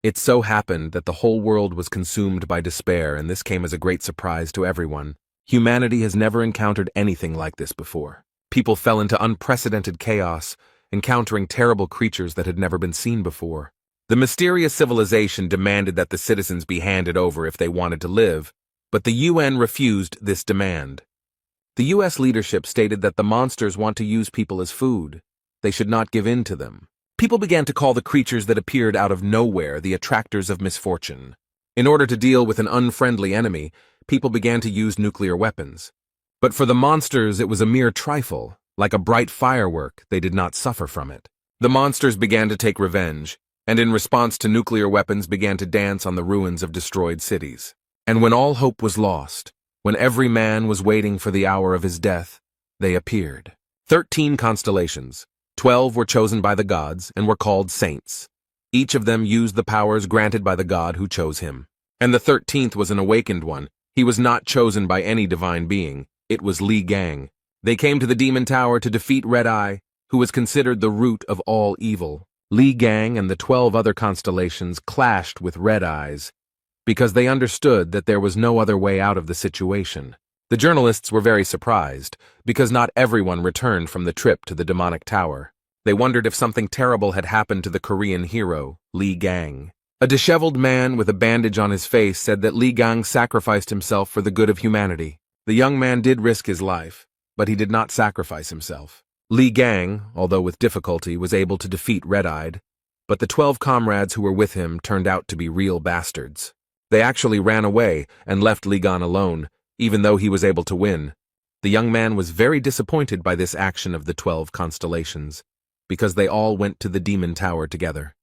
It so happened that the whole world was consumed by despair, and this came as a great surprise to everyone. Humanity has never encountered anything like this before. People fell into unprecedented chaos, encountering terrible creatures that had never been seen before. The mysterious civilization demanded that the citizens be handed over if they wanted to live, but the UN refused this demand. The US leadership stated that the monsters want to use people as food. They should not give in to them. People began to call the creatures that appeared out of nowhere the attractors of misfortune. In order to deal with an unfriendly enemy, people began to use nuclear weapons. But for the monsters, it was a mere trifle. Like a bright firework, they did not suffer from it. The monsters began to take revenge, and in response to nuclear weapons began to dance on the ruins of destroyed cities. And when all hope was lost, when every man was waiting for the hour of his death, they appeared. 13 constellations. 12 were chosen by the gods and were called saints. Each of them used the powers granted by the god who chose him. And the 13th was an awakened one. He was not chosen by any divine being. It was Li Gang. They came to the Demon Tower to defeat Red Eye, who was considered the root of all evil. Li Gang and the 12 other constellations clashed with Red Eyes because they understood that there was no other way out of the situation. The journalists were very surprised, because not everyone returned from the trip to the demonic tower. They wondered if something terrible had happened to the Korean hero, Li Gang. A disheveled man with a bandage on his face said that Li Gang sacrificed himself for the good of humanity. The young man did risk his life, but he did not sacrifice himself. Li Gang, although with difficulty, was able to defeat Red-Eyed, but the 12 comrades who were with him turned out to be real bastards. They actually ran away and left Li Gang alone, even though he was able to win. The young man was very disappointed by this action of the 12 constellations, because they all went to the Demon Tower together.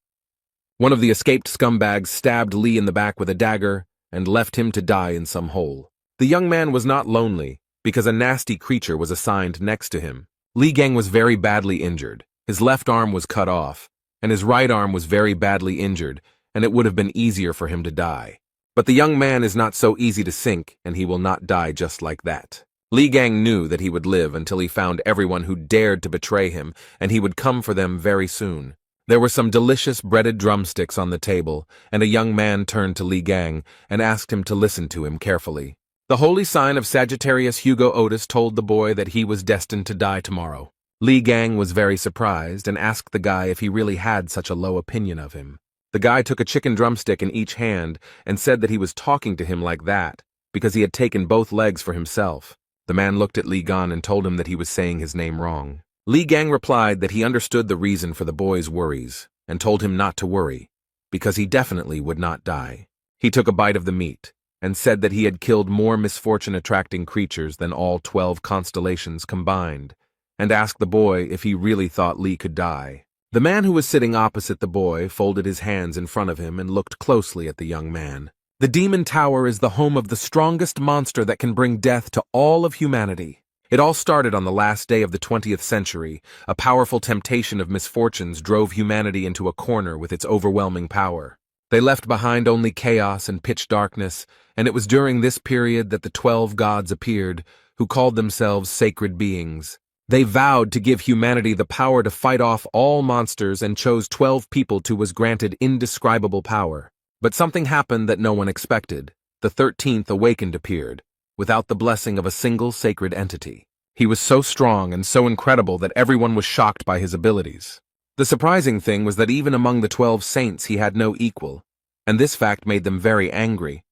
One of the escaped scumbags stabbed Li in the back with a dagger and left him to die in some hole. The young man was not lonely, because a nasty creature was assigned next to him. Li Gang was very badly injured. His left arm was cut off, and his right arm was very badly injured, and it would have been easier for him to die. But the young man is not so easy to sink, and he will not die just like that. Li Gang knew that he would live until he found everyone who dared to betray him, and he would come for them very soon. There were some delicious breaded drumsticks on the table, and a young man turned to Li Gang and asked him to listen to him carefully. The holy sign of Sagittarius Hugo Otis told the boy that he was destined to die tomorrow. Li Gang was very surprised and asked the guy if he really had such a low opinion of him. The guy took a chicken drumstick in each hand and said that he was talking to him like that because he had taken both legs for himself. The man looked at Li Gang and told him that he was saying his name wrong. Li Gang replied that he understood the reason for the boy's worries and told him not to worry, because he definitely would not die. He took a bite of the meat and said that he had killed more misfortune-attracting creatures than all 12 constellations combined, and asked the boy if he really thought Li could die. The man who was sitting opposite the boy folded his hands in front of him and looked closely at the young man. The Demon Tower is the home of the strongest monster that can bring death to all of humanity. It all started on the last day of the 20th century. A powerful temptation of misfortunes drove humanity into a corner with its overwhelming power. They left behind only chaos and pitch darkness, and it was during this period that the 12 gods appeared, who called themselves sacred beings. They vowed to give humanity the power to fight off all monsters and chose 12 people who was granted indescribable power. But something happened that no one expected. The 13th awakened appeared, without the blessing of a single sacred entity. He was so strong and so incredible that everyone was shocked by his abilities. The surprising thing was that even among the 12 saints he had no equal, and this fact made them very angry.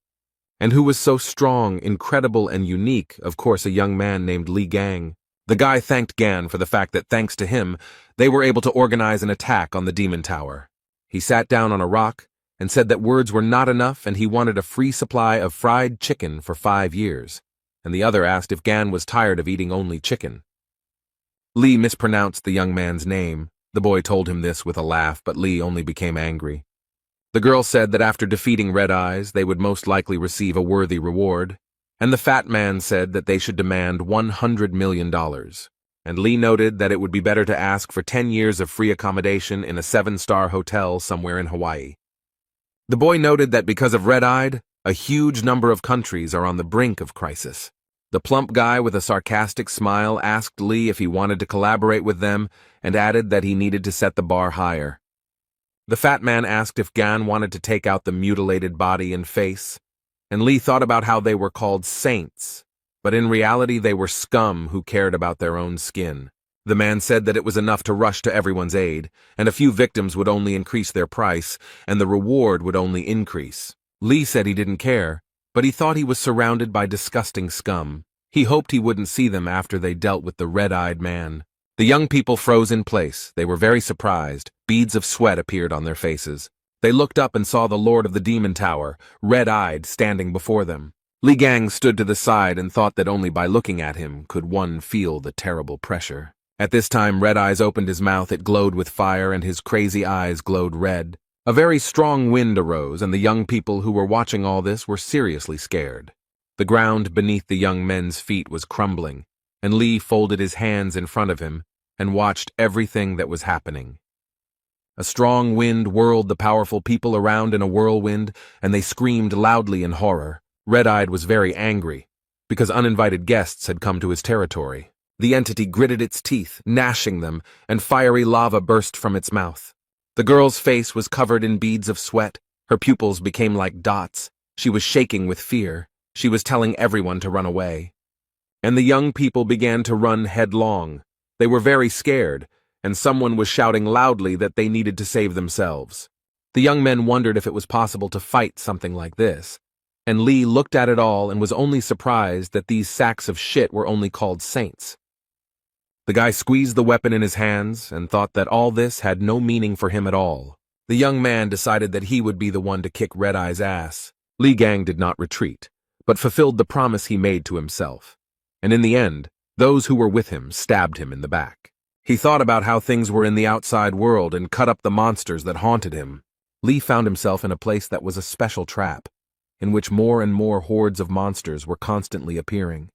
And who was so strong, incredible, and unique? Of course, a young man named Li Gang. The guy thanked Gan for the fact that thanks to him, they were able to organize an attack on the Demon Tower. He sat down on a rock and said that words were not enough and he wanted a free supply of fried chicken for 5 years, and the other asked if Gan was tired of eating only chicken. Li mispronounced the young man's name. The boy told him this with a laugh, but Li only became angry. The girl said that after defeating Red Eyes, they would most likely receive a worthy reward, and the fat man said that they should demand $100 million. And Li noted that it would be better to ask for 10 years of free accommodation in a 7-star hotel somewhere in Hawaii. The boy noted that because of Red-Eyed, a huge number of countries are on the brink of crisis. The plump guy with a sarcastic smile asked Li if he wanted to collaborate with them and added that he needed to set the bar higher. The fat man asked if Gan wanted to take out the mutilated body and face, and Lee thought about how they were called saints, but in reality they were scum who cared about their own skin. The man said that it was enough to rush to everyone's aid, and a few victims would only increase their price, and the reward would only increase. Lee said he didn't care, but he thought he was surrounded by disgusting scum. He hoped he wouldn't see them after they dealt with the red-eyed man. The young people froze in place. They were very surprised. Beads of sweat appeared on their faces. They looked up and saw the Lord of the Demon Tower, red-eyed, standing before them. Li Gang stood to the side and thought that only by looking at him could one feel the terrible pressure. At this time, Red Eyes opened his mouth. It glowed with fire, and his crazy eyes glowed red. A very strong wind arose, and the young people who were watching all this were seriously scared. The ground beneath the young men's feet was crumbling, and Lee folded his hands in front of him and watched everything that was happening. A strong wind whirled the powerful people around in a whirlwind, and they screamed loudly in horror. Red-Eyed was very angry, because uninvited guests had come to his territory. The entity gritted its teeth, gnashing them, and fiery lava burst from its mouth. The girl's face was covered in beads of sweat. Her pupils became like dots. She was shaking with fear. She was telling everyone to run away. And the young people began to run headlong. They were very scared, and someone was shouting loudly that they needed to save themselves. The young men wondered if it was possible to fight something like this, and Lee looked at it all and was only surprised that these sacks of shit were only called saints. The guy squeezed the weapon in his hands and thought that all this had no meaning for him at all. The young man decided that he would be the one to kick Red Eye's ass. Li Gang did not retreat, but fulfilled the promise he made to himself. And in the end, those who were with him stabbed him in the back. He thought about how things were in the outside world and cut up the monsters that haunted him. Lee found himself in a place that was a special trap, in which more and more hordes of monsters were constantly appearing.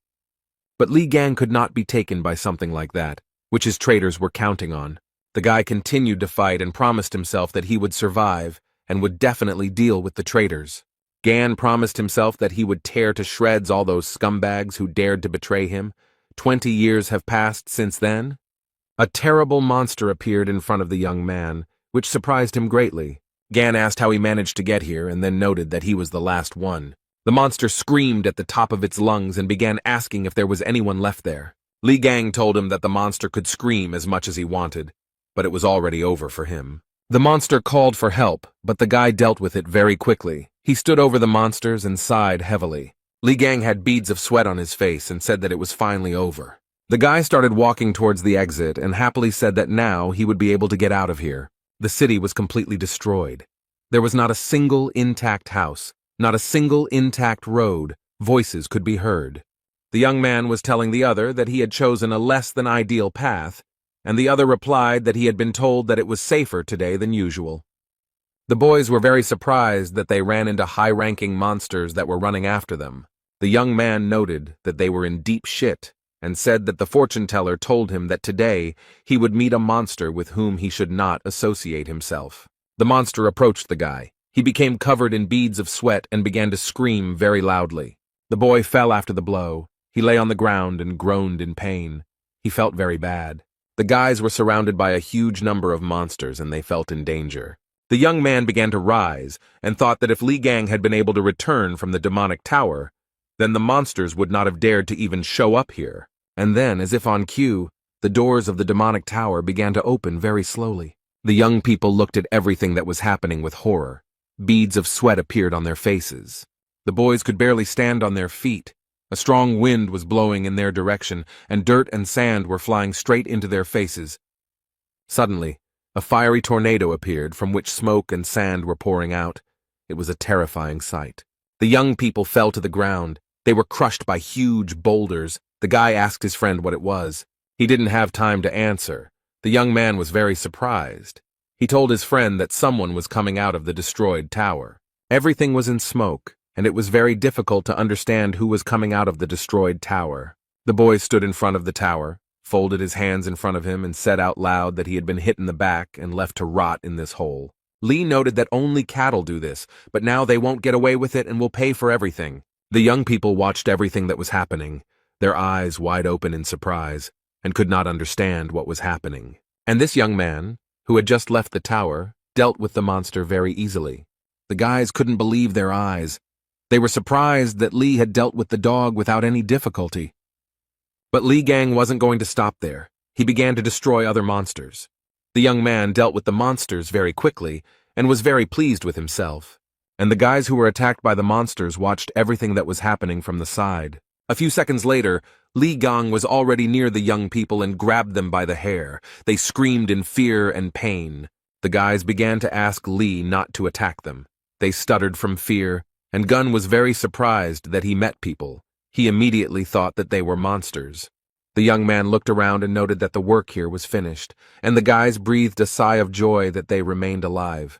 But Li Gang could not be taken by something like that, which his traitors were counting on. The guy continued to fight and promised himself that he would survive and would definitely deal with the traitors. Gan promised himself that he would tear to shreds all those scumbags who dared to betray him. 20 years have passed since then. A terrible monster appeared in front of the young man, which surprised him greatly. Gan asked how he managed to get here and then noted that he was the last one. The monster screamed at the top of its lungs and began asking if there was anyone left there. Li Gang told him that the monster could scream as much as he wanted, but it was already over for him. The monster called for help, but the guy dealt with it very quickly. He stood over the monsters and sighed heavily. Li Gang had beads of sweat on his face and said that it was finally over. The guy started walking towards the exit and happily said that now he would be able to get out of here. The city was completely destroyed. There was not a single intact house, not a single intact road. Voices could be heard. The young man was telling the other that he had chosen a less than ideal path, and the other replied that he had been told that it was safer today than usual. The boys were very surprised that they ran into high-ranking monsters that were running after them. The young man noted that they were in deep shit and said that the fortune-teller told him that today he would meet a monster with whom he should not associate himself. The monster approached the guy. He became covered in beads of sweat and began to scream very loudly. The boy fell after the blow. He lay on the ground and groaned in pain. He felt very bad. The guys were surrounded by a huge number of monsters and they felt in danger. The young man began to rise and thought that if Li Gang had been able to return from the demonic tower, then the monsters would not have dared to even show up here. And then, as if on cue, the doors of the demonic tower began to open very slowly. The young people looked at everything that was happening with horror. Beads of sweat appeared on their faces. The boys could barely stand on their feet. A strong wind was blowing in their direction, and dirt and sand were flying straight into their faces. Suddenly, a fiery tornado appeared from which smoke and sand were pouring out. It was a terrifying sight. The young people fell to the ground. They were crushed by huge boulders. The guy asked his friend what it was. He didn't have time to answer. The young man was very surprised. He told his friend that someone was coming out of the destroyed tower. Everything was in smoke, and it was very difficult to understand who was coming out of the destroyed tower. The boy stood in front of the tower, folded his hands in front of him, and said out loud that he had been hit in the back and left to rot in this hole. Lee noted that only cattle do this, but now they won't get away with it and will pay for everything. The young people watched everything that was happening, their eyes wide open in surprise, and could not understand what was happening. And this young man, who had just left the tower, dealt with the monster very easily. The guys couldn't believe their eyes. They were surprised that Li had dealt with the dog without any difficulty. But Li Gang wasn't going to stop there. He began to destroy other monsters. The young man dealt with the monsters very quickly and was very pleased with himself. And the guys who were attacked by the monsters watched everything that was happening from the side. A few seconds later, Li Gang was already near the young people and grabbed them by the hair. They screamed in fear and pain. The guys began to ask Li not to attack them. They stuttered from fear, and Gun was very surprised that he met people. He immediately thought that they were monsters. The young man looked around and noted that the work here was finished, and the guys breathed a sigh of joy that they remained alive.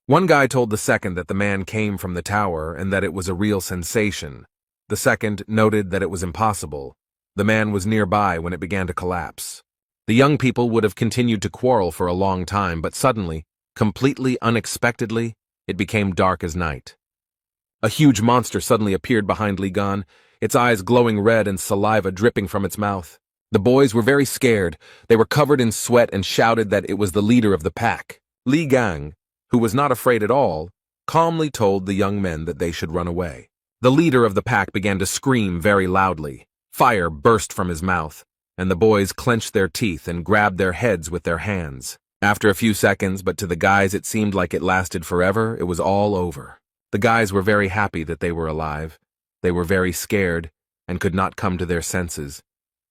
One guy told the second that the man came from the tower and that it was a real sensation. The second noted that it was impossible. The man was nearby when it began to collapse. The young people would have continued to quarrel for a long time, but suddenly, completely unexpectedly, it became dark as night. A huge monster suddenly appeared behind Li Gan, its eyes glowing red and saliva dripping from its mouth. The boys were very scared. They were covered in sweat and shouted that it was the leader of the pack. Li Gang, who was not afraid at all, calmly told the young men that they should run away. The leader of the pack began to scream very loudly. Fire burst from his mouth, and the boys clenched their teeth and grabbed their heads with their hands. After a few seconds, but to the guys it seemed like it lasted forever, it was all over. The guys were very happy that they were alive. They were very scared and could not come to their senses.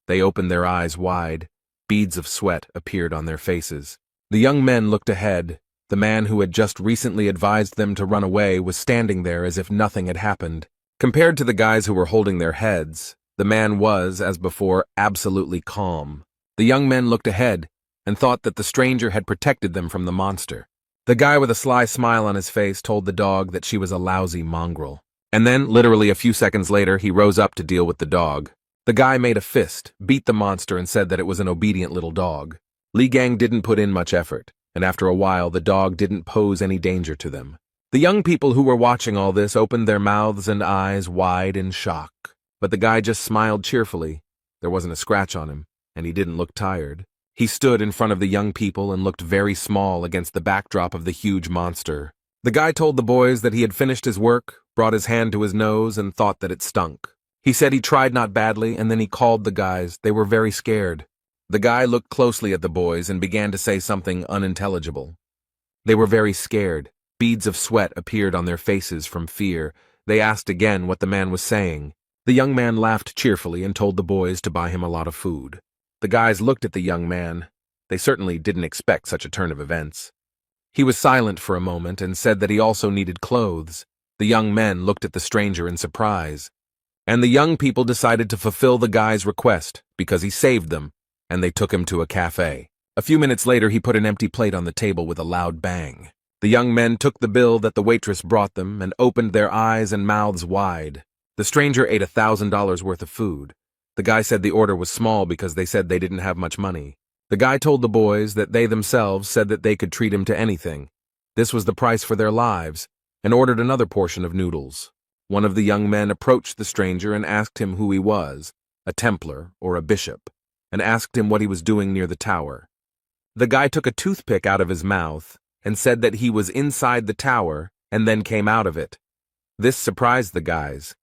They opened their eyes wide. Beads of sweat appeared on their faces. The young men looked ahead. The man who had just recently advised them to run away was standing there as if nothing had happened. Compared to the guys who were holding their heads, the man was, as before, absolutely calm. The young men looked ahead and thought that the stranger had protected them from the monster. The guy with a sly smile on his face told the dog that she was a lousy mongrel. And then, literally a few seconds later, he rose up to deal with the dog. The guy made a fist, beat the monster, and said that it was an obedient little dog. Li Gang didn't put in much effort, and after a while the dog didn't pose any danger to them. The young people who were watching all this opened their mouths and eyes wide in shock. But the guy just smiled cheerfully. There wasn't a scratch on him, and he didn't look tired. He stood in front of the young people and looked very small against the backdrop of the huge monster. The guy told the boys that he had finished his work, brought his hand to his nose, and thought that it stunk. He said he tried not badly, and then he called the guys. They were very scared. The guy looked closely at the boys and began to say something unintelligible. They were very scared. Beads of sweat appeared on their faces from fear. They asked again what the man was saying. The young man laughed cheerfully and told the boys to buy him a lot of food. The guys looked at the young man. They certainly didn't expect such a turn of events. He was silent for a moment and said that he also needed clothes. The young men looked at the stranger in surprise. And the young people decided to fulfill the guy's request because he saved them, and they took him to a cafe. A few minutes later, he put an empty plate on the table with a loud bang. The young men took the bill that the waitress brought them and opened their eyes and mouths wide. The stranger ate $1,000 worth of food. The guy said the order was small because they said they didn't have much money. The guy told the boys that they themselves said that they could treat him to anything. This was the price for their lives, and ordered another portion of noodles. One of the young men approached the stranger and asked him who he was, a Templar or a bishop, and asked him what he was doing near the tower. The guy took a toothpick out of his mouth and said that he was inside the tower and then came out of it. This surprised the guys,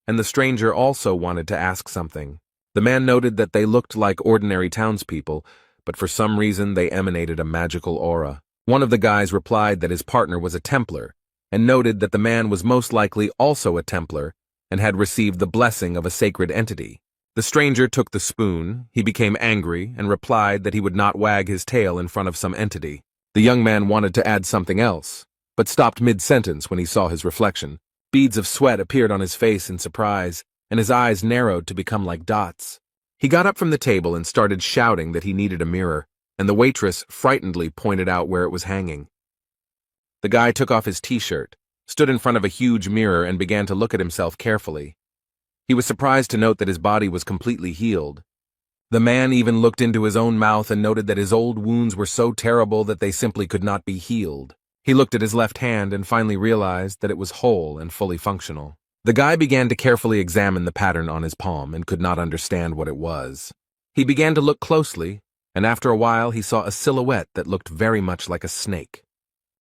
and the stranger also wanted to ask something. The man noted that they looked like ordinary townspeople, but for some reason they emanated a magical aura. One of the guys replied that his partner was a Templar, and noted that the man was most likely also a Templar and had received the blessing of a sacred entity. The stranger took the spoon. He became angry and replied that he would not wag his tail in front of some entity. The young man wanted to add something else, but stopped mid-sentence when he saw his reflection. Beads of sweat appeared on his face in surprise, and his eyes narrowed to become like dots. He got up from the table and started shouting that he needed a mirror, and the waitress frightenedly pointed out where it was hanging. The guy took off his t-shirt, stood in front of a huge mirror, and began to look at himself carefully. He was surprised to note that his body was completely healed. The man even looked into his own mouth and noted that his old wounds were so terrible that they simply could not be healed. He looked at his left hand and finally realized that it was whole and fully functional. The guy began to carefully examine the pattern on his palm and could not understand what it was. He began to look closely, and after a while he saw a silhouette that looked very much like a snake.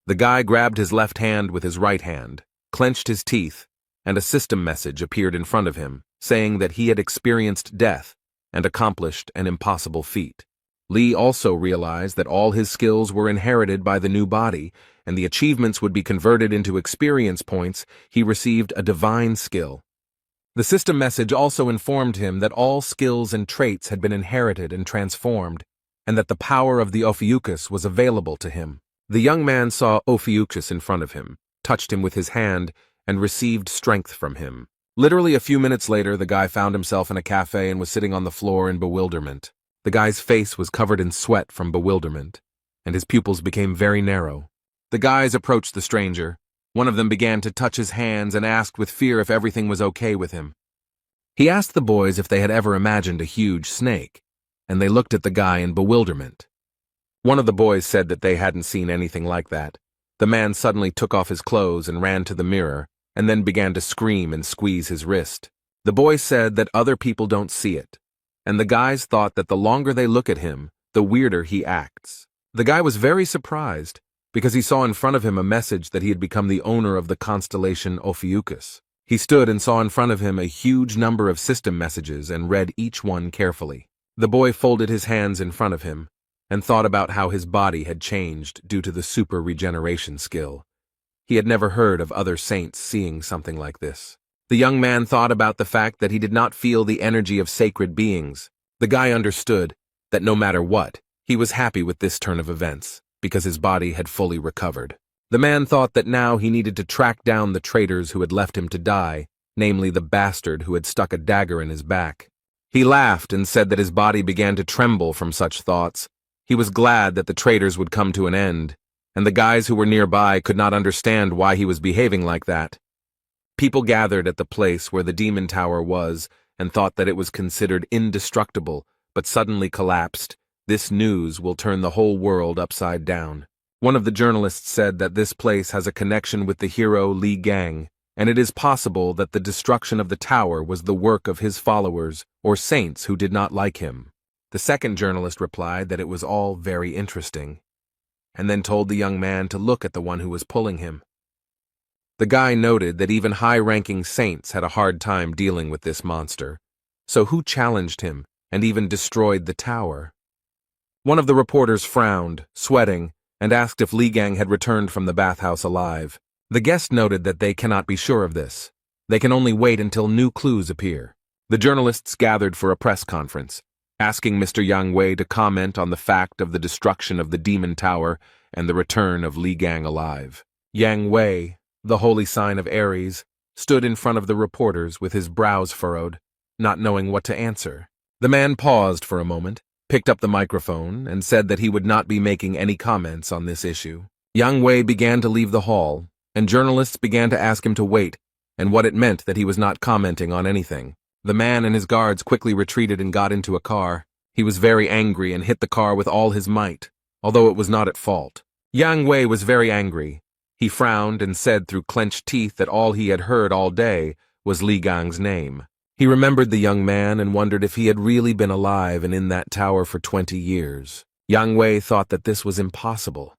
The guy grabbed his left hand with his right hand, clenched his teeth, and a system message appeared in front of him, saying that he had experienced death and accomplished an impossible feat. Lee also realized that all his skills were inherited by the new body, and the achievements would be converted into experience points. He received a divine skill. The system message also informed him that all skills and traits had been inherited and transformed, and that the power of the Ophiuchus was available to him. The young man saw Ophiuchus in front of him, touched him with his hand, and received strength from him. Literally a few minutes later, the guy found himself in a cafe and was sitting on the floor in bewilderment. The guy's face was covered in sweat from bewilderment, and his pupils became very narrow. The guys approached the stranger. One of them began to touch his hands and asked with fear if everything was okay with him. He asked the boys if they had ever imagined a huge snake, and they looked at the guy in bewilderment. One of the boys said that they hadn't seen anything like that. The man suddenly took off his clothes and ran to the mirror, and then began to scream and squeeze his wrist. The boy said that other people don't see it, and the guys thought that the longer they look at him, the weirder he acts. The guy was very surprised, because he saw in front of him a message that he had become the owner of the constellation Ophiuchus. He stood and saw in front of him a huge number of system messages and read each one carefully. The boy folded his hands in front of him and thought about how his body had changed due to the super regeneration skill. He had never heard of other saints seeing something like this. The young man thought about the fact that he did not feel the energy of sacred beings. The guy understood that no matter what, he was happy with this turn of events, because his body had fully recovered. The man thought that now he needed to track down the traitors who had left him to die, namely the bastard who had stuck a dagger in his back. He laughed and said that his body began to tremble from such thoughts. He was glad that the traitors would come to an end, and the guys who were nearby could not understand why he was behaving like that. People gathered at the place where the demon tower was and thought that it was considered indestructible, but suddenly collapsed. This news will turn the whole world upside down. One of the journalists said that this place has a connection with the hero Li Gang, and it is possible that the destruction of the tower was the work of his followers or saints who did not like him. The second journalist replied that it was all very interesting, and then told the young man to look at the one who was pulling him. The guy noted that even high-ranking saints had a hard time dealing with this monster, so who challenged him and even destroyed the tower? One of the reporters frowned, sweating, and asked if Li Gang had returned from the bathhouse alive. The guest noted that they cannot be sure of this. They can only wait until new clues appear. The journalists gathered for a press conference, asking Mr. Yang Wei to comment on the fact of the destruction of the demon tower and the return of Li Gang alive. Yang Wei, the holy sign of Aries, stood in front of the reporters with his brows furrowed, not knowing what to answer. The man paused for a moment, picked up the microphone, and said that he would not be making any comments on this issue. Yang Wei began to leave the hall, and journalists began to ask him to wait, and what it meant that he was not commenting on anything. The man and his guards quickly retreated and got into a car. He was very angry and hit the car with all his might, although it was not at fault. Yang Wei was very angry. He frowned and said through clenched teeth that all he had heard all day was Li Gang's name. He remembered the young man and wondered if he had really been alive and in that tower for 20 years. Yang Wei thought that this was impossible,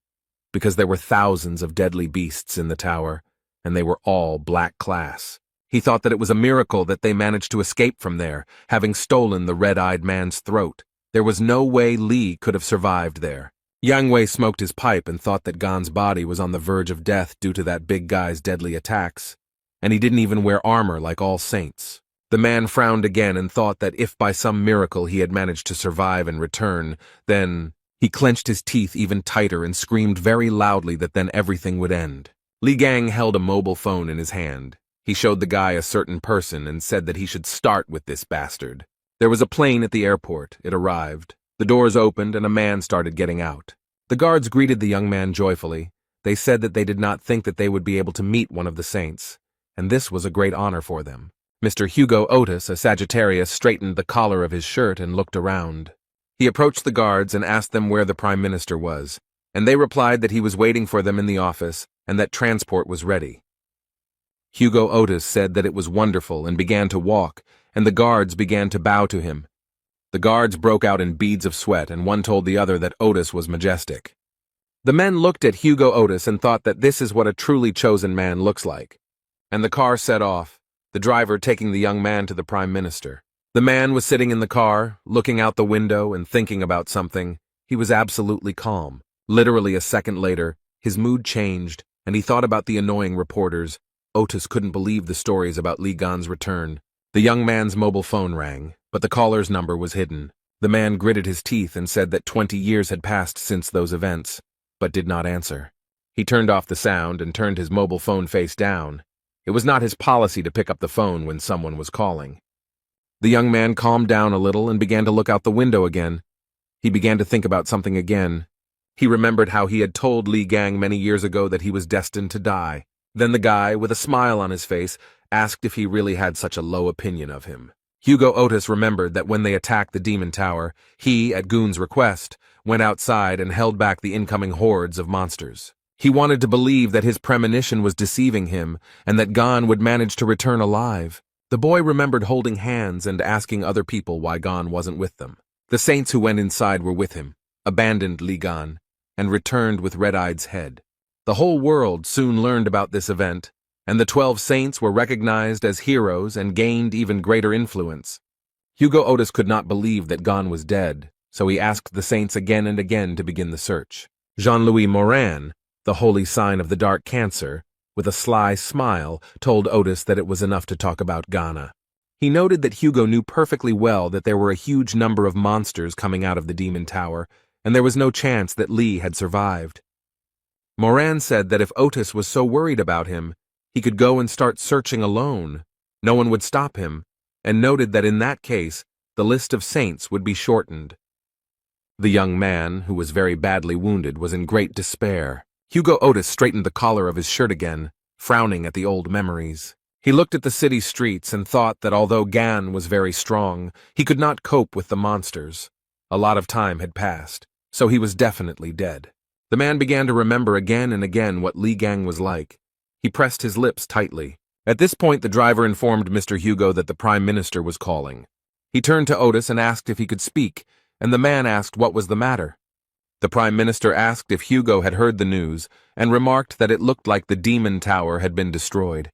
because there were thousands of deadly beasts in the tower, and they were all black class. He thought that it was a miracle that they managed to escape from there, having stolen the red-eyed man's throat. There was no way Li could have survived there. Yang Wei smoked his pipe and thought that Gan's body was on the verge of death due to that big guy's deadly attacks, and he didn't even wear armor like all saints. The man frowned again and thought that if by some miracle he had managed to survive and return, then he clenched his teeth even tighter and screamed very loudly that then everything would end. Li Gang held a mobile phone in his hand. He showed the guy a certain person and said that he should start with this bastard. There was a plane at the airport. It arrived. The doors opened and a man started getting out. The guards greeted the young man joyfully. They said that they did not think that they would be able to meet one of the saints, and this was a great honor for them. Mr. Hugo Otis, a Sagittarius, straightened the collar of his shirt and looked around. He approached the guards and asked them where the Prime Minister was, and they replied that he was waiting for them in the office and that transport was ready. Hugo Otis said that it was wonderful and began to walk, and the guards began to bow to him. The guards broke out in beads of sweat, and one told the other that Otis was majestic. The men looked at Hugo Otis and thought that this is what a truly chosen man looks like. And the car set off, the driver taking the young man to the Prime Minister. The man was sitting in the car, looking out the window and thinking about something. He was absolutely calm. Literally a second later, his mood changed, and he thought about the annoying reporters. Otis couldn't believe the stories about Li Gan's return. The young man's mobile phone rang, but the caller's number was hidden. The man gritted his teeth and said that 20 years had passed since those events, but did not answer. He turned off the sound and turned his mobile phone face down. It was not his policy to pick up the phone when someone was calling. The young man calmed down a little and began to look out the window again. He began to think about something again. He remembered how he had told Li Gang many years ago that he was destined to die. Then the guy, with a smile on his face, asked if he really had such a low opinion of him. Hugo Otis remembered that when they attacked the Demon Tower, he, at Goon's request, went outside and held back the incoming hordes of monsters. He wanted to believe that his premonition was deceiving him and that Gon would manage to return alive. The boy remembered holding hands and asking other people why Gon wasn't with them. The saints who went inside were with him, abandoned Li Gan, and returned with Red-Eye's head. The whole world soon learned about this event, and the 12 saints were recognized as heroes and gained even greater influence. Hugo Otis could not believe that Gon was dead, so he asked the saints again and again to begin the search. Jean-Louis Morin, the holy sign of the Dark Cancer, with a sly smile, told Otis that it was enough to talk about Ghana. He noted that Hugo knew perfectly well that there were a huge number of monsters coming out of the Demon Tower, and there was no chance that Li had survived. Morin said that if Otis was so worried about him, he could go and start searching alone. No one would stop him, and noted that in that case, the list of saints would be shortened. The young man, who was very badly wounded, was in great despair. Hugo Otis straightened the collar of his shirt again, frowning at the old memories. He looked at the city streets and thought that although Gan was very strong, he could not cope with the monsters. A lot of time had passed, so he was definitely dead. The man began to remember again and again what Li Gang was like. He pressed his lips tightly. At this point, the driver informed Mr. Hugo that the Prime Minister was calling. He turned to Otis and asked if he could speak, and the man asked what was the matter. The Prime Minister asked if Hugo had heard the news and remarked that it looked like the Demon Tower had been destroyed.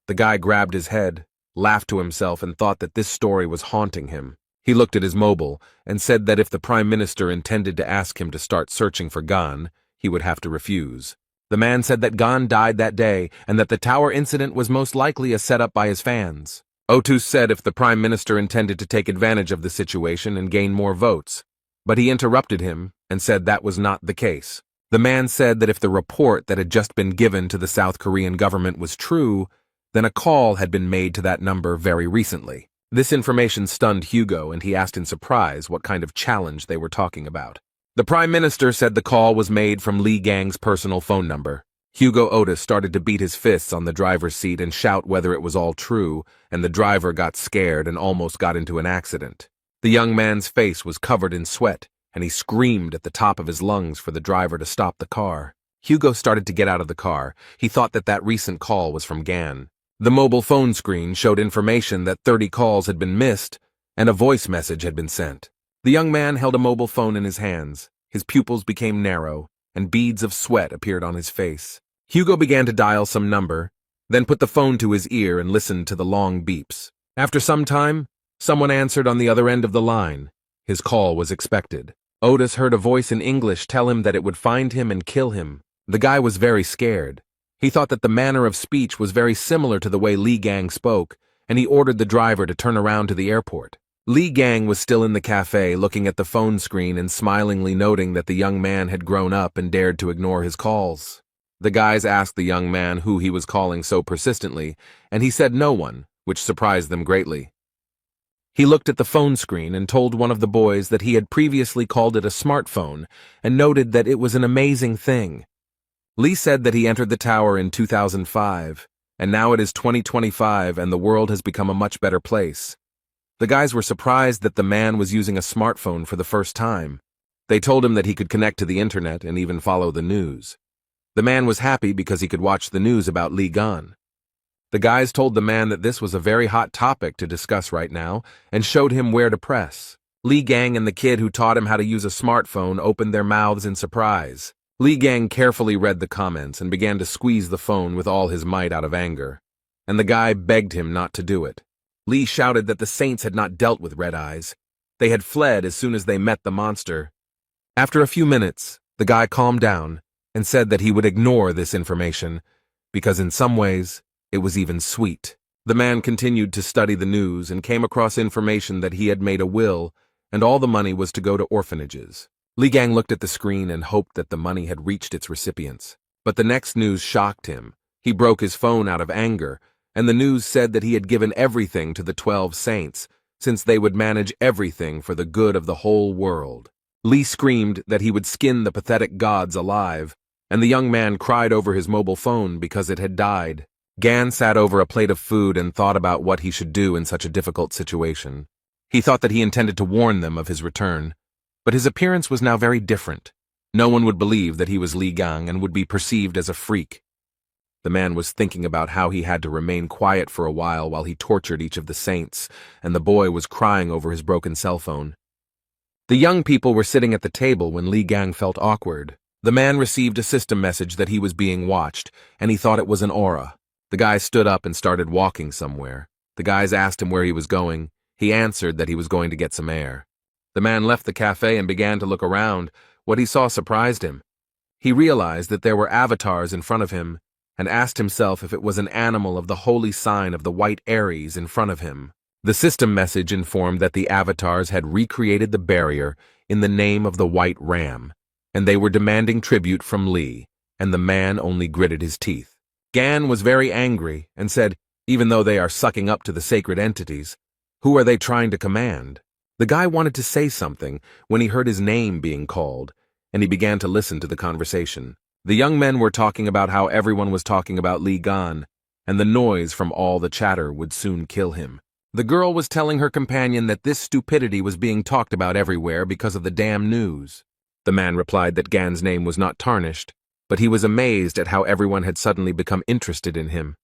The guy grabbed his head, laughed to himself, and thought that this story was haunting him. He looked at his mobile and said that if the Prime Minister intended to ask him to start searching for Gon, he would have to refuse. The man said that Gon died that day and that the tower incident was most likely a setup by his fans. Otis said if the Prime Minister intended to take advantage of the situation and gain more votes, but he interrupted him and said that was not the case. The man said that if the report that had just been given to the South Korean government was true, then a call had been made to that number very recently. This information stunned Hugo, and he asked in surprise what kind of challenge they were talking about. The Prime Minister said the call was made from Li Gang's personal phone number. Hugo Otis started to beat his fists on the driver's seat and shout whether it was all true, and the driver got scared and almost got into an accident. The young man's face was covered in sweat, and he screamed at the top of his lungs for the driver to stop the car. Hugo started to get out of the car. He thought that that recent call was from Gan. The mobile phone screen showed information that 30 calls had been missed, and a voice message had been sent. The young man held a mobile phone in his hands. His pupils became narrow, and beads of sweat appeared on his face. Hugo began to dial some number, then put the phone to his ear and listened to the long beeps. After some time, someone answered on the other end of the line. His call was expected. Otis heard a voice in English tell him that it would find him and kill him. The guy was very scared. He thought that the manner of speech was very similar to the way Li Gang spoke, and he ordered the driver to turn around to the airport. Li Gang was still in the cafe looking at the phone screen and smilingly noting that the young man had grown up and dared to ignore his calls. The guys asked the young man who he was calling so persistently, and he said no one, which surprised them greatly. He looked at the phone screen and told one of the boys that he had previously called it a smartphone and noted that it was an amazing thing. Lee said that he entered the tower in 2005, and now it is 2025 and the world has become a much better place. The guys were surprised that the man was using a smartphone for the first time. They told him that he could connect to the internet and even follow the news. The man was happy because he could watch the news about Li Gan. The guys told the man that this was a very hot topic to discuss right now and showed him where to press. Li Gang and the kid who taught him how to use a smartphone opened their mouths in surprise. Li Gang carefully read the comments and began to squeeze the phone with all his might out of anger, and the guy begged him not to do it. Li shouted that the saints had not dealt with red eyes. They had fled as soon as they met the monster. After a few minutes, the guy calmed down and said that he would ignore this information because in some ways it was even sweet. The man continued to study the news and came across information that he had made a will and all the money was to go to orphanages. Li Gang looked at the screen and hoped that the money had reached its recipients. But the next news shocked him. He broke his phone out of anger, and the news said that he had given everything to the 12 saints, since they would manage everything for the good of the whole world. Li screamed that he would skin the pathetic gods alive, and the young man cried over his mobile phone because it had died. Gan sat over a plate of food and thought about what he should do in such a difficult situation. He thought that he intended to warn them of his return, but his appearance was now very different. No one would believe that he was Li Gang and would be perceived as a freak. The man was thinking about how he had to remain quiet for a while he tortured each of the saints, and the boy was crying over his broken cell phone. The young people were sitting at the table when Li Gang felt awkward. The man received a system message that he was being watched, and he thought it was an aura. The guy stood up and started walking somewhere. The guys asked him where he was going. He answered that he was going to get some air. The man left the cafe and began to look around. What he saw surprised him. He realized that there were avatars in front of him and asked himself if it was an animal of the holy sign of the white Aries in front of him. The system message informed that the avatars had recreated the barrier in the name of the white ram, and they were demanding tribute from Li, and the man only gritted his teeth. Gan was very angry and said, even though they are sucking up to the sacred entities, who are they trying to command? The guy wanted to say something when he heard his name being called, and he began to listen to the conversation. The young men were talking about how everyone was talking about Li Gan, and the noise from all the chatter would soon kill him. The girl was telling her companion that this stupidity was being talked about everywhere because of the damn news. The man replied that Gan's name was not tarnished, but he was amazed at how everyone had suddenly become interested in him.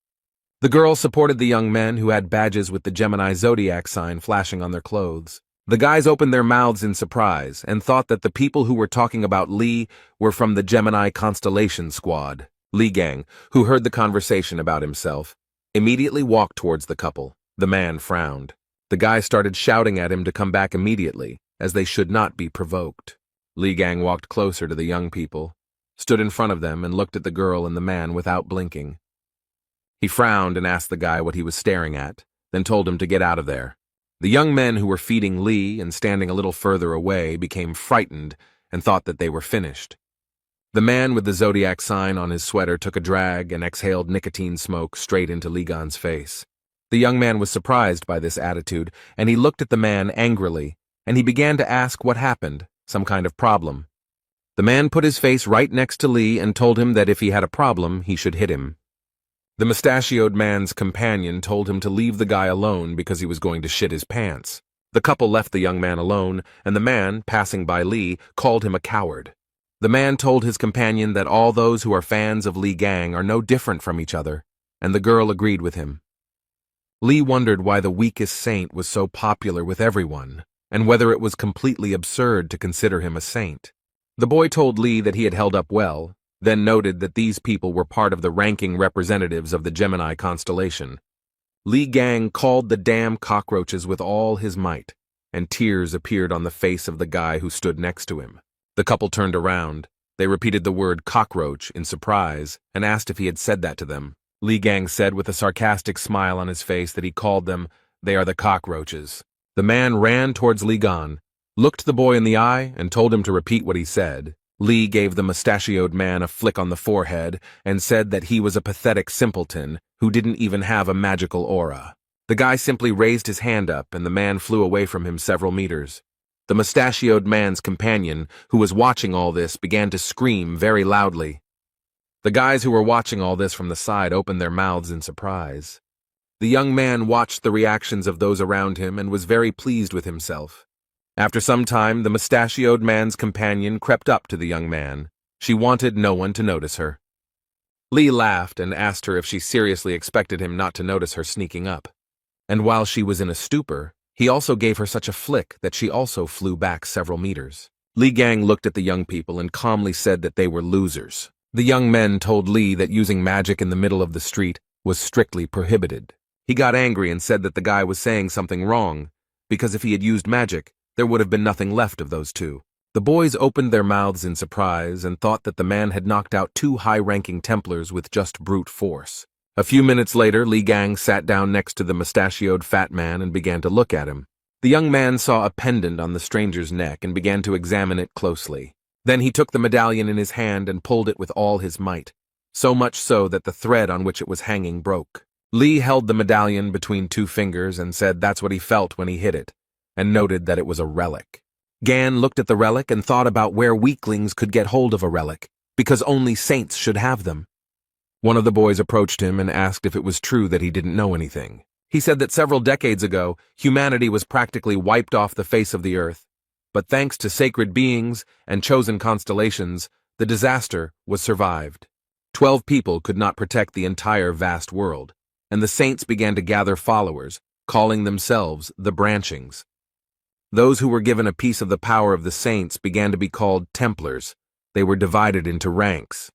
The girl supported the young men who had badges with the Gemini Zodiac sign flashing on their clothes. The guys opened their mouths in surprise and thought that the people who were talking about Li were from the Gemini constellation squad. Li Gang, who heard the conversation about himself, immediately walked towards the couple. The man frowned. The guy started shouting at him to come back immediately, as they should not be provoked. Li Gang walked closer to the young people, stood in front of them and looked at the girl and the man without blinking. He frowned and asked the guy what he was staring at, then told him to get out of there. The young men who were feeding Li and standing a little further away became frightened and thought that they were finished. The man with the Zodiac sign on his sweater took a drag and exhaled nicotine smoke straight into Li Gan's face. The young man was surprised by this attitude, and he looked at the man angrily, and he began to ask what happened, some kind of problem. The man put his face right next to Li and told him that if he had a problem, he should hit him. The mustachioed man's companion told him to leave the guy alone because he was going to shit his pants. The couple left the young man alone, and the man, passing by Li, called him a coward. The man told his companion that all those who are fans of Li Gang are no different from each other, and the girl agreed with him. Li wondered why the weakest saint was so popular with everyone, and whether it was completely absurd to consider him a saint. The boy told Li that he had held up well, then noted that these people were part of the ranking representatives of the Gemini constellation. Li Gang called the damn cockroaches with all his might, and tears appeared on the face of the guy who stood next to him. The couple turned around. They repeated the word cockroach in surprise and asked if he had said that to them. Li Gang said with a sarcastic smile on his face that he called them, "They are the cockroaches." The man ran towards Li Gan, looked the boy in the eye, and told him to repeat what he said. Li gave the mustachioed man a flick on the forehead and said that he was a pathetic simpleton who didn't even have a magical aura. The guy simply raised his hand up and the man flew away from him several meters. The mustachioed man's companion, who was watching all this, began to scream very loudly. The guys who were watching all this from the side opened their mouths in surprise. The young man watched the reactions of those around him and was very pleased with himself. After some time, the mustachioed man's companion crept up to the young man. She wanted no one to notice her. Li laughed and asked her if she seriously expected him not to notice her sneaking up. And while she was in a stupor, he also gave her such a flick that she also flew back several meters. Li Gang looked at the young people and calmly said that they were losers. The young men told Li that using magic in the middle of the street was strictly prohibited. He got angry and said that the guy was saying something wrong, because if he had used magic, there would have been nothing left of those two. The boys opened their mouths in surprise and thought that the man had knocked out two high-ranking Templars with just brute force. A few minutes later, Li Gang sat down next to the mustachioed fat man and began to look at him. The young man saw a pendant on the stranger's neck and began to examine it closely. Then he took the medallion in his hand and pulled it with all his might, so much so that the thread on which it was hanging broke. Li held the medallion between two fingers and said that's what he felt when he hit it, and noted that it was a relic. Gan looked at the relic and thought about where weaklings could get hold of a relic, because only saints should have them. One of the boys approached him and asked if it was true that he didn't know anything. He said that several decades ago, humanity was practically wiped off the face of the earth, but thanks to sacred beings and chosen constellations, the disaster was survived. 12 people could not protect the entire vast world, and the saints began to gather followers, calling themselves the Branchings. Those who were given a piece of the power of the saints began to be called Templars. They were divided into ranks.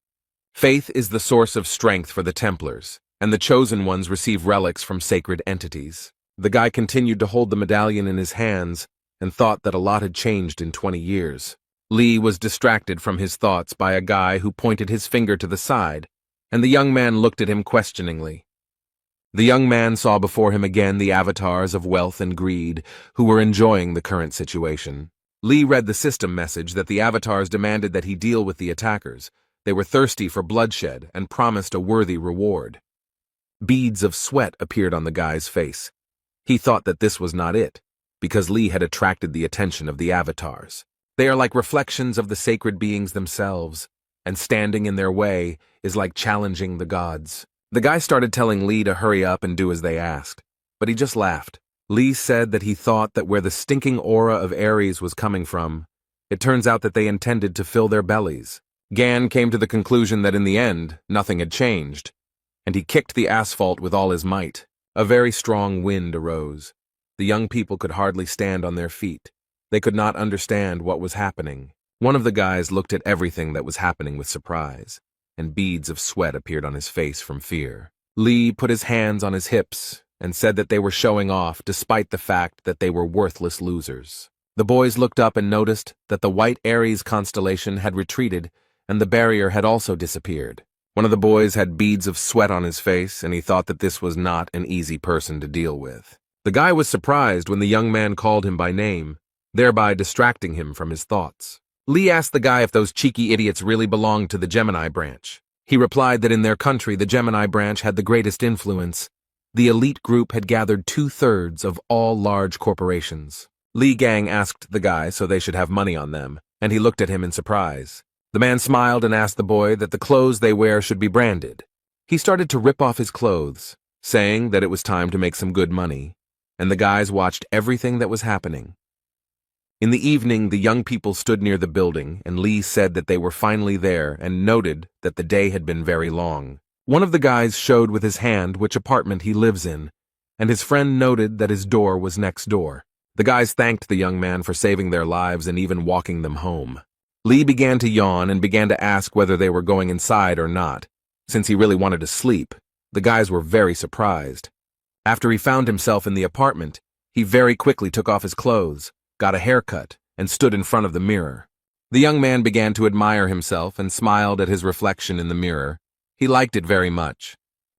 Faith is the source of strength for the Templars, and the chosen ones receive relics from sacred entities. The guy continued to hold the medallion in his hands and thought that a lot had changed in 20 years. Li was distracted from his thoughts by a guy who pointed his finger to the side, and the young man looked at him questioningly. The young man saw before him again the avatars of wealth and greed who were enjoying the current situation. Li read the system message that the avatars demanded that he deal with the attackers. They were thirsty for bloodshed and promised a worthy reward. Beads of sweat appeared on the guy's face. He thought that this was not it, because Li had attracted the attention of the avatars. They are like reflections of the sacred beings themselves, and standing in their way is like challenging the gods. The guy started telling Li to hurry up and do as they asked, but he just laughed. Li said that he thought that where the stinking aura of Aries was coming from, it turns out that they intended to fill their bellies. Gan came to the conclusion that in the end, nothing had changed, and he kicked the asphalt with all his might. A very strong wind arose. The young people could hardly stand on their feet. They could not understand what was happening. One of the guys looked at everything that was happening with surprise, and beads of sweat appeared on his face from fear. Li put his hands on his hips and said that they were showing off despite the fact that they were worthless losers. The boys looked up and noticed that the white Aries constellation had retreated and the barrier had also disappeared. One of the boys had beads of sweat on his face, and he thought that this was not an easy person to deal with. The guy was surprised when the young man called him by name, thereby distracting him from his thoughts. Li asked the guy if those cheeky idiots really belonged to the Gemini branch. He replied that in their country the Gemini branch had the greatest influence. The elite group had gathered 2/3 of all large corporations. Li Gang asked the guy so they should have money on them, and he looked at him in surprise. The man smiled and asked the boy that the clothes they wear should be branded. He started to rip off his clothes, saying that it was time to make some good money, and the guys watched everything that was happening. In the evening, the young people stood near the building, and Li said that they were finally there and noted that the day had been very long. One of the guys showed with his hand which apartment he lives in, and his friend noted that his door was next door. The guys thanked the young man for saving their lives and even walking them home. Li began to yawn and began to ask whether they were going inside or not. Since he really wanted to sleep, the guys were very surprised. After he found himself in the apartment, he very quickly took off his clothes, got a haircut, and stood in front of the mirror. The young man began to admire himself and smiled at his reflection in the mirror. He liked it very much.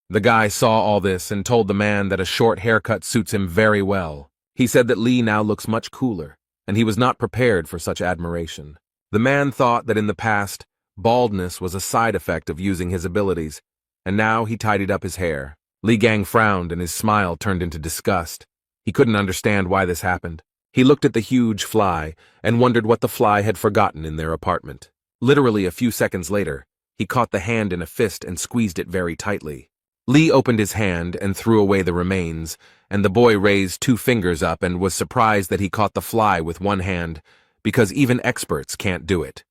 The guy saw all this and told the man that a short haircut suits him very well. He said that Li now looks much cooler, and he was not prepared for such admiration. The man thought that in the past, baldness was a side effect of using his abilities, and now he tidied up his hair. Li Gang frowned and his smile turned into disgust. He couldn't understand why this happened. He looked at the huge fly and wondered what the fly had forgotten in their apartment. Literally a few seconds later, he caught the hand in a fist and squeezed it very tightly. Li opened his hand and threw away the remains, and the boy raised 2 fingers up and was surprised that he caught the fly with one hand, because even experts can't do it.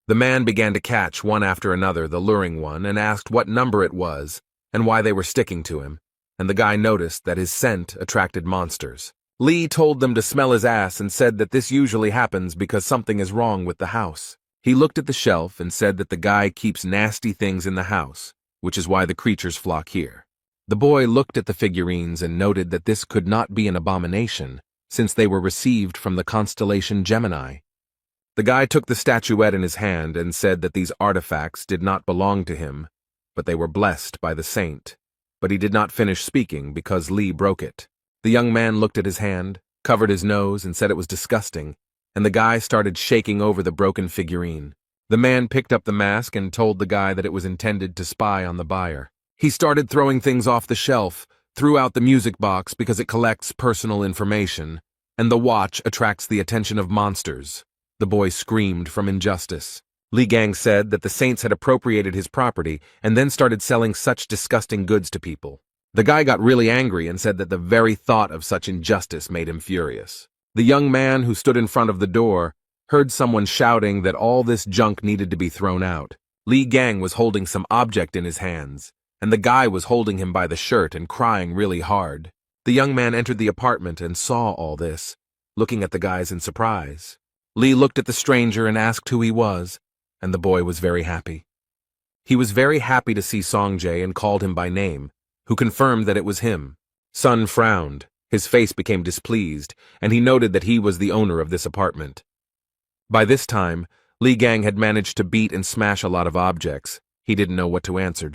The man began to catch one after another the luring one and asked what number it was and why they were sticking to him, and the guy noticed that his scent attracted monsters. Lee told them to smell his ass and said that this usually happens because something is wrong with the house. He looked at the shelf and said that the guy keeps nasty things in the house, which is why the creatures flock here. The boy looked at the figurines and noted that this could not be an abomination, since they were received from the constellation Gemini. The guy took the statuette in his hand and said that these artifacts did not belong to him, but they were blessed by the saint. But he did not finish speaking because Lee broke it. The young man looked at his hand, covered his nose, and said it was disgusting, and the guy started shaking over the broken figurine. The man picked up the mask and told the guy that it was intended to spy on the buyer. He started throwing things off the shelf, threw out the music box because it collects personal information, and the watch attracts the attention of monsters. The boy screamed from injustice. Li Gang said that the saints had appropriated his property and then started selling such disgusting goods to people. The guy got really angry and said that the very thought of such injustice made him furious. The young man who stood in front of the door heard someone shouting that all this junk needed to be thrown out. Li Gang was holding some object in his hands, and the guy was holding him by the shirt and crying really hard. The young man entered the apartment and saw all this, looking at the guys in surprise. Lee looked at the stranger and asked who he was, and the boy was very happy. He was very happy to see Songjae and called him by name, who confirmed that it was him. Sun frowned, his face became displeased, and he noted that he was the owner of this apartment. By this time, Li Gang had managed to beat and smash a lot of objects. He didn't know what to answer.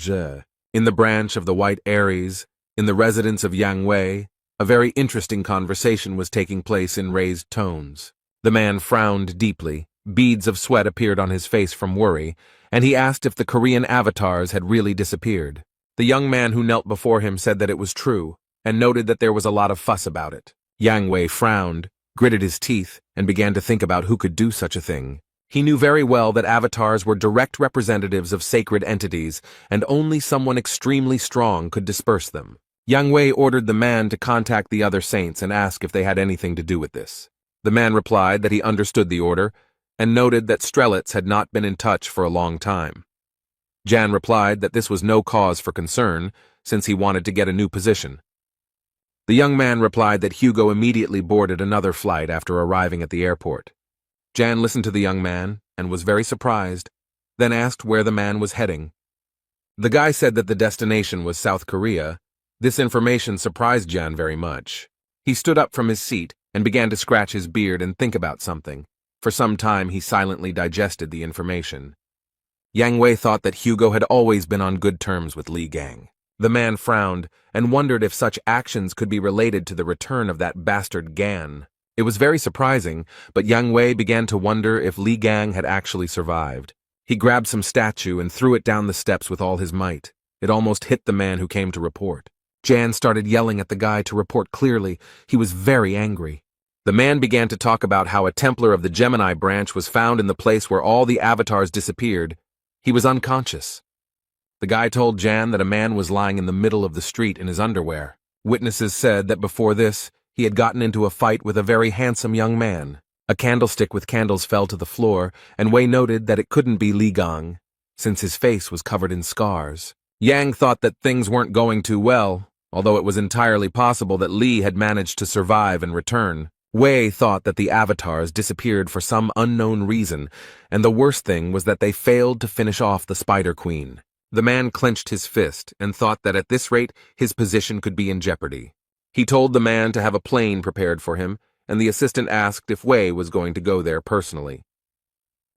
In the branch of the White Aries, in the residence of Yang Wei, a very interesting conversation was taking place in raised tones. The man frowned deeply, beads of sweat appeared on his face from worry, and he asked if the Korean avatars had really disappeared. The young man who knelt before him said that it was true, and noted that there was a lot of fuss about it. Yang Wei frowned, gritted his teeth, and began to think about who could do such a thing. He knew very well that avatars were direct representatives of sacred entities, and only someone extremely strong could disperse them. Yang Wei ordered the man to contact the other saints and ask if they had anything to do with this. The man replied that he understood the order, and noted that Strelitz had not been in touch for a long time. Jan replied that this was no cause for concern, since he wanted to get a new position. The young man replied that Hugo immediately boarded another flight after arriving at the airport. Jan listened to the young man and was very surprised, then asked where the man was heading. The guy said that the destination was South Korea. This information surprised Jan very much. He stood up from his seat and began to scratch his beard and think about something. For some time he silently digested the information. Yang Wei thought that Hugo had always been on good terms with Li Gang. The man frowned and wondered if such actions could be related to the return of that bastard Gan. It was very surprising, but Yang Wei began to wonder if Li Gang had actually survived. He grabbed some statue and threw it down the steps with all his might. It almost hit the man who came to report. Jan started yelling at the guy to report clearly. He was very angry. The man began to talk about how a Templar of the Gemini branch was found in the place where all the avatars disappeared. He was unconscious. The guy told Jan that a man was lying in the middle of the street in his underwear. Witnesses said that before this, he had gotten into a fight with a very handsome young man. A candlestick with candles fell to the floor, and Wei noted that it couldn't be Li Gang, since his face was covered in scars. Yang thought that things weren't going too well, although it was entirely possible that Li had managed to survive and return. Wei thought that the avatars disappeared for some unknown reason, and the worst thing was that they failed to finish off the Spider Queen. The man clenched his fist and thought that at this rate his position could be in jeopardy. He told the man to have a plane prepared for him, and the assistant asked if Wei was going to go there personally.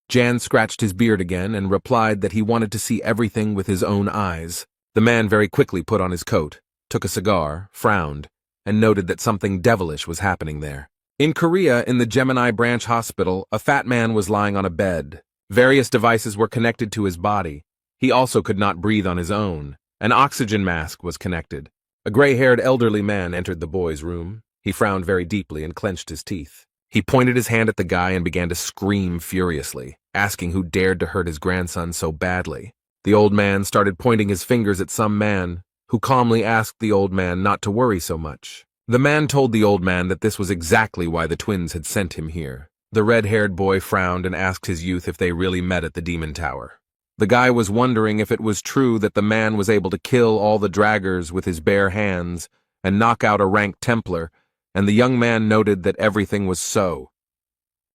Jan scratched his beard again and replied that he wanted to see everything with his own eyes. The man very quickly put on his coat, took a cigar, frowned, and noted that something devilish was happening there. In Korea, in the Gemini branch hospital, a fat man was lying on a bed. Various devices were connected to his body. He also could not breathe on his own. An oxygen mask was connected. A gray-haired elderly man entered the boy's room. He frowned very deeply and clenched his teeth. He pointed his hand at the guy and began to scream furiously, asking who dared to hurt his grandson so badly. The old man started pointing his fingers at some man, who calmly asked the old man not to worry so much. The man told the old man that this was exactly why the twins had sent him here. The red-haired boy frowned and asked his youth if they really met at the Demon Tower. The guy was wondering if it was true that the man was able to kill all the draggers with his bare hands and knock out a rank Templar, and the young man noted that everything was so.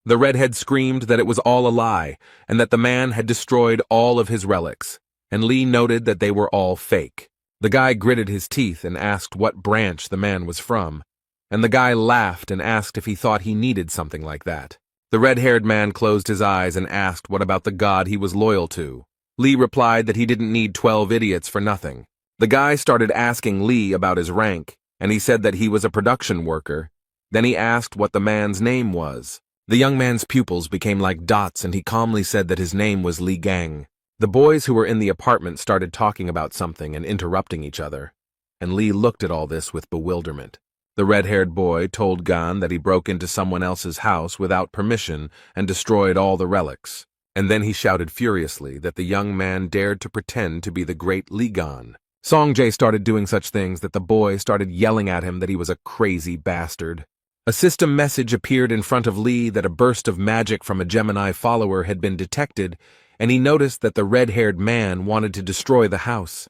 The redhead screamed that it was all a lie, and that the man had destroyed all of his relics, and Lee noted that they were all fake. The guy gritted his teeth and asked what branch the man was from, and the guy laughed and asked if he thought he needed something like that. The red-haired man closed his eyes and asked what about the god he was loyal to. Lee replied that he didn't need 12 idiots for nothing. The guy started asking Lee about his rank, and he said that he was a production worker. Then he asked what the man's name was. The young man's pupils became like dots, and he calmly said that his name was Lee Gang. The boys who were in the apartment started talking about something and interrupting each other, and Lee looked at all this with bewilderment. The red-haired boy told Gan that he broke into someone else's house without permission and destroyed all the relics, and then he shouted furiously that the young man dared to pretend to be the great Lee Gan. Songjay started doing such things that the boy started yelling at him that he was a crazy bastard. A system message appeared in front of Lee that a burst of magic from a Gemini follower had been detected, and he noticed that the red-haired man wanted to destroy the house.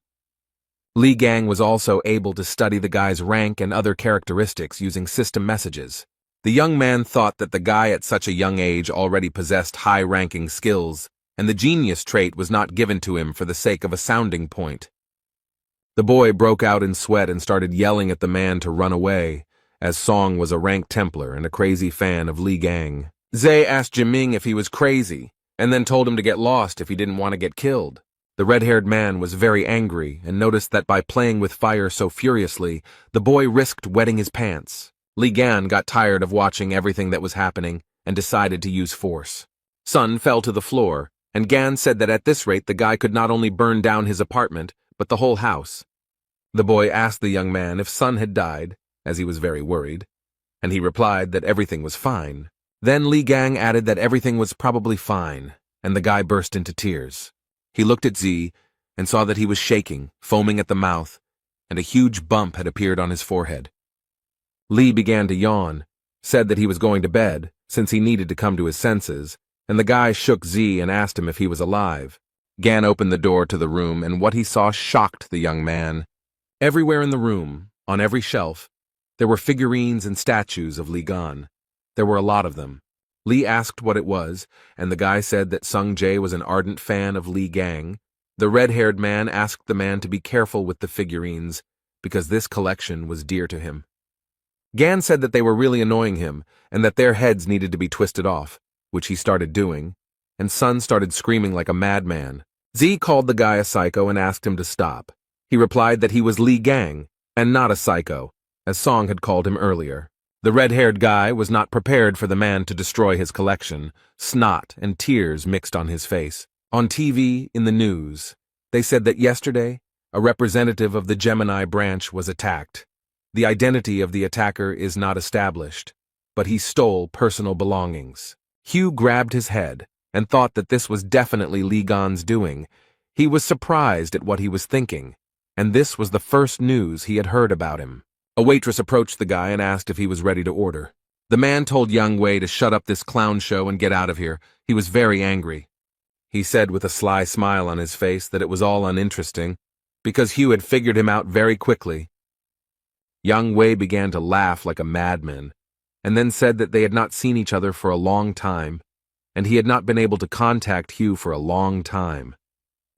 Lee Gang was also able to study the guy's rank and other characteristics using system messages. The young man thought that the guy at such a young age already possessed high-ranking skills, and the genius trait was not given to him for the sake of a sounding point. The boy broke out in sweat and started yelling at the man to run away, as Song was a rank Templar and a crazy fan of Lee Gang. Zay asked Jiming if he was crazy, and then told him to get lost if he didn't want to get killed. The red-haired man was very angry and noticed that by playing with fire so furiously, the boy risked wetting his pants. Li Gan got tired of watching everything that was happening and decided to use force. Sun fell to the floor, and Gan said that at this rate the guy could not only burn down his apartment, but the whole house. The boy asked the young man if Sun had died, as he was very worried, and he replied that everything was fine. Then Li Gang added that everything was probably fine, and the guy burst into tears. He looked at Z and saw that he was shaking, foaming at the mouth, and a huge bump had appeared on his forehead. Lee began to yawn, said that he was going to bed, since he needed to come to his senses, and the guy shook Z and asked him if he was alive. Gan opened the door to the room, and what he saw shocked the young man. Everywhere in the room, on every shelf, there were figurines and statues of Li Gan. There were a lot of them. Lee asked what it was, and the guy said that Sung Jae was an ardent fan of Lee Gang. The red-haired man asked the man to be careful with the figurines, because this collection was dear to him. Gan said that they were really annoying him, and that their heads needed to be twisted off, which he started doing, and Sun started screaming like a madman. Z called the guy a psycho and asked him to stop. He replied that he was Lee Gang, and not a psycho, as Song had called him earlier. The red-haired guy was not prepared for the man to destroy his collection. Snot and tears mixed on his face. On TV, in the news, they said that yesterday, a representative of the Gemini branch was attacked. The identity of the attacker is not established, but he stole personal belongings. Hugh grabbed his head and thought that this was definitely Lee Gan's doing. He was surprised at what he was thinking, and this was the first news he had heard about him. A waitress approached the guy and asked if he was ready to order. The man told Yang Wei to shut up this clown show and get out of here. He was very angry. He said with a sly smile on his face that it was all uninteresting, because Hugh had figured him out very quickly. Yang Wei began to laugh like a madman, and then said that they had not seen each other for a long time, and he had not been able to contact Hugh for a long time.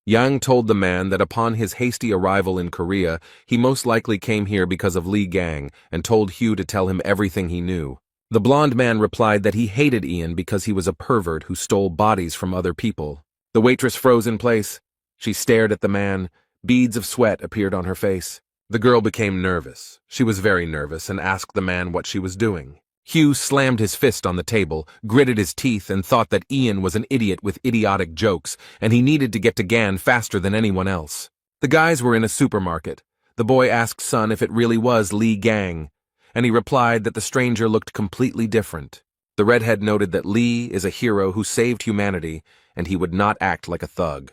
Yang told the man that upon his hasty arrival in Korea, he most likely came here because of Lee Gang, and told Hugh to tell him everything he knew. The blonde man replied that he hated Ian because he was a pervert who stole bodies from other people. The waitress froze in place. She stared at the man. Beads of sweat appeared on her face. The girl became nervous. She was very nervous and asked the man what she was doing. Hugh slammed his fist on the table, gritted his teeth, and thought that Ian was an idiot with idiotic jokes, and he needed to get to Gan faster than anyone else. The guys were in a supermarket. The boy asked Sun if it really was Lee Gang, and he replied that the stranger looked completely different. The redhead noted that Lee is a hero who saved humanity, and he would not act like a thug.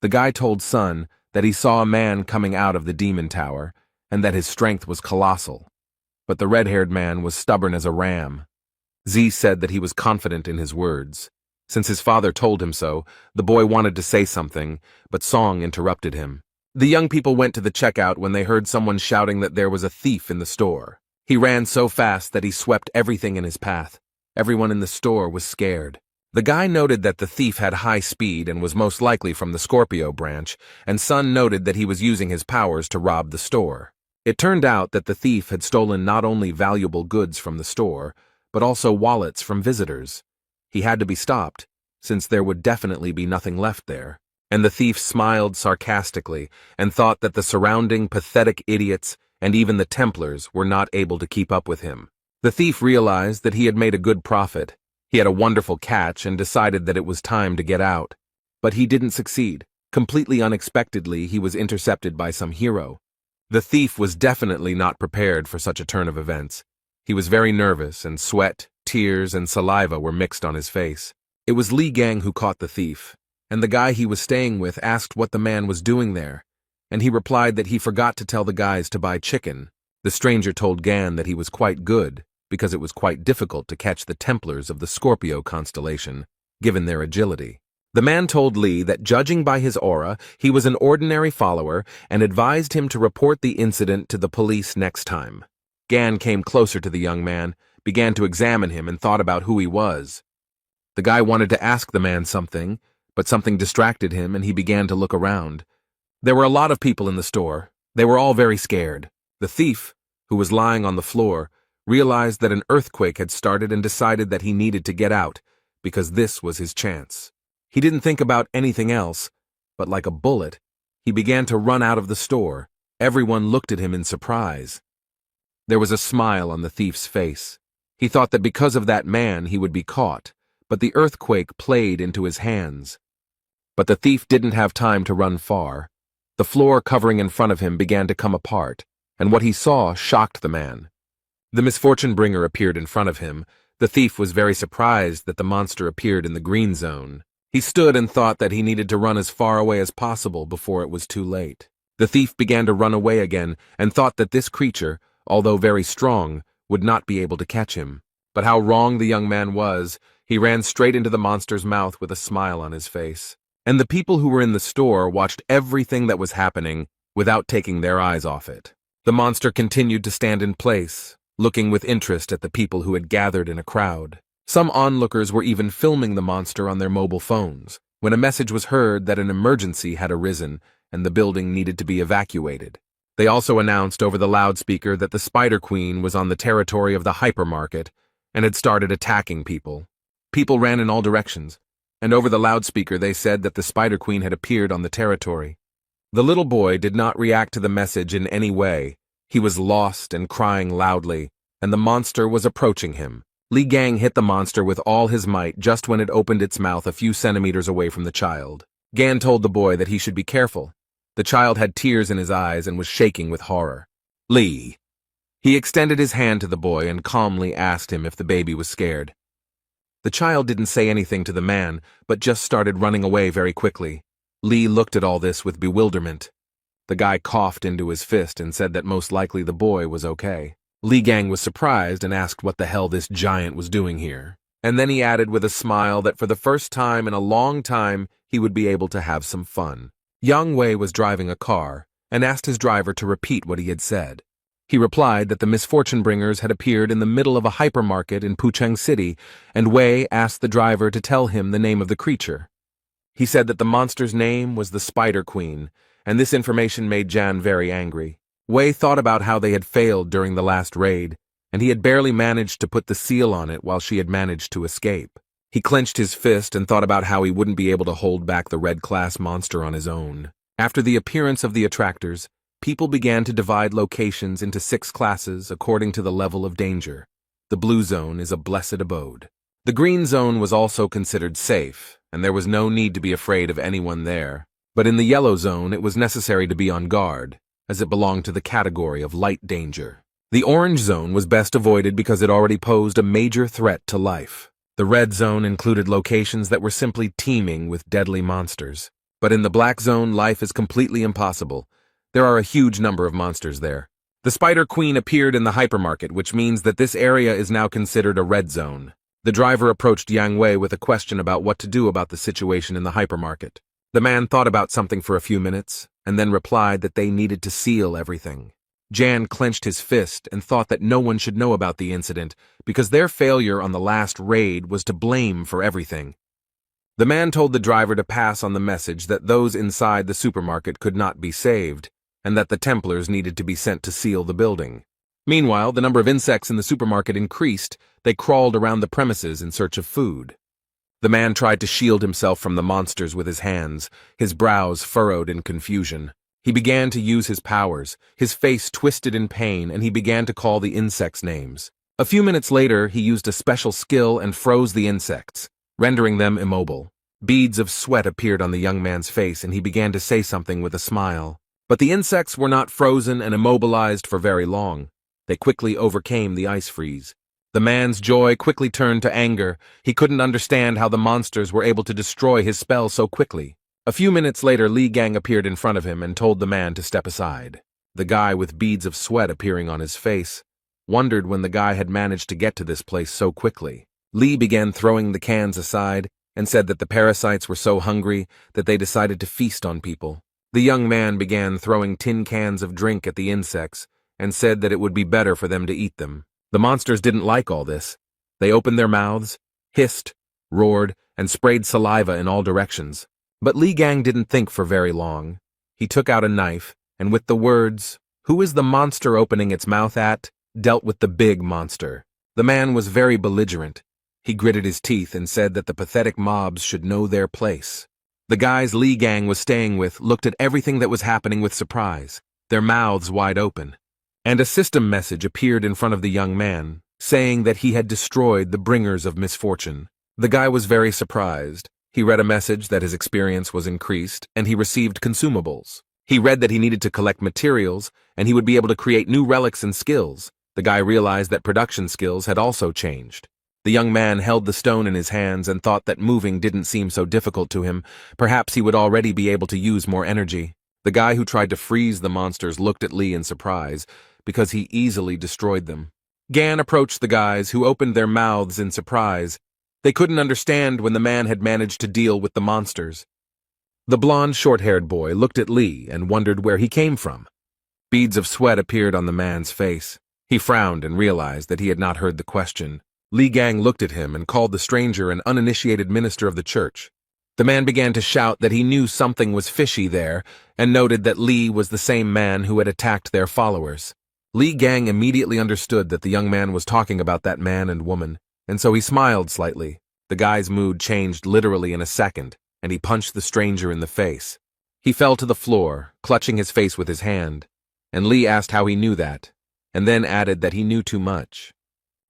The guy told Sun that he saw a man coming out of the demon tower, and that his strength was colossal. But the red-haired man was stubborn as a ram. Z said that he was confident in his words. Since his father told him so, the boy wanted to say something, but Song interrupted him. The young people went to the checkout when they heard someone shouting that there was a thief in the store. He ran so fast that he swept everything in his path. Everyone in the store was scared. The guy noted that the thief had high speed and was most likely from the Scorpio branch, and Sun noted that he was using his powers to rob the store. It turned out that the thief had stolen not only valuable goods from the store, but also wallets from visitors. He had to be stopped, since there would definitely be nothing left there. And the thief smiled sarcastically and thought that the surrounding pathetic idiots and even the Templars were not able to keep up with him. The thief realized that he had made a good profit. He had a wonderful catch and decided that it was time to get out. But he didn't succeed. Completely unexpectedly, he was intercepted by some hero. The thief was definitely not prepared for such a turn of events. He was very nervous, and sweat, tears, and saliva were mixed on his face. It was Li Gang who caught the thief, and the guy he was staying with asked what the man was doing there, and he replied that he forgot to tell the guys to buy chicken. The stranger told Gan that he was quite good, because it was quite difficult to catch the Templars of the Scorpio constellation, given their agility. The man told Li that judging by his aura, he was an ordinary follower and advised him to report the incident to the police next time. Gan came closer to the young man, began to examine him, and thought about who he was. The guy wanted to ask the man something, but something distracted him and he began to look around. There were a lot of people in the store. They were all very scared. The thief, who was lying on the floor, realized that an earthquake had started and decided that he needed to get out, because this was his chance. He didn't think about anything else, but like a bullet, he began to run out of the store. Everyone looked at him in surprise. There was a smile on the thief's face. He thought that because of that man he would be caught, but the earthquake played into his hands. But the thief didn't have time to run far. The floor covering in front of him began to come apart, and what he saw shocked the man. The misfortune bringer appeared in front of him. The thief was very surprised that the monster appeared in the green zone. He stood and thought that he needed to run as far away as possible before it was too late. The thief began to run away again and thought that this creature, although very strong, would not be able to catch him. But how wrong the young man was. He ran straight into the monster's mouth with a smile on his face. And the people who were in the store watched everything that was happening without taking their eyes off it. The monster continued to stand in place, looking with interest at the people who had gathered in a crowd. Some onlookers were even filming the monster on their mobile phones, when a message was heard that an emergency had arisen and the building needed to be evacuated. They also announced over the loudspeaker that the Spider Queen was on the territory of the hypermarket and had started attacking people. People ran in all directions, and over the loudspeaker they said that the Spider Queen had appeared on the territory. The little boy did not react to the message in any way. He was lost and crying loudly, and the monster was approaching him. Li Gang hit the monster with all his might just when it opened its mouth a few centimeters away from the child. Gan told the boy that he should be careful. The child had tears in his eyes and was shaking with horror. Li. He extended his hand to the boy and calmly asked him if the baby was scared. The child didn't say anything to the man, but just started running away very quickly. Li looked at all this with bewilderment. The guy coughed into his fist and said that most likely the boy was okay. Li Gang was surprised and asked what the hell this giant was doing here. And then he added with a smile that for the first time in a long time he would be able to have some fun. Yang Wei was driving a car and asked his driver to repeat what he had said. He replied that the misfortune bringers had appeared in the middle of a hypermarket in Pucheng City, and Wei asked the driver to tell him the name of the creature. He said that the monster's name was the Spider Queen, and this information made Jan very angry. Wei thought about how they had failed during the last raid, and he had barely managed to put the seal on it while she had managed to escape. He clenched his fist and thought about how he wouldn't be able to hold back the red-class monster on his own. After the appearance of the attractors, people began to divide locations into 6 classes according to the level of danger. The blue zone is a blessed abode. The green zone was also considered safe, and there was no need to be afraid of anyone there. But in the yellow zone, it was necessary to be on guard, as it belonged to the category of light danger. The orange zone was best avoided because it already posed a major threat to life. The red zone included locations that were simply teeming with deadly monsters. But in the black zone, life is completely impossible. There are a huge number of monsters there. The Spider Queen appeared in the hypermarket, which means that this area is now considered a red zone. The driver approached Yang Wei with a question about what to do about the situation in the hypermarket. The man thought about something for a few minutes, and then replied that they needed to seal everything. Jan clenched his fist and thought that no one should know about the incident because their failure on the last raid was to blame for everything. The man told the driver to pass on the message that those inside the supermarket could not be saved, and that the Templars needed to be sent to seal the building. Meanwhile, the number of insects in the supermarket increased. They crawled around the premises in search of food. The man tried to shield himself from the monsters with his hands, his brows furrowed in confusion. He began to use his powers, his face twisted in pain, and he began to call the insects names. A few minutes later, he used a special skill and froze the insects, rendering them immobile. Beads of sweat appeared on the young man's face, and he began to say something with a smile. But the insects were not frozen and immobilized for very long. They quickly overcame the ice freeze. The man's joy quickly turned to anger. He couldn't understand how the monsters were able to destroy his spell so quickly. A few minutes later, Li Gang appeared in front of him and told the man to step aside. The guy, with beads of sweat appearing on his face, wondered when the guy had managed to get to this place so quickly. Li began throwing the cans aside and said that the parasites were so hungry that they decided to feast on people. The young man began throwing tin cans of drink at the insects and said that it would be better for them to eat them. The monsters didn't like all this. They opened their mouths, hissed, roared, and sprayed saliva in all directions. But Li Gang didn't think for very long. He took out a knife, and with the words, "Who is the monster opening its mouth at?" dealt with the big monster. The man was very belligerent. He gritted his teeth and said that the pathetic mobs should know their place. The guys Li Gang was staying with looked at everything that was happening with surprise, their mouths wide open. And a system message appeared in front of the young man, saying that he had destroyed the bringers of misfortune. The guy was very surprised. He read a message that his experience was increased, and he received consumables. He read that he needed to collect materials, and he would be able to create new relics and skills. The guy realized that production skills had also changed. The young man held the stone in his hands and thought that moving didn't seem so difficult to him. Perhaps he would already be able to use more energy. The guy who tried to freeze the monsters looked at Li in surprise, because he easily destroyed them. Gan approached the guys, who opened their mouths in surprise. They couldn't understand when the man had managed to deal with the monsters. The blond, short-haired boy looked at Li and wondered where he came from. Beads of sweat appeared on the man's face. He frowned and realized that he had not heard the question. Li Gang looked at him and called the stranger an uninitiated minister of the church. The man began to shout that he knew something was fishy there, and noted that Li was the same man who had attacked their followers. Li Gang immediately understood that the young man was talking about that man and woman, and so he smiled slightly. The guy's mood changed literally in a second, and he punched the stranger in the face. He fell to the floor, clutching his face with his hand, and Li asked how he knew that, and then added that he knew too much.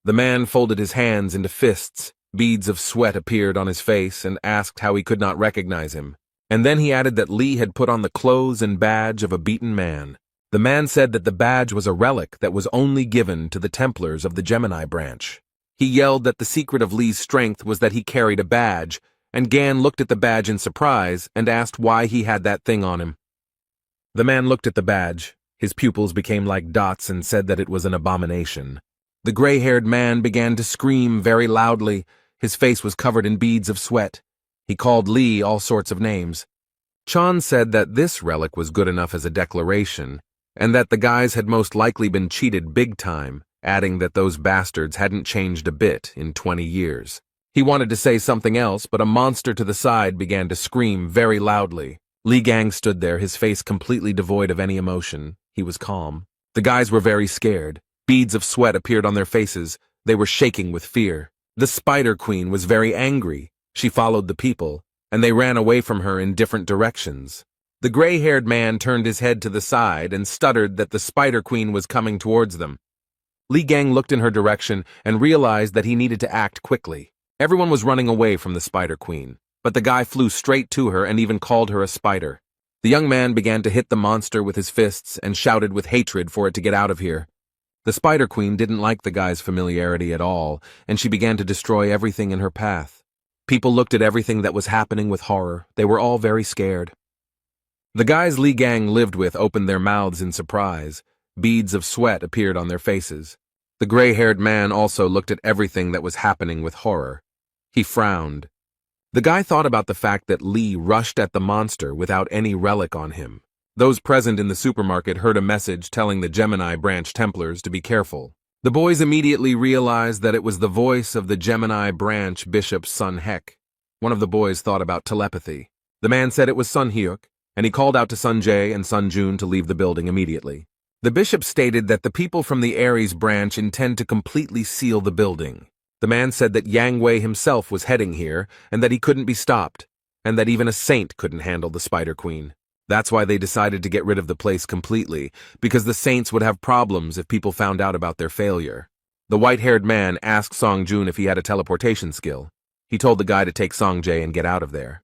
The man folded his hands into fists. Beads of sweat appeared on his face and asked how he could not recognize him. And then he added that Li had put on the clothes and badge of a beaten man. The man said that the badge was a relic that was only given to the Templars of the Gemini branch. He yelled that the secret of Li's strength was that he carried a badge, and Gan looked at the badge in surprise and asked why he had that thing on him. The man looked at the badge. His pupils became like dots and said that it was an abomination. The gray-haired man began to scream very loudly. His face was covered in beads of sweat. He called Li all sorts of names. Chan said that this relic was good enough as a declaration, and that the guys had most likely been cheated big time, adding that those bastards hadn't changed a bit in 20 years. He wanted to say something else, but a monster to the side began to scream very loudly. Li Gang stood there, his face completely devoid of any emotion. He was calm. The guys were very scared. Beads of sweat appeared on their faces. They were shaking with fear. The Spider Queen was very angry. She followed the people, and they ran away from her in different directions. The gray-haired man turned his head to the side and stuttered that the Spider Queen was coming towards them. Li Gang looked in her direction and realized that he needed to act quickly. Everyone was running away from the Spider Queen, but the guy flew straight to her and even called her a spider. The young man began to hit the monster with his fists and shouted with hatred for it to get out of here. The Spider Queen didn't like the guy's familiarity at all, and she began to destroy everything in her path. People looked at everything that was happening with horror. They were all very scared. The guys Li Gang lived with opened their mouths in surprise. Beads of sweat appeared on their faces. The gray-haired man also looked at everything that was happening with horror. He frowned. The guy thought about the fact that Li rushed at the monster without any relic on him. Those present in the supermarket heard a message telling the Gemini branch Templars to be careful. The boys immediately realized that it was the voice of the Gemini branch bishop's son Hek. One of the boys thought about telepathy. The man said it was Sun Hyuk, and he called out to Sun Jae and Sun Jun to leave the building immediately. The bishop stated that the people from the Aries branch intend to completely seal the building. The man said that Yang Wei himself was heading here, and that he couldn't be stopped, and that even a saint couldn't handle the Spider Queen. That's why they decided to get rid of the place completely, because the saints would have problems if people found out about their failure. The white-haired man asked Song Jun if he had a teleportation skill. He told the guy to take Song Jae and get out of there.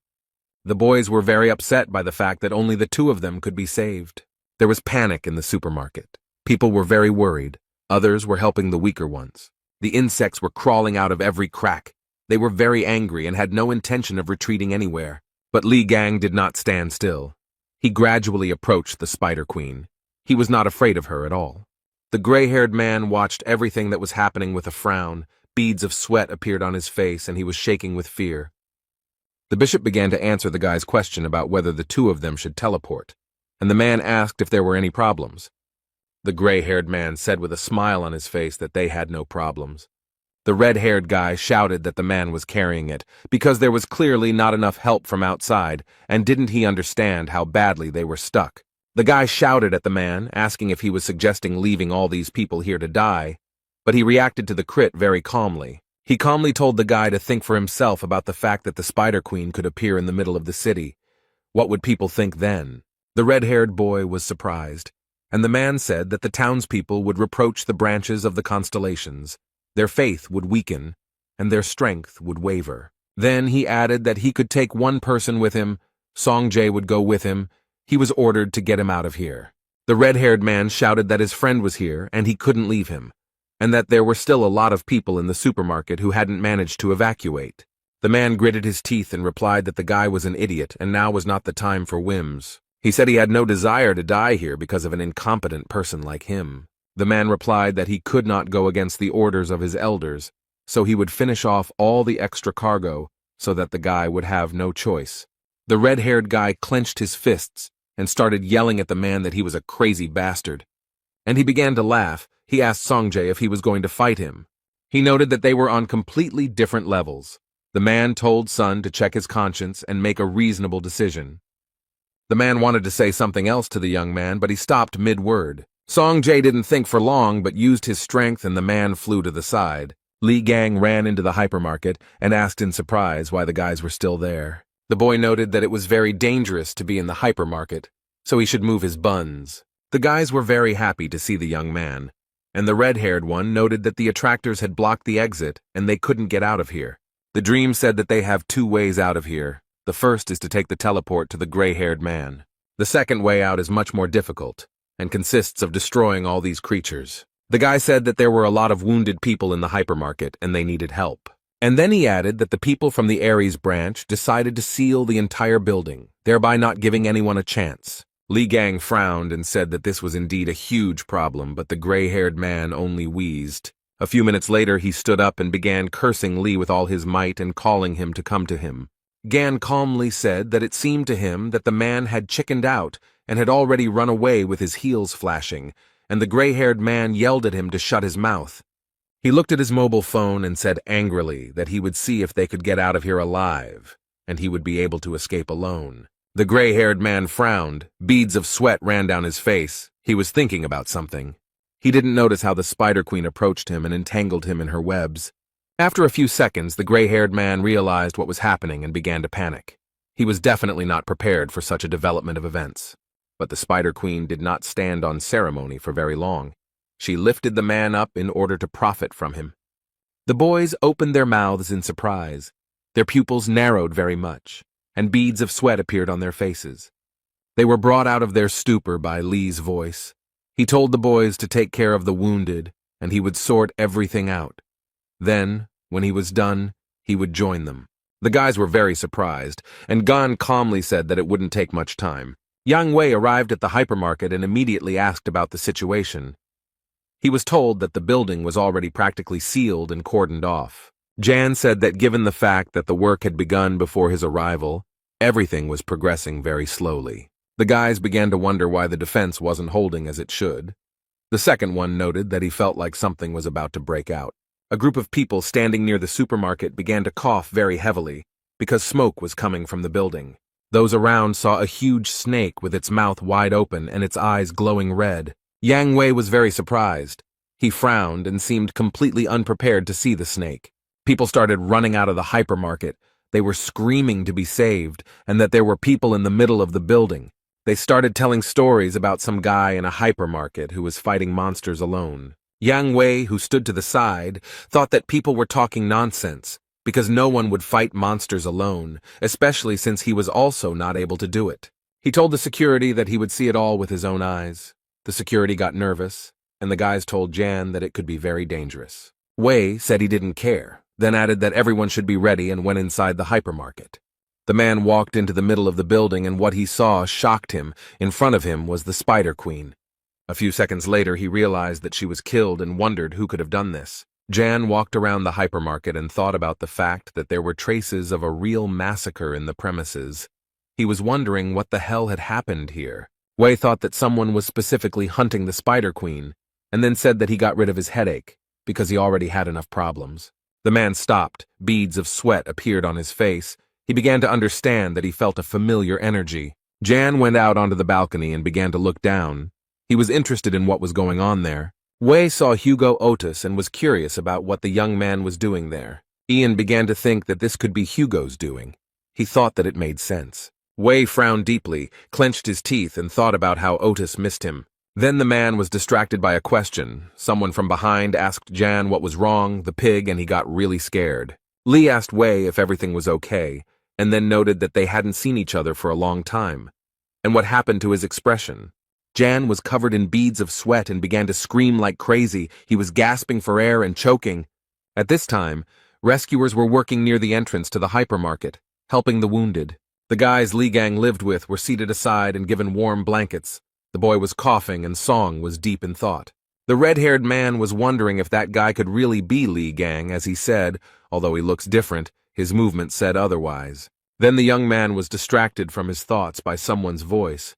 The boys were very upset by the fact that only the two of them could be saved. There was panic in the supermarket. People were very worried. Others were helping the weaker ones. The insects were crawling out of every crack. They were very angry and had no intention of retreating anywhere. But Li Gang did not stand still. He gradually approached the Spider Queen. He was not afraid of her at all. The gray-haired man watched everything that was happening with a frown. Beads of sweat appeared on his face, and he was shaking with fear. The bishop began to answer the guy's question about whether the two of them should teleport, and the man asked if there were any problems. The gray-haired man said with a smile on his face that they had no problems. The red-haired guy shouted that the man was carrying it, because there was clearly not enough help from outside, and didn't he understand how badly they were stuck. The guy shouted at the man, asking if he was suggesting leaving all these people here to die, but he reacted to the crit very calmly. He calmly told the guy to think for himself about the fact that the Spider Queen could appear in the middle of the city. What would people think then? The red-haired boy was surprised, and the man said that the townspeople would reproach the branches of the constellations. Their faith would weaken, and their strength would waver. Then he added that he could take one person with him. Song Jae would go with him. He was ordered to get him out of here. The red-haired man shouted that his friend was here and he couldn't leave him, and that there were still a lot of people in the supermarket who hadn't managed to evacuate. The man gritted his teeth and replied that the guy was an idiot and now was not the time for whims. He said he had no desire to die here because of an incompetent person like him. The man replied that he could not go against the orders of his elders, so he would finish off all the extra cargo so that the guy would have no choice. The red-haired guy clenched his fists and started yelling at the man that he was a crazy bastard. And he began to laugh. He asked Song Jae if he was going to fight him. He noted that they were on completely different levels. The man told Sun to check his conscience and make a reasonable decision. The man wanted to say something else to the young man, but he stopped mid-word. Song Jae didn't think for long, but used his strength and the man flew to the side. Li Gang ran into the hypermarket and asked in surprise why the guys were still there. The boy noted that it was very dangerous to be in the hypermarket, so he should move his buns. The guys were very happy to see the young man, and the red-haired one noted that the attractors had blocked the exit and they couldn't get out of here. The dream said that they have two ways out of here. The first is to take the teleport to the gray-haired man. The second way out is much more difficult and consists of destroying all these creatures. The guy said that there were a lot of wounded people in the hypermarket and they needed help. And then he added that the people from the Aries branch decided to seal the entire building, thereby not giving anyone a chance. Li Gang frowned and said that this was indeed a huge problem, but the gray-haired man only wheezed. A few minutes later, he stood up and began cursing Li with all his might and calling him to come to him. Gan calmly said that it seemed to him that the man had chickened out and had already run away with his heels flashing, and the gray-haired man yelled at him to shut his mouth. He looked at his mobile phone and said angrily that he would see if they could get out of here alive, and he would be able to escape alone. The gray-haired man frowned. Beads of sweat ran down his face. He was thinking about something. He didn't notice how the Spider Queen approached him and entangled him in her webs. After a few seconds, the gray-haired man realized what was happening and began to panic. He was definitely not prepared for such a development of events. But the Spider Queen did not stand on ceremony for very long. She lifted the man up in order to profit from him. The boys opened their mouths in surprise. Their pupils narrowed very much, and beads of sweat appeared on their faces. They were brought out of their stupor by Li's voice. He told the boys to take care of the wounded, and he would sort everything out. Then, when he was done, he would join them. The guys were very surprised, and Gan calmly said that it wouldn't take much time. Yang Wei arrived at the hypermarket and immediately asked about the situation. He was told that the building was already practically sealed and cordoned off. Jan said that given the fact that the work had begun before his arrival, everything was progressing very slowly. The guys began to wonder why the defense wasn't holding as it should. The second one noted that he felt like something was about to break out. A group of people standing near the supermarket began to cough very heavily because smoke was coming from the building. Those around saw a huge snake with its mouth wide open and its eyes glowing red. Yang Wei was very surprised. He frowned and seemed completely unprepared to see the snake. People started running out of the hypermarket. They were screaming to be saved and that there were people in the middle of the building. They started telling stories about some guy in a hypermarket who was fighting monsters alone. Yang Wei, who stood to the side, thought that people were talking nonsense because no one would fight monsters alone, especially since he was also not able to do it. He told the security that he would see it all with his own eyes. The security got nervous, and the guys told Jan that it could be very dangerous. Wei said he didn't care, then added that everyone should be ready and went inside the hypermarket. The man walked into the middle of the building and what he saw shocked him. In front of him was the Spider Queen. A few seconds later, he realized that she was killed and wondered who could have done this. Jan walked around the hypermarket and thought about the fact that there were traces of a real massacre in the premises. He was wondering what the hell had happened here. Wei thought that someone was specifically hunting the Spider Queen, and then said that he got rid of his headache, because he already had enough problems. The man stopped. Beads of sweat appeared on his face. He began to understand that he felt a familiar energy. Jan went out onto the balcony and began to look down. He was interested in what was going on there. Wei saw Hugo Otis and was curious about what the young man was doing there. Ian began to think that this could be Hugo's doing. He thought that it made sense. Wei frowned deeply, clenched his teeth, and thought about how Otis missed him. Then the man was distracted by a question. Someone from behind asked Jan what was wrong, the pig, and he got really scared. Lee asked Wei if everything was okay, and then noted that they hadn't seen each other for a long time. And what happened to his expression? Jan was covered in beads of sweat and began to scream like crazy. He was gasping for air and choking. At this time, rescuers were working near the entrance to the hypermarket, helping the wounded. The guys Li Gang lived with were seated aside and given warm blankets. The boy was coughing and Song was deep in thought. The red-haired man was wondering if that guy could really be Li Gang, as he said, although he looks different, his movement said otherwise. Then the young man was distracted from his thoughts by someone's voice.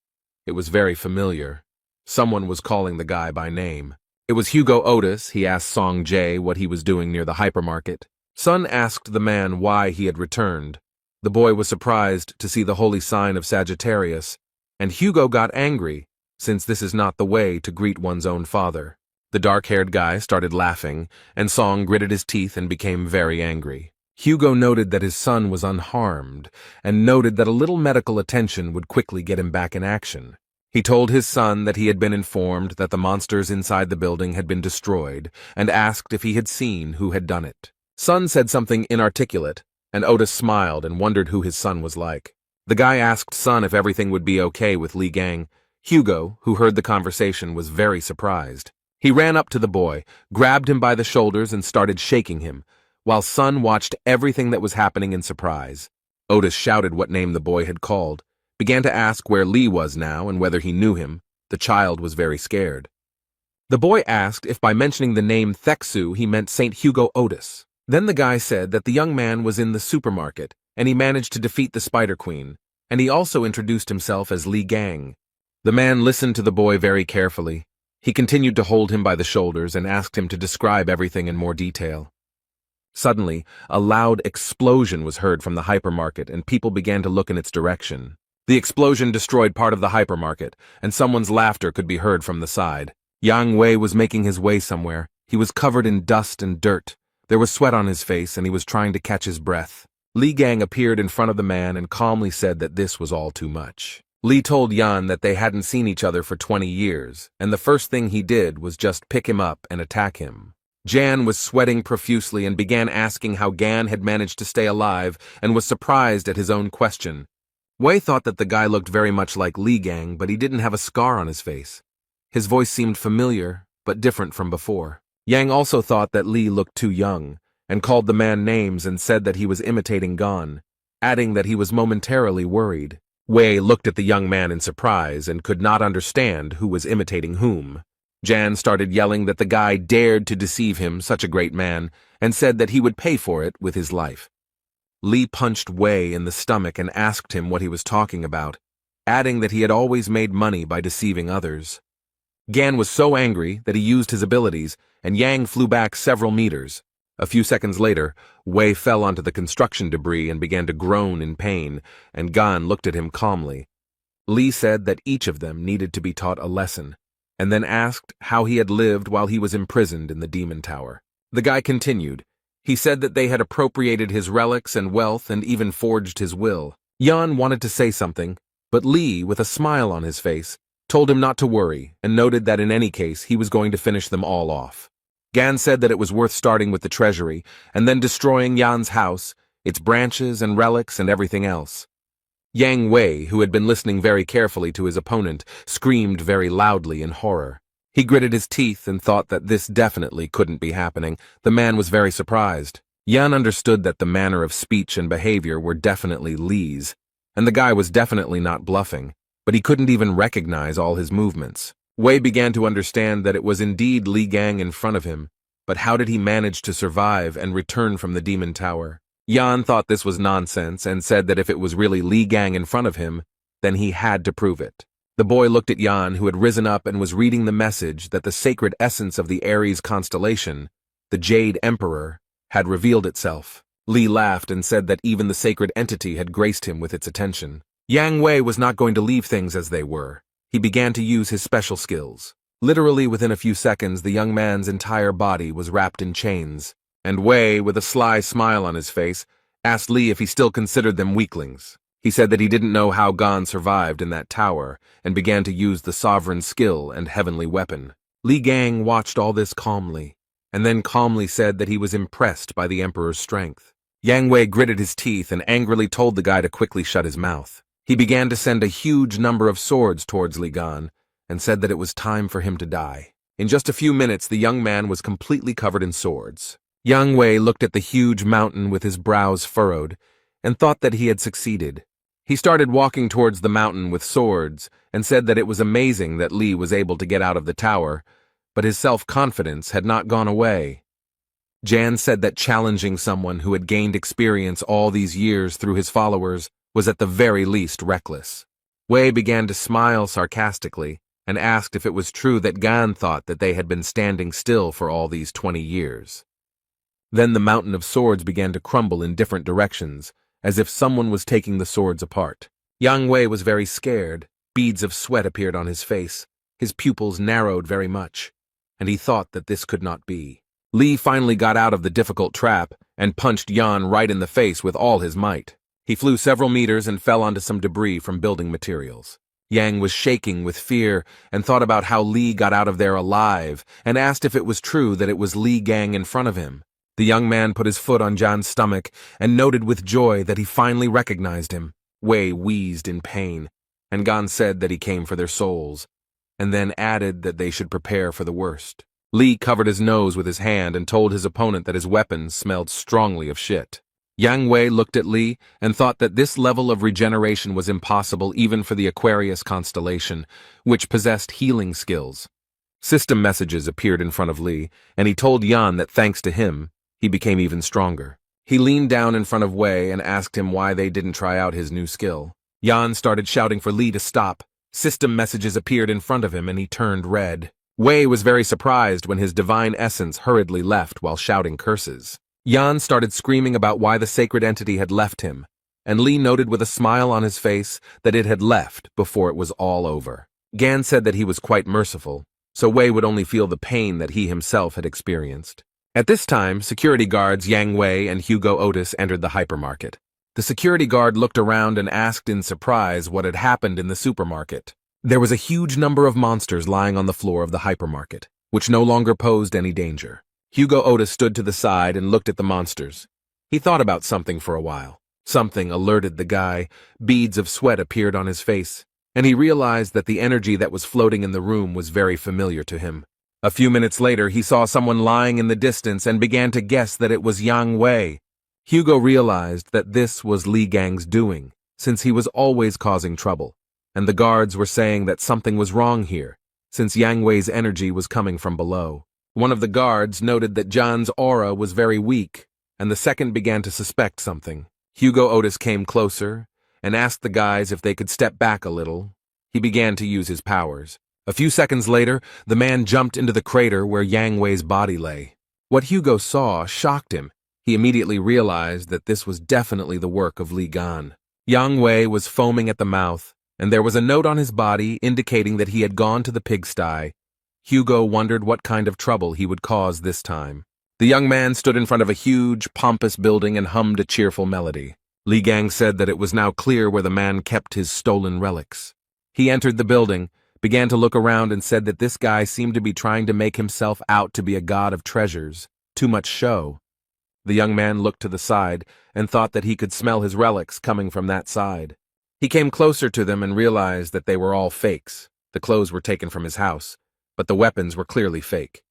It was very familiar. Someone was calling the guy by name. It was Hugo Otis. He asked Song Jae what he was doing near the hypermarket. Sun asked the man why he had returned. The boy was surprised to see the holy sign of Sagittarius, and Hugo got angry, since this is not the way to greet one's own father. The dark-haired guy started laughing, and Song gritted his teeth and became very angry. Hugo noted that his son was unharmed, and noted that a little medical attention would quickly get him back in action. He told his son that he had been informed that the monsters inside the building had been destroyed, and asked if he had seen who had done it. Sun said something inarticulate, and Otis smiled and wondered who his son was like. The guy asked Sun if everything would be okay with Li Gang. Hugo, who heard the conversation, was very surprised. He ran up to the boy, grabbed him by the shoulders, and started shaking him, while Sun watched everything that was happening in surprise. Otis shouted what name the boy had called, began to ask where Lee was now and whether he knew him. The child was very scared. The boy asked if by mentioning the name Theksu he meant St. Hugo Otis. Then the guy said that the young man was in the supermarket, and he managed to defeat the Spider Queen, and he also introduced himself as Li Gang. The man listened to the boy very carefully. He continued to hold him by the shoulders and asked him to describe everything in more detail. Suddenly, a loud explosion was heard from the hypermarket, and people began to look in its direction. The explosion destroyed part of the hypermarket, and someone's laughter could be heard from the side. Yang Wei was making his way somewhere. He was covered in dust and dirt. There was sweat on his face, and he was trying to catch his breath. Li Gang appeared in front of the man and calmly said that this was all too much. Li told Yan that they hadn't seen each other for 20 years, and the first thing he did was just pick him up and attack him. Jan was sweating profusely and began asking how Gan had managed to stay alive and was surprised at his own question. Wei thought that the guy looked very much like Li Gang, but he didn't have a scar on his face. His voice seemed familiar, but different from before. Yang also thought that Li looked too young, and called the man names and said that he was imitating Gan, adding that he was momentarily worried. Wei looked at the young man in surprise and could not understand who was imitating whom. Jan started yelling that the guy dared to deceive him, such a great man, and said that he would pay for it with his life. Li punched Wei in the stomach and asked him what he was talking about. adding that he had always made money by deceiving others. Gan was so angry that he used his abilities, and Yang flew back several meters. A few seconds later, Wei fell onto the construction debris and began to groan in pain, and Gan looked at him calmly. Li said that each of them needed to be taught a lesson, and then asked how he had lived while he was imprisoned in the demon tower. The guy continued. He said that they had appropriated his relics and wealth and even forged his will. Yan wanted to say something, but Li, with a smile on his face, told him not to worry and noted that in any case he was going to finish them all off. Gan said that it was worth starting with the treasury and then destroying Yan's house, its branches and relics and everything else. Yang Wei, who had been listening very carefully to his opponent, screamed very loudly in horror. He gritted his teeth and thought that this definitely couldn't be happening. The man was very surprised. Yan understood that the manner of speech and behavior were definitely Li's, and the guy was definitely not bluffing, but he couldn't even recognize all his movements. Wei began to understand that it was indeed Li Gang in front of him, but how did he manage to survive and return from the demon tower? Yan thought this was nonsense and said that if it was really Li Gang in front of him, then he had to prove it. The boy looked at Yan, who had risen up and was reading the message that the sacred essence of the Aries constellation, the Jade Emperor, had revealed itself. Li laughed and said that even the sacred entity had graced him with its attention. Yang Wei was not going to leave things as they were. He began to use his special skills. Literally within a few seconds, the young man's entire body was wrapped in chains, and Wei, with a sly smile on his face, asked Li if he still considered them weaklings. He said that he didn't know how Gan survived in that tower, and began to use the sovereign skill and heavenly weapon. Li Gang watched all this calmly, and then calmly said that he was impressed by the Emperor's strength. Yang Wei gritted his teeth and angrily told the guy to quickly shut his mouth. He began to send a huge number of swords towards Li Gan, and said that it was time for him to die. In just a few minutes, the young man was completely covered in swords. Yang Wei looked at the huge mountain with his brows furrowed, and thought that he had succeeded. He started walking towards the mountain with swords, and said that it was amazing that Li was able to get out of the tower, but his self-confidence had not gone away. Jan said that challenging someone who had gained experience all these years through his followers was at the very least reckless. Wei began to smile sarcastically and asked if it was true that Gan thought that they had been standing still for all these 20 years. Then the mountain of swords began to crumble in different directions, as if someone was taking the swords apart. Yang Wei was very scared. Beads of sweat appeared on his face. His pupils narrowed very much, and he thought that this could not be. Li finally got out of the difficult trap and punched Yan right in the face with all his might. He flew several meters and fell onto some debris from building materials. Yang was shaking with fear and thought about how Li got out of there alive and asked if it was true that it was Li Gang in front of him. The young man put his foot on Jan's stomach and noted with joy that he finally recognized him. Wei wheezed in pain, and Gan said that he came for their souls, and then added that they should prepare for the worst. Li covered his nose with his hand and told his opponent that his weapon smelled strongly of shit. Yang Wei looked at Li and thought that this level of regeneration was impossible even for the Aquarius constellation, which possessed healing skills. System messages appeared in front of Li, and he told Yan that thanks to him, he became even stronger. He leaned down in front of Wei and asked him why they didn't try out his new skill. Yan started shouting for Li to stop. System messages appeared in front of him and he turned red. Wei was very surprised when his divine essence hurriedly left while shouting curses. Yan started screaming about why the sacred entity had left him, and Li noted with a smile on his face that it had left before it was all over. Gan said that he was quite merciful, so Wei would only feel the pain that he himself had experienced. At this time, security guards Yang Wei and Hugo Otis entered the hypermarket. The security guard looked around and asked in surprise what had happened in the supermarket. There was a huge number of monsters lying on the floor of the hypermarket, which no longer posed any danger. Hugo Otis stood to the side and looked at the monsters. He thought about something for a while. Something alerted the guy. Beads of sweat appeared on his face, and he realized that the energy that was floating in the room was very familiar to him. A few minutes later, he saw someone lying in the distance and began to guess that it was Yang Wei. Hugo realized that this was Li Gang's doing, since he was always causing trouble, and the guards were saying that something was wrong here, since Yang Wei's energy was coming from below. One of the guards noted that Jan's aura was very weak, and the second began to suspect something. Hugo Otis came closer and asked the guys if they could step back a little. He began to use his powers. A few seconds later, the man jumped into the crater where Yang Wei's body lay. What Hugo saw shocked him. He immediately realized that this was definitely the work of Li Gan. Yang Wei was foaming at the mouth, and there was a note on his body indicating that he had gone to the pigsty. Hugo wondered what kind of trouble he would cause this time. The young man stood in front of a huge, pompous building and hummed a cheerful melody. Li Gang said that it was now clear where the man kept his stolen relics. He entered the building, began to look around, and said that this guy seemed to be trying to make himself out to be a god of treasures. Too much show. The young man looked to the side and thought that he could smell his relics coming from that side. He came closer to them and realized that they were all fakes. The clothes were taken from his house, but the weapons were clearly fake.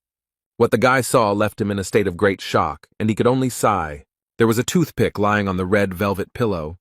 What the guy saw left him in a state of great shock, and he could only sigh. There was a toothpick lying on the red velvet pillow,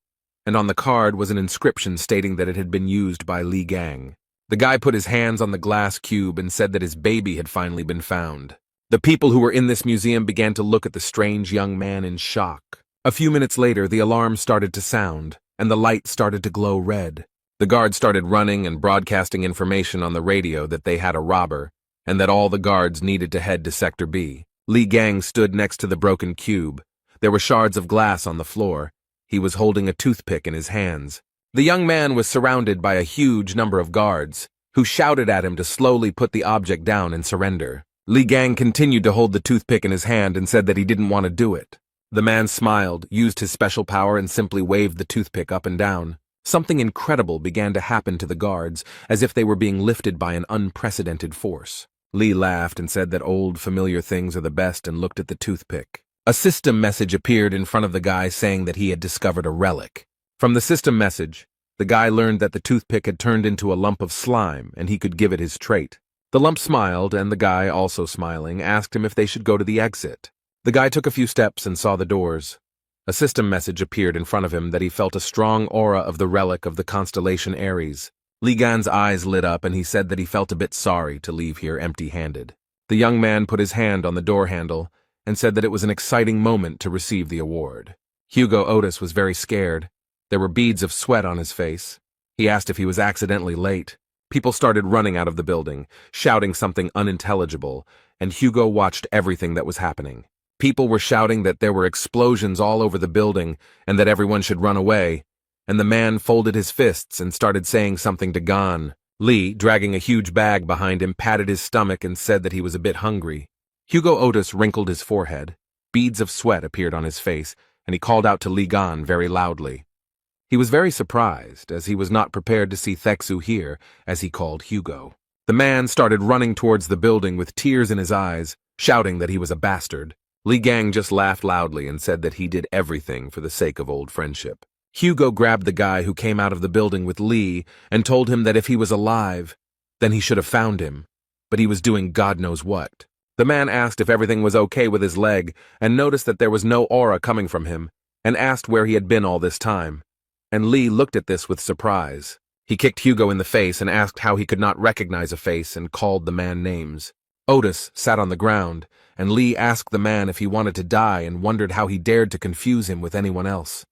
and on the card was an inscription stating that it had been used by Li Gang. The guy put his hands on the glass cube and said that his baby had finally been found. The people who were in this museum began to look at the strange young man in shock. A few minutes later, the alarm started to sound, and the light started to glow red. The guards started running and broadcasting information on the radio that they had a robber, and that all the guards needed to head to Sector B. Li Gang stood next to the broken cube. There were shards of glass on the floor. He was holding a toothpick in his hands. The young man was surrounded by a huge number of guards, who shouted at him to slowly put the object down and surrender. Li Gang continued to hold the toothpick in his hand and said that he didn't want to do it. The man smiled, used his special power, and simply waved the toothpick up and down. Something incredible began to happen to the guards, as if they were being lifted by an unprecedented force. Li laughed and said that old, familiar things are the best and looked at the toothpick. A system message appeared in front of the guy saying that he had discovered a relic. From the system message, the guy learned that the toothpick had turned into a lump of slime and he could give it his trait. The lump smiled, and the guy, also smiling, asked him if they should go to the exit. The guy took a few steps and saw the doors. A system message appeared in front of him that he felt a strong aura of the relic of the constellation Aries. Li Gan's eyes lit up, and he said that he felt a bit sorry to leave here empty-handed. The young man put his hand on the door handle and said that it was an exciting moment to receive the award. Hugo Otis was very scared. There were beads of sweat on his face. He asked if he was accidentally late. People started running out of the building, shouting something unintelligible, and Hugo watched everything that was happening. People were shouting that there were explosions all over the building and that everyone should run away, and the man folded his fists and started saying something to Gan. Li, dragging a huge bag behind him, patted his stomach and said that he was a bit hungry. Hugo Otis wrinkled his forehead. Beads of sweat appeared on his face, and he called out to Li Gan very loudly. He was very surprised, as he was not prepared to see Thexu here, as he called Hugo. The man started running towards the building with tears in his eyes, shouting that he was a bastard. Li Gang just laughed loudly and said that he did everything for the sake of old friendship. Hugo grabbed the guy who came out of the building with Li and told him that if he was alive, then he should have found him, but he was doing God knows what. The man asked if everything was okay with his leg and noticed that there was no aura coming from him, and asked where he had been all this time. And Li looked at this with surprise. He kicked Hugo in the face and asked how he could not recognize a face and called the man names. Otis sat on the ground, and Li asked the man if he wanted to die and wondered how he dared to confuse him with anyone else.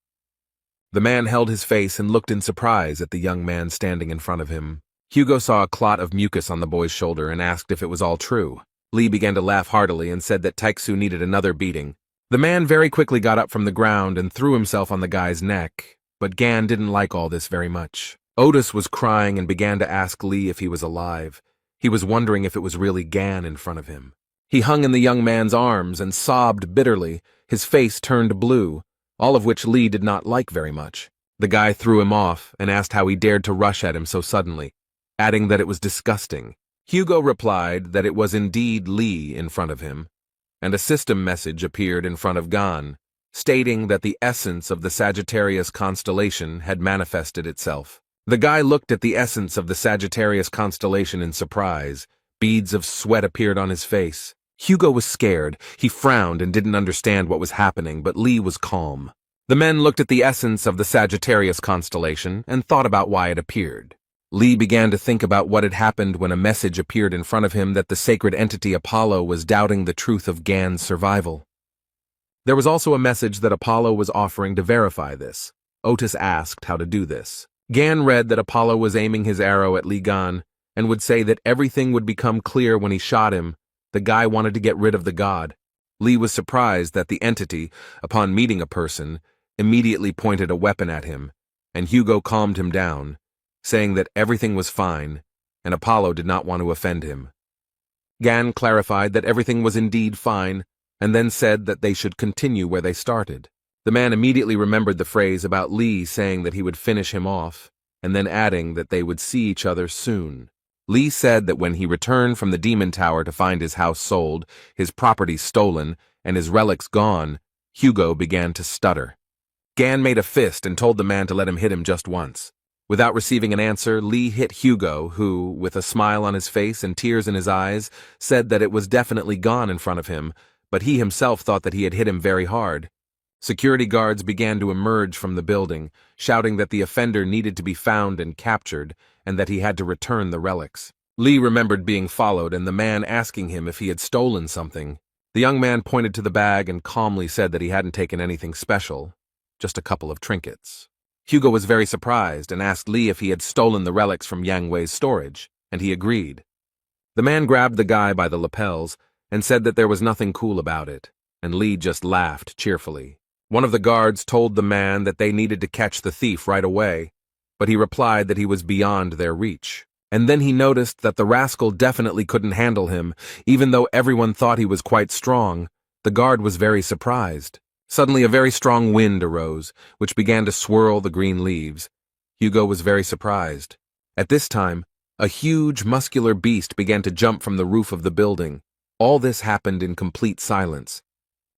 The man held his face and looked in surprise at the young man standing in front of him. Hugo saw a clot of mucus on the boy's shoulder and asked if it was all true. Li began to laugh heartily and said that Taixu needed another beating. The man very quickly got up from the ground and threw himself on the guy's neck, but Gan didn't like all this very much. Otis was crying and began to ask Li if he was alive. He was wondering if it was really Gan in front of him. He hung in the young man's arms and sobbed bitterly, his face turned blue, all of which Li did not like very much. The guy threw him off and asked how he dared to rush at him so suddenly, adding that it was disgusting. Hugo replied that it was indeed Li in front of him, and a system message appeared in front of Gan, stating that the essence of the Sagittarius constellation had manifested itself. The guy looked at the essence of the Sagittarius constellation in surprise. Beads of sweat appeared on his face. Hugo was scared. He frowned and didn't understand what was happening, but Li was calm. The men looked at the essence of the Sagittarius constellation and thought about why it appeared. Li began to think about what had happened when a message appeared in front of him that the sacred entity Apollo was doubting the truth of Gan's survival. There was also a message that Apollo was offering to verify this. Otis asked how to do this. Gan read that Apollo was aiming his arrow at Li Gan and would say that everything would become clear when he shot him. The guy wanted to get rid of the god. Li was surprised that the entity, upon meeting a person, immediately pointed a weapon at him, and Hugo calmed him down, saying that everything was fine, and Apollo did not want to offend him. Gan clarified that everything was indeed fine, and then said that they should continue where they started. The man immediately remembered the phrase about Li saying that he would finish him off, and then adding that they would see each other soon. Li said that when he returned from the Demon Tower to find his house sold, his property stolen, and his relics gone, Hugo began to stutter. Gan made a fist and told the man to let him hit him just once. Without receiving an answer, Li hit Hugo, who, with a smile on his face and tears in his eyes, said that it was definitely gone in front of him, but he himself thought that he had hit him very hard. Security guards began to emerge from the building, shouting that the offender needed to be found and captured, and that he had to return the relics. Li remembered being followed and the man asking him if he had stolen something. The young man pointed to the bag and calmly said that he hadn't taken anything special, just a couple of trinkets. Hugo was very surprised and asked Li if he had stolen the relics from Yang Wei's storage, and he agreed. The man grabbed the guy by the lapels and said that there was nothing cool about it, and Li just laughed cheerfully. One of the guards told the man that they needed to catch the thief right away, but he replied that he was beyond their reach. And then he noticed that the rascal definitely couldn't handle him, even though everyone thought he was quite strong. The guard was very surprised. Suddenly a very strong wind arose, which began to swirl the green leaves. Hugo was very surprised. At this time, a huge, muscular beast began to jump from the roof of the building. All this happened in complete silence.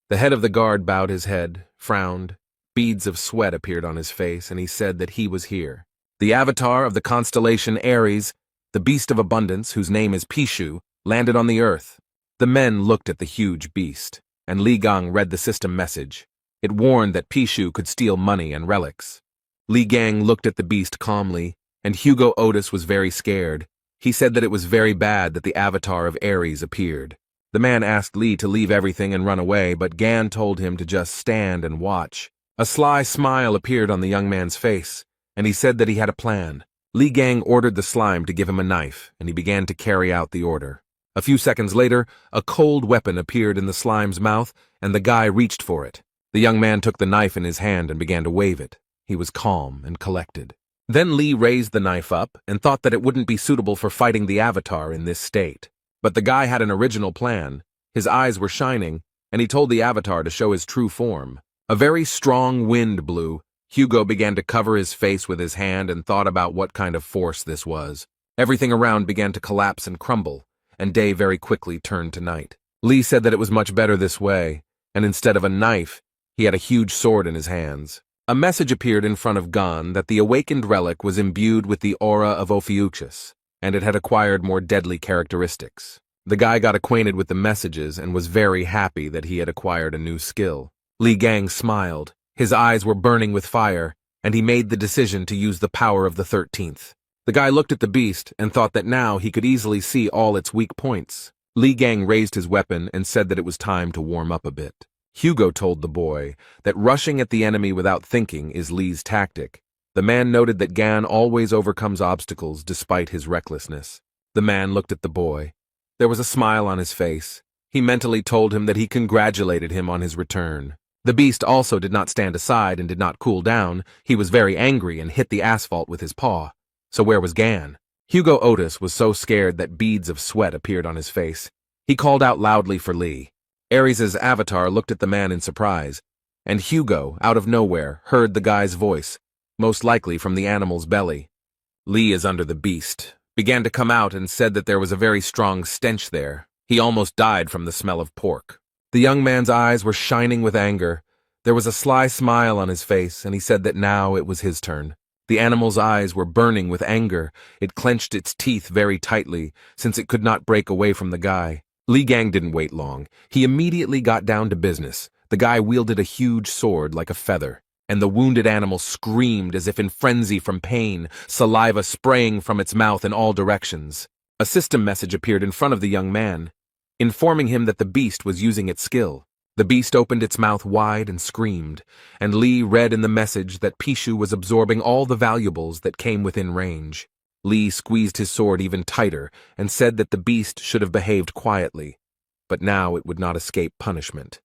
The head of the guard bowed his head, frowned. Beads of sweat appeared on his face, and he said that he was here. The avatar of the constellation Aries, the beast of abundance, whose name is Pishu, landed on the earth. The men looked at the huge beast, and Li Gang read the system message. It warned that Pishu could steal money and relics. Li Gang looked at the beast calmly, and Hugo Otis was very scared. He said that it was very bad that the avatar of Aries appeared. The man asked Li to leave everything and run away, but Gan told him to just stand and watch. A sly smile appeared on the young man's face, and he said that he had a plan. Li Gang ordered the slime to give him a knife, and he began to carry out the order. A few seconds later, a cold weapon appeared in the slime's mouth, and the guy reached for it. The young man took the knife in his hand and began to wave it. He was calm and collected. Then Li raised the knife up and thought that it wouldn't be suitable for fighting the avatar in this state. But the guy had an original plan. His eyes were shining, and he told the avatar to show his true form. A very strong wind blew. Hugo began to cover his face with his hand and thought about what kind of force this was. Everything around began to collapse and crumble, and day very quickly turned to night. Li said that it was much better this way, and instead of a knife, he had a huge sword in his hands. A message appeared in front of Gan that the awakened relic was imbued with the aura of Ophiuchus, and it had acquired more deadly characteristics. The guy got acquainted with the messages and was very happy that he had acquired a new skill. Li Gang smiled. His eyes were burning with fire, and he made the decision to use the power of the 13th. The guy looked at the beast and thought that now he could easily see all its weak points. Li Gang raised his weapon and said that it was time to warm up a bit. Hugo told the boy that rushing at the enemy without thinking is Li's tactic. The man noted that Gan always overcomes obstacles despite his recklessness. The man looked at the boy. There was a smile on his face. He mentally told him that he congratulated him on his return. The beast also did not stand aside and did not cool down. He was very angry and hit the asphalt with his paw. So where was Gan? Hugo Otis was so scared that beads of sweat appeared on his face. He called out loudly for Li. Aries' avatar looked at the man in surprise, and Hugo, out of nowhere, heard the guy's voice, most likely from the animal's belly. Li is under the beast, began to come out and said that there was a very strong stench there. He almost died from the smell of pork. The young man's eyes were shining with anger. There was a sly smile on his face, and he said that now it was his turn. The animal's eyes were burning with anger. It clenched its teeth very tightly, since it could not break away from the guy. Li Gang didn't wait long. He immediately got down to business. The guy wielded a huge sword like a feather, and the wounded animal screamed as if in frenzy from pain, saliva spraying from its mouth in all directions. A system message appeared in front of the young man, informing him that the beast was using its skill. The beast opened its mouth wide and screamed, and Lee read in the message that Pishu was absorbing all the valuables that came within range. Lee squeezed his sword even tighter and said that the beast should have behaved quietly, but now it would not escape punishment.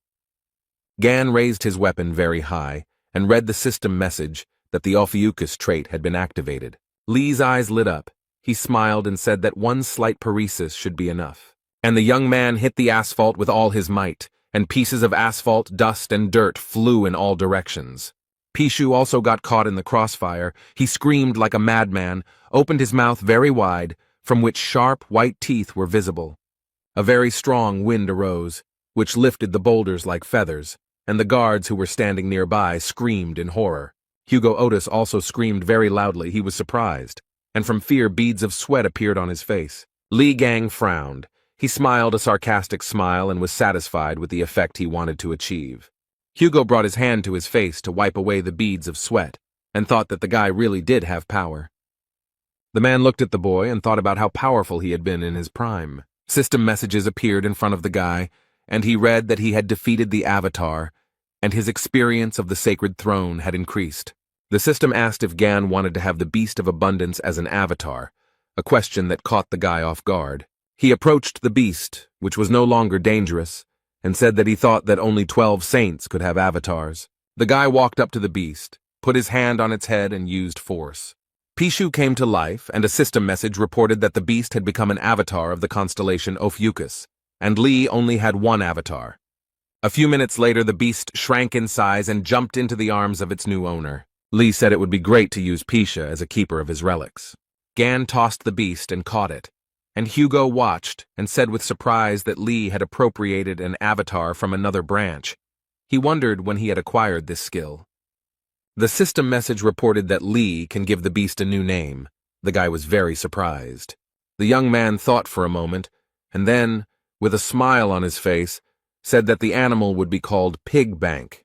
Gan raised his weapon very high and read the system message that the Ophiuchus trait had been activated. Lee's eyes lit up. He smiled and said that one slight paresis should be enough. And the young man hit the asphalt with all his might, and pieces of asphalt, dust, and dirt flew in all directions. Pishu also got caught in the crossfire. He screamed like a madman, opened his mouth very wide, from which sharp, white teeth were visible. A very strong wind arose, which lifted the boulders like feathers, and the guards who were standing nearby screamed in horror. Hugo Otis also screamed very loudly. He was surprised, and from fear beads of sweat appeared on his face. Li Gang frowned. He smiled a sarcastic smile and was satisfied with the effect he wanted to achieve. Hugo brought his hand to his face to wipe away the beads of sweat, and thought that the guy really did have power. The man looked at the boy and thought about how powerful he had been in his prime. System messages appeared in front of the guy, and he read that he had defeated the Avatar, and his experience of the sacred throne had increased. The system asked if Gan wanted to have the Beast of Abundance as an avatar, a question that caught the guy off guard. He approached the beast, which was no longer dangerous, and said that he thought that only 12 saints could have avatars. The guy walked up to the beast, put his hand on its head, and used force. Pishu came to life, and a system message reported that the beast had become an avatar of the constellation Ophiuchus, and Lee only had one avatar. A few minutes later, the beast shrank in size and jumped into the arms of its new owner. Lee said it would be great to use Pisha as a keeper of his relics. Gan tossed the beast and caught it, and Hugo watched and said with surprise that Lee had appropriated an avatar from another branch. He wondered when he had acquired this skill. The system message reported that Lee can give the beast a new name. The guy was very surprised. The young man thought for a moment, and then, with a smile on his face, said that the animal would be called Pig Bank.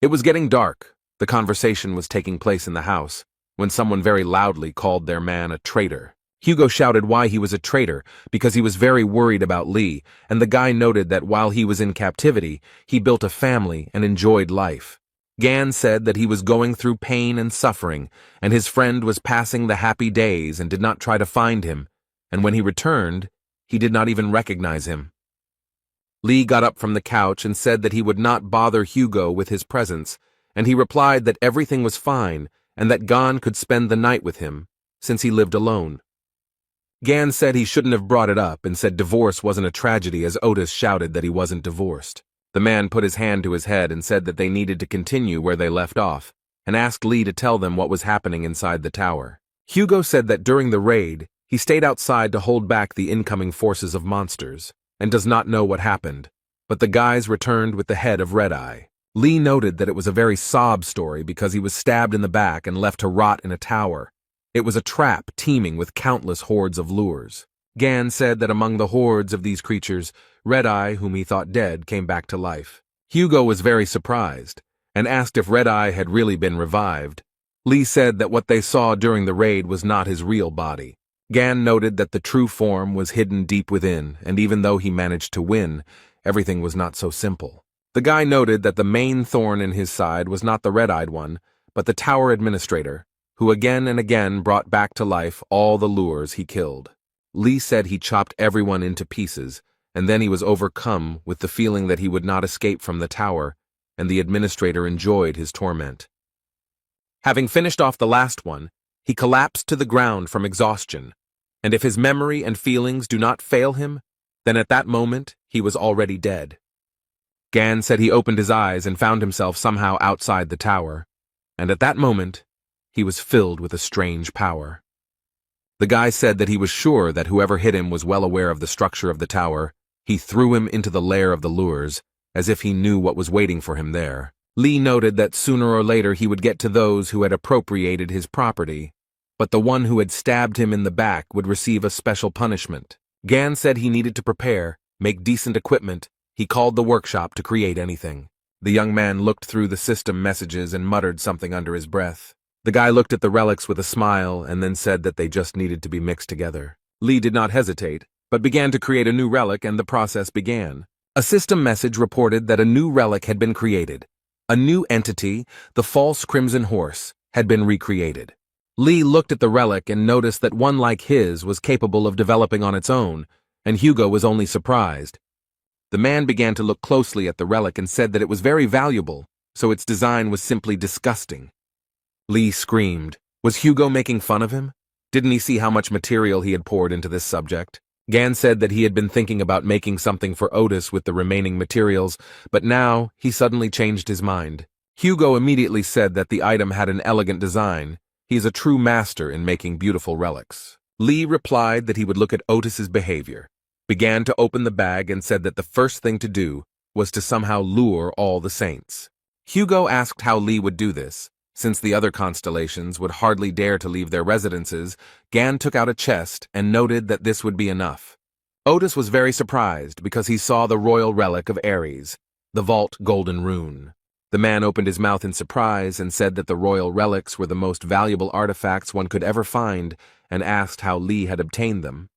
It was getting dark. The conversation was taking place in the house, when someone very loudly called their man a traitor. Hugo shouted why he was a traitor, because he was very worried about Lee, and the guy noted that while he was in captivity, he built a family and enjoyed life. Gan said that he was going through pain and suffering, and his friend was passing the happy days and did not try to find him, and when he returned, he did not even recognize him. Lee got up from the couch and said that he would not bother Hugo with his presence, and he replied that everything was fine and that Gan could spend the night with him, since he lived alone. Gan said he shouldn't have brought it up and said divorce wasn't a tragedy as Otis shouted that he wasn't divorced. The man put his hand to his head and said that they needed to continue where they left off, and asked Lee to tell them what was happening inside the tower. Hugo said that during the raid, he stayed outside to hold back the incoming forces of monsters, and does not know what happened, but the guys returned with the head of Red Eye. Lee noted that it was a very sob story because he was stabbed in the back and left to rot in a tower. It was a trap teeming with countless hordes of lures. Gan said that among the hordes of these creatures, Red Eye, whom he thought dead, came back to life. Hugo was very surprised, and asked if Red Eye had really been revived. Lee said that what they saw during the raid was not his real body. Gan noted that the true form was hidden deep within, and even though he managed to win, everything was not so simple. The guy noted that the main thorn in his side was not the red-eyed one, but the tower administrator, who again and again brought back to life all the lures he killed. Lee said he chopped everyone into pieces, and then he was overcome with the feeling that he would not escape from the tower, and the administrator enjoyed his torment. Having finished off the last one, he collapsed to the ground from exhaustion, and if his memory and feelings do not fail him, then at that moment he was already dead. Gan said he opened his eyes and found himself somehow outside the tower, and at that moment, he was filled with a strange power. The guy said that he was sure that whoever hit him was well aware of the structure of the tower. He threw him into the lair of the lures, as if he knew what was waiting for him there. Lee noted that sooner or later he would get to those who had appropriated his property, but the one who had stabbed him in the back would receive a special punishment. Gan said he needed to prepare, make decent equipment. He called the workshop to create anything. The young man looked through the system messages and muttered something under his breath. The guy looked at the relics with a smile and then said that they just needed to be mixed together. Lee did not hesitate, but began to create a new relic, and the process began. A system message reported that a new relic had been created. A new entity, the false Crimson Horse, had been recreated. Lee looked at the relic and noticed that one like his was capable of developing on its own, and Hugo was only surprised. The man began to look closely at the relic and said that it was very valuable, so its design was simply disgusting. Lee screamed. Was Hugo making fun of him? Didn't he see how much material he had poured into this subject? Gan said that he had been thinking about making something for Otis with the remaining materials, but now he suddenly changed his mind. Hugo immediately said that the item had an elegant design. He is a true master in making beautiful relics. Lee replied that he would look at Otis's behavior, began to open the bag and said that the first thing to do was to somehow lure all the saints. Hugo asked how Lee would do this. Since the other constellations would hardly dare to leave their residences, Gan took out a chest and noted that this would be enough. Otis was very surprised because he saw the royal relic of Ares, the vault golden rune. The man opened his mouth in surprise and said that the royal relics were the most valuable artifacts one could ever find, and asked how Lee had obtained them.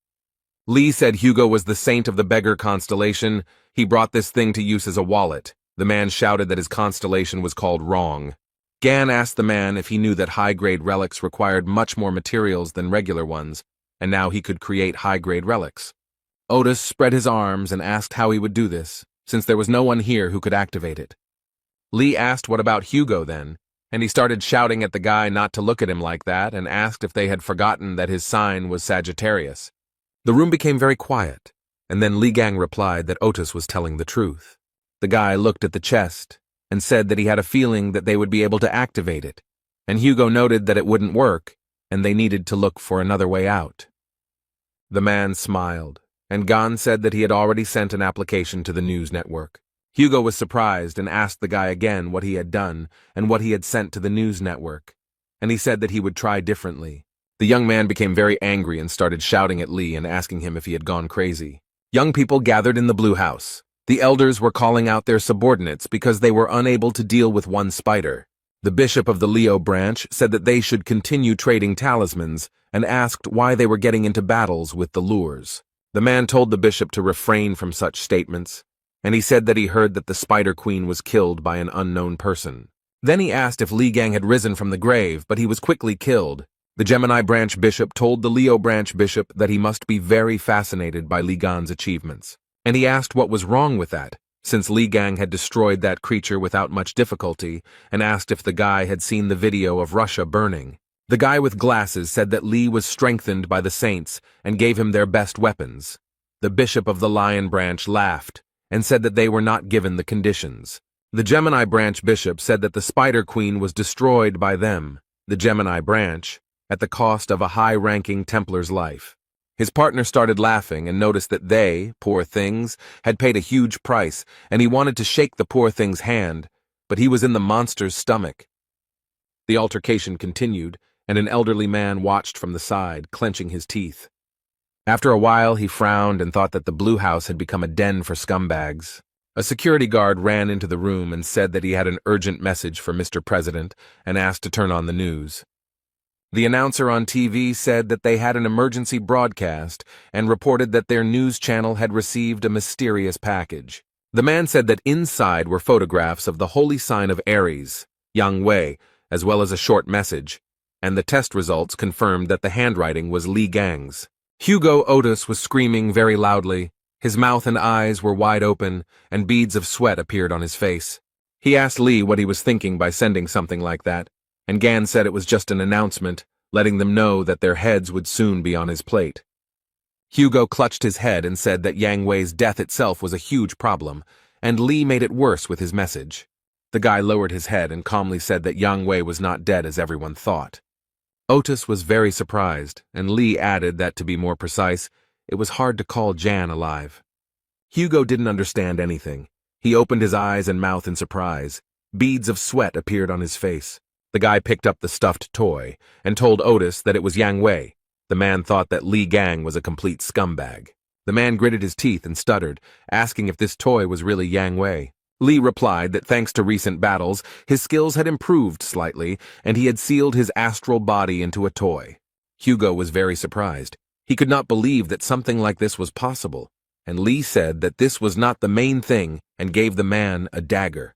Lee said Hugo was the saint of the beggar constellation. He brought this thing to use as a wallet. The man shouted that his constellation was called wrong. Gan asked the man if he knew that high-grade relics required much more materials than regular ones, and now he could create high-grade relics. Otis spread his arms and asked how he would do this, since there was no one here who could activate it. Lee asked what about Hugo then, and he started shouting at the guy not to look at him like that and asked if they had forgotten that his sign was Sagittarius. The room became very quiet, and then Lee Gang replied that Otis was telling the truth. The guy looked at the chest and said that he had a feeling that they would be able to activate it, and Hugo noted that it wouldn't work, and they needed to look for another way out. The man smiled, and Gan said that he had already sent an application to the news network. Hugo was surprised and asked the guy again what he had done and what he had sent to the news network, and he said that he would try differently. The young man became very angry and started shouting at Lee and asking him if he had gone crazy. Young people gathered in the Blue House. The elders were calling out their subordinates because they were unable to deal with one spider. The bishop of the Leo branch said that they should continue trading talismans and asked why they were getting into battles with the lures. The man told the bishop to refrain from such statements, and he said that he heard that the Spider Queen was killed by an unknown person. Then he asked if Li Gang had risen from the grave, but he was quickly killed. The Gemini branch bishop told the Leo branch bishop that he must be very fascinated by Li Gan's achievements. And he asked what was wrong with that, since Li Gang had destroyed that creature without much difficulty, and asked if the guy had seen the video of Russia burning. The guy with glasses said that Li was strengthened by the saints and gave him their best weapons. The bishop of the Lion branch laughed and said that they were not given the conditions. The Gemini branch bishop said that the Spider Queen was destroyed by them, the Gemini branch, at the cost of a high-ranking Templar's life. His partner started laughing and noticed that they, poor things, had paid a huge price, and he wanted to shake the poor thing's hand, but he was in the monster's stomach. The altercation continued, and an elderly man watched from the side, clenching his teeth. After a while, he frowned and thought that the Blue House had become a den for scumbags. A security guard ran into the room and said that he had an urgent message for Mr. President and asked to turn on the news. The announcer on TV said that they had an emergency broadcast and reported that their news channel had received a mysterious package. The man said that inside were photographs of the holy sign of Ares, Yang Wei, as well as a short message, and the test results confirmed that the handwriting was Li Gang's. Hugo Otis was screaming very loudly. His mouth and eyes were wide open, and beads of sweat appeared on his face. He asked Lee what he was thinking by sending something like that, and Gan said it was just an announcement, letting them know that their heads would soon be on his plate. Hugo clutched his head and said that Yang Wei's death itself was a huge problem, and Lee made it worse with his message. The guy lowered his head and calmly said that Yang Wei was not dead as everyone thought. Otis was very surprised, and Lee added that, to be more precise, it was hard to call Jan alive. Hugo didn't understand anything. He opened his eyes and mouth in surprise. Beads of sweat appeared on his face. The guy picked up the stuffed toy and told Otis that it was Yang Wei. The man thought that Li Gang was a complete scumbag. The man gritted his teeth and stuttered, asking if this toy was really Yang Wei. Lee replied that thanks to recent battles, his skills had improved slightly, and he had sealed his astral body into a toy. Hugo was very surprised. He could not believe that something like this was possible, and Lee said that this was not the main thing and gave the man a dagger.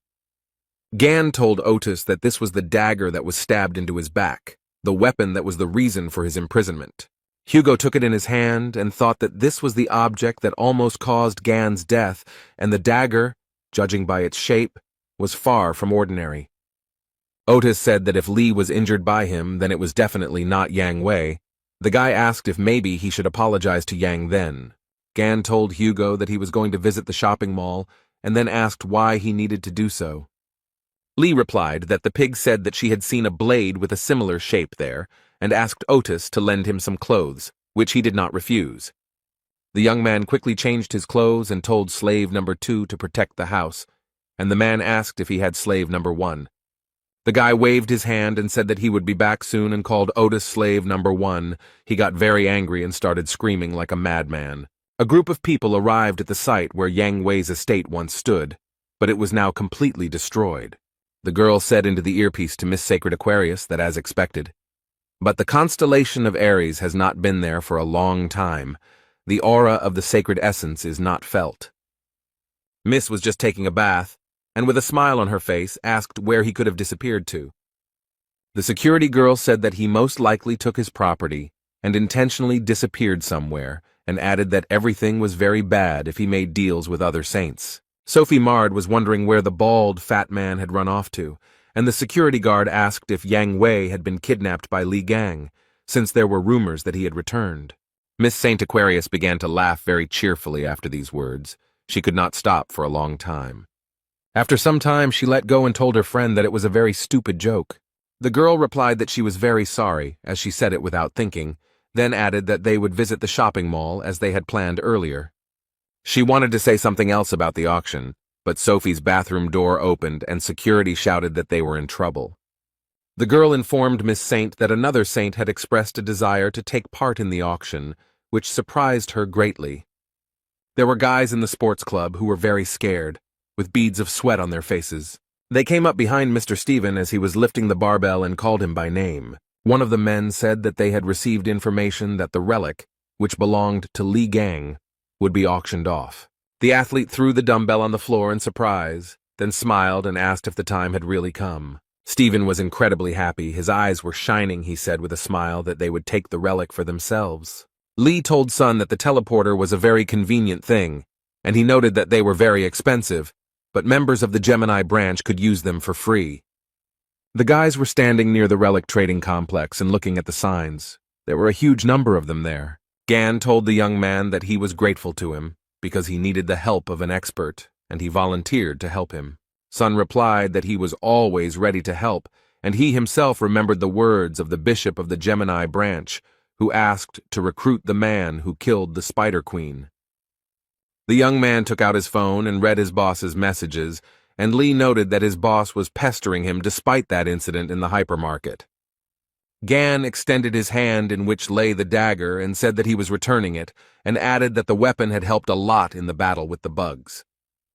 Gan told Otis that this was the dagger that was stabbed into his back, the weapon that was the reason for his imprisonment. Hugo took it in his hand and thought that this was the object that almost caused Gan's death, and the dagger, judging by its shape, was far from ordinary. Otis said that if Lee was injured by him, then it was definitely not Yang Wei. The guy asked if maybe he should apologize to Yang then. Gan told Hugo that he was going to visit the shopping mall, and then asked why he needed to do so. Lee replied that the pig said that she had seen a blade with a similar shape there, and asked Otis to lend him some clothes, which he did not refuse. The young man quickly changed his clothes and told slave number 2 to protect the house, and the man asked if he had slave number 1. The guy waved his hand and said that he would be back soon and called Otis slave number 1. He got very angry and started screaming like a madman. A group of people arrived at the site where Yang Wei's estate once stood, but it was now completely destroyed. The girl said into the earpiece to Miss Sacred Aquarius that as expected. But the constellation of Aries has not been there for a long time. The aura of the sacred essence is not felt. Miss was just taking a bath, and with a smile on her face, asked where he could have disappeared to. The security girl said that he most likely took his property and intentionally disappeared somewhere, and added that everything was very bad if he made deals with other saints. Sophie Mard was wondering where the bald, fat man had run off to, and the security guard asked if Yang Wei had been kidnapped by Li Gang, since there were rumors that he had returned. Miss Saint Aquarius began to laugh very cheerfully after these words. She could not stop for a long time. After some time, she let go and told her friend that it was a very stupid joke. The girl replied that she was very sorry, as she said it without thinking, then added that they would visit the shopping mall as they had planned earlier. She wanted to say something else about the auction, but Sophie's bathroom door opened and security shouted that they were in trouble. The girl informed Miss Saint that another saint had expressed a desire to take part in the auction, which surprised her greatly. There were guys in the sports club who were very scared, with beads of sweat on their faces. They came up behind Mr. Stephen as he was lifting the barbell and called him by name. One of the men said that they had received information that the relic, which belonged to Li Gang, would be auctioned off. The athlete threw the dumbbell on the floor in surprise, then smiled and asked if the time had really come. Stephen was incredibly happy. His eyes were shining, he said with a smile, that they would take the relic for themselves. Lee told Sun that the teleporter was a very convenient thing, and he noted that they were very expensive, but members of the Gemini branch could use them for free. The guys were standing near the relic trading complex and looking at the signs. There were a huge number of them there. Gan told the young man that he was grateful to him, because he needed the help of an expert, and he volunteered to help him. Sun replied that he was always ready to help, and he himself remembered the words of the bishop of the Gemini branch, who asked to recruit the man who killed the Spider Queen. The young man took out his phone and read his boss's messages, and Lee noted that his boss was pestering him despite that incident in the hypermarket. Gan extended his hand in which lay the dagger and said that he was returning it, and added that the weapon had helped a lot in the battle with the bugs.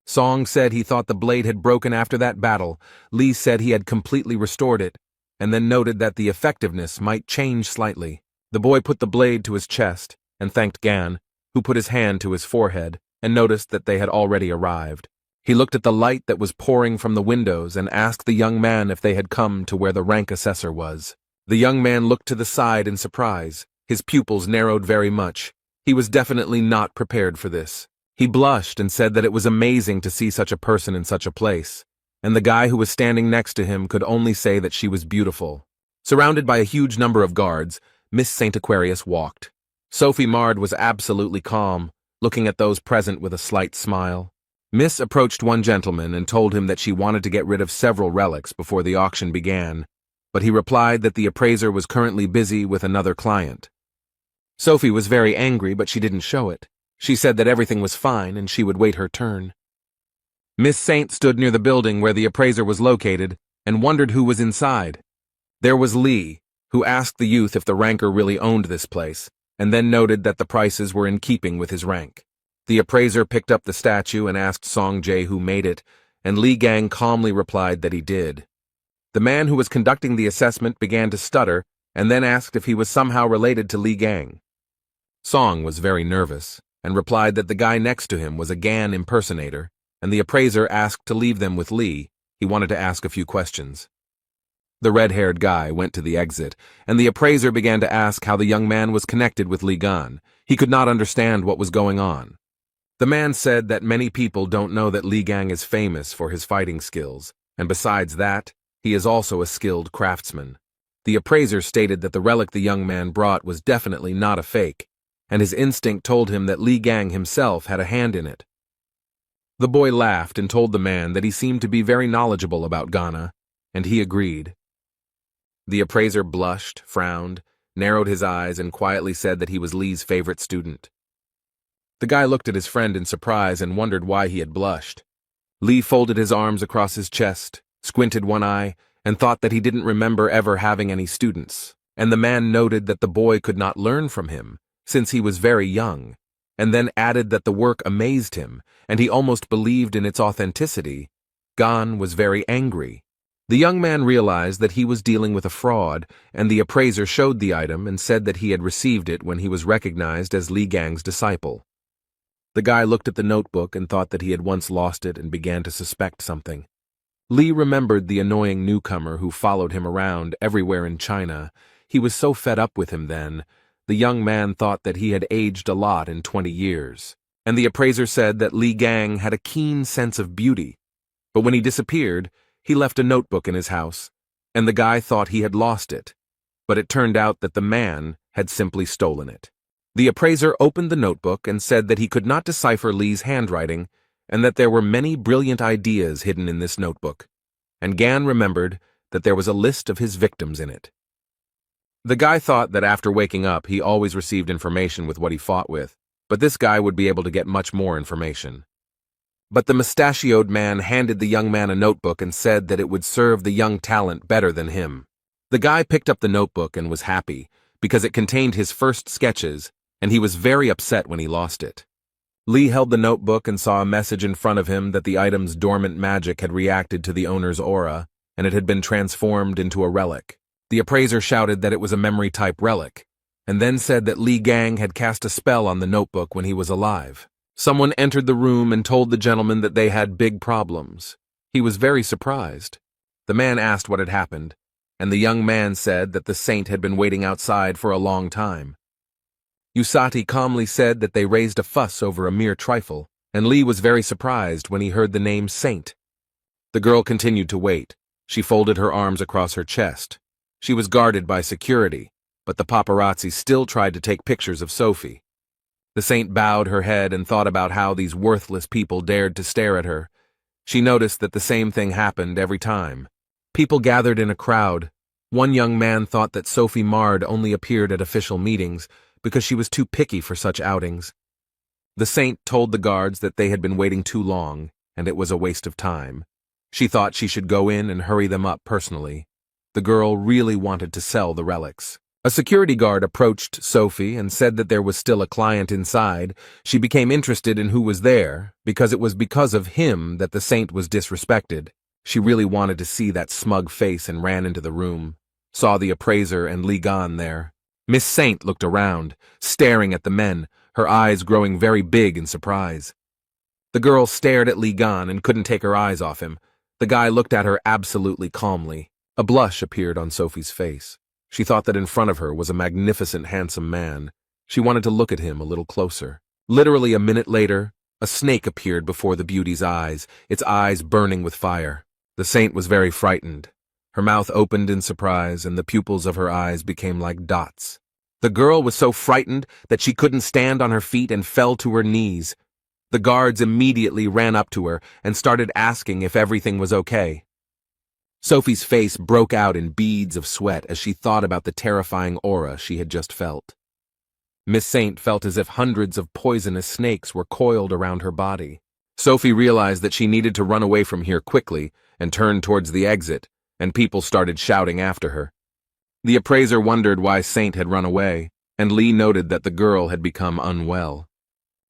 Song said he thought the blade had broken after that battle. Lee said he had completely restored it, and then noted that the effectiveness might change slightly. The boy put the blade to his chest and thanked Gan, who put his hand to his forehead and noticed that they had already arrived. He looked at the light that was pouring from the windows and asked the young man if they had come to where the rank assessor was. The young man looked to the side in surprise. His pupils narrowed very much. He was definitely not prepared for this. He blushed and said that it was amazing to see such a person in such a place, and the guy who was standing next to him could only say that she was beautiful. Surrounded by a huge number of guards, Miss Saint Aquarius walked. Sophie Mard was absolutely calm, looking at those present with a slight smile. Miss approached one gentleman and told him that she wanted to get rid of several relics before the auction began, but he replied that the appraiser was currently busy with another client. Sophie was very angry, but she didn't show it. She said that everything was fine and she would wait her turn. Miss Saint stood near the building where the appraiser was located and wondered who was inside. There was Lee, who asked the youth if the ranker really owned this place, and then noted that the prices were in keeping with his rank. The appraiser picked up the statue and asked Song Jae who made it, and Li Gang calmly replied that he did. The man who was conducting the assessment began to stutter and then asked if he was somehow related to Li Gang. Song was very nervous, and replied that the guy next to him was a Gan impersonator, and the appraiser asked to leave them with Lee. He wanted to ask a few questions. The red-haired guy went to the exit, and the appraiser began to ask how the young man was connected with Lee Gan. He could not understand what was going on. The man said that many people don't know that Lee Gang is famous for his fighting skills, and besides that, he is also a skilled craftsman. The appraiser stated that the relic the young man brought was definitely not a fake, and his instinct told him that Lee Gang himself had a hand in it. The boy laughed and told the man that he seemed to be very knowledgeable about Ghana, and he agreed. The appraiser blushed, frowned, narrowed his eyes, and quietly said that he was Lee's favorite student. The guy looked at his friend in surprise and wondered why he had blushed. Lee folded his arms across his chest, squinted one eye, and thought that he didn't remember ever having any students, and the man noted that the boy could not learn from him, since he was very young, and then added that the work amazed him, and he almost believed in its authenticity. Gan was very angry. The young man realized that he was dealing with a fraud, and the appraiser showed the item and said that he had received it when he was recognized as Lee Gang's disciple. The guy looked at the notebook and thought that he had once lost it and began to suspect something. Lee remembered the annoying newcomer who followed him around everywhere in China. He was so fed up with him then. The young man thought that he had aged a lot in 20 years, and the appraiser said that Lee Gang had a keen sense of beauty. But when he disappeared, he left a notebook in his house, and the guy thought he had lost it, but it turned out that the man had simply stolen it. The appraiser opened the notebook and said that he could not decipher Lee's handwriting and that there were many brilliant ideas hidden in this notebook, and Gan remembered that there was a list of his victims in it. The guy thought that after waking up he always received information with what he fought with, but this guy would be able to get much more information. But the mustachioed man handed the young man a notebook and said that it would serve the young talent better than him. The guy picked up the notebook and was happy, because it contained his first sketches, and he was very upset when he lost it. Lee held the notebook and saw a message in front of him that the item's dormant magic had reacted to the owner's aura, and it had been transformed into a relic. The appraiser shouted that it was a memory-type relic, and then said that Lee Gang had cast a spell on the notebook when he was alive. Someone entered the room and told the gentleman that they had big problems. He was very surprised. The man asked what had happened, and the young man said that the saint had been waiting outside for a long time. Usati calmly said that they raised a fuss over a mere trifle, and Lee was very surprised when he heard the name Saint. The girl continued to wait. She folded her arms across her chest. She was guarded by security, but the paparazzi still tried to take pictures of Sophie. The saint bowed her head and thought about how these worthless people dared to stare at her. She noticed that the same thing happened every time. People gathered in a crowd. One young man thought that Sophie Mard only appeared at official meetings because she was too picky for such outings. The saint told the guards that they had been waiting too long, and it was a waste of time. She thought she should go in and hurry them up personally. The girl really wanted to sell the relics. A security guard approached Sophie and said that there was still a client inside. She became interested in who was there, because it was because of him that the saint was disrespected. She really wanted to see that smug face and ran into the room, saw the appraiser and Lee Gan there. Miss Saint looked around, staring at the men, her eyes growing very big in surprise. The girl stared at Lee Gan and couldn't take her eyes off him. The guy looked at her absolutely calmly. A blush appeared on Sophie's face. She thought that in front of her was a magnificent, handsome man. She wanted to look at him a little closer. Literally a minute later, a snake appeared before the beauty's eyes, its eyes burning with fire. The saint was very frightened. Her mouth opened in surprise, and the pupils of her eyes became like dots. The girl was so frightened that she couldn't stand on her feet and fell to her knees. The guards immediately ran up to her and started asking if everything was okay. Sophie's face broke out in beads of sweat as she thought about the terrifying aura she had just felt. Miss Saint felt as if hundreds of poisonous snakes were coiled around her body. Sophie realized that she needed to run away from here quickly and turned towards the exit, and people started shouting after her. The appraiser wondered why Saint had run away, and Lee noted that the girl had become unwell.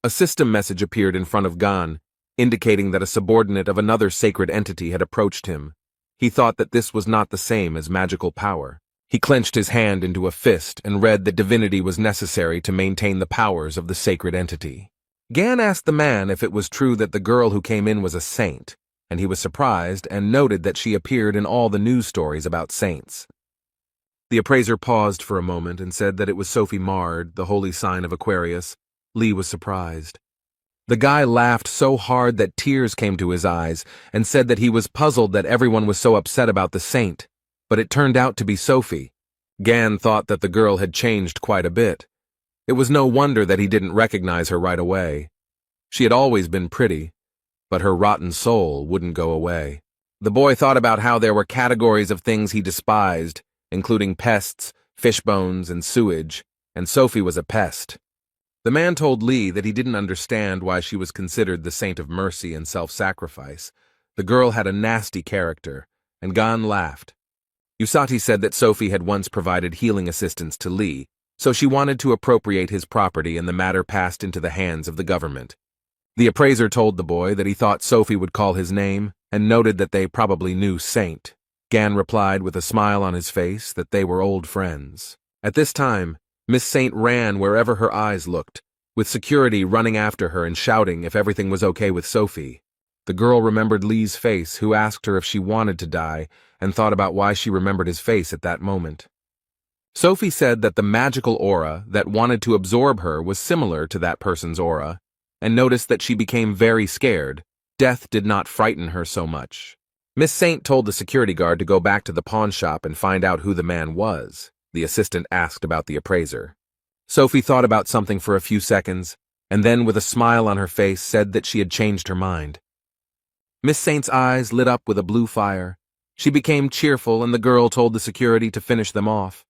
A system message appeared in front of Gan, indicating that a subordinate of another sacred entity had approached him. He thought that this was not the same as magical power. He clenched his hand into a fist and read that divinity was necessary to maintain the powers of the sacred entity. Gan asked the man if it was true that the girl who came in was a saint, and he was surprised and noted that she appeared in all the news stories about saints. The appraiser paused for a moment and said that it was Sophie Mard, the holy sign of Aquarius. Lee was surprised. The guy laughed so hard that tears came to his eyes and said that he was puzzled that everyone was so upset about the saint, but it turned out to be Sophie. Gan thought that the girl had changed quite a bit. It was no wonder that he didn't recognize her right away. She had always been pretty, but her rotten soul wouldn't go away. The boy thought about how there were categories of things he despised, including pests, fish bones, and sewage, and Sophie was a pest. The man told Lee that he didn't understand why she was considered the saint of mercy and self-sacrifice. The girl had a nasty character, and Gan laughed. Usati said that Sophie had once provided healing assistance to Lee, so she wanted to appropriate his property and the matter passed into the hands of the government. The appraiser told the boy that he thought Sophie would call his name and noted that they probably knew Saint. Gan replied with a smile on his face that they were old friends. At this time, Miss Saint ran wherever her eyes looked, with security running after her and shouting if everything was okay with Sophie. The girl remembered Lee's face, who asked her if she wanted to die, and thought about why she remembered his face at that moment. Sophie said that the magical aura that wanted to absorb her was similar to that person's aura, and noticed that she became very scared. Death did not frighten her so much. Miss Saint told the security guard to go back to the pawn shop and find out who the man was. The assistant asked about the appraiser. Sophie thought about something for a few seconds, and then with a smile on her face said that she had changed her mind. Miss Saint's eyes lit up with a blue fire. She became cheerful, and the girl told the security to finish them off.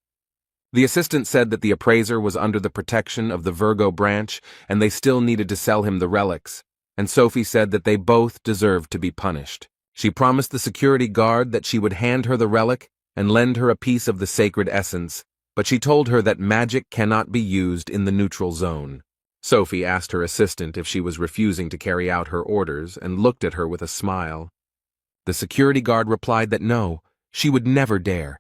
The assistant said that the appraiser was under the protection of the Virgo branch, and they still needed to sell him the relics, and Sophie said that they both deserved to be punished. She promised the security guard that she would hand her the relic and lend her a piece of the sacred essence, but she told her that magic cannot be used in the neutral zone. Sophie asked her assistant if she was refusing to carry out her orders and looked at her with a smile. The security guard replied that no, she would never dare,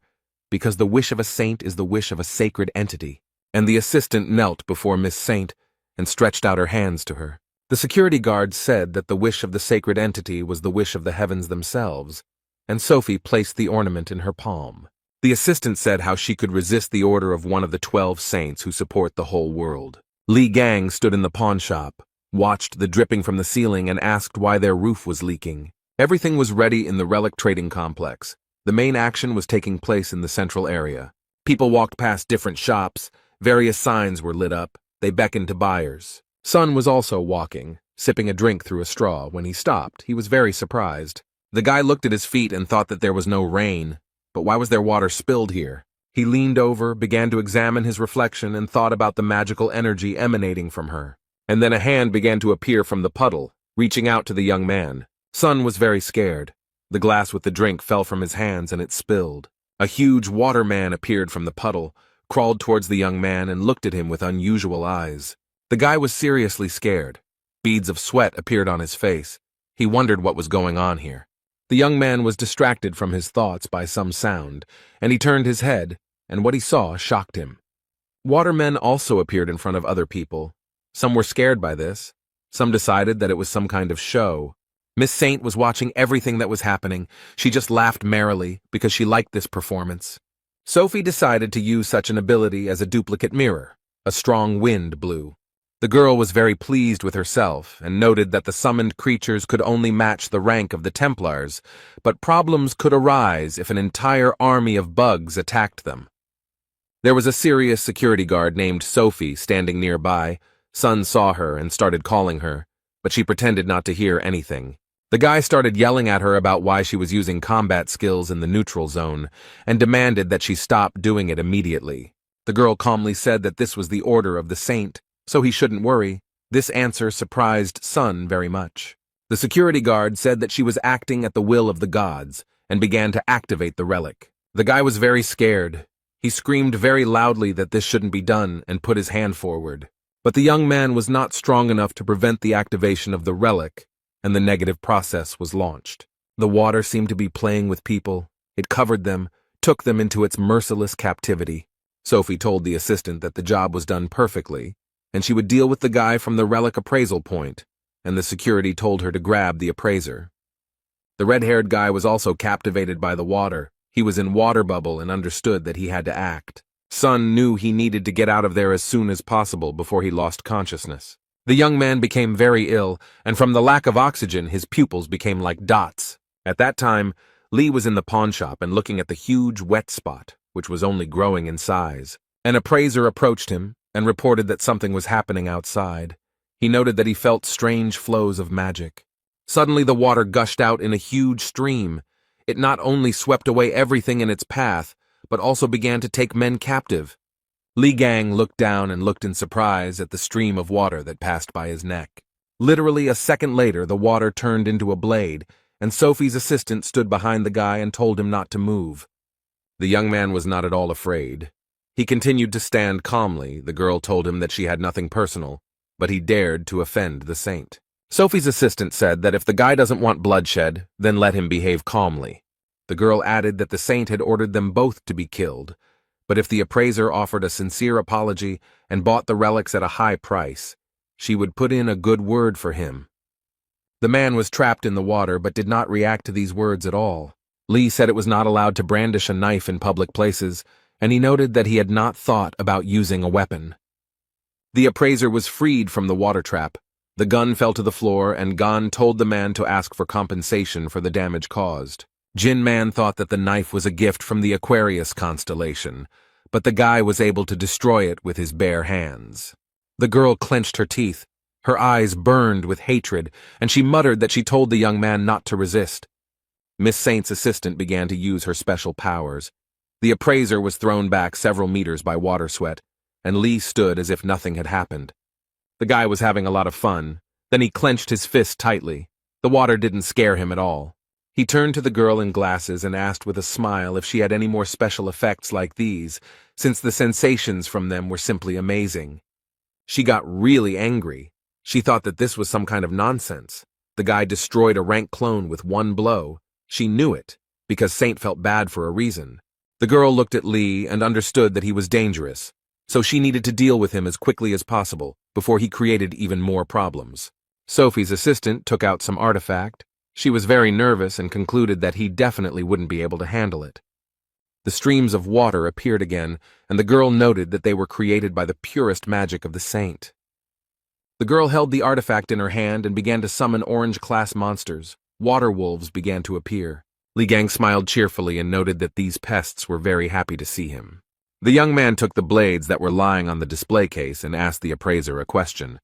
because the wish of a saint is the wish of a sacred entity, and the assistant knelt before Miss Saint and stretched out her hands to her. The security guard said that the wish of the sacred entity was the wish of the heavens themselves, and Sophie placed the ornament in her palm. The assistant said how she could resist the order of one of the 12 saints who support the whole world. Li Gang stood in the pawn shop, watched the dripping from the ceiling, and asked why their roof was leaking. Everything was ready in the relic trading complex. The main action was taking place in the central area. People walked past different shops, various signs were lit up, they beckoned to buyers. Sun was also walking, sipping a drink through a straw. When he stopped, he was very surprised. The guy looked at his feet and thought that there was no rain, but why was there water spilled here? He leaned over, began to examine his reflection, and thought about the magical energy emanating from her. And then a hand began to appear from the puddle, reaching out to the young man. Sun was very scared. The glass with the drink fell from his hands and it spilled. A huge water man appeared from the puddle, crawled towards the young man and looked at him with unusual eyes. The guy was seriously scared. Beads of sweat appeared on his face. He wondered what was going on here. The young man was distracted from his thoughts by some sound, and he turned his head, and what he saw shocked him. Watermen also appeared in front of other people. Some were scared by this. Some decided that it was some kind of show. Miss Saint was watching everything that was happening. She just laughed merrily because she liked this performance. Sophie decided to use such an ability as a duplicate mirror. A strong wind blew. The girl was very pleased with herself and noted that the summoned creatures could only match the rank of the Templars, but problems could arise if an entire army of bugs attacked them. There was a serious security guard named Sophie standing nearby. Sun saw her and started calling her, but she pretended not to hear anything. The guy started yelling at her about why she was using combat skills in the neutral zone and demanded that she stop doing it immediately. The girl calmly said that this was the order of the saint, so he shouldn't worry. This answer surprised Sun very much. The security guard said that she was acting at the will of the gods and began to activate the relic. The guy was very scared. He screamed very loudly that this shouldn't be done and put his hand forward. But the young man was not strong enough to prevent the activation of the relic, and the negative process was launched. The water seemed to be playing with people. It covered them, took them into its merciless captivity. Sophie told the assistant that the job was done perfectly, and she would deal with the guy from the relic appraisal point, and the security told her to grab the appraiser. The red-haired guy was also captivated by the water. He was in water bubble and understood that he had to act. Sun knew he needed to get out of there as soon as possible before he lost consciousness. The young man became very ill, and from the lack of oxygen, his pupils became like dots. At that time, Lee was in the pawn shop and looking at the huge wet spot, which was only growing in size. An appraiser approached him and reported that something was happening outside. He noted that he felt strange flows of magic. Suddenly the water gushed out in a huge stream. It not only swept away everything in its path, but also began to take men captive. Li Gang looked down and looked in surprise at the stream of water that passed by his neck. Literally a second later, the water turned into a blade, and Sophie's assistant stood behind the guy and told him not to move. The young man was not at all afraid. He continued to stand calmly. The girl told him that she had nothing personal, but he dared to offend the saint. Sophie's assistant said that if the guy doesn't want bloodshed, then let him behave calmly. The girl added that the saint had ordered them both to be killed, but if the appraiser offered a sincere apology and bought the relics at a high price, she would put in a good word for him. The man was trapped in the water but did not react to these words at all. Lee said it was not allowed to brandish a knife in public places, and he noted that he had not thought about using a weapon. The appraiser was freed from the water trap. The gun fell to the floor, and Gan told the man to ask for compensation for the damage caused. Jin Man thought that the knife was a gift from the Aquarius constellation, but the guy was able to destroy it with his bare hands. The girl clenched her teeth. Her eyes burned with hatred, and she muttered that she told the young man not to resist. Miss Saint's assistant began to use her special powers. The appraiser was thrown back several meters by water sweat, and Lee stood as if nothing had happened. The guy was having a lot of fun. Then he clenched his fist tightly. The water didn't scare him at all. He turned to the girl in glasses and asked with a smile if she had any more special effects like these, since the sensations from them were simply amazing. She got really angry. She thought that this was some kind of nonsense. The guy destroyed a rank clone with one blow. She knew it, because Saint felt bad for a reason. The girl looked at Lee and understood that he was dangerous, so she needed to deal with him as quickly as possible before he created even more problems. Sophie's assistant took out some artifact. She was very nervous and concluded that he definitely wouldn't be able to handle it. The streams of water appeared again, and the girl noted that they were created by the purest magic of the saint. The girl held the artifact in her hand and began to summon orange-class monsters. Water wolves began to appear. Li Gang smiled cheerfully and noted that these pests were very happy to see him. The young man took the blades that were lying on the display case and asked the appraiser a question.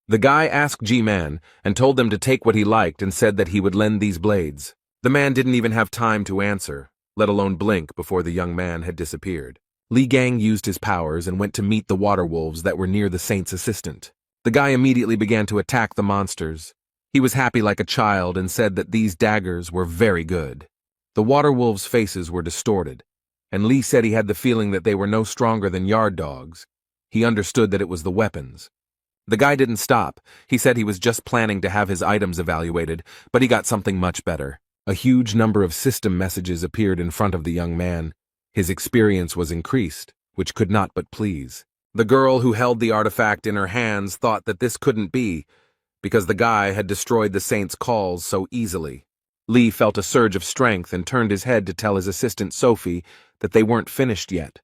The guy asked G-Man and told them to take what he liked and said that he would lend these blades. The man didn't even have time to answer, let alone blink, before the young man had disappeared. Li Gang used his powers and went to meet the water wolves that were near the saint's assistant. The guy immediately began to attack the monsters. He was happy like a child and said that these daggers were very good. The water wolves' faces were distorted, and Lee said he had the feeling that they were no stronger than yard dogs. He understood that it was the weapons. The guy didn't stop. He said he was just planning to have his items evaluated, but he got something much better. A huge number of system messages appeared in front of the young man. His experience was increased, which could not but please. The girl who held the artifact in her hands thought that this couldn't be, because the guy had destroyed the saint's calls so easily. Lee felt a surge of strength and turned his head to tell his assistant Sophie that they weren't finished yet.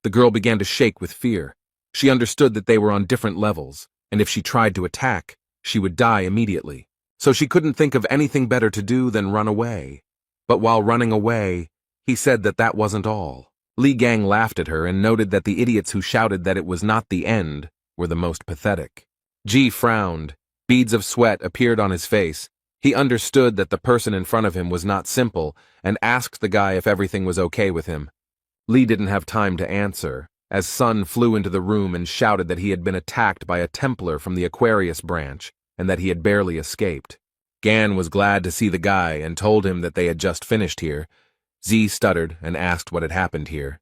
The girl began to shake with fear. She understood that they were on different levels, and if she tried to attack, she would die immediately. So she couldn't think of anything better to do than run away. But while running away, he said that that wasn't all. Li Gang laughed at her and noted that the idiots who shouted that it was not the end were the most pathetic. G frowned. Beads of sweat appeared on his face. He understood that the person in front of him was not simple and asked the guy if everything was okay with him. Lee didn't have time to answer, as Sun flew into the room and shouted that he had been attacked by a Templar from the Aquarius branch and that he had barely escaped. Gan was glad to see the guy and told him that they had just finished here. Z stuttered and asked what had happened here.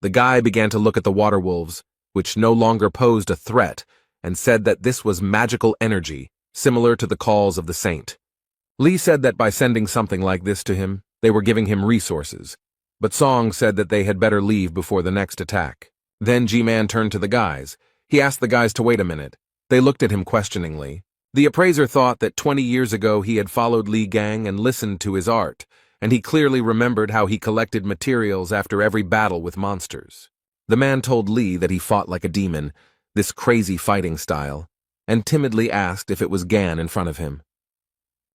The guy began to look at the water wolves, which no longer posed a threat, and said that this was magical energy, similar to the calls of the saint. Lee said that by sending something like this to him, they were giving him resources, but Song said that they had better leave before the next attack. Then G-Man turned to the guys. He asked the guys to wait a minute. They looked at him questioningly. The appraiser thought that 20 years ago he had followed Li Gang and listened to his art, and he clearly remembered how he collected materials after every battle with monsters. The man told Li that he fought like a demon, this crazy fighting style, and timidly asked if it was Gan in front of him.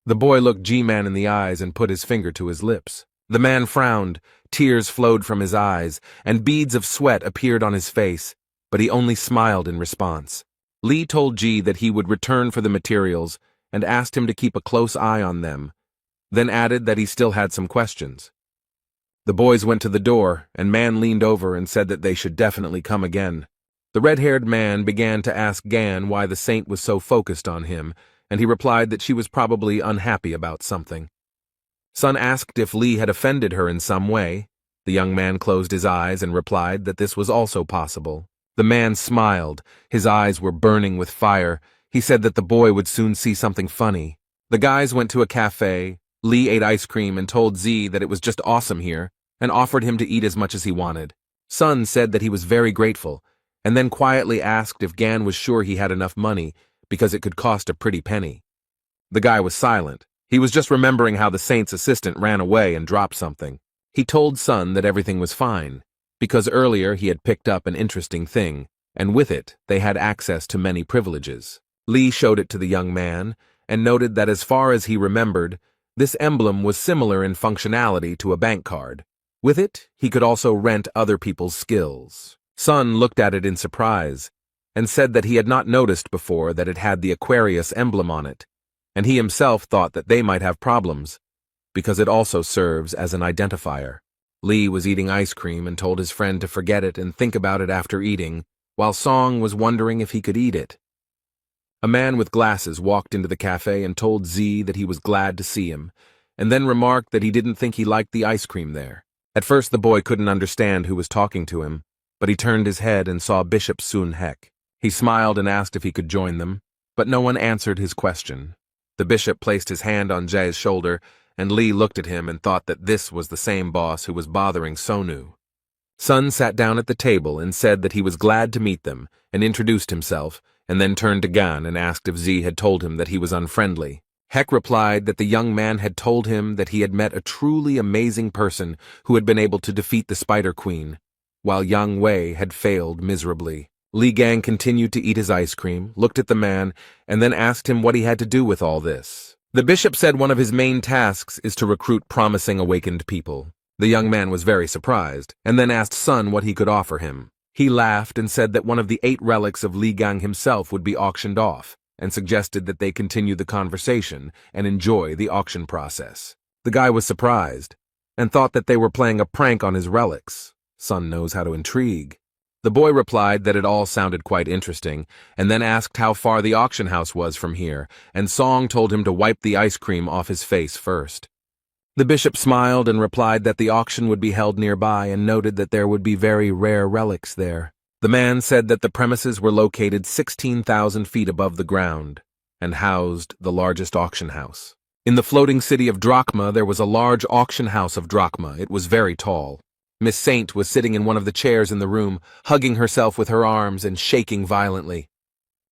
The boy looked G-Man in the eyes and put his finger to his lips. The man frowned, tears flowed from his eyes, and beads of sweat appeared on his face, but he only smiled in response. Li told G that he would return for the materials and asked him to keep a close eye on them, then added that he still had some questions. The boys went to the door, and Man leaned over and said that they should definitely come again. The red-haired man began to ask Gan why the saint was so focused on him, and he replied that she was probably unhappy about something. Sun asked if Li had offended her in some way. The young man closed his eyes and replied that this was also possible. The man smiled. His eyes were burning with fire. He said that the boy would soon see something funny. The guys went to a cafe. Li ate ice cream and told Z that it was just awesome here, and offered him to eat as much as he wanted. Sun said that he was very grateful, and then quietly asked if Gan was sure he had enough money, because it could cost a pretty penny. The guy was silent. He was just remembering how the saint's assistant ran away and dropped something. He told Sun that everything was fine, because earlier he had picked up an interesting thing, and with it they had access to many privileges. Li showed it to the young man, and noted that as far as he remembered, this emblem was similar in functionality to a bank card. With it, he could also rent other people's skills. Sun looked at it in surprise, and said that he had not noticed before that it had the Aquarius emblem on it, and he himself thought that they might have problems, because it also serves as an identifier. Li was eating ice cream and told his friend to forget it and think about it after eating, while Song was wondering if he could eat it. A man with glasses walked into the cafe and told Z that he was glad to see him, and then remarked that he didn't think he liked the ice cream there. At first the boy couldn't understand who was talking to him, but he turned his head and saw Bishop Sun Hek. He smiled and asked if he could join them, but no one answered his question. The bishop placed his hand on Jae's shoulder, and Li looked at him and thought that this was the same boss who was bothering Sonu. Sun sat down at the table and said that he was glad to meet them, and introduced himself, and then turned to Gan and asked if Z had told him that he was unfriendly. Hek replied that the young man had told him that he had met a truly amazing person who had been able to defeat the Spider Queen, while Yang Wei had failed miserably. Li Gang continued to eat his ice cream, looked at the man, and then asked him what he had to do with all this. The bishop said one of his main tasks is to recruit promising awakened people. The young man was very surprised, and then asked Sun what he could offer him. He laughed and said that one of the 8 relics of Li Gang himself would be auctioned off, and suggested that they continue the conversation and enjoy the auction process. The guy was surprised, and thought that they were playing a prank on his relics. Sun knows how to intrigue. The boy replied that it all sounded quite interesting, and then asked how far the auction house was from here, and Song told him to wipe the ice cream off his face first. The bishop smiled and replied that the auction would be held nearby and noted that there would be very rare relics there. The man said that the premises were located 16,000 feet above the ground and housed the largest auction house. In the floating city of Drachma, there was a large auction house of Drachma. It was very tall. Miss Saint was sitting in one of the chairs in the room, hugging herself with her arms and shaking violently.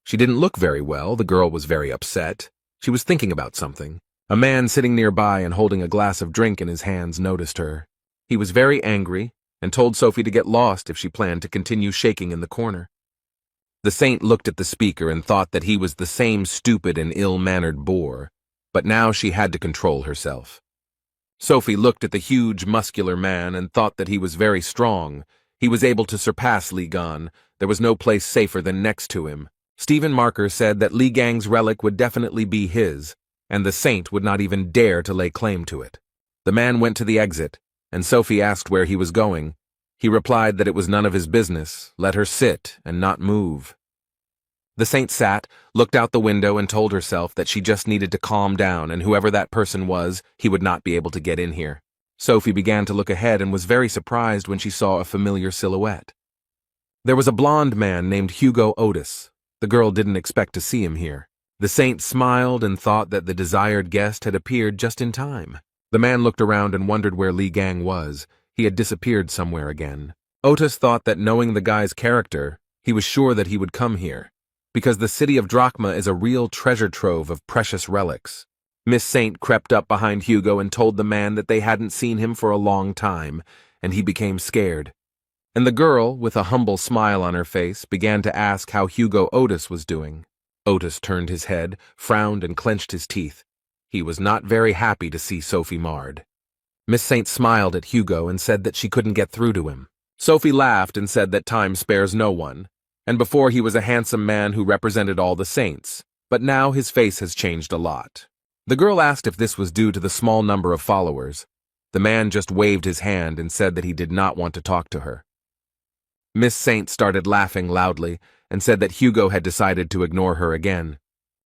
She didn't look very well. The girl was very upset. She was thinking about something. A man sitting nearby and holding a glass of drink in his hands noticed her. He was very angry and told Sophie to get lost if she planned to continue shaking in the corner. The saint looked at the speaker and thought that he was the same stupid and ill-mannered bore, but now she had to control herself. Sophie looked at the huge, muscular man and thought that he was very strong. He was able to surpass Li Gan. There was no place safer than next to him. Stephen Marker said that Li Gang's relic would definitely be his, and the saint would not even dare to lay claim to it. The man went to the exit, and Sophie asked where he was going. He replied that it was none of his business, let her sit and not move. The saint sat, looked out the window and told herself that she just needed to calm down, and whoever that person was, he would not be able to get in here. Sophie began to look ahead and was very surprised when she saw a familiar silhouette. There was a blond man named Hugo Otis. The girl didn't expect to see him here. The saint smiled and thought that the desired guest had appeared just in time. The man looked around and wondered where Li Gang was. He had disappeared somewhere again. Otis thought that knowing the guy's character, He was sure that he would come here, because the city of Drachma is a real treasure trove of precious relics. Miss Saint crept up behind Hugo and told the man that they hadn't seen him for a long time, and he became scared. And the girl, with a humble smile on her face, began to ask how Hugo Otis was doing. Otis turned his head, frowned, and clenched his teeth. He was not very happy to see Sophie marred. Miss Saint smiled at Hugo and said that she couldn't get through to him. Sophie laughed and said that time spares no one, and before he was a handsome man who represented all the saints, but now his face has changed a lot. The girl asked if this was due to the small number of followers. The man just waved his hand and said that he did not want to talk to her. Miss Saint started laughing loudly and said that Hugo had decided to ignore her again.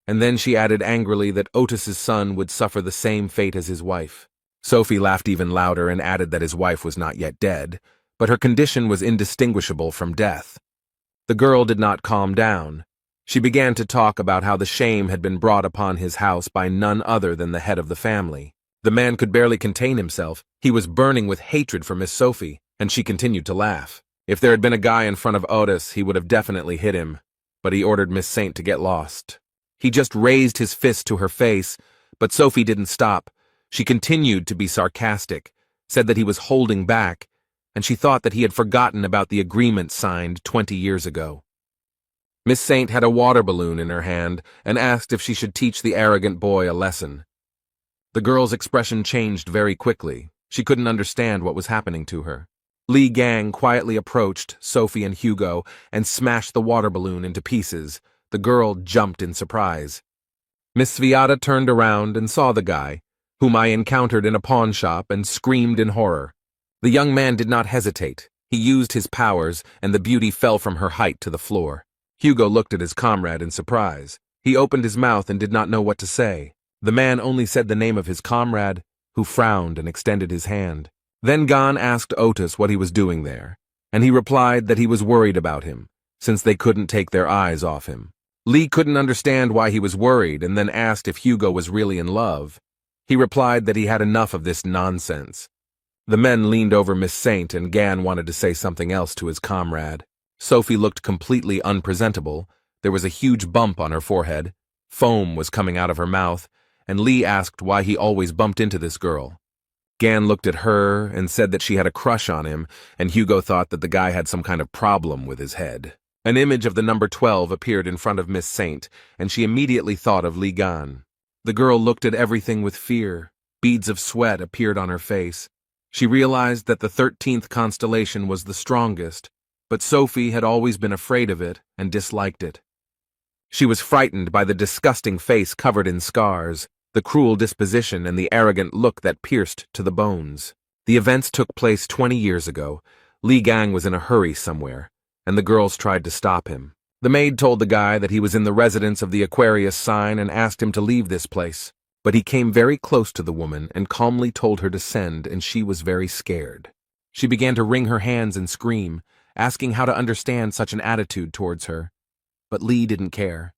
And then she added angrily that Otis's son would suffer the same fate as his wife. Sophie laughed even louder and added that his wife was not yet dead, but her condition was indistinguishable from death. The girl did not calm down. She began to talk about how the shame had been brought upon his house by none other than the head of the family. The man could barely contain himself. He was burning with hatred for Miss Sophie, and she continued to laugh. If there had been a guy in front of Otis, he would have definitely hit him, but he ordered Miss Saint to get lost. He just raised his fist to her face, but Sophie didn't stop. She continued to be sarcastic, said that he was holding back, and she thought that he had forgotten about the agreement signed 20 years ago. Miss Saint had a water balloon in her hand and asked if she should teach the arrogant boy a lesson. The girl's expression changed very quickly. She couldn't understand what was happening to her. Li Gang quietly approached Sophie and Hugo and smashed the water balloon into pieces. The girl jumped in surprise. Miss Sviata turned around and saw the guy, whom I encountered in a pawn shop, and screamed in horror. The young man did not hesitate. He used his powers, and the beauty fell from her height to the floor. Hugo looked at his comrade in surprise. He opened his mouth and did not know what to say. The man only said the name of his comrade, who frowned and extended his hand. Then Gan asked Otis what he was doing there, and he replied that he was worried about him, since they couldn't take their eyes off him. Lee couldn't understand why he was worried and then asked if Hugo was really in love. He replied that he had enough of this nonsense. The men leaned over Miss Saint, and Gan wanted to say something else to his comrade. Sophie looked completely unpresentable. There was a huge bump on her forehead. Foam was coming out of her mouth, and Lee asked why he always bumped into this girl. Gan looked at her and said that she had a crush on him, and Hugo thought that the guy had some kind of problem with his head. An image of the number 12 appeared in front of Miss Saint, and she immediately thought of Li Gan. The girl looked at everything with fear. Beads of sweat appeared on her face. She realized that the 13th constellation was the strongest, but Sophie had always been afraid of it and disliked it. She was frightened by the disgusting face covered in scars, the cruel disposition, and the arrogant look that pierced to the bones. The events took place 20 years ago. Li Gang was in a hurry somewhere, and the girls tried to stop him. The maid told the guy that he was in the residence of the Aquarius sign and asked him to leave this place. But he came very close to the woman and calmly told her to send, and she was very scared. She began to wring her hands and scream, asking how to understand such an attitude towards her. But Lee didn't care.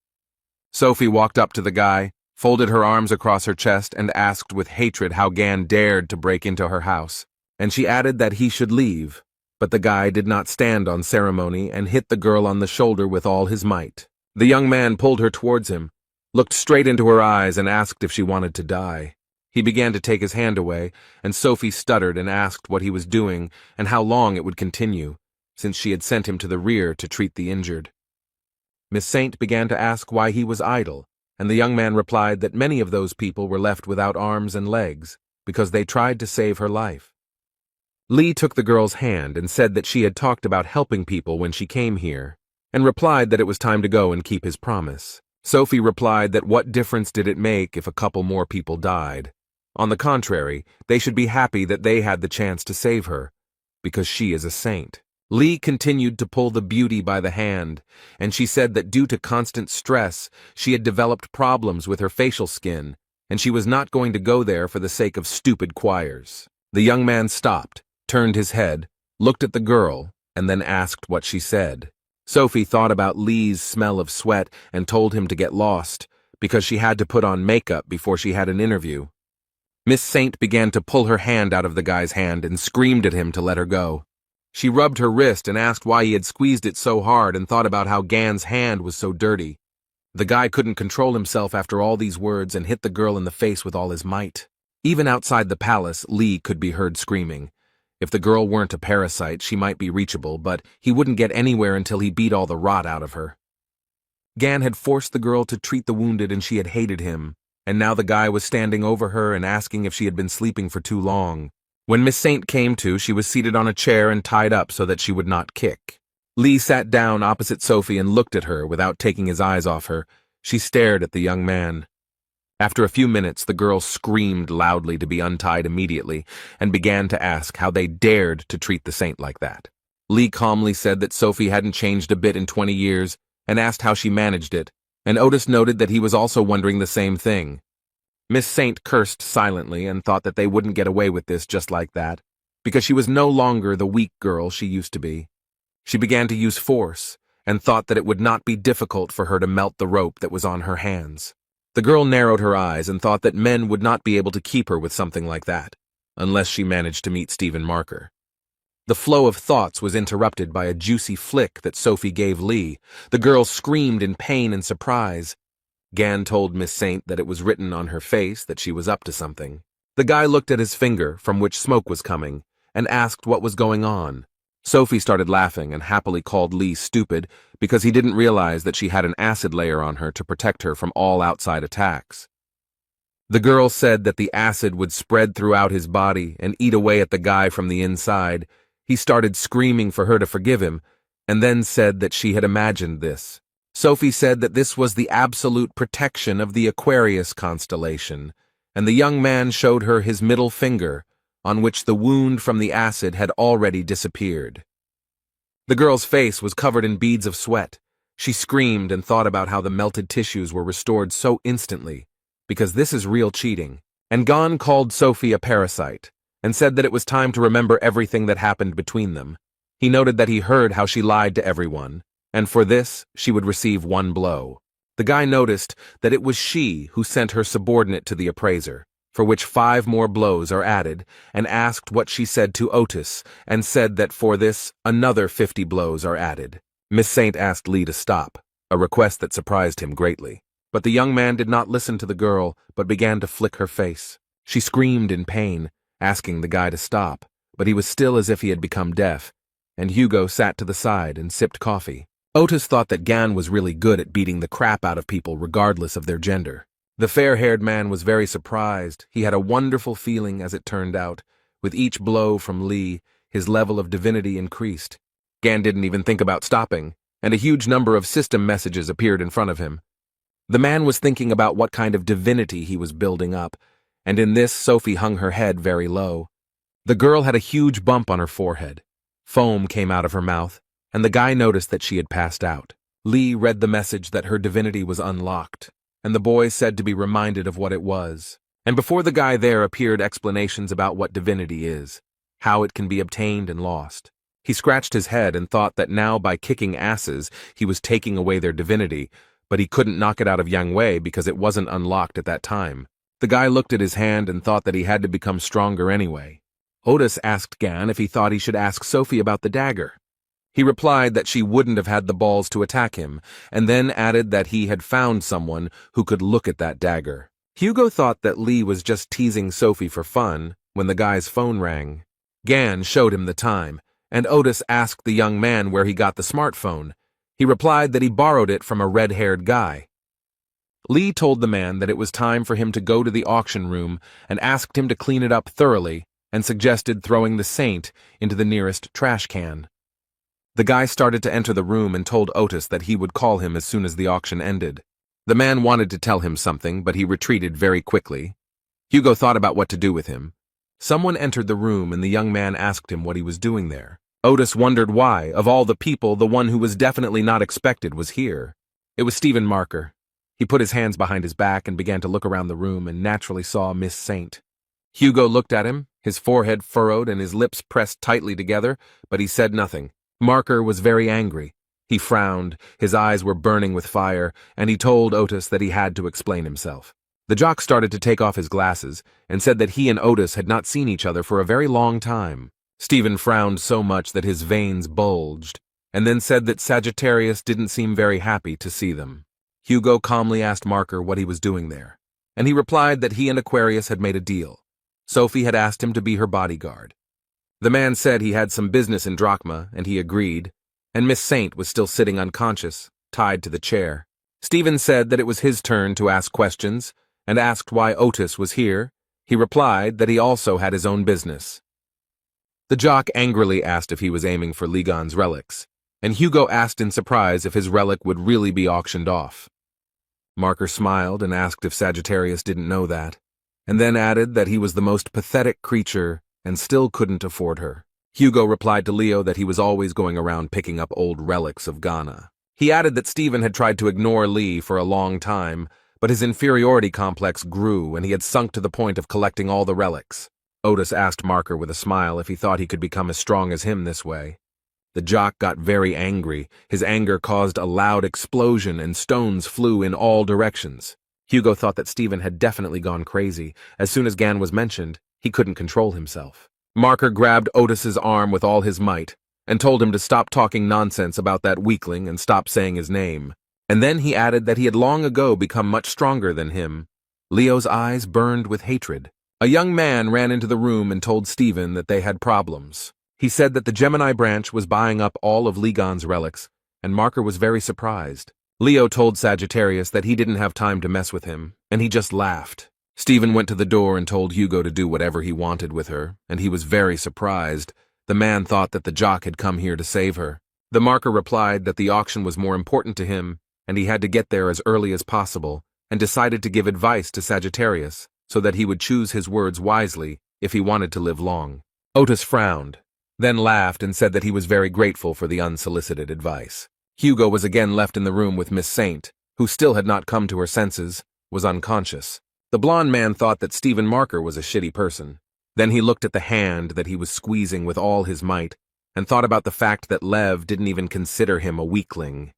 Sophie walked up to the guy, folded her arms across her chest, and asked with hatred how Gan dared to break into her house. And she added that he should leave, but the guy did not stand on ceremony and hit the girl on the shoulder with all his might. The young man pulled her towards him, looked straight into her eyes, and asked if she wanted to die. He began to take his hand away, and Sophie stuttered and asked what he was doing and how long it would continue, since she had sent him to the rear to treat the injured. Miss Saint began to ask why he was idle, and the young man replied that many of those people were left without arms and legs because they tried to save her life. Lee took the girl's hand and said that she had talked about helping people when she came here, and replied that it was time to go and keep his promise. Sophie replied that what difference did it make if a couple more people died? On the contrary, they should be happy that they had the chance to save her, because she is a saint. Lee continued to pull the beauty by the hand, and she said that due to constant stress, she had developed problems with her facial skin, and she was not going to go there for the sake of stupid choirs. The young man stopped, turned his head, looked at the girl, and then asked what she said. Sophie thought about Lee's smell of sweat and told him to get lost, because she had to put on makeup before she had an interview. Miss Saint began to pull her hand out of the guy's hand and screamed at him to let her go. She rubbed her wrist and asked why he had squeezed it so hard and thought about how Gan's hand was so dirty. The guy couldn't control himself after all these words and hit the girl in the face with all his might. Even outside the palace, Lee could be heard screaming. If the girl weren't a parasite, she might be reachable, but he wouldn't get anywhere until he beat all the rot out of her. Gan had forced the girl to treat the wounded and she had hated him, and now the guy was standing over her and asking if she had been sleeping for too long. When Miss Saint came to, she was seated on a chair and tied up so that she would not kick. Lee sat down opposite Sophie and looked at her without taking his eyes off her. She stared at the young man. After a few minutes, the girl screamed loudly to be untied immediately and began to ask how they dared to treat the saint like that. Lee calmly said that Sophie hadn't changed a bit in 20 years and asked how she managed it, and Otis noted that he was also wondering the same thing. Miss Saint cursed silently and thought that they wouldn't get away with this just like that, because she was no longer the weak girl she used to be. She began to use force, and thought that it would not be difficult for her to melt the rope that was on her hands. The girl narrowed her eyes and thought that men would not be able to keep her with something like that, unless she managed to meet Stephen Marker. The flow of thoughts was interrupted by a juicy flick that Sophie gave Lee. The girl screamed in pain and surprise. Gan told Miss Saint that it was written on her face that she was up to something. The guy looked at his finger, from which smoke was coming, and asked what was going on. Sophie started laughing and happily called Lee stupid because he didn't realize that she had an acid layer on her to protect her from all outside attacks. The girl said that the acid would spread throughout his body and eat away at the guy from the inside. He started screaming for her to forgive him, and then said that she had imagined this. Sophie said that this was the absolute protection of the Aquarius constellation, and the young man showed her his middle finger, on which the wound from the acid had already disappeared. The girl's face was covered in beads of sweat. She screamed and thought about how the melted tissues were restored so instantly, because this is real cheating. And Gan called Sophie a parasite, and said that it was time to remember everything that happened between them. He noted that he heard how she lied to everyone, and for this, she would receive one blow. The guy noticed that it was she who sent her subordinate to the appraiser, for which 5 more blows are added, and asked what she said to Otis, and said that for this, another 50 blows are added. Miss Saint asked Lee to stop, a request that surprised him greatly. But the young man did not listen to the girl, but began to flick her face. She screamed in pain, asking the guy to stop, but he was still as if he had become deaf, and Hugo sat to the side and sipped coffee. Otis thought that Gan was really good at beating the crap out of people regardless of their gender. The fair-haired man was very surprised. He had a wonderful feeling, as it turned out. With each blow from Lee, his level of divinity increased. Gan didn't even think about stopping, and a huge number of system messages appeared in front of him. The man was thinking about what kind of divinity he was building up, and in this Sophie hung her head very low. The girl had a huge bump on her forehead. Foam came out of her mouth, and the guy noticed that she had passed out. Lee read the message that her divinity was unlocked, and the boy said to be reminded of what it was. And before the guy there appeared explanations about what divinity is, how it can be obtained and lost. He scratched his head and thought that now by kicking asses he was taking away their divinity, but he couldn't knock it out of Yang Wei because it wasn't unlocked at that time. The guy looked at his hand and thought that he had to become stronger anyway. Otis asked Gan if he thought he should ask Sophie about the dagger. He replied that she wouldn't have had the balls to attack him, and then added that he had found someone who could look at that dagger. Hugo thought that Lee was just teasing Sophie for fun when the guy's phone rang. Gan showed him the time, and Otis asked the young man where he got the smartphone. He replied that he borrowed it from a red-haired guy. Lee told the man that it was time for him to go to the auction room and asked him to clean it up thoroughly and suggested throwing the saint into the nearest trash can. The guy started to enter the room and told Otis that he would call him as soon as the auction ended. The man wanted to tell him something, but he retreated very quickly. Hugo thought about what to do with him. Someone entered the room and the young man asked him what he was doing there. Otis wondered why, of all the people, the one who was definitely not expected was here. It was Stephen Marker. He put his hands behind his back and began to look around the room and naturally saw Miss Saint. Hugo looked at him, his forehead furrowed and his lips pressed tightly together, but he said nothing. Marker was very angry. He frowned, his eyes were burning with fire, and he told Otis that he had to explain himself. The jock started to take off his glasses and said that he and Otis had not seen each other for a very long time. Stephen frowned so much that his veins bulged, and then said that Sagittarius didn't seem very happy to see them. Hugo calmly asked Marker what he was doing there, and he replied that he and Aquarius had made a deal. Sophie had asked him to be her bodyguard. The man said he had some business in Drachma, and he agreed, and Miss Saint was still sitting unconscious, tied to the chair. Stephen said that it was his turn to ask questions, and asked why Otis was here. He replied that he also had his own business. The jock angrily asked if he was aiming for Ligon's relics, and Hugo asked in surprise if his relic would really be auctioned off. Marker smiled and asked if Sagittarius didn't know that, and then added that he was the most pathetic creature and still couldn't afford her. Hugo replied to Leo that he was always going around picking up old relics of Ghana. He added that Stephen had tried to ignore Lee for a long time, but his inferiority complex grew and he had sunk to the point of collecting all the relics. Otis asked Marker with a smile if he thought he could become as strong as him this way. The jock got very angry. His anger caused a loud explosion and stones flew in all directions. Hugo thought that Stephen had definitely gone crazy. As soon as Gan was mentioned, he couldn't control himself. Marker grabbed Otis's arm with all his might and told him to stop talking nonsense about that weakling and stop saying his name. And then he added that he had long ago become much stronger than him. Leo's eyes burned with hatred. A young man ran into the room and told Stephen that they had problems. He said that the Gemini branch was buying up all of Ligon's relics, and Marker was very surprised. Leo told Sagittarius that he didn't have time to mess with him, and he just laughed. Stephen went to the door and told Hugo to do whatever he wanted with her, and he was very surprised. The man thought that the jock had come here to save her. The Marker replied that the auction was more important to him, and he had to get there as early as possible, and decided to give advice to Sagittarius so that he would choose his words wisely if he wanted to live long. Otis frowned, then laughed and said that he was very grateful for the unsolicited advice. Hugo was again left in the room with Miss Saint, who still had not come to her senses, was unconscious. The blonde man thought that Stephen Marker was a shitty person. Then he looked at the hand that he was squeezing with all his might and thought about the fact that Lev didn't even consider him a weakling.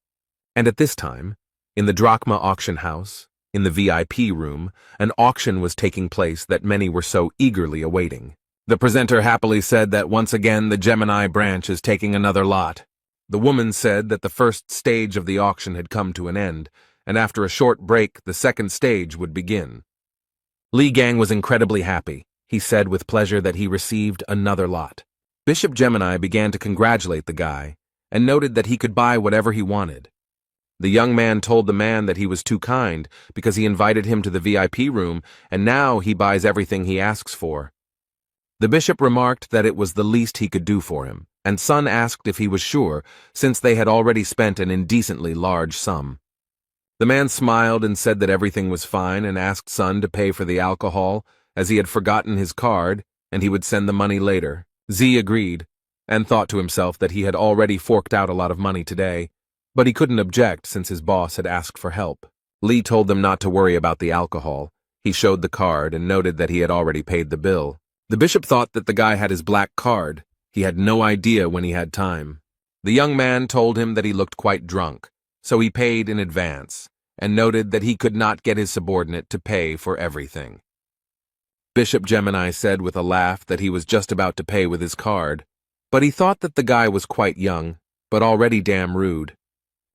And at this time, in the Drachma auction house, in the VIP room, an auction was taking place that many were so eagerly awaiting. The presenter happily said that once again the Gemini branch is taking another lot. The woman said that the first stage of the auction had come to an end, and after a short break the second stage would begin. Li Gang was incredibly happy. He said with pleasure that he received another lot. Bishop Gemini began to congratulate the guy, and noted that he could buy whatever he wanted. The young man told the man that he was too kind because he invited him to the VIP room, and now he buys everything he asks for. The bishop remarked that it was the least he could do for him, and Sun asked if he was sure, since they had already spent an indecently large sum. The man smiled and said that everything was fine and asked Sun to pay for the alcohol, as he had forgotten his card, and he would send the money later. Z agreed, and thought to himself that he had already forked out a lot of money today, but he couldn't object since his boss had asked for help. Lee told them not to worry about the alcohol. He showed the card and noted that he had already paid the bill. The bishop thought that the guy had his black card. He had no idea when he had time. The young man told him that he looked quite drunk, so he paid in advance, and noted that he could not get his subordinate to pay for everything. Bishop Gemini said with a laugh that he was just about to pay with his card, but he thought that the guy was quite young, but already damn rude.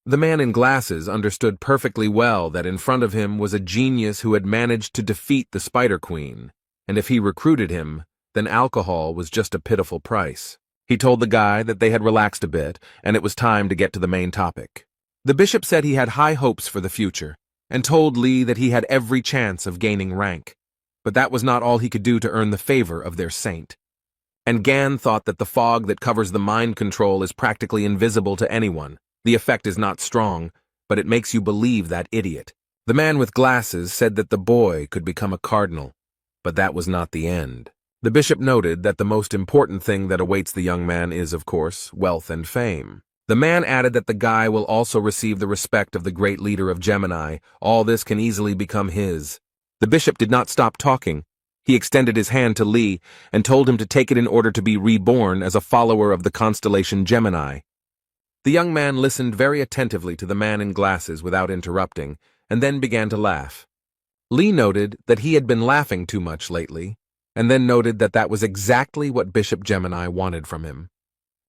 The man in glasses understood perfectly well that in front of him was a genius who had managed to defeat the Spider Queen, and if he recruited him, then alcohol was just a pitiful price. He told the guy that they had relaxed a bit, and it was time to get to the main topic. The bishop said he had high hopes for the future, and told Lee that he had every chance of gaining rank, but that was not all he could do to earn the favor of their saint. And Gan thought that the fog that covers the mind control is practically invisible to anyone. The effect is not strong, but it makes you believe that idiot. The man with glasses said that the boy could become a cardinal, but that was not the end. The bishop noted that the most important thing that awaits the young man is, of course, wealth and fame. The man added that the guy will also receive the respect of the great leader of Gemini. All this can easily become his. The bishop did not stop talking. He extended his hand to Lee and told him to take it in order to be reborn as a follower of the constellation Gemini. The young man listened very attentively to the man in glasses without interrupting, and then began to laugh. Lee noted that he had been laughing too much lately, and then noted that that was exactly what Bishop Gemini wanted from him.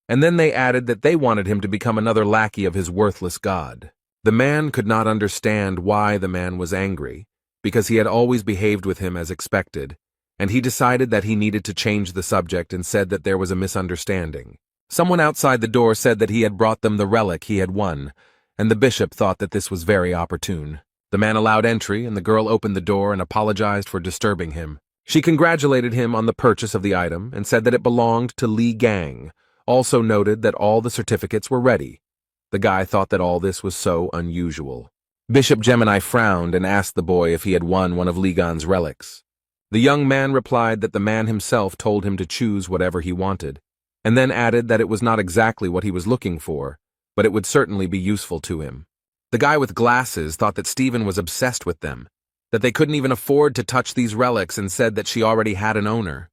And then they added that they wanted him to become another lackey of his worthless god. The man could not understand why the man was angry, because he had always behaved with him as expected, and he decided that he needed to change the subject and said that there was a misunderstanding. Someone outside the door said that he had brought them the relic he had won, and the bishop thought that this was very opportune. The man allowed entry, and the girl opened the door and apologized for disturbing him. She congratulated him on the purchase of the item and said that it belonged to Li Gang, also noted that all the certificates were ready. The guy thought that all this was so unusual. Bishop Gemini frowned and asked the boy if he had won one of Li Gan's relics. The young man replied that the man himself told him to choose whatever he wanted, and then added that it was not exactly what he was looking for, but it would certainly be useful to him. The guy with glasses thought that Stephen was obsessed with them, that they couldn't even afford to touch these relics, and said that she already had an owner.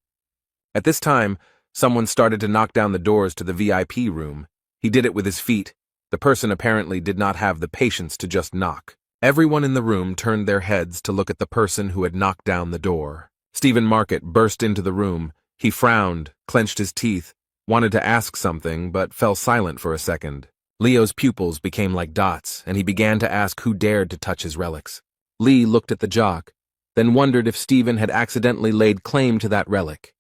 At this time, someone started to knock down the doors to the VIP room. He did it with his feet. The person apparently did not have the patience to just knock. Everyone in the room turned their heads to look at the person who had knocked down the door. Stephen Market burst into the room. He frowned, clenched his teeth, wanted to ask something, but fell silent for a second. Leo's pupils became like dots, and he began to ask who dared to touch his relics. Lee looked at the jock, then wondered if Stephen had accidentally laid claim to that relic.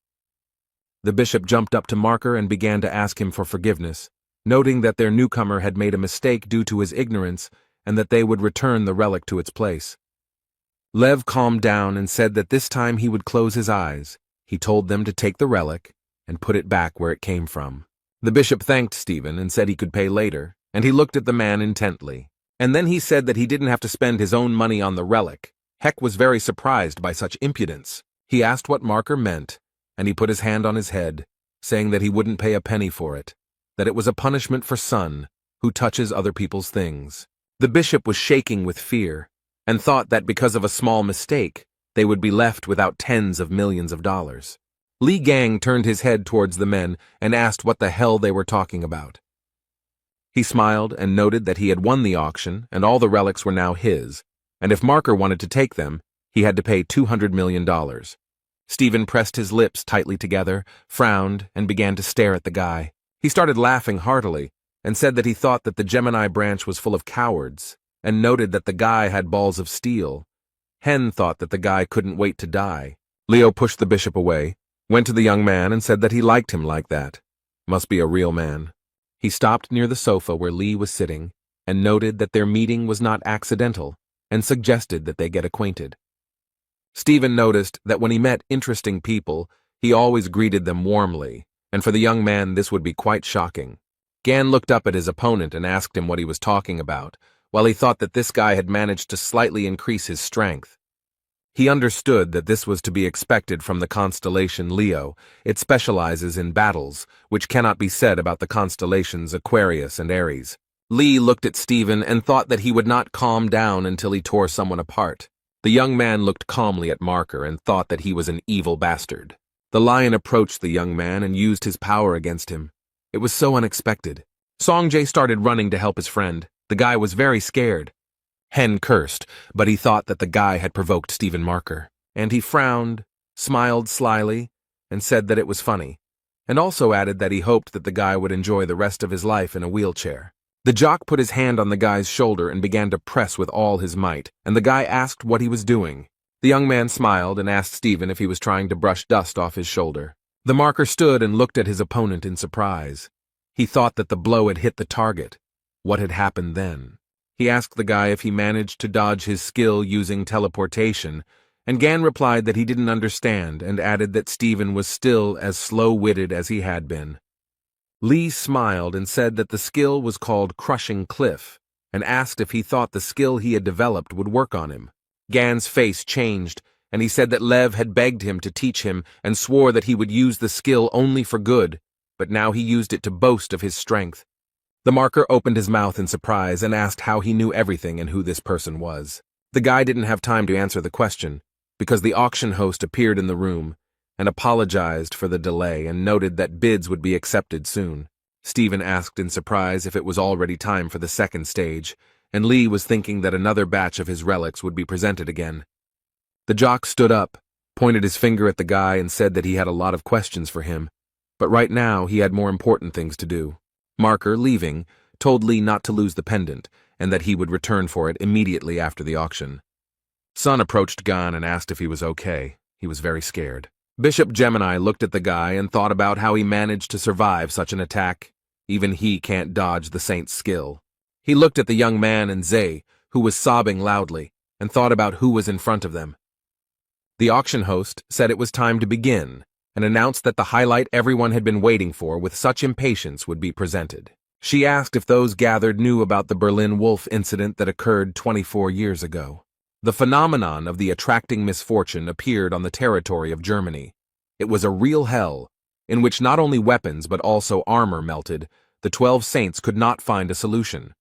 The bishop jumped up to Marker and began to ask him for forgiveness, noting that their newcomer had made a mistake due to his ignorance and that they would return the relic to its place. Lev calmed down and said that this time he would close his eyes. He told them to take the relic and put it back where it came from. The bishop thanked Stephen and said he could pay later, and he looked at the man intently. And then he said that he didn't have to spend his own money on the relic. Heck was very surprised by such impudence. He asked what Marker meant, and he put his hand on his head, saying that he wouldn't pay a penny for it, that it was a punishment for son who touches other people's things. The bishop was shaking with fear, and thought that because of a small mistake, they would be left without tens of millions of dollars. Li Gang turned his head towards the men and asked what the hell they were talking about. He smiled and noted that he had won the auction and all the relics were now his, and if Marker wanted to take them, he had to pay $200 million. Stephen pressed his lips tightly together, frowned, and began to stare at the guy. He started laughing heartily and said that he thought that the Gemini branch was full of cowards, and noted that the guy had balls of steel. Hen thought that the guy couldn't wait to die. Leo pushed the bishop away, went to the young man and said that he liked him like that. Must be a real man. He stopped near the sofa where Lee was sitting and noted that their meeting was not accidental and suggested that they get acquainted. Stephen noticed that when he met interesting people, he always greeted them warmly, and for the young man this would be quite shocking. Gan looked up at his opponent and asked him what he was talking about, while he thought that this guy had managed to slightly increase his strength. He understood that this was to be expected from the constellation Leo. It specializes in battles, which cannot be said about the constellations Aquarius and Aries. Lee looked at Stephen and thought that he would not calm down until he tore someone apart. The young man looked calmly at Marker and thought that he was an evil bastard. The lion approached the young man and used his power against him. It was so unexpected. Songjae started running to help his friend. The guy was very scared. Hen cursed, but he thought that the guy had provoked Stephen Marker, and he frowned, smiled slyly, and said that it was funny, and also added that he hoped that the guy would enjoy the rest of his life in a wheelchair. The jock put his hand on the guy's shoulder and began to press with all his might, and the guy asked what he was doing. The young man smiled and asked Stephen if he was trying to brush dust off his shoulder. The marker stood and looked at his opponent in surprise. He thought that the blow had hit the target. What had happened then? He asked the guy if he managed to dodge his skill using teleportation, and Gan replied that he didn't understand and added that Stephen was still as slow-witted as he had been. Lee smiled and said that the skill was called Crushing Cliff, and asked if he thought the skill he had developed would work on him. Gan's face changed, and he said that Lev had begged him to teach him and swore that he would use the skill only for good, but now he used it to boast of his strength. The marker opened his mouth in surprise and asked how he knew everything and who this person was. The guy didn't have time to answer the question, because the auction host appeared in the room and apologized for the delay and noted that bids would be accepted soon. Stephen asked in surprise if it was already time for the second stage, and Lee was thinking that another batch of his relics would be presented again. The jock stood up pointed his finger at the guy and said that he had a lot of questions for him, but right now he had more important things to do. Marker, leaving, told Lee not to lose the pendant and that he would return for it immediately after the auction. Sun approached Gan and asked if he was okay. He was very scared. Bishop Gemini looked at the guy and thought about how he managed to survive such an attack. Even he can't dodge the saint's skill. He looked at the young man and Zay, who was sobbing loudly, and thought about who was in front of them. The auction host said it was time to begin and announced that the highlight everyone had been waiting for with such impatience would be presented. She asked if those gathered knew about the Berlin Wolf incident that occurred 24 years ago. The phenomenon of the attracting misfortune appeared on the territory of Germany. It was a real hell, in which not only weapons but also armor melted. The 12 saints could not find a solution.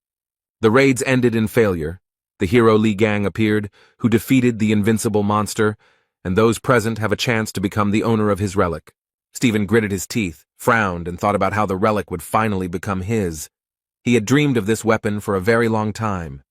The raids ended in failure. The hero Li Gang appeared, who defeated the invincible monster, and those present have a chance to become the owner of his relic. Stephen gritted his teeth, frowned, and thought about how the relic would finally become his. He had dreamed of this weapon for a very long time.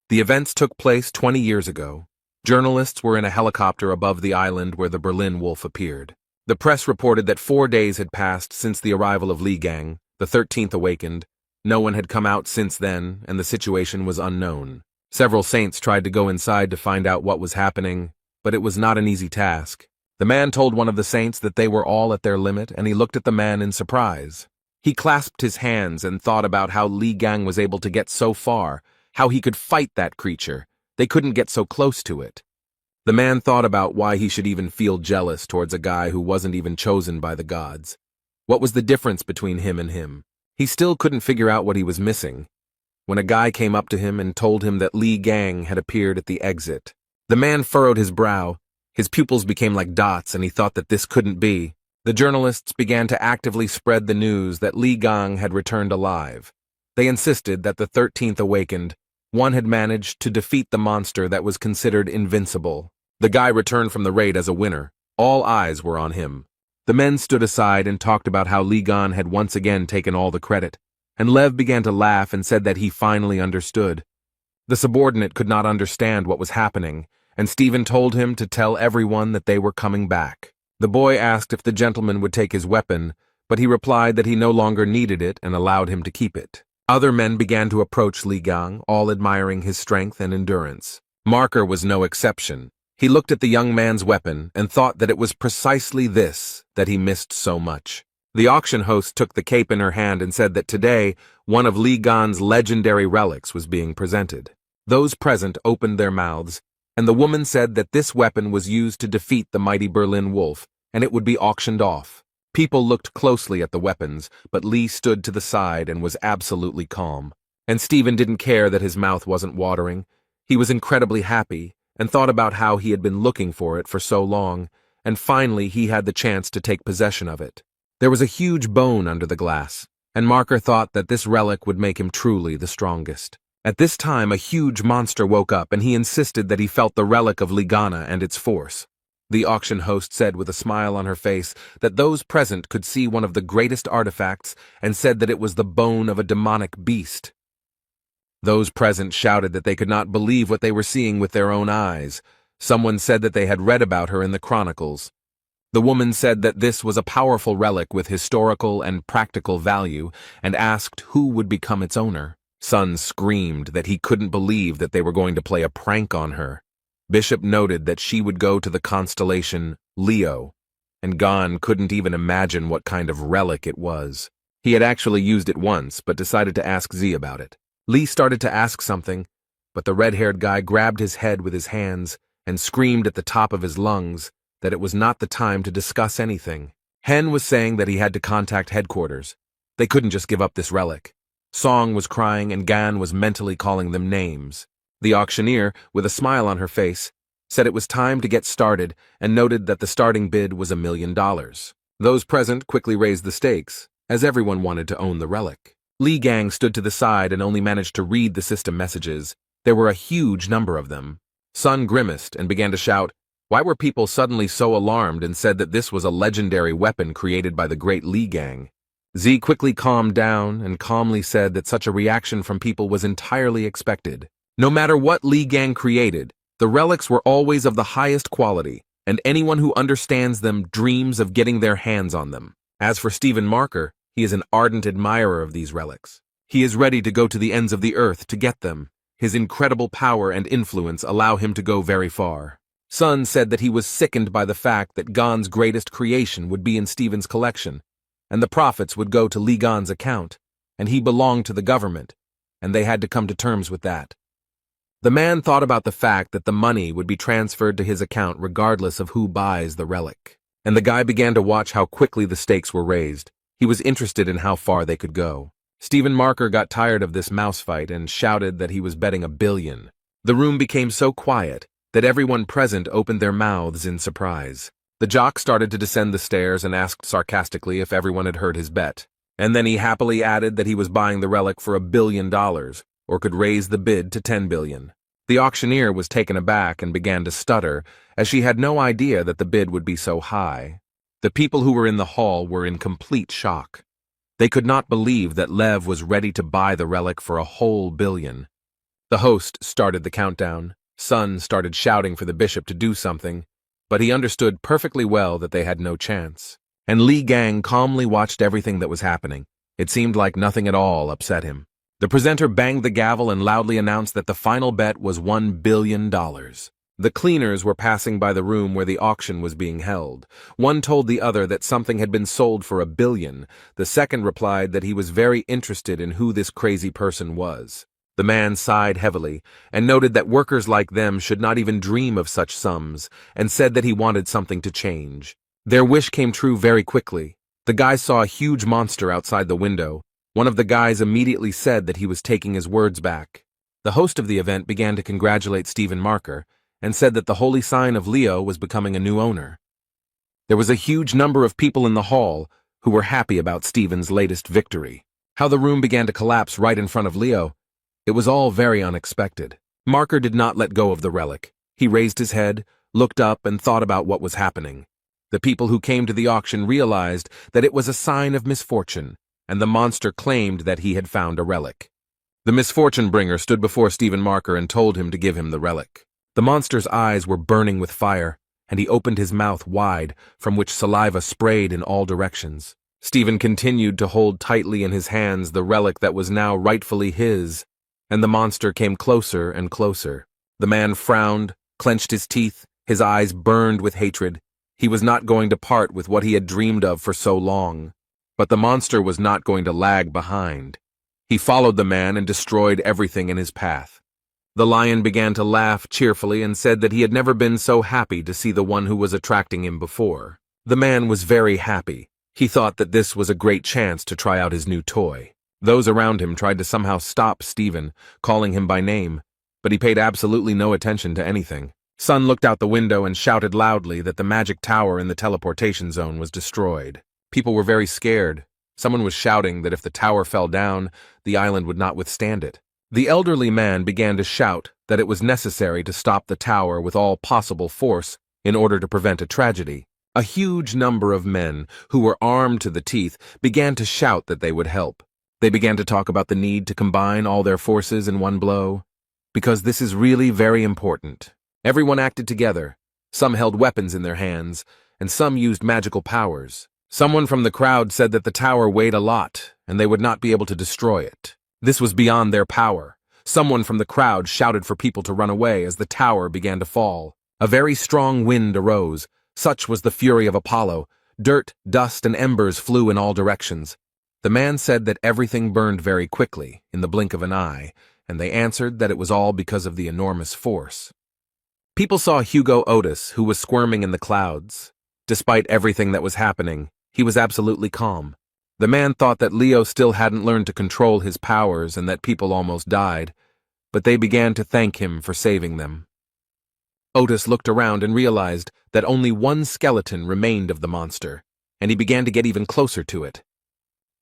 The events took place 20 years ago. Journalists were in a helicopter above the island where the Berlin Wolf appeared. The press reported that 4 days had passed since the arrival of Li Gang, the 13th awakened. No one had come out since then, and the situation was unknown. Several saints tried to go inside to find out what was happening, but it was not an easy task. The man told one of the saints that they were all at their limit, and he looked at the man in surprise. He clasped his hands and thought about how Li Gang was able to get so far, how he could fight that creature. They couldn't get so close to it. The man thought about why he should even feel jealous towards a guy who wasn't even chosen by the gods. What was the difference between him and him? He still couldn't figure out what he was missing. When a guy came up to him and told him that Li Gang had appeared at the exit, the man furrowed his brow. His pupils became like dots, and he thought that this couldn't be. The journalists began to actively spread the news that Li Gang had returned alive. They insisted that the 13th awakened. One had managed to defeat the monster that was considered invincible. The guy returned from the raid as a winner. All eyes were on him. The men stood aside and talked about how Li Gang had once again taken all the credit, and Lev began to laugh and said that he finally understood. The subordinate could not understand what was happening, and Stephen told him to tell everyone that they were coming back. The boy asked if the gentleman would take his weapon, but he replied that he no longer needed it and allowed him to keep it. Other men began to approach Li Gang, all admiring his strength and endurance. Marker was no exception. He looked at the young man's weapon and thought that it was precisely this that he missed so much. The auction host took the cape in her hand and said that today, one of Li Gang's legendary relics was being presented. Those present opened their mouths, and the woman said that this weapon was used to defeat the mighty Berlin Wolf, and it would be auctioned off. People looked closely at the weapons, but Lee stood to the side and was absolutely calm. And Stephen didn't care that his mouth wasn't watering. He was incredibly happy, and thought about how he had been looking for it for so long, and finally he had the chance to take possession of it. There was a huge bone under the glass, and Marker thought that this relic would make him truly the strongest. At this time, a huge monster woke up, and he insisted that he felt the relic of Ligana and its force. The auction host said with a smile on her face that those present could see one of the greatest artifacts and said that it was the bone of a demonic beast. Those present shouted that they could not believe what they were seeing with their own eyes. Someone said that they had read about her in the chronicles. The woman said that this was a powerful relic with historical and practical value and asked who would become its owner. Sun screamed that he couldn't believe that they were going to play a prank on her. Bishop noted that she would go to the constellation Leo, and Gon couldn't even imagine what kind of relic it was. He had actually used it once, but decided to ask Z about it. Lee started to ask something, but the red-haired guy grabbed his head with his hands and screamed at the top of his lungs that it was not the time to discuss anything. Hen was saying that he had to contact headquarters. They couldn't just give up this relic. Song was crying and Gan was mentally calling them names. The auctioneer, with a smile on her face, said it was time to get started and noted that the starting bid was $1 million. Those present quickly raised the stakes, as everyone wanted to own the relic. Li Gang stood to the side and only managed to read the system messages. There were a huge number of them. Sun grimaced and began to shout, why were people suddenly so alarmed and said that this was a legendary weapon created by the great Li Gang? Z quickly calmed down and calmly said that such a reaction from people was entirely expected. No matter what Li Gang created, the relics were always of the highest quality, and anyone who understands them dreams of getting their hands on them. As for Stephen Marker, he is an ardent admirer of these relics. He is ready to go to the ends of the earth to get them. His incredible power and influence allow him to go very far. Sun said that he was sickened by the fact that Gon's greatest creation would be in Stephen's collection, and the profits would go to Lee Gon's account, and he belonged to the government, and they had to come to terms with that. The man thought about the fact that the money would be transferred to his account regardless of who buys the relic, and the guy began to watch how quickly the stakes were raised. He was interested in how far they could go. Stephen Marker got tired of this mouse fight and shouted that he was betting $1 billion. The room became so quiet that everyone present opened their mouths in surprise. The jock started to descend the stairs and asked sarcastically if everyone had heard his bet. And then he happily added that he was buying the relic for $1 billion, or could raise the bid to $10 billion. The auctioneer was taken aback and began to stutter, as she had no idea that the bid would be so high. The people who were in the hall were in complete shock. They could not believe that Lev was ready to buy the relic for a whole $1 billion. The host started the countdown. Sun started shouting for the bishop to do something, but he understood perfectly well that they had no chance. And Li Gang calmly watched everything that was happening. It seemed like nothing at all upset him. The presenter banged the gavel and loudly announced that the final bet was $1 billion. The cleaners were passing by the room where the auction was being held. One told the other that something had been sold for $1 billion. The second replied that he was very interested in who this crazy person was. The man sighed heavily and noted that workers like them should not even dream of such sums, and said that he wanted something to change. Their wish came true very quickly. The guys saw a huge monster outside the window. One of the guys immediately said that he was taking his words back. The host of the event began to congratulate Stephen Marker and said that the holy sign of Leo was becoming a new owner. There was a huge number of people in the hall who were happy about Stephen's latest victory. How the room began to collapse right in front of Leo. It was all very unexpected. Marker did not let go of the relic. He raised his head, looked up, and thought about what was happening. The people who came to the auction realized that it was a sign of misfortune, and the monster claimed that he had found a relic. The misfortune bringer stood before Stephen Marker and told him to give him the relic. The monster's eyes were burning with fire, and he opened his mouth wide, from which saliva sprayed in all directions. Stephen continued to hold tightly in his hands the relic that was now rightfully his, and the monster came closer and closer. The man frowned, clenched his teeth, his eyes burned with hatred. He was not going to part with what he had dreamed of for so long. But the monster was not going to lag behind. He followed the man and destroyed everything in his path. The lion began to laugh cheerfully and said that he had never been so happy to see the one who was attracting him before. The man was very happy. He thought that this was a great chance to try out his new toy. Those around him tried to somehow stop Stephen, calling him by name, but he paid absolutely no attention to anything. Sun looked out the window and shouted loudly that the magic tower in the teleportation zone was destroyed. People were very scared. Someone was shouting that if the tower fell down, the island would not withstand it. The elderly man began to shout that it was necessary to stop the tower with all possible force in order to prevent a tragedy. A huge number of men, who were armed to the teeth, began to shout that they would help. They began to talk about the need to combine all their forces in one blow, because this is really very important. Everyone acted together. Some held weapons in their hands, and some used magical powers. Someone from the crowd said that the tower weighed a lot, and they would not be able to destroy it. This was beyond their power. Someone from the crowd shouted for people to run away as the tower began to fall. A very strong wind arose. Such was the fury of Apollo. Dirt, dust, and embers flew in all directions. The man said that everything burned very quickly, in the blink of an eye, and they answered that it was all because of the enormous force. People saw Hugo Otis, who was squirming in the clouds. Despite everything that was happening, he was absolutely calm. The man thought that Leo still hadn't learned to control his powers and that people almost died, but they began to thank him for saving them. Otis looked around and realized that only one skeleton remained of the monster, and he began to get even closer to it.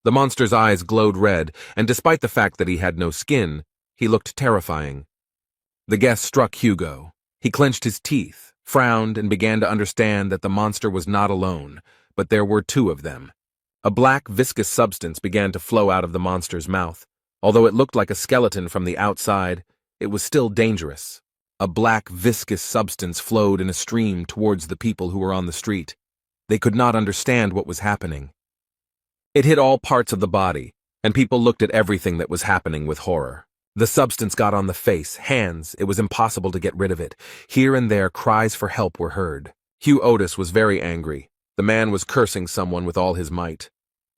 The monster's eyes glowed red, and despite the fact that he had no skin, he looked terrifying. The guess struck Hugo. He clenched his teeth, frowned, and began to understand that the monster was not alone, but there were two of them. A black, viscous substance began to flow out of the monster's mouth. Although it looked like a skeleton from the outside, it was still dangerous. A black, viscous substance flowed in a stream towards the people who were on the street. They could not understand what was happening. It hit all parts of the body, and people looked at everything that was happening with horror. The substance got on the face, hands, it was impossible to get rid of it. Here and there, cries for help were heard. Hugh Otis was very angry. The man was cursing someone with all his might.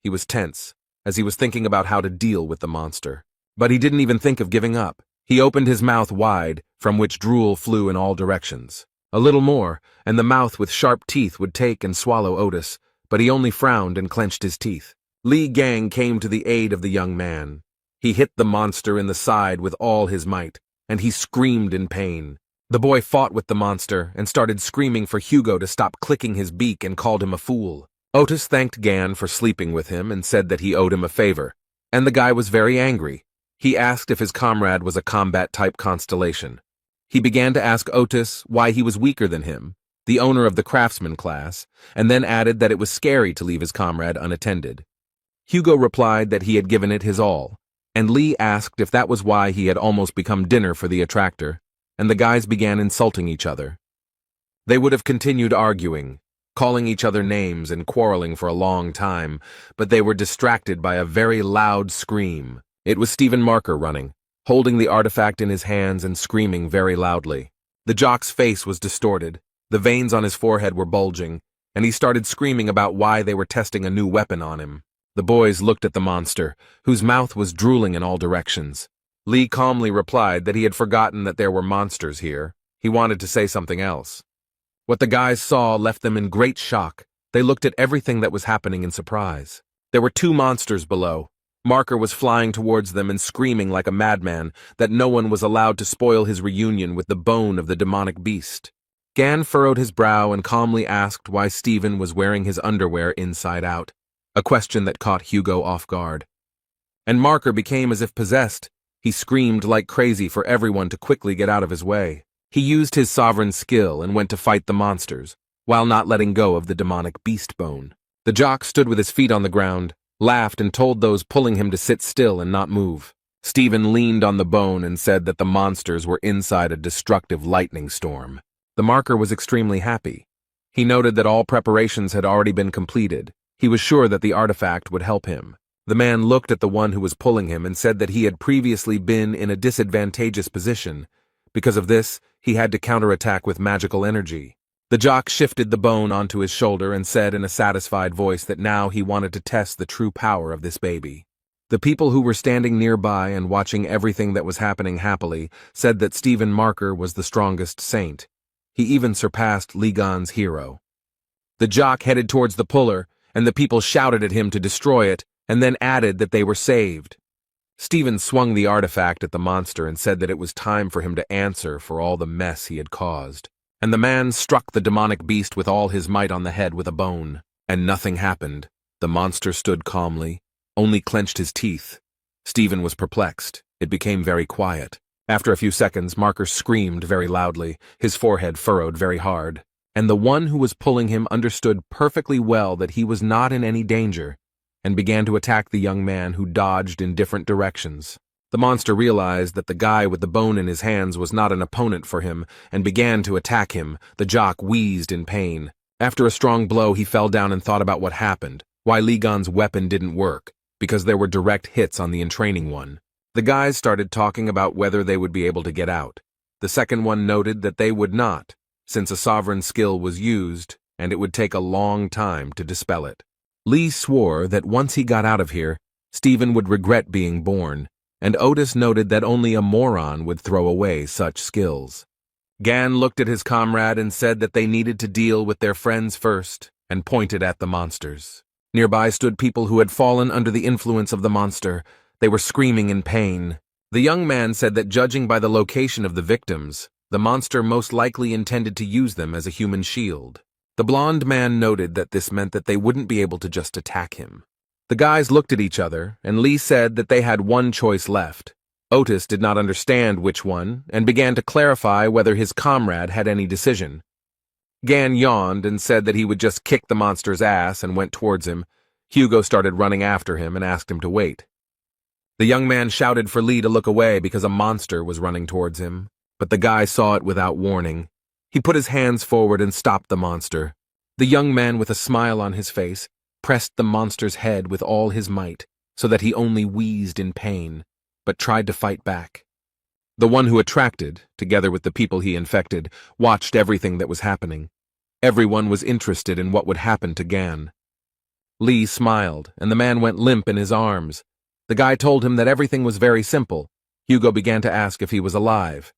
He was tense, as he was thinking about how to deal with the monster. But he didn't even think of giving up. He opened his mouth wide, from which drool flew in all directions. A little more, and the mouth with sharp teeth would take and swallow Otis, but he only frowned and clenched his teeth. Li Gang came to the aid of the young man. He hit the monster in the side with all his might, and he screamed in pain. The boy fought with the monster and started screaming for Hugo to stop clicking his beak and called him a fool. Otis thanked Gan for sleeping with him and said that he owed him a favor, and the guy was very angry. He asked if his comrade was a combat-type constellation. He began to ask Otis why he was weaker than him, the owner of the craftsman class, and then added that it was scary to leave his comrade unattended. Hugo replied that he had given it his all, and Lee asked if that was why he had almost become dinner for the attractor, and the guys began insulting each other. They would have continued arguing, calling each other names and quarreling for a long time, but they were distracted by a very loud scream. It was Stephen Marker running, holding the artifact in his hands and screaming very loudly. The jock's face was distorted, the veins on his forehead were bulging, and he started screaming about why they were testing a new weapon on him. The boys looked at the monster, whose mouth was drooling in all directions. Lee calmly replied that he had forgotten that there were monsters here. He wanted to say something else. What the guys saw left them in great shock. They looked at everything that was happening in surprise. There were 2 monsters below. Marker was flying towards them and screaming like a madman that no one was allowed to spoil his reunion with the bone of the demonic beast. Gan furrowed his brow and calmly asked why Stephen was wearing his underwear inside out, a question that caught Hugo off guard. And Marker became as if possessed. He screamed like crazy for everyone to quickly get out of his way. He used his sovereign skill and went to fight the monsters, while not letting go of the demonic beast bone. The jock stood with his feet on the ground, laughed and told those pulling him to sit still and not move. Stephen leaned on the bone and said that the monsters were inside a destructive lightning storm. The Marker was extremely happy. He noted that all preparations had already been completed. He was sure that the artifact would help him. The man looked at the one who was pulling him and said that he had previously been in a disadvantageous position. Because of this, he had to counterattack with magical energy. The jock shifted the bone onto his shoulder and said in a satisfied voice that now he wanted to test the true power of this baby. The people who were standing nearby and watching everything that was happening happily said that Stephen Marker was the strongest saint. He even surpassed Ligan's hero. The jock headed towards the puller, and the people shouted at him to destroy it, and then added that they were saved. Stephen swung the artifact at the monster and said that it was time for him to answer for all the mess he had caused. And the man struck the demonic beast with all his might on the head with a bone. And nothing happened. The monster stood calmly, only clenched his teeth. Stephen was perplexed. It became very quiet. After a few seconds, Marker screamed very loudly, his forehead furrowed very hard. And the one who was pulling him understood perfectly well that he was not in any danger, and began to attack the young man who dodged in different directions. The monster realized that the guy with the bone in his hands was not an opponent for him, and began to attack him. The jock wheezed in pain. After a strong blow, he fell down and thought about what happened, why Ligan's weapon didn't work, because there were direct hits on the entraining one. The guys started talking about whether they would be able to get out. The second one noted that they would not, since a sovereign skill was used, and it would take a long time to dispel it. Lee swore that once he got out of here, Stephen would regret being born, and Otis noted that only a moron would throw away such skills. Gan looked at his comrade and said that they needed to deal with their friends first, and pointed at the monsters. Nearby stood people who had fallen under the influence of the monster. They were screaming in pain. The young man said that judging by the location of the victims, the monster most likely intended to use them as a human shield. The blonde man noted that this meant that they wouldn't be able to just attack him. The guys looked at each other, and Lee said that they had one choice left. Otis did not understand which one, and began to clarify whether his comrade had any decision. Gan yawned and said that he would just kick the monster's ass and went towards him. Hugo started running after him and asked him to wait. The young man shouted for Lee to look away because a monster was running towards him. but the guy saw it without warning. He put his hands forward and stopped the monster. The young man, with a smile on his face, pressed the monster's head with all his might, so that he only wheezed in pain, but tried to fight back. The one who attracted, together with the people he infected, watched everything that was happening. Everyone was interested in what would happen to Gan. Lee smiled, and the man went limp in his arms. The guy told him that everything was very simple. Hugo began to ask if he was alive.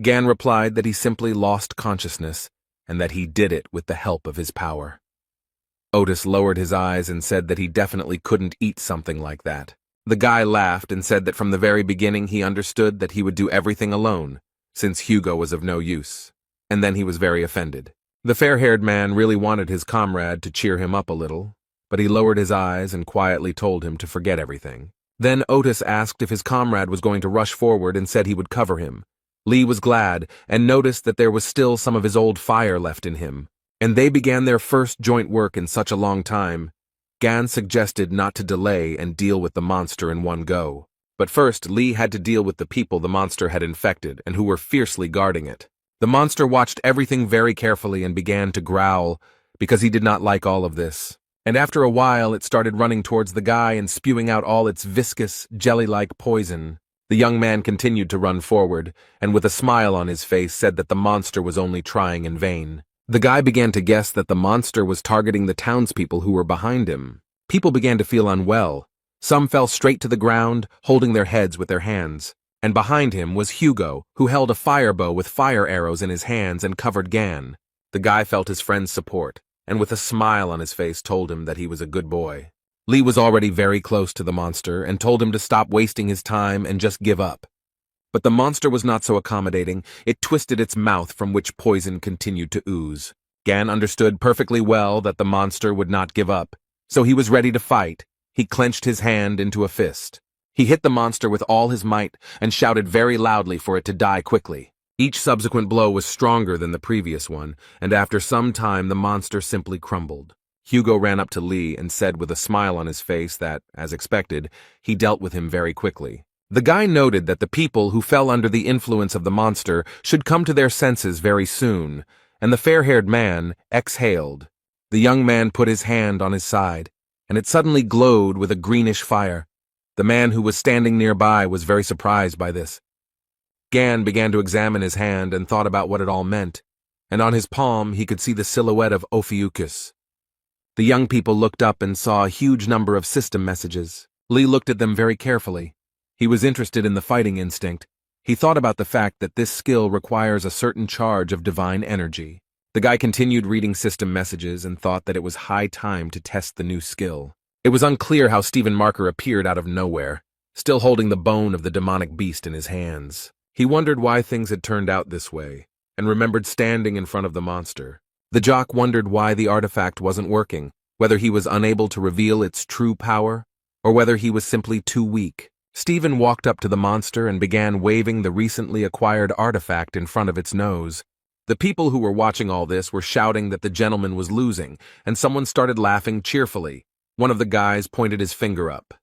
Gan replied that he simply lost consciousness, and that he did it with the help of his power. Otis lowered his eyes and said that he definitely couldn't eat something like that. The guy laughed and said that from the very beginning he understood that he would do everything alone, since Hugo was of no use. And then he was very offended. The fair-haired man really wanted his comrade to cheer him up a little, but he lowered his eyes and quietly told him to forget everything. Then Otis asked if his comrade was going to rush forward and said he would cover him. Lee was glad and noticed that there was still some of his old fire left in him, and they began their first joint work in such a long time. Gan suggested not to delay and deal with the monster in one go. But first, Lee had to deal with the people the monster had infected and who were fiercely guarding it. The monster watched everything very carefully and began to growl because he did not like all of this. And after a while, it started running towards the guy and spewing out all its viscous, jelly-like poison. The young man continued to run forward, and with a smile on his face said that the monster was only trying in vain. The guy began to guess that the monster was targeting the townspeople who were behind him. People began to feel unwell. Some fell straight to the ground, holding their heads with their hands. And behind him was Hugo, who held a fire bow with fire arrows in his hands and covered Gan. The guy felt his friend's support, and with a smile on his face told him that he was a good boy. Lee was already very close to the monster and told him to stop wasting his time and just give up. But the monster was not so accommodating. It twisted its mouth from which poison continued to ooze. Gan understood perfectly well that the monster would not give up, so he was ready to fight. He clenched his hand into a fist. He hit the monster with all his might and shouted very loudly for it to die quickly. Each subsequent blow was stronger than the previous one, and after some time the monster simply crumbled. Hugo ran up to Lee and said with a smile on his face that, as expected, he dealt with him very quickly. The guy noted that the people who fell under the influence of the monster should come to their senses very soon, and the fair-haired man exhaled. The young man put his hand on his side, and it suddenly glowed with a greenish fire. The man who was standing nearby was very surprised by this. Gan began to examine his hand and thought about what it all meant, and on his palm he could see the silhouette of Ophiuchus. The young people looked up and saw a huge number of system messages. Lee looked at them very carefully. He was interested in the fighting instinct. He thought about the fact that this skill requires a certain charge of divine energy. The guy continued reading system messages and thought that it was high time to test the new skill. It was unclear how Stephen Marker appeared out of nowhere, still holding the bone of the demonic beast in his hands. He wondered why things had turned out this way, and remembered standing in front of the monster. The jock wondered why the artifact wasn't working, whether he was unable to reveal its true power, or whether he was simply too weak. Stephen walked up to the monster and began waving the recently acquired artifact in front of its nose. The people who were watching all this were shouting that the gentleman was losing, and someone started laughing cheerfully. One of the guys pointed his finger up.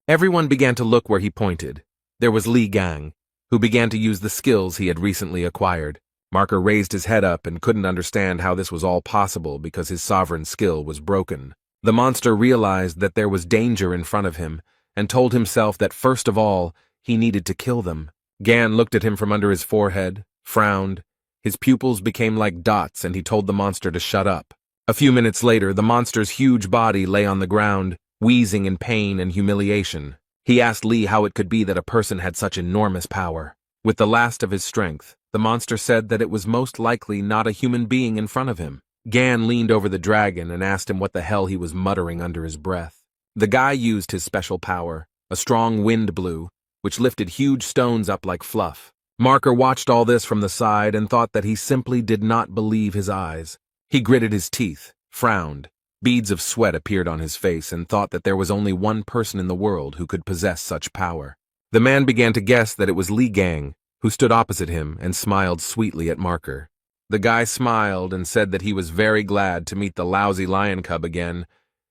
Everyone began to look where he pointed. There was Li Gang, who began to use the skills he had recently acquired. Marker raised his head up and couldn't understand how this was all possible because his sovereign skill was broken. The monster realized that there was danger in front of him and told himself that first of all, he needed to kill them. Gan looked at him from under his forehead, frowned. His pupils became like dots and he told the monster to shut up. A few minutes later, the monster's huge body lay on the ground, wheezing in pain and humiliation. He asked Lee how it could be that a person had such enormous power. With the last of his strength, the monster said that it was most likely not a human being in front of him. Gan leaned over the dragon and asked him what the hell he was muttering under his breath. The guy used his special power, a strong wind blew, which lifted huge stones up like fluff. Marker watched all this from the side and thought that he simply did not believe his eyes. He gritted his teeth, frowned. Beads of sweat appeared on his face and thought that there was only one person in the world who could possess such power. The man began to guess that it was Li Gang, who stood opposite him and smiled sweetly at Marker. The guy smiled and said that he was very glad to meet the lousy lion cub again,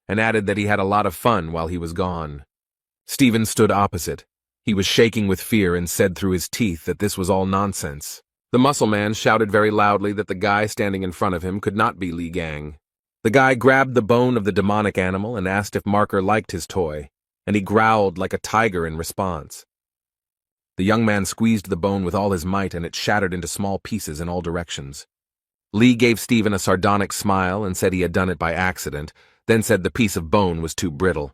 and added that he had a lot of fun while he was gone. Stephen stood opposite. He was shaking with fear and said through his teeth that this was all nonsense. The muscle man shouted very loudly that the guy standing in front of him could not be Li Gang. The guy grabbed the bone of the demonic animal and asked if Marker liked his toy, and he growled like a tiger in response. The young man squeezed the bone with all his might and it shattered into small pieces in all directions. Li gave Stephen a sardonic smile and said he had done it by accident, then said the piece of bone was too brittle.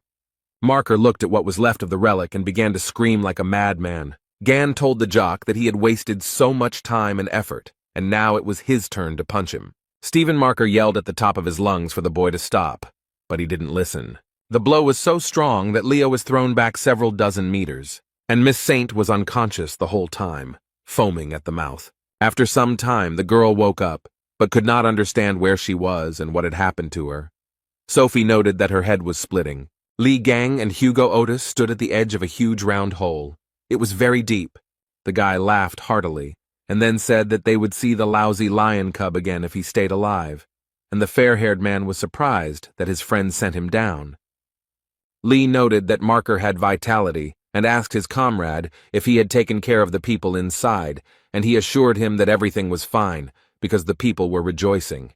Marker looked at what was left of the relic and began to scream like a madman. Gan told the jock that he had wasted so much time and effort, and now it was his turn to punch him. Stephen Marker yelled at the top of his lungs for the boy to stop, but he didn't listen. The blow was so strong that Leo was thrown back several dozen meters, and Miss Saint was unconscious the whole time, foaming at the mouth. After some time, the girl woke up, but could not understand where she was and what had happened to her. Sophie noted that her head was splitting. Li Gang and Hugo Otis stood at the edge of a huge round hole. It was very deep. The guy laughed heartily, and then said that they would see the lousy lion cub again if he stayed alive, and the fair-haired man was surprised that his friend sent him down. Li noted that Marker had vitality and asked his comrade if he had taken care of the people inside, and he assured him that everything was fine, because the people were rejoicing.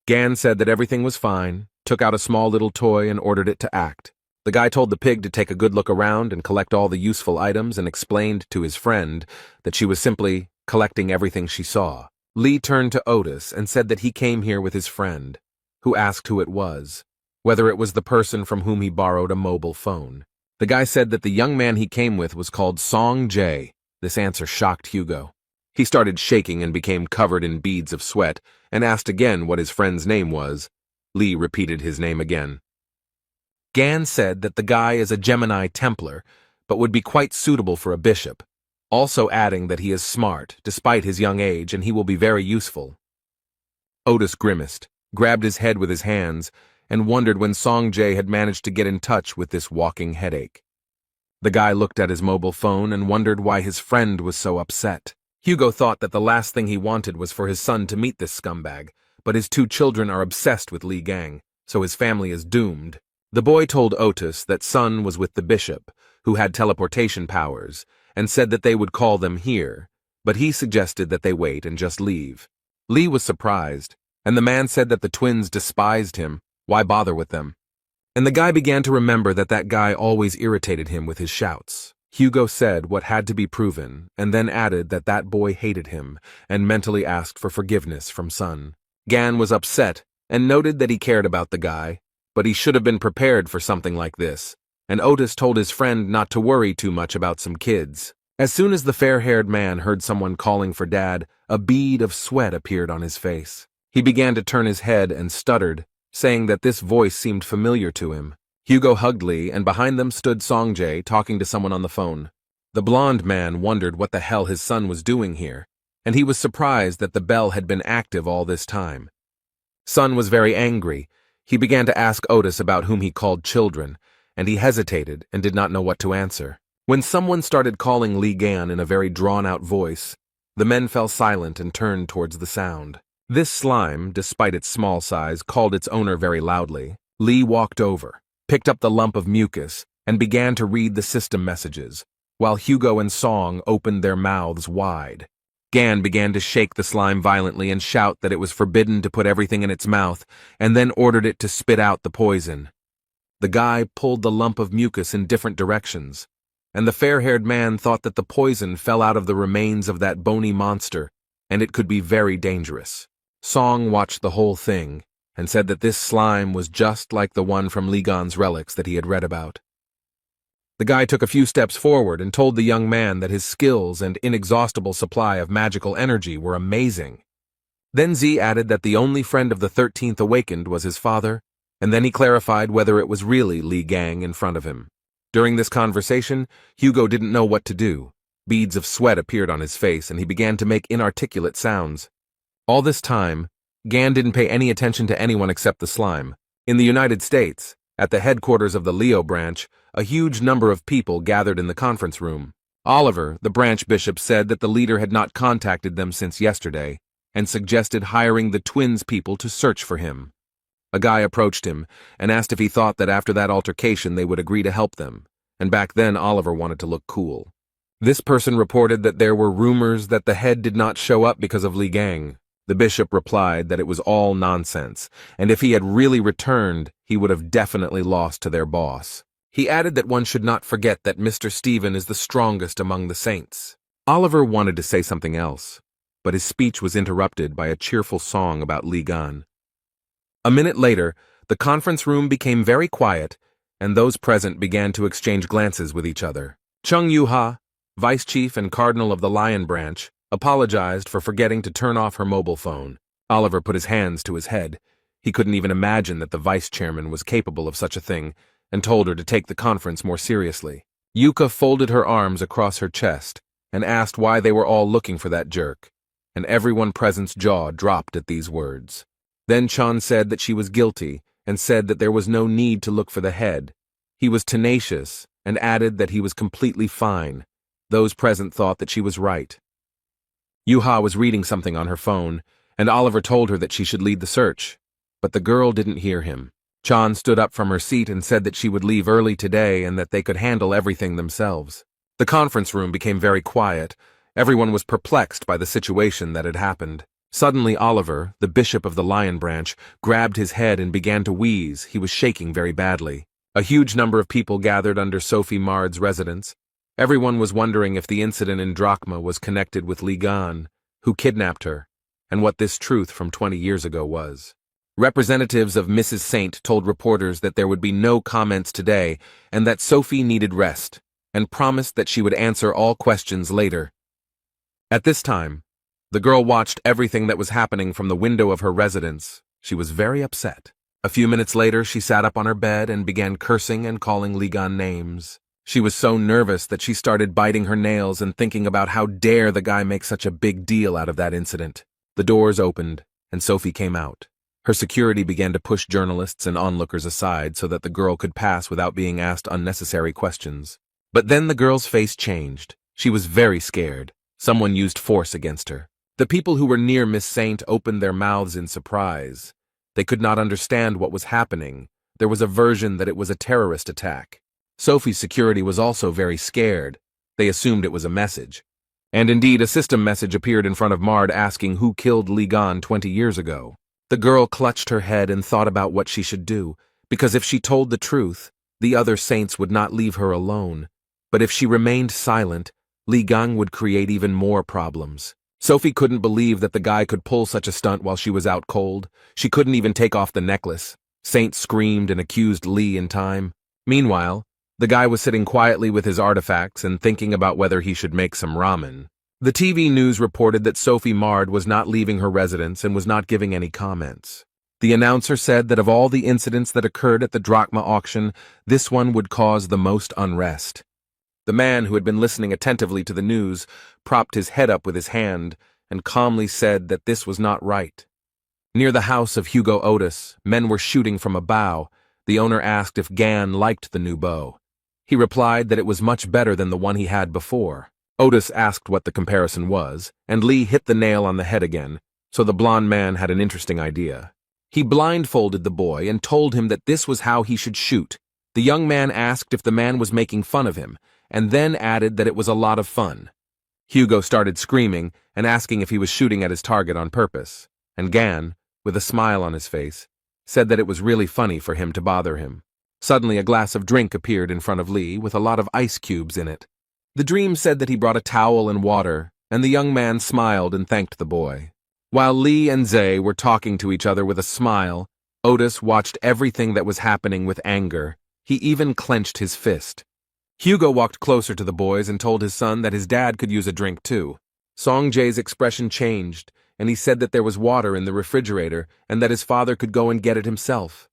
Gan said that everything was fine, took out a small little toy and ordered it to act. The guy told the pig to take a good look around and collect all the useful items and explained to his friend that she was simply collecting everything she saw. Li turned to Otis and said that he came here with his friend, who asked who it was, whether it was the person from whom he borrowed a mobile phone. The guy said that the young man he came with was called Song Jae. This answer shocked Hugo. He started shaking and became covered in beads of sweat and asked again what his friend's name was. Li repeated his name again. Gan said that the guy is a Gemini Templar, but would be quite suitable for a bishop, also adding that he is smart, despite his young age, and he will be very useful. Otis grimaced, grabbed his head with his hands, and wondered when Song Jae had managed to get in touch with this walking headache. The guy looked at his mobile phone and wondered why his friend was so upset. Hugo thought that the last thing he wanted was for his son to meet this scumbag, but his two children are obsessed with Li Gang, so his family is doomed. The boy told Otis that Sun was with the bishop, who had teleportation powers, and said that they would call them here, but he suggested that they wait and just leave. Li was surprised, and the man said that the twins despised him. Why bother with them? And the guy began to remember that guy always irritated him with his shouts. Hugo said what had to be proven, and then added that boy hated him, and mentally asked for forgiveness from Sun. Gan was upset, and noted that he cared about the guy, but he should have been prepared for something like this, and Otis told his friend not to worry too much about some kids. As soon as the fair-haired man heard someone calling for Dad, a bead of sweat appeared on his face. He began to turn his head and stuttered, saying that this voice seemed familiar to him. Hugo hugged Li, and behind them stood Song Jae talking to someone on the phone. The blonde man wondered what the hell his son was doing here, and he was surprised that the bell had been active all this time. Sun was very angry. He began to ask Otis about whom he called children, and he hesitated and did not know what to answer. When someone started calling Li Gan in a very drawn-out voice, the men fell silent and turned towards the sound. This slime, despite its small size, called its owner very loudly. Li walked over, picked up the lump of mucus, and began to read the system messages, while Hugo and Song opened their mouths wide. Gan began to shake the slime violently and shout that it was forbidden to put everything in its mouth, and then ordered it to spit out the poison. The guy pulled the lump of mucus in different directions, and the fair-haired man thought that the poison fell out of the remains of that bony monster, and it could be very dangerous. Song watched the whole thing, and said that this slime was just like the one from Li Gan's relics that he had read about. The guy took a few steps forward and told the young man that his skills and inexhaustible supply of magical energy were amazing. Then Z added that the only friend of the 13th awakened was his father, and then he clarified whether it was really Li Gang in front of him. During this conversation, Hugo didn't know what to do. Beads of sweat appeared on his face, and he began to make inarticulate sounds. All this time, Gan didn't pay any attention to anyone except the slime. In the United States, at the headquarters of the Leo branch, a huge number of people gathered in the conference room. Oliver, the branch bishop, said that the leader had not contacted them since yesterday, and suggested hiring the twins people to search for him. A guy approached him and asked if he thought that after that altercation they would agree to help them, and back then Oliver wanted to look cool. This person reported that there were rumors that the head did not show up because of Li Gang. The bishop replied that it was all nonsense, and if he had really returned, he would have definitely lost to their boss. He added that one should not forget that Mr. Stephen is the strongest among the saints. Oliver wanted to say something else, but his speech was interrupted by a cheerful song about Li Gan. A minute later, the conference room became very quiet, and those present began to exchange glances with each other. Chung Yu-ha, vice chief and cardinal of the Lion Branch, apologized for forgetting to turn off her mobile phone. Oliver put his hands to his head. He couldn't even imagine that the vice chairman was capable of such a thing, and told her to take the conference more seriously. Yuka folded her arms across her chest and asked why they were all looking for that jerk, and everyone present's jaw dropped at these words. Then Chan said that she was guilty and said that there was no need to look for the head. He was tenacious and added that he was completely fine. Those present thought that she was right. Yuha was reading something on her phone, and Oliver told her that she should lead the search, but the girl didn't hear him. Chan stood up from her seat and said that she would leave early today and that they could handle everything themselves. The conference room became very quiet. Everyone was perplexed by the situation that had happened. Suddenly Oliver, the bishop of the Lion Branch, grabbed his head and began to wheeze. He was shaking very badly. A huge number of people gathered under Sophie Mard's residence. Everyone was wondering if the incident in Drachma was connected with Li Gan, who kidnapped her, and what this truth from 20 years ago was. Representatives of Mrs. Saint told reporters that there would be no comments today and that Sophie needed rest, and promised that she would answer all questions later. At this time, the girl watched everything that was happening from the window of her residence. She was very upset. A few minutes later, she sat up on her bed and began cursing and calling Li Gan names. She was so nervous that she started biting her nails and thinking about how dare the guy make such a big deal out of that incident. The doors opened, and Sophie came out. Her security began to push journalists and onlookers aside so that the girl could pass without being asked unnecessary questions. But then the girl's face changed. She was very scared. Someone used force against her. The people who were near Miss Saint opened their mouths in surprise. They could not understand what was happening. There was a version that it was a terrorist attack. Sophie's security was also very scared. They assumed it was a message. And indeed, a system message appeared in front of Mard asking who killed Li Gan 20 years ago. The girl clutched her head and thought about what she should do, because if she told the truth, the other saints would not leave her alone. But if she remained silent, Li Gang would create even more problems. Sophie couldn't believe that the guy could pull such a stunt while she was out cold. She couldn't even take off the necklace. Saint screamed and accused Li in time. Meanwhile, the guy was sitting quietly with his artifacts and thinking about whether he should make some ramen. The TV news reported that Sophie Mard was not leaving her residence and was not giving any comments. The announcer said that of all the incidents that occurred at the drachma auction, this one would cause the most unrest. The man, who had been listening attentively to the news, propped his head up with his hand and calmly said that this was not right. Near the house of Hugo Otis, men were shooting from a bow. The owner asked if Gan liked the new bow. He replied that it was much better than the one he had before. Otis asked what the comparison was, and Lee hit the nail on the head again, so the blond man had an interesting idea. He blindfolded the boy and told him that this was how he should shoot. The young man asked if the man was making fun of him, and then added that it was a lot of fun. Hugo started screaming and asking if he was shooting at his target on purpose, and Gan, with a smile on his face, said that it was really funny for him to bother him. Suddenly a glass of drink appeared in front of Lee with a lot of ice cubes in it. The dream said that he brought a towel and water, and the young man smiled and thanked the boy. While Lee and Zay were talking to each other with a smile, Otis watched everything that was happening with anger. He even clenched his fist. Hugo walked closer to the boys and told his son that his dad could use a drink too. Song Jae's expression changed, and he said that there was water in the refrigerator and that his father could go and get it himself.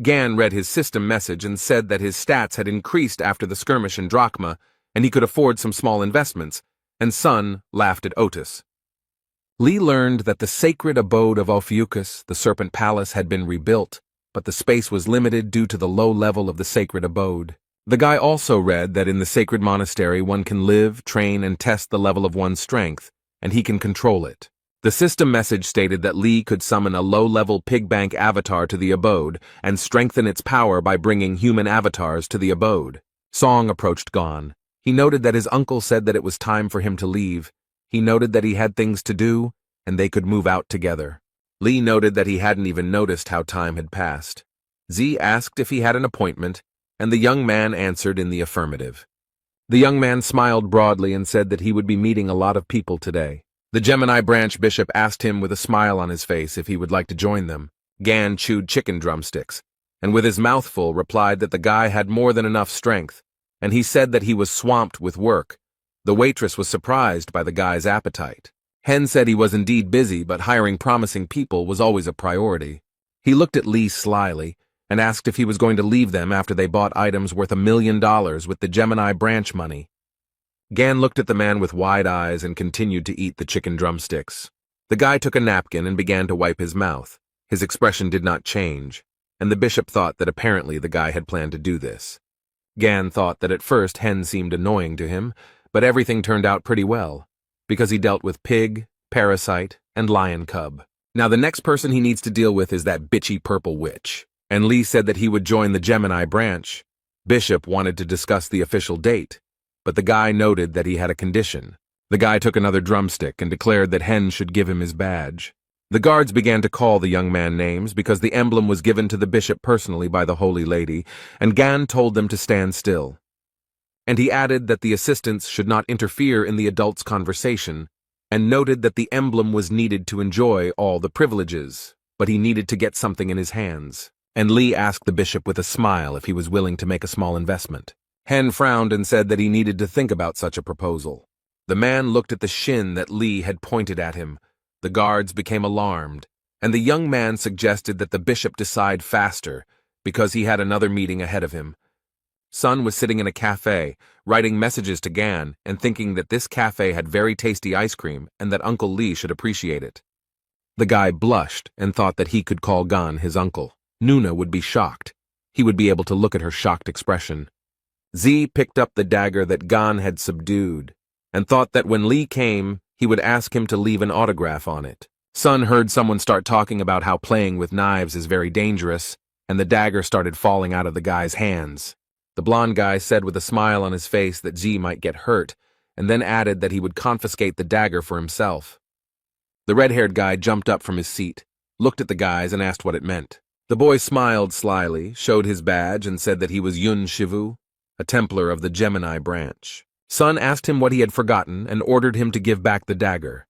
Gan read his system message and said that his stats had increased after the skirmish in Drachma, and he could afford some small investments, and Sun laughed at Otis. Lee learned that the sacred abode of Ophiuchus, the Serpent Palace, had been rebuilt, but the space was limited due to the low level of the sacred abode. The guy also read that in the sacred monastery one can live, train, and test the level of one's strength, and he can control it. The system message stated that Lee could summon a low-level pigbank avatar to the abode and strengthen its power by bringing human avatars to the abode. Song approached Gon. He noted that his uncle said that it was time for him to leave. He noted that he had things to do, and they could move out together. Lee noted that he hadn't even noticed how time had passed. Z asked if he had an appointment, and the young man answered in the affirmative. The young man smiled broadly and said that he would be meeting a lot of people today. The Gemini branch bishop asked him with a smile on his face if he would like to join them. Gan chewed chicken drumsticks, and with his mouth full replied that the guy had more than enough strength, and he said that he was swamped with work. The waitress was surprised by the guy's appetite. Hen said he was indeed busy, but hiring promising people was always a priority. He looked at Lee slyly and asked if he was going to leave them after they bought items worth $1 million with the Gemini branch money. Gan looked at the man with wide eyes and continued to eat the chicken drumsticks. The guy took a napkin and began to wipe his mouth. His expression did not change, and the bishop thought that apparently the guy had planned to do this. Gan thought that at first Hen seemed annoying to him, but everything turned out pretty well, because he dealt with pig, parasite, and lion cub. Now the next person he needs to deal with is that bitchy purple witch. And Lee said that he would join the Gemini branch. Bishop wanted to discuss the official date, but the guy noted that he had a condition. The guy took another drumstick and declared that Hen should give him his badge. The guards began to call the young man names because the emblem was given to the bishop personally by the Holy Lady, and Gan told them to stand still. And he added that the assistants should not interfere in the adults' conversation, and noted that the emblem was needed to enjoy all the privileges, but he needed to get something in his hands. And Lee asked the bishop with a smile if he was willing to make a small investment. Hen frowned and said that he needed to think about such a proposal. The man looked at the shin that Lee had pointed at him. The guards became alarmed, and the young man suggested that the bishop decide faster because he had another meeting ahead of him. Sun was sitting in a cafe, writing messages to Gan and thinking that this cafe had very tasty ice cream and that Uncle Lee should appreciate it. The guy blushed and thought that he could call Gan his uncle. Nuna would be shocked. He would be able to look at her shocked expression. Z picked up the dagger that Gan had subdued and thought that when Lee came, he would ask him to leave an autograph on it. Sun heard someone start talking about how playing with knives is very dangerous, and the dagger started falling out of the guy's hands. The blonde guy said with a smile on his face that Z might get hurt, and then added that he would confiscate the dagger for himself. The red-haired guy jumped up from his seat, looked at the guys, and asked what it meant. The boy smiled slyly, showed his badge, and said that he was Yun Shivu, a Templar of the Gemini branch. Sun asked him what he had forgotten and ordered him to give back the dagger.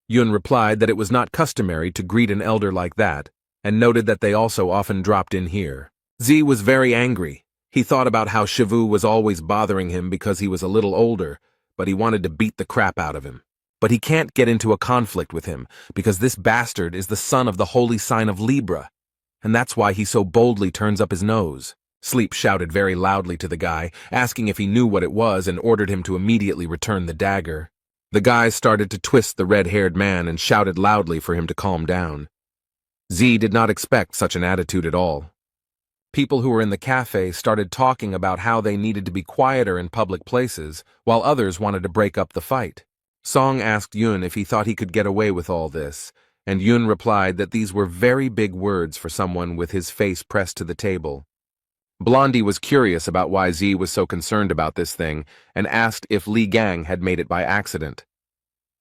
Yun replied that it was not customary to greet an elder like that, and noted that they also often dropped in here. Z was very angry. He thought about how Shivu was always bothering him because he was a little older, but he wanted to beat the crap out of him. But he can't get into a conflict with him, because this bastard is the son of the holy sign of Libra, and that's why he so boldly turns up his nose. Sleep shouted very loudly to the guy, asking if he knew what it was and ordered him to immediately return the dagger. The guy started to twist the red-haired man and shouted loudly for him to calm down. Z did not expect such an attitude at all. People who were in the cafe started talking about how they needed to be quieter in public places, while others wanted to break up the fight. Song asked Yun if he thought he could get away with all this, and Yun replied that these were very big words for someone with his face pressed to the table. Blondie was curious about why Z was so concerned about this thing and asked if Li Gang had made it by accident.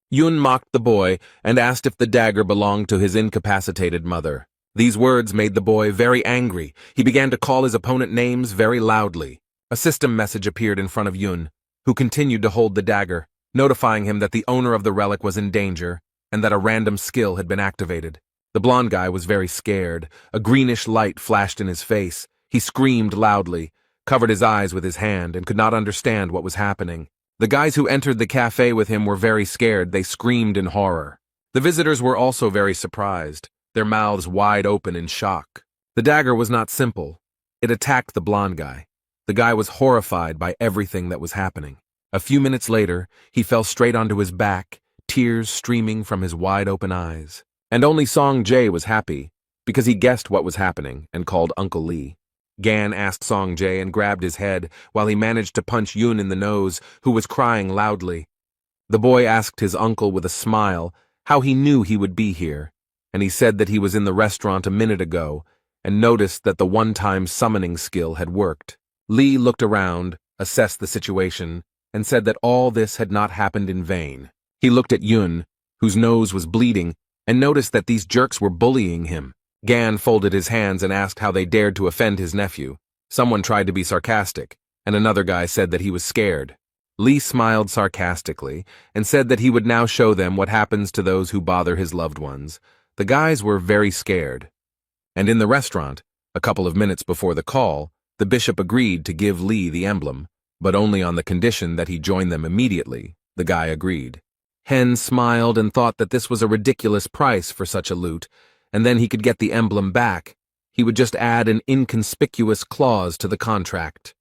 Yun mocked the boy and asked if the dagger belonged to his incapacitated mother. These words made the boy very angry. He began to call his opponent names very loudly. A system message appeared in front of Yun, who continued to hold the dagger, notifying him that the owner of the relic was in danger and that a random skill had been activated. The blonde guy was very scared. A greenish light flashed in his face. He screamed loudly, covered his eyes with his hand, and could not understand what was happening. The guys who entered the cafe with him were very scared. They screamed in horror. The visitors were also very surprised, their mouths wide open in shock. The dagger was not simple. It attacked the blonde guy. The guy was horrified by everything that was happening. A few minutes later, he fell straight onto his back, tears streaming from his wide-open eyes. And only Song Jae was happy, because he guessed what was happening and called Uncle Lee. Gan asked Song Jae and grabbed his head while he managed to punch Yun in the nose, who was crying loudly. The boy asked his uncle with a smile how he knew he would be here, and he said that he was in the restaurant a minute ago and noticed that the one-time summoning skill had worked. Lee looked around, assessed the situation, and said that all this had not happened in vain. He looked at Yun, whose nose was bleeding, and noticed that these jerks were bullying him. Gan folded his hands and asked how they dared to offend his nephew. Someone tried to be sarcastic, and another guy said that he was scared. Lee smiled sarcastically and said that he would now show them what happens to those who bother his loved ones. The guys were very scared. And in the restaurant, a couple of minutes before the call, the bishop agreed to give Lee the emblem, but only on the condition that he join them immediately. The guy agreed. Hen smiled and thought that this was a ridiculous price for such a loot, and then he could get the emblem back. He would just add an inconspicuous clause to the contract.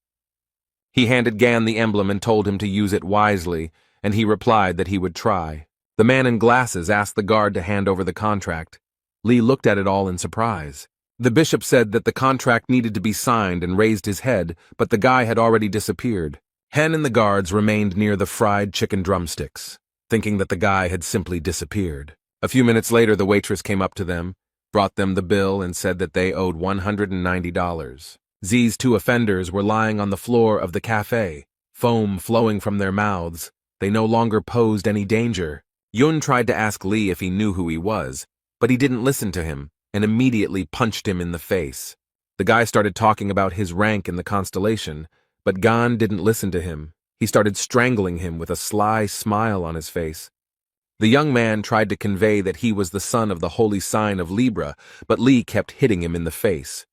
He handed Gan the emblem and told him to use it wisely, and he replied that he would try. The man in glasses asked the guard to hand over the contract. Lee looked at it all in surprise. The bishop said that the contract needed to be signed and raised his head, but the guy had already disappeared. Hen and the guards remained near the fried chicken drumsticks, thinking that the guy had simply disappeared. A few minutes later, the waitress came up to them, brought them the bill, and said that they owed $190. Z's two offenders were lying on the floor of the cafe, foam flowing from their mouths. They no longer posed any danger. Yun tried to ask Lee if he knew who he was, but he didn't listen to him and immediately punched him in the face. The guy started talking about his rank in the constellation, but Gan didn't listen to him. He started strangling him with a sly smile on his face. The young man tried to convey that he was the son of the holy sign of Libra, but Lee kept hitting him in the face.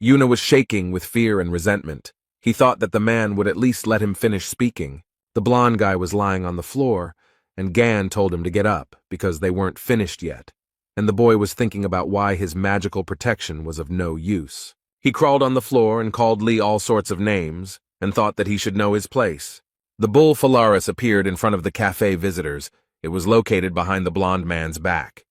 Yuna was shaking with fear and resentment. He thought that the man would at least let him finish speaking. The blonde guy was lying on the floor, and Gan told him to get up because they weren't finished yet, and the boy was thinking about why his magical protection was of no use. He crawled on the floor and called Lee all sorts of names, and thought that he should know his place. The bull Phalaris appeared in front of the cafe visitors. It was located behind the blonde man's back.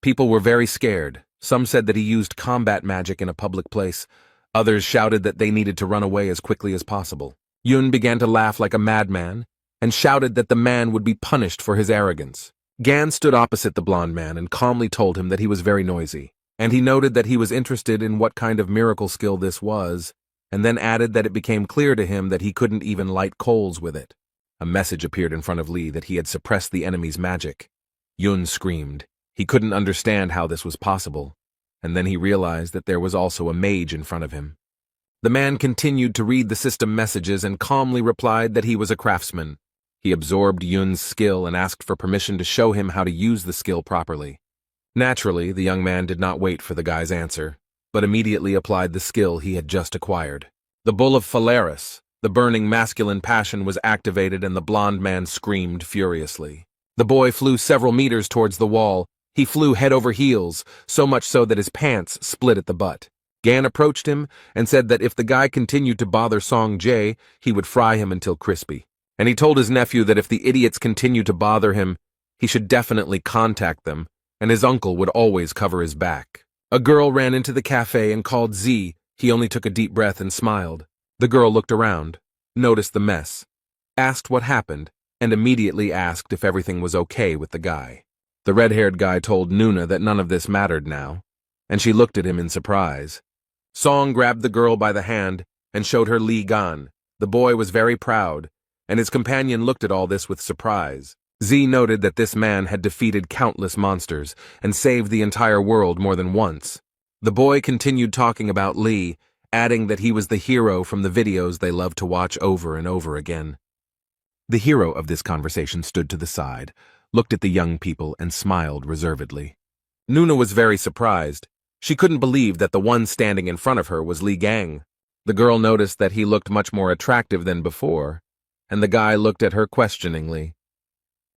People were very scared. Some said that he used combat magic in a public place. Others shouted that they needed to run away as quickly as possible. Yun began to laugh like a madman and shouted that the man would be punished for his arrogance. Gan stood opposite the blonde man and calmly told him that he was very noisy, and he noted that he was interested in what kind of miracle skill this was, and then added that it became clear to him that he couldn't even light coals with it. A message appeared in front of Lee that he had suppressed the enemy's magic. Yun screamed. He couldn't understand how this was possible, and then he realized that there was also a mage in front of him. The man continued to read the system messages and calmly replied that he was a craftsman. He absorbed Yun's skill and asked for permission to show him how to use the skill properly. Naturally, the young man did not wait for the guy's answer, but immediately applied the skill he had just acquired. The bull of Phalaris, the burning masculine passion, was activated, and the blonde man screamed furiously. The boy flew several meters towards the wall. He flew head over heels, so much so that his pants split at the butt. Gan approached him and said that if the guy continued to bother Song Jae, he would fry him until crispy. And he told his nephew that if the idiots continued to bother him, he should definitely contact them, and his uncle would always cover his back. A girl ran into the cafe and called Z. He only took a deep breath and smiled. The girl looked around, noticed the mess, asked what happened, and immediately asked if everything was okay with the guy. The red-haired guy told Nuna that none of this mattered now, and she looked at him in surprise. Song grabbed the girl by the hand and showed her Li Gan. The boy was very proud, and his companion looked at all this with surprise. Z noted that this man had defeated countless monsters and saved the entire world more than once. The boy continued talking about Li, adding that he was the hero from the videos they loved to watch over and over again. The hero of this conversation stood to the side, looked at the young people, and smiled reservedly. Nuna was very surprised. She couldn't believe that the one standing in front of her was Li Gang. The girl noticed that he looked much more attractive than before, and the guy looked at her questioningly.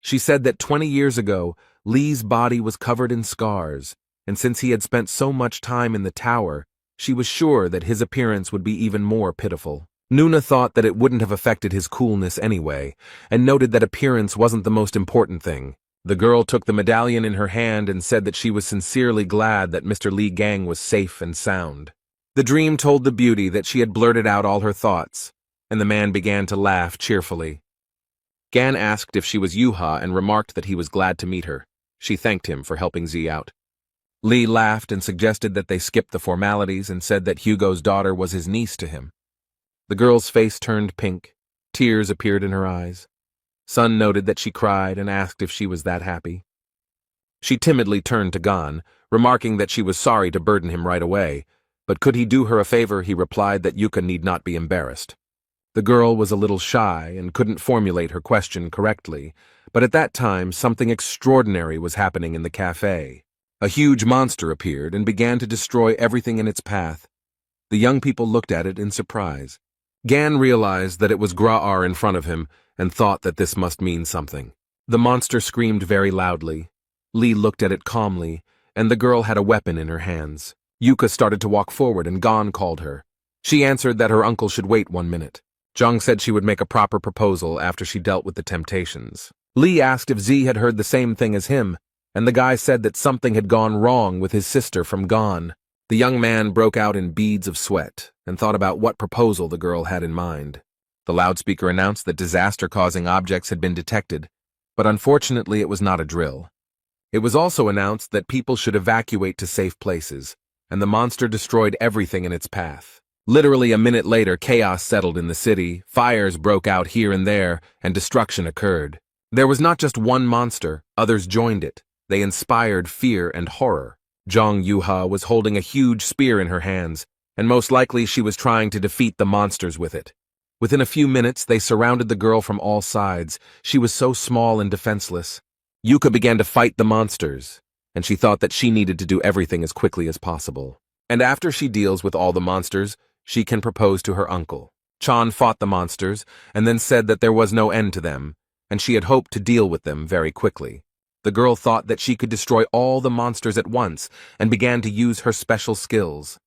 She said that 20 years ago, Li's body was covered in scars, and since he had spent so much time in the tower, she was sure that his appearance would be even more pitiful. Nuna thought that it wouldn't have affected his coolness anyway, and noted that appearance wasn't the most important thing. The girl took the medallion in her hand and said that she was sincerely glad that Mr. Li Gang was safe and sound. The dream told the beauty that she had blurted out all her thoughts, and the man began to laugh cheerfully. Gan asked if she was Yuha and remarked that he was glad to meet her. She thanked him for helping Z out. Li laughed and suggested that they skip the formalities and said that Hugo's daughter was his niece to him. The girl's face turned pink, Tears appeared in her eyes. Sun noted that she cried and asked if she was that happy. She timidly turned to Gon, remarking that she was sorry to burden him right away, but could he do her a favor, he replied that Yuka need not be embarrassed. The girl was a little shy and couldn't formulate her question correctly, but at that time something extraordinary was happening in the cafe. A huge monster appeared and began to destroy everything in its path. The young people looked at it in surprise. Gan realized that it was Gra'ar in front of him and thought that this must mean something. The monster screamed very loudly. Lee looked at it calmly, and the girl had a weapon in her hands. Yuka started to walk forward and Gon called her. She answered that her uncle should wait 1 minute. Zhang said she would make a proper proposal after she dealt with the temptations. Lee asked if Z had heard the same thing as him, and the guy said that something had gone wrong with his sister from Gon. The young man broke out in beads of sweat and thought about what proposal the girl had in mind. The loudspeaker announced that disaster-causing objects had been detected, but unfortunately it was not a drill. It was also announced that people should evacuate to safe places, and the monster destroyed everything in its path. Literally a minute later, chaos settled in the city, fires broke out here and there, and destruction occurred. There was not just one monster, others joined it. They inspired fear and horror. Zhang Yuha was holding a huge spear in her hands, and most likely she was trying to defeat the monsters with it. Within a few minutes, they surrounded the girl from all sides. She was so small and defenseless. Yuka began to fight the monsters, and she thought that she needed to do everything as quickly as possible. And after she deals with all the monsters, she can propose to her uncle. Chan fought the monsters, and then said that there was no end to them, and she had hoped to deal with them very quickly. The girl thought that she could destroy all the monsters at once, and began to use her special skills.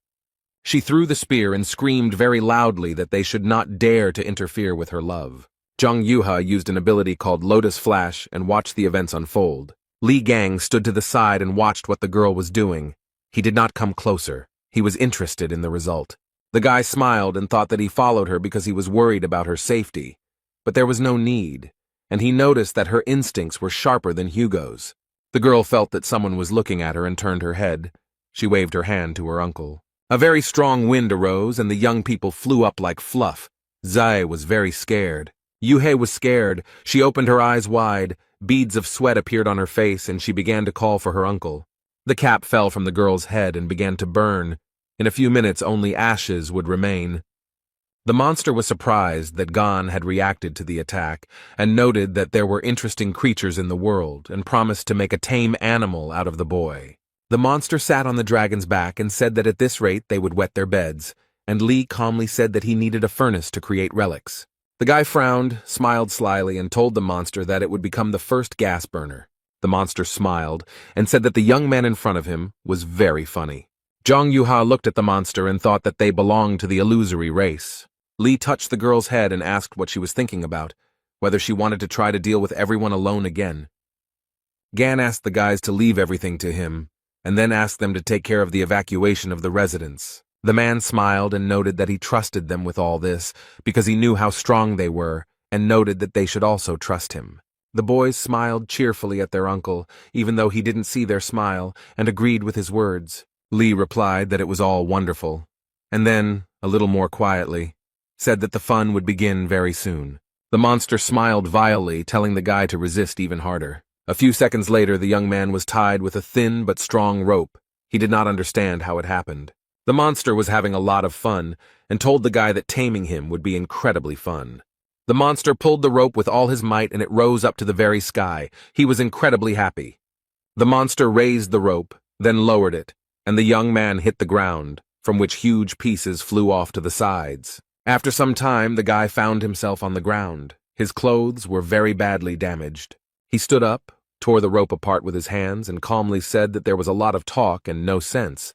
She threw the spear and screamed very loudly that they should not dare to interfere with her love. Zhang Yuha used an ability called Lotus Flash and watched the events unfold. Li Gang stood to the side and watched what the girl was doing. He did not come closer. He was interested in the result. The guy smiled and thought that he followed her because he was worried about her safety. But there was no need, and he noticed that her instincts were sharper than Hugo's. The girl felt that someone was looking at her and turned her head. She waved her hand to her uncle. A very strong wind arose and the young people flew up like fluff. Zai was very scared. Yuhei was scared. She opened her eyes wide. Beads of sweat appeared on her face and she began to call for her uncle. The cap fell from the girl's head and began to burn. In a few minutes, only ashes would remain. The monster was surprised that Gon had reacted to the attack and noted that there were interesting creatures in the world and promised to make a tame animal out of the boy. The monster sat on the dragon's back and said that at this rate they would wet their beds, and Li calmly said that he needed a furnace to create relics. The guy frowned, smiled slyly, and told the monster that it would become the first gas burner. The monster smiled and said that the young man in front of him was very funny. Zhang Yuha looked at the monster and thought that they belonged to the illusory race. Li touched the girl's head and asked what she was thinking about, whether she wanted to try to deal with everyone alone again. Gan asked the guys to leave everything to him, and then asked them to take care of the evacuation of the residents. The man smiled and noted that he trusted them with all this, because he knew how strong they were, and noted that they should also trust him. The boys smiled cheerfully at their uncle, even though he didn't see their smile, and agreed with his words. Li replied that it was all wonderful, and then, a little more quietly, said that the fun would begin very soon. The monster smiled vilely, telling the guy to resist even harder. A few seconds later, the young man was tied with a thin but strong rope. He did not understand how it happened. The monster was having a lot of fun, and told the guy that taming him would be incredibly fun. The monster pulled the rope with all his might and it rose up to the very sky. He was incredibly happy. The monster raised the rope, then lowered it, and the young man hit the ground, from which huge pieces flew off to the sides. After some time, the guy found himself on the ground. His clothes were very badly damaged. He stood up, tore the rope apart with his hands, and calmly said that there was a lot of talk and no sense,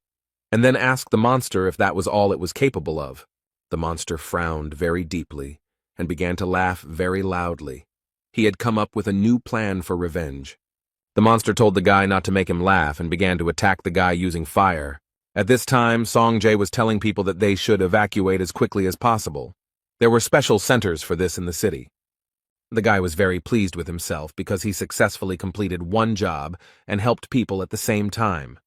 and then asked the monster if that was all it was capable of. The monster frowned very deeply and began to laugh very loudly. He had come up with a new plan for revenge. The monster told the guy not to make him laugh and began to attack the guy using fire. At this time, Songjae was telling people that they should evacuate as quickly as possible. There were special centers for this in the city. The guy was very pleased with himself because he successfully completed one job and helped people at the same time.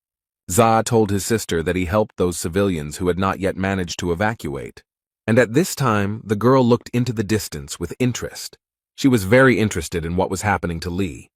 Za told his sister that he helped those civilians who had not yet managed to evacuate. And at this time, the girl looked into the distance with interest. She was very interested in what was happening to Lee.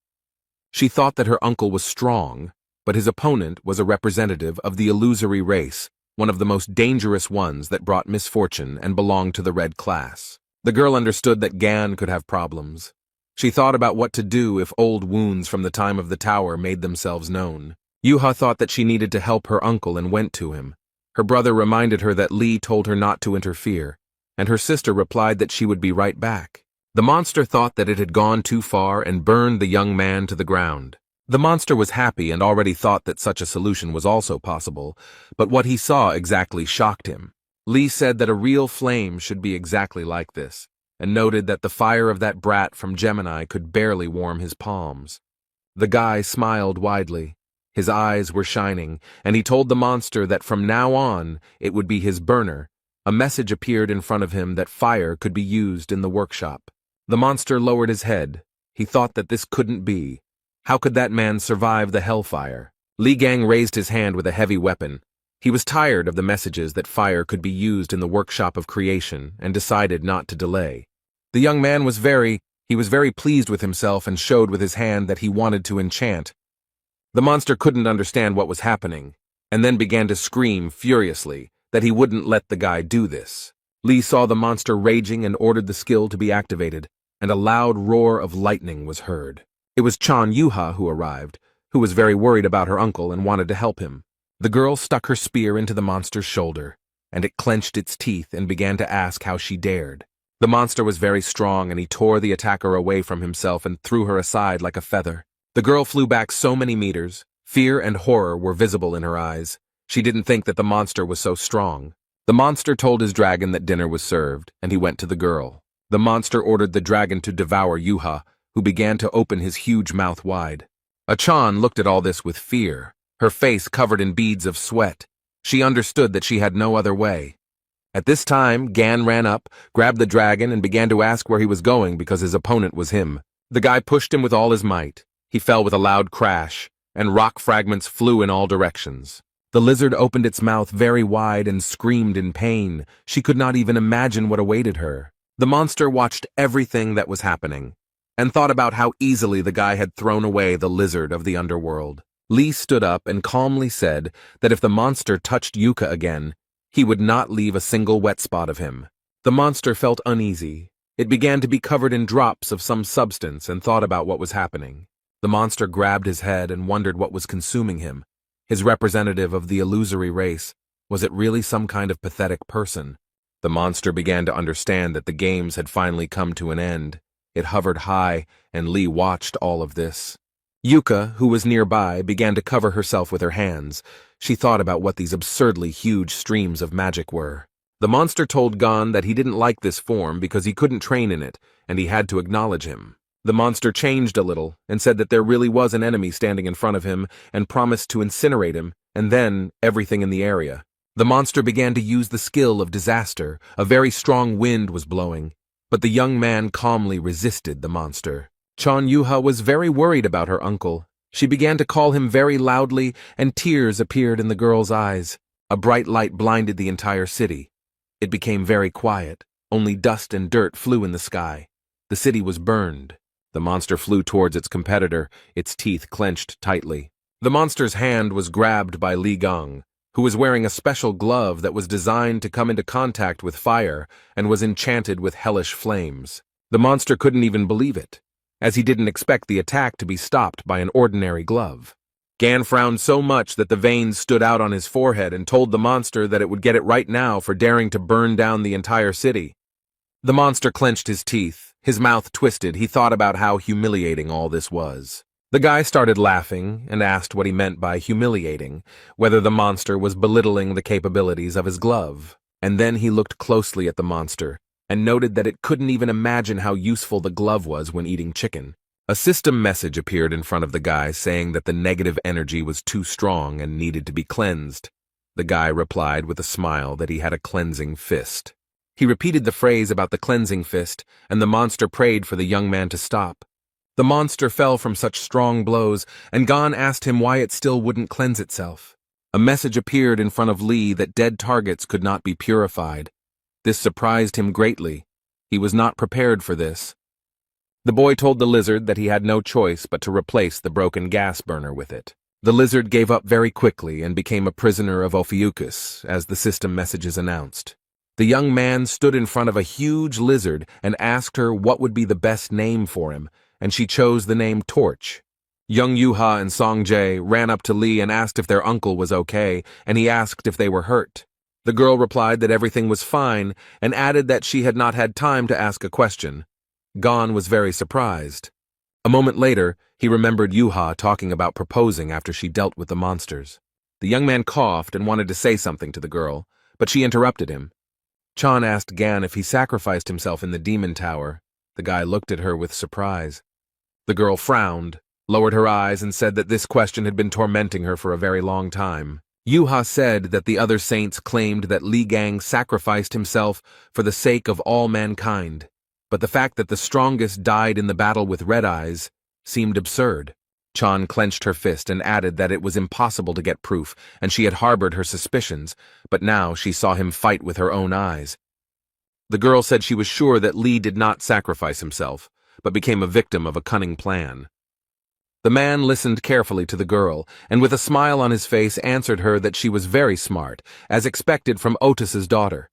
She thought that her uncle was strong, but his opponent was a representative of the illusory race, one of the most dangerous ones that brought misfortune and belonged to the red class. The girl understood that Gan could have problems. She thought about what to do if old wounds from the time of the tower made themselves known. Yuha thought that she needed to help her uncle and went to him. Her brother reminded her that Lee told her not to interfere, and her sister replied that she would be right back. The monster thought that it had gone too far and burned the young man to the ground. The monster was happy and already thought that such a solution was also possible, but what he saw exactly shocked him. Lee said that a real flame should be exactly like this, and noted that the fire of that brat from Gemini could barely warm his palms. The guy smiled widely. His eyes were shining, and he told the monster that from now on it would be his burner. A message appeared in front of him that fire could be used in the workshop. The monster lowered his head. He thought that this couldn't be. How could that man survive the hellfire? Li Gang raised his hand with a heavy weapon. He was tired of the messages that fire could be used in the workshop of creation and decided not to delay. The young man was very pleased with himself and showed with his hand that he wanted to enchant. The monster couldn't understand what was happening, and then began to scream furiously that he wouldn't let the guy do this. Lee saw the monster raging and ordered the skill to be activated, and a loud roar of lightning was heard. It was Chan Yuha who arrived, who was very worried about her uncle and wanted to help him. The girl stuck her spear into the monster's shoulder, and it clenched its teeth and began to ask how she dared. The monster was very strong, and he tore the attacker away from himself and threw her aside like a feather. The girl flew back so many meters. Fear and horror were visible in her eyes. She didn't think that the monster was so strong. The monster told his dragon that dinner was served, and he went to the girl. The monster ordered the dragon to devour Yuha, who began to open his huge mouth wide. Achan looked at all this with fear, her face covered in beads of sweat. She understood that she had no other way. At this time, Gan ran up, grabbed the dragon, and began to ask where he was going because his opponent was him. The guy pushed him with all his might. He fell with a loud crash, and rock fragments flew in all directions. The lizard opened its mouth very wide and screamed in pain. She could not even imagine what awaited her. The monster watched everything that was happening, and thought about how easily the guy had thrown away the lizard of the underworld. Lee stood up and calmly said that if the monster touched Yuka again, he would not leave a single wet spot of him. The monster felt uneasy. It began to be covered in drops of some substance and thought about what was happening. The monster grabbed his head and wondered what was consuming him. His representative of the illusory race, was it really some kind of pathetic person? The monster began to understand that the games had finally come to an end. It hovered high, and Lee watched all of this. Yuka, who was nearby, began to cover herself with her hands. She thought about what these absurdly huge streams of magic were. The monster told Gon that he didn't like this form because he couldn't train in it, and he had to acknowledge him. The monster changed a little and said that there really was an enemy standing in front of him and promised to incinerate him, and then everything in the area. The monster began to use the skill of disaster. A very strong wind was blowing, but the young man calmly resisted the monster. Chan Yuha was very worried about her uncle. She began to call him very loudly, and tears appeared in the girl's eyes. A bright light blinded the entire city. It became very quiet. Only dust and dirt flew in the sky. The city was burned. The monster flew towards its competitor, its teeth clenched tightly. The monster's hand was grabbed by Li Gang, who was wearing a special glove that was designed to come into contact with fire and was enchanted with hellish flames. The monster couldn't even believe it, as he didn't expect the attack to be stopped by an ordinary glove. Gan frowned so much that the veins stood out on his forehead and told the monster that it would get it right now for daring to burn down the entire city. The monster clenched his teeth. His mouth twisted. He thought about how humiliating all this was. The guy started laughing and asked what he meant by humiliating, whether the monster was belittling the capabilities of his glove. And then he looked closely at the monster and noted that it couldn't even imagine how useful the glove was when eating chicken. A system message appeared in front of the guy saying that the negative energy was too strong and needed to be cleansed. The guy replied with a smile that he had a cleansing fist. He repeated the phrase about the cleansing fist, and the monster prayed for the young man to stop. The monster fell from such strong blows, and Gon asked him why it still wouldn't cleanse itself. A message appeared in front of Lee that dead targets could not be purified. This surprised him greatly. He was not prepared for this. The boy told the lizard that he had no choice but to replace the broken gas burner with it. The lizard gave up very quickly and became a prisoner of Ophiuchus, as the system messages announced. The young man stood in front of a huge lizard and asked her what would be the best name for him, and she chose the name Torch. Young Yuha and Songjae ran up to Lee and asked if their uncle was okay, and he asked if they were hurt. The girl replied that everything was fine and added that she had not had time to ask a question. Gon was very surprised. A moment later, he remembered Yuha talking about proposing after she dealt with the monsters. The young man coughed and wanted to say something to the girl, but she interrupted him. Chan asked Gan if he sacrificed himself in the demon tower. The guy looked at her with surprise. The girl frowned, lowered her eyes, and said that this question had been tormenting her for a very long time. Yuha said that the other saints claimed that Li Gang sacrificed himself for the sake of all mankind, but the fact that the strongest died in the battle with Red Eyes seemed absurd. Chan clenched her fist and added that it was impossible to get proof, and she had harbored her suspicions, but now she saw him fight with her own eyes. The girl said she was sure that Li did not sacrifice himself, but became a victim of a cunning plan. The man listened carefully to the girl, and with a smile on his face answered her that she was very smart, as expected from Otis's daughter.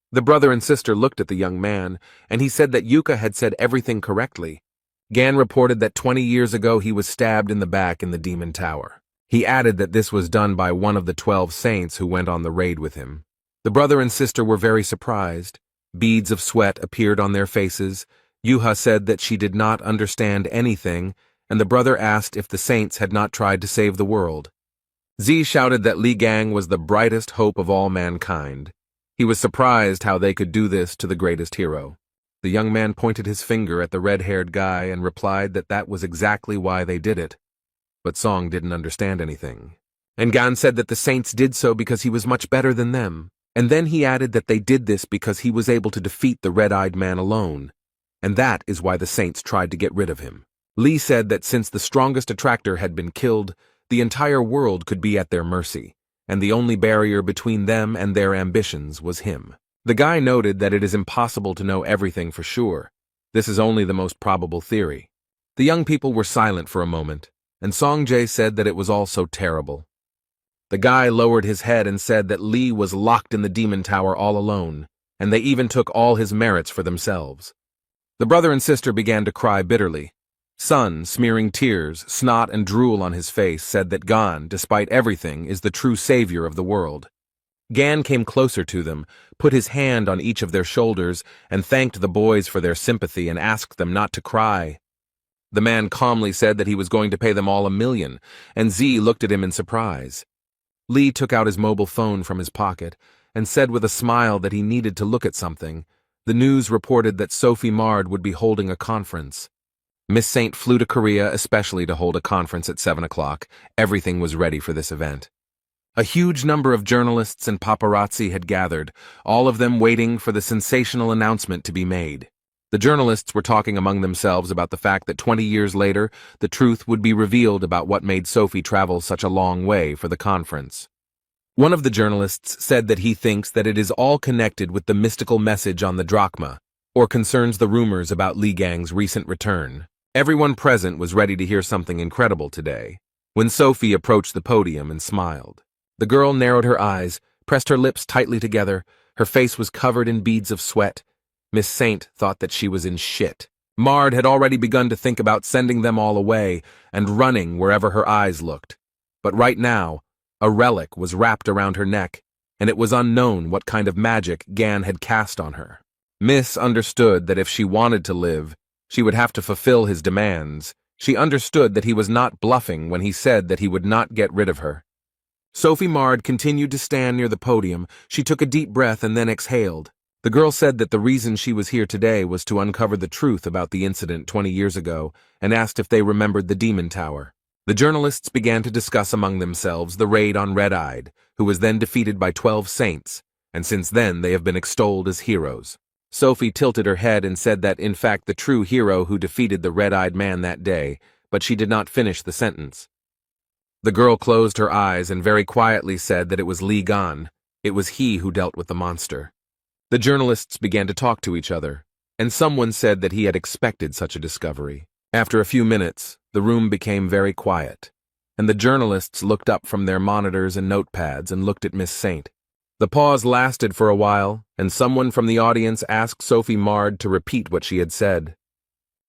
The brother and sister looked at the young man, and he said that Yuka had said everything correctly. Gan reported that 20 years ago he was stabbed in the back in the demon tower. He added that this was done by one of the 12 saints who went on the raid with him. The brother and sister were very surprised. Beads of sweat appeared on their faces. Yuha said that she did not understand anything, and the brother asked if the saints had not tried to save the world. Z shouted that Li Gang was the brightest hope of all mankind. He was surprised how they could do this to the greatest hero. The young man pointed his finger at the red-haired guy and replied that that was exactly why they did it. But Song didn't understand anything. And Gan said that the saints did so because he was much better than them, and then he added that they did this because he was able to defeat the red-eyed man alone, and that is why the saints tried to get rid of him. Lee said that since the strongest attractor had been killed, the entire world could be at their mercy, and the only barrier between them and their ambitions was him. The guy noted that it is impossible to know everything for sure. This is only the most probable theory. The young people were silent for a moment, and Songjae said that it was all so terrible. The guy lowered his head and said that Lee was locked in the demon tower all alone, and they even took all his merits for themselves. The brother and sister began to cry bitterly. Sun, smearing tears, snot and drool on his face, said that Gan, despite everything, is the true savior of the world. Gan came closer to them, put his hand on each of their shoulders, and thanked the boys for their sympathy and asked them not to cry. The man calmly said that he was going to pay them all $1 million, and Z looked at him in surprise. Lee took out his mobile phone from his pocket and said with a smile that he needed to look at something. The news reported that Sophie Mard would be holding a conference. Miss Saint flew to Korea especially to hold a conference at 7 o'clock. Everything was ready for this event. A huge number of journalists and paparazzi had gathered, all of them waiting for the sensational announcement to be made. The journalists were talking among themselves about the fact that 20 years later, the truth would be revealed about what made Sophie travel such a long way for the conference. One of the journalists said that he thinks that it is all connected with the mystical message on the drachma, or concerns the rumors about Li Gang's recent return. Everyone present was ready to hear something incredible today, when Sophie approached the podium and smiled. The girl narrowed her eyes, pressed her lips tightly together, her face was covered in beads of sweat. Miss Saint thought that she was in shit. Mard had already begun to think about sending them all away and running wherever her eyes looked. But right now, a relic was wrapped around her neck, and it was unknown what kind of magic Gan had cast on her. Miss understood that if she wanted to live, she would have to fulfill his demands. She understood that he was not bluffing when he said that he would not get rid of her. Sophie Mard continued to stand near the podium. She took a deep breath and then exhaled. The girl said that the reason she was here today was to uncover the truth about the incident 20 years ago and asked if they remembered the Demon Tower. The journalists began to discuss among themselves the raid on Red-Eyed, who was then defeated by 12 saints, and since then they have been extolled as heroes. Sophie tilted her head and said that, in fact, the true hero who defeated the red-eyed man that day, but she did not finish the sentence. The girl closed her eyes and very quietly said that it was Li Gan. It was he who dealt with the monster. The journalists began to talk to each other, and someone said that he had expected such a discovery. After a few minutes, the room became very quiet, and the journalists looked up from their monitors and notepads and looked at Miss Saint. The pause lasted for a while, and someone from the audience asked Sophie Mard to repeat what she had said.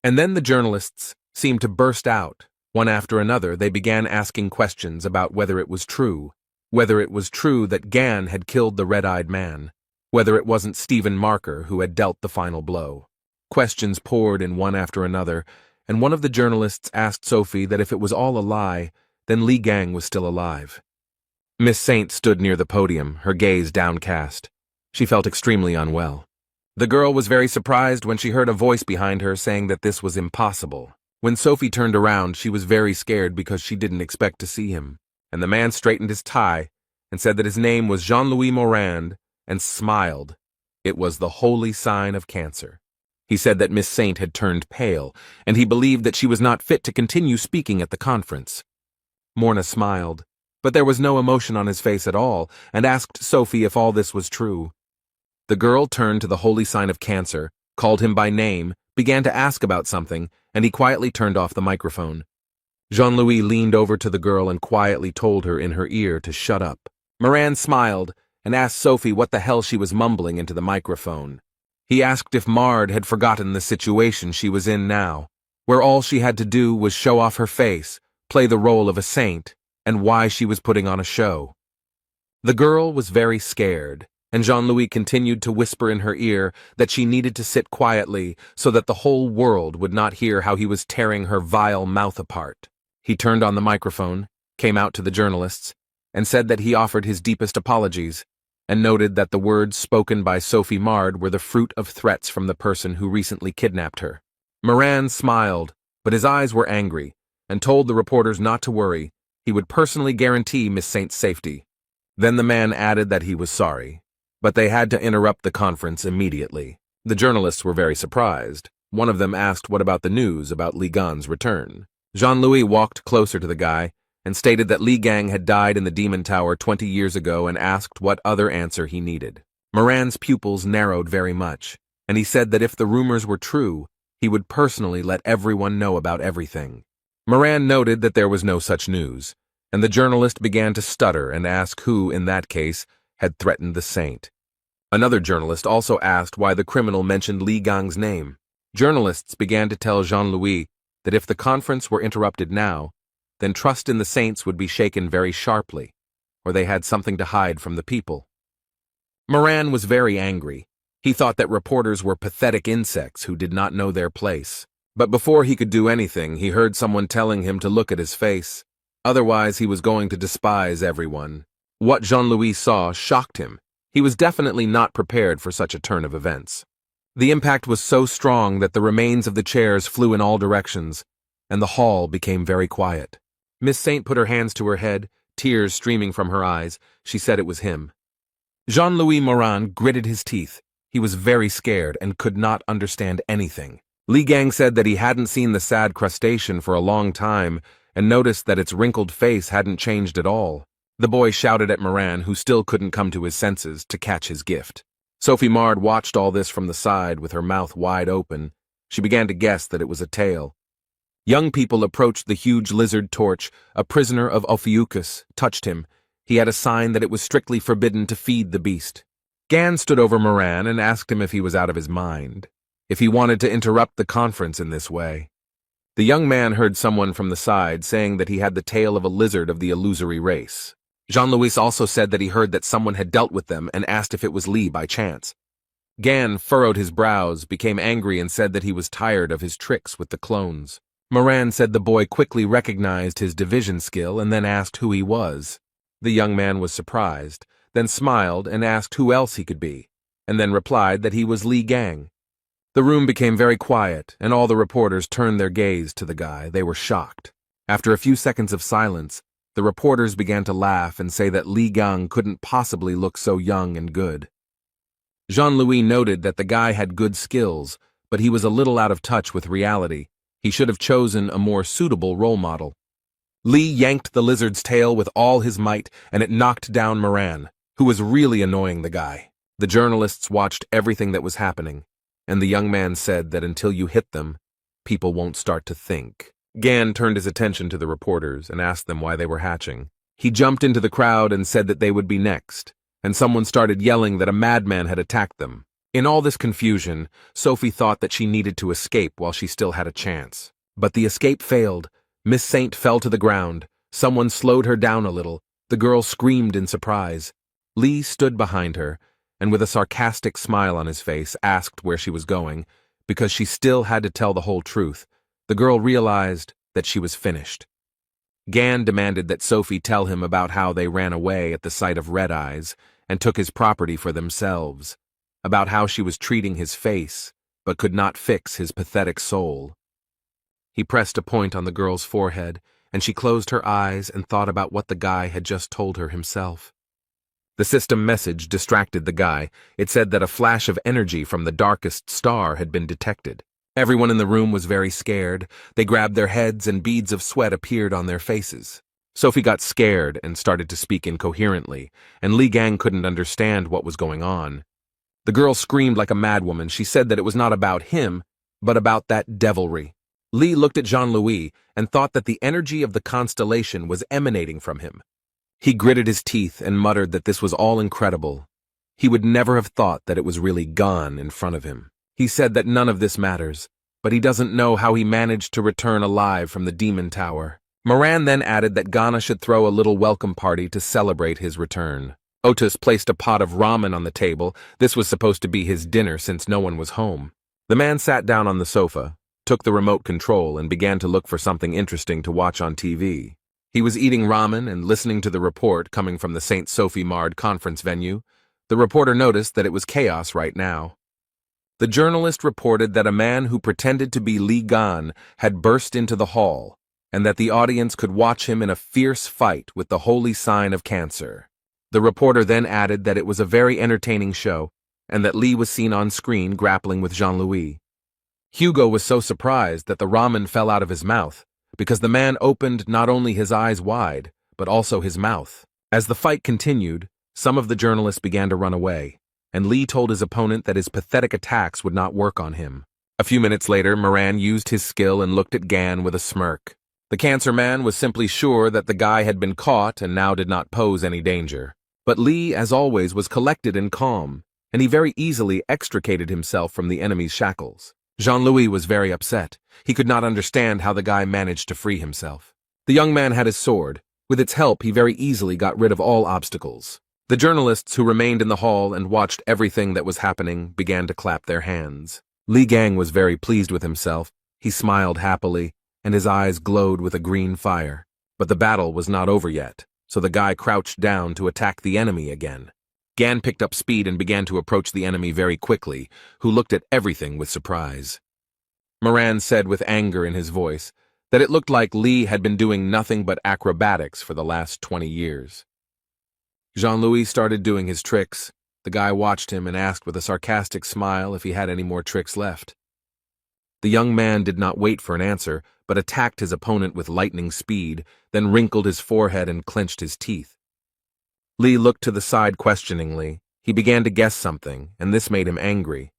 And then the journalists seemed to burst out. One after another, they began asking questions about whether it was true that Gan had killed the red-eyed man, whether it wasn't Stephen Marker who had dealt the final blow. Questions poured in one after another, and one of the journalists asked Sophie that if it was all a lie, then Li Gang was still alive. Miss Saint stood near the podium, her gaze downcast. She felt extremely unwell. The girl was very surprised when she heard a voice behind her saying that this was impossible. When Sophie turned around, she was very scared because she didn't expect to see him, and the man straightened his tie and said that his name was Jean-Louis Morand and smiled. It was the holy sign of cancer. He said that Miss Saint had turned pale, and he believed that she was not fit to continue speaking at the conference. Morna smiled, but there was no emotion on his face at all, and asked Sophie if all this was true. The girl turned to the holy sign of cancer, called him by name, began to ask about something, and he quietly turned off the microphone. Jean-Louis leaned over to the girl and quietly told her in her ear to shut up. Morand smiled and asked Sophie what the hell she was mumbling into the microphone. He asked if Mard had forgotten the situation she was in now, where all she had to do was show off her face, play the role of a saint, and why she was putting on a show. The girl was very scared, and Jean-Louis continued to whisper in her ear that she needed to sit quietly so that the whole world would not hear how he was tearing her vile mouth apart. He turned on the microphone, came out to the journalists, and said that he offered his deepest apologies, and noted that the words spoken by Sophie Mard were the fruit of threats from the person who recently kidnapped her. Morand smiled, but his eyes were angry, and told the reporters not to worry. He would personally guarantee Miss Saint's safety. Then the man added that he was sorry, but they had to interrupt the conference immediately. The journalists were very surprised. One of them asked what about the news about Li Gan's return. Jean-Louis walked closer to the guy and stated that Li Gang had died in the Demon Tower 20 years ago and asked what other answer he needed. Morand's pupils narrowed very much, and he said that if the rumors were true, he would personally let everyone know about everything. Morand noted that there was no such news, and the journalist began to stutter and ask who, in that case, had threatened the saint. Another journalist also asked why the criminal mentioned Li Gang's name. Journalists began to tell Jean-Louis that if the conference were interrupted now, then trust in the saints would be shaken very sharply, or they had something to hide from the people. Morand was very angry. He thought that reporters were pathetic insects who did not know their place. But before he could do anything, he heard someone telling him to look at his face. Otherwise, he was going to despise everyone. What Jean-Louis saw shocked him. He was definitely not prepared for such a turn of events. The impact was so strong that the remains of the chairs flew in all directions, and the hall became very quiet. Miss Saint put her hands to her head, tears streaming from her eyes. She said it was him. Jean-Louis Morand gritted his teeth. He was very scared and could not understand anything. Li Gang said that he hadn't seen the sad crustacean for a long time and noticed that its wrinkled face hadn't changed at all. The boy shouted at Morand, who still couldn't come to his senses, to catch his gift. Sophie Mard watched all this from the side with her mouth wide open. She began to guess that it was a tale. Young people approached the huge lizard torch. A prisoner of Ophiuchus touched him. He had a sign that it was strictly forbidden to feed the beast. Gan stood over Morand and asked him if he was out of his mind, if he wanted to interrupt the conference in this way. The young man heard someone from the side saying that he had the tail of a lizard of the illusory race. Jean-Louis also said that he heard that someone had dealt with them and asked if it was Li by chance. Gan furrowed his brows, became angry, and said that he was tired of his tricks with the clones. Morand said the boy quickly recognized his division skill and then asked who he was. The young man was surprised, then smiled and asked who else he could be, and then replied that he was Li Gang. The room became very quiet, and all the reporters turned their gaze to the guy. They were shocked. After a few seconds of silence, the reporters began to laugh and say that Li Gang couldn't possibly look so young and good. Jean-Louis noted that the guy had good skills, but he was a little out of touch with reality. He should have chosen a more suitable role model. Li yanked the lizard's tail with all his might, and it knocked down Morand, who was really annoying the guy. The journalists watched everything that was happening, and the young man said that until you hit them, people won't start to think. Gan turned his attention to the reporters and asked them why they were hatching. He jumped into the crowd and said that they would be next, and someone started yelling that a madman had attacked them. In all this confusion, Sophie thought that she needed to escape while she still had a chance. But the escape failed. Miss Saint fell to the ground. Someone slowed her down a little. The girl screamed in surprise. Lee stood behind her, and with a sarcastic smile on his face, asked where she was going, because she still had to tell the whole truth. The girl realized that she was finished. Gan demanded that Sophie tell him about how they ran away at the sight of Red Eyes and took his property for themselves, about how she was treating his face but could not fix his pathetic soul. He pressed a point on the girl's forehead, and she closed her eyes and thought about what the guy had just told her himself. The system message distracted the guy. It said that a flash of energy from the darkest star had been detected. Everyone in the room was very scared. They grabbed their heads and beads of sweat appeared on their faces. Sophie got scared and started to speak incoherently, and Li Gang couldn't understand what was going on. The girl screamed like a madwoman. She said that it was not about him, but about that devilry. Li looked at Jean-Louis and thought that the energy of the constellation was emanating from him. He gritted his teeth and muttered that this was all incredible. He would never have thought that it was really gone in front of him. He said that none of this matters, but he doesn't know how he managed to return alive from the demon tower. Moran then added that Ghana should throw a little welcome party to celebrate his return. Otis placed a pot of ramen on the table. This was supposed to be his dinner since no one was home. The man sat down on the sofa, took the remote control, and began to look for something interesting to watch on TV. He was eating ramen and listening to the report coming from the St. Sophie Mard conference venue. The reporter noticed that it was chaos right now. The journalist reported that a man who pretended to be Li Gan had burst into the hall, and that the audience could watch him in a fierce fight with the holy sign of Cancer. The reporter then added that it was a very entertaining show, and that Li was seen on screen grappling with Jean-Louis. Hugo was so surprised that the ramen fell out of his mouth, because the man opened not only his eyes wide, but also his mouth. As the fight continued, some of the journalists began to run away, and Li told his opponent that his pathetic attacks would not work on him. A few minutes later, Moran used his skill and looked at Gan with a smirk. The Cancer Man was simply sure that the guy had been caught and now did not pose any danger. But Li, as always, was collected and calm, and he very easily extricated himself from the enemy's shackles. Jean-Louis was very upset. He could not understand how the guy managed to free himself. The young man had his sword. With its help, he very easily got rid of all obstacles. The journalists who remained in the hall and watched everything that was happening began to clap their hands. Li Gang was very pleased with himself. He smiled happily, and his eyes glowed with a green fire. But the battle was not over yet, so the guy crouched down to attack the enemy again. Gan picked up speed and began to approach the enemy very quickly, who looked at everything with surprise. Moran said with anger in his voice that it looked like Li had been doing nothing but acrobatics for the last 20 years. Jean-Louis started doing his tricks. The guy watched him and asked with a sarcastic smile if he had any more tricks left. The young man did not wait for an answer, but attacked his opponent with lightning speed, then wrinkled his forehead and clenched his teeth. Li looked to the side questioningly. He began to guess something, and this made him angry.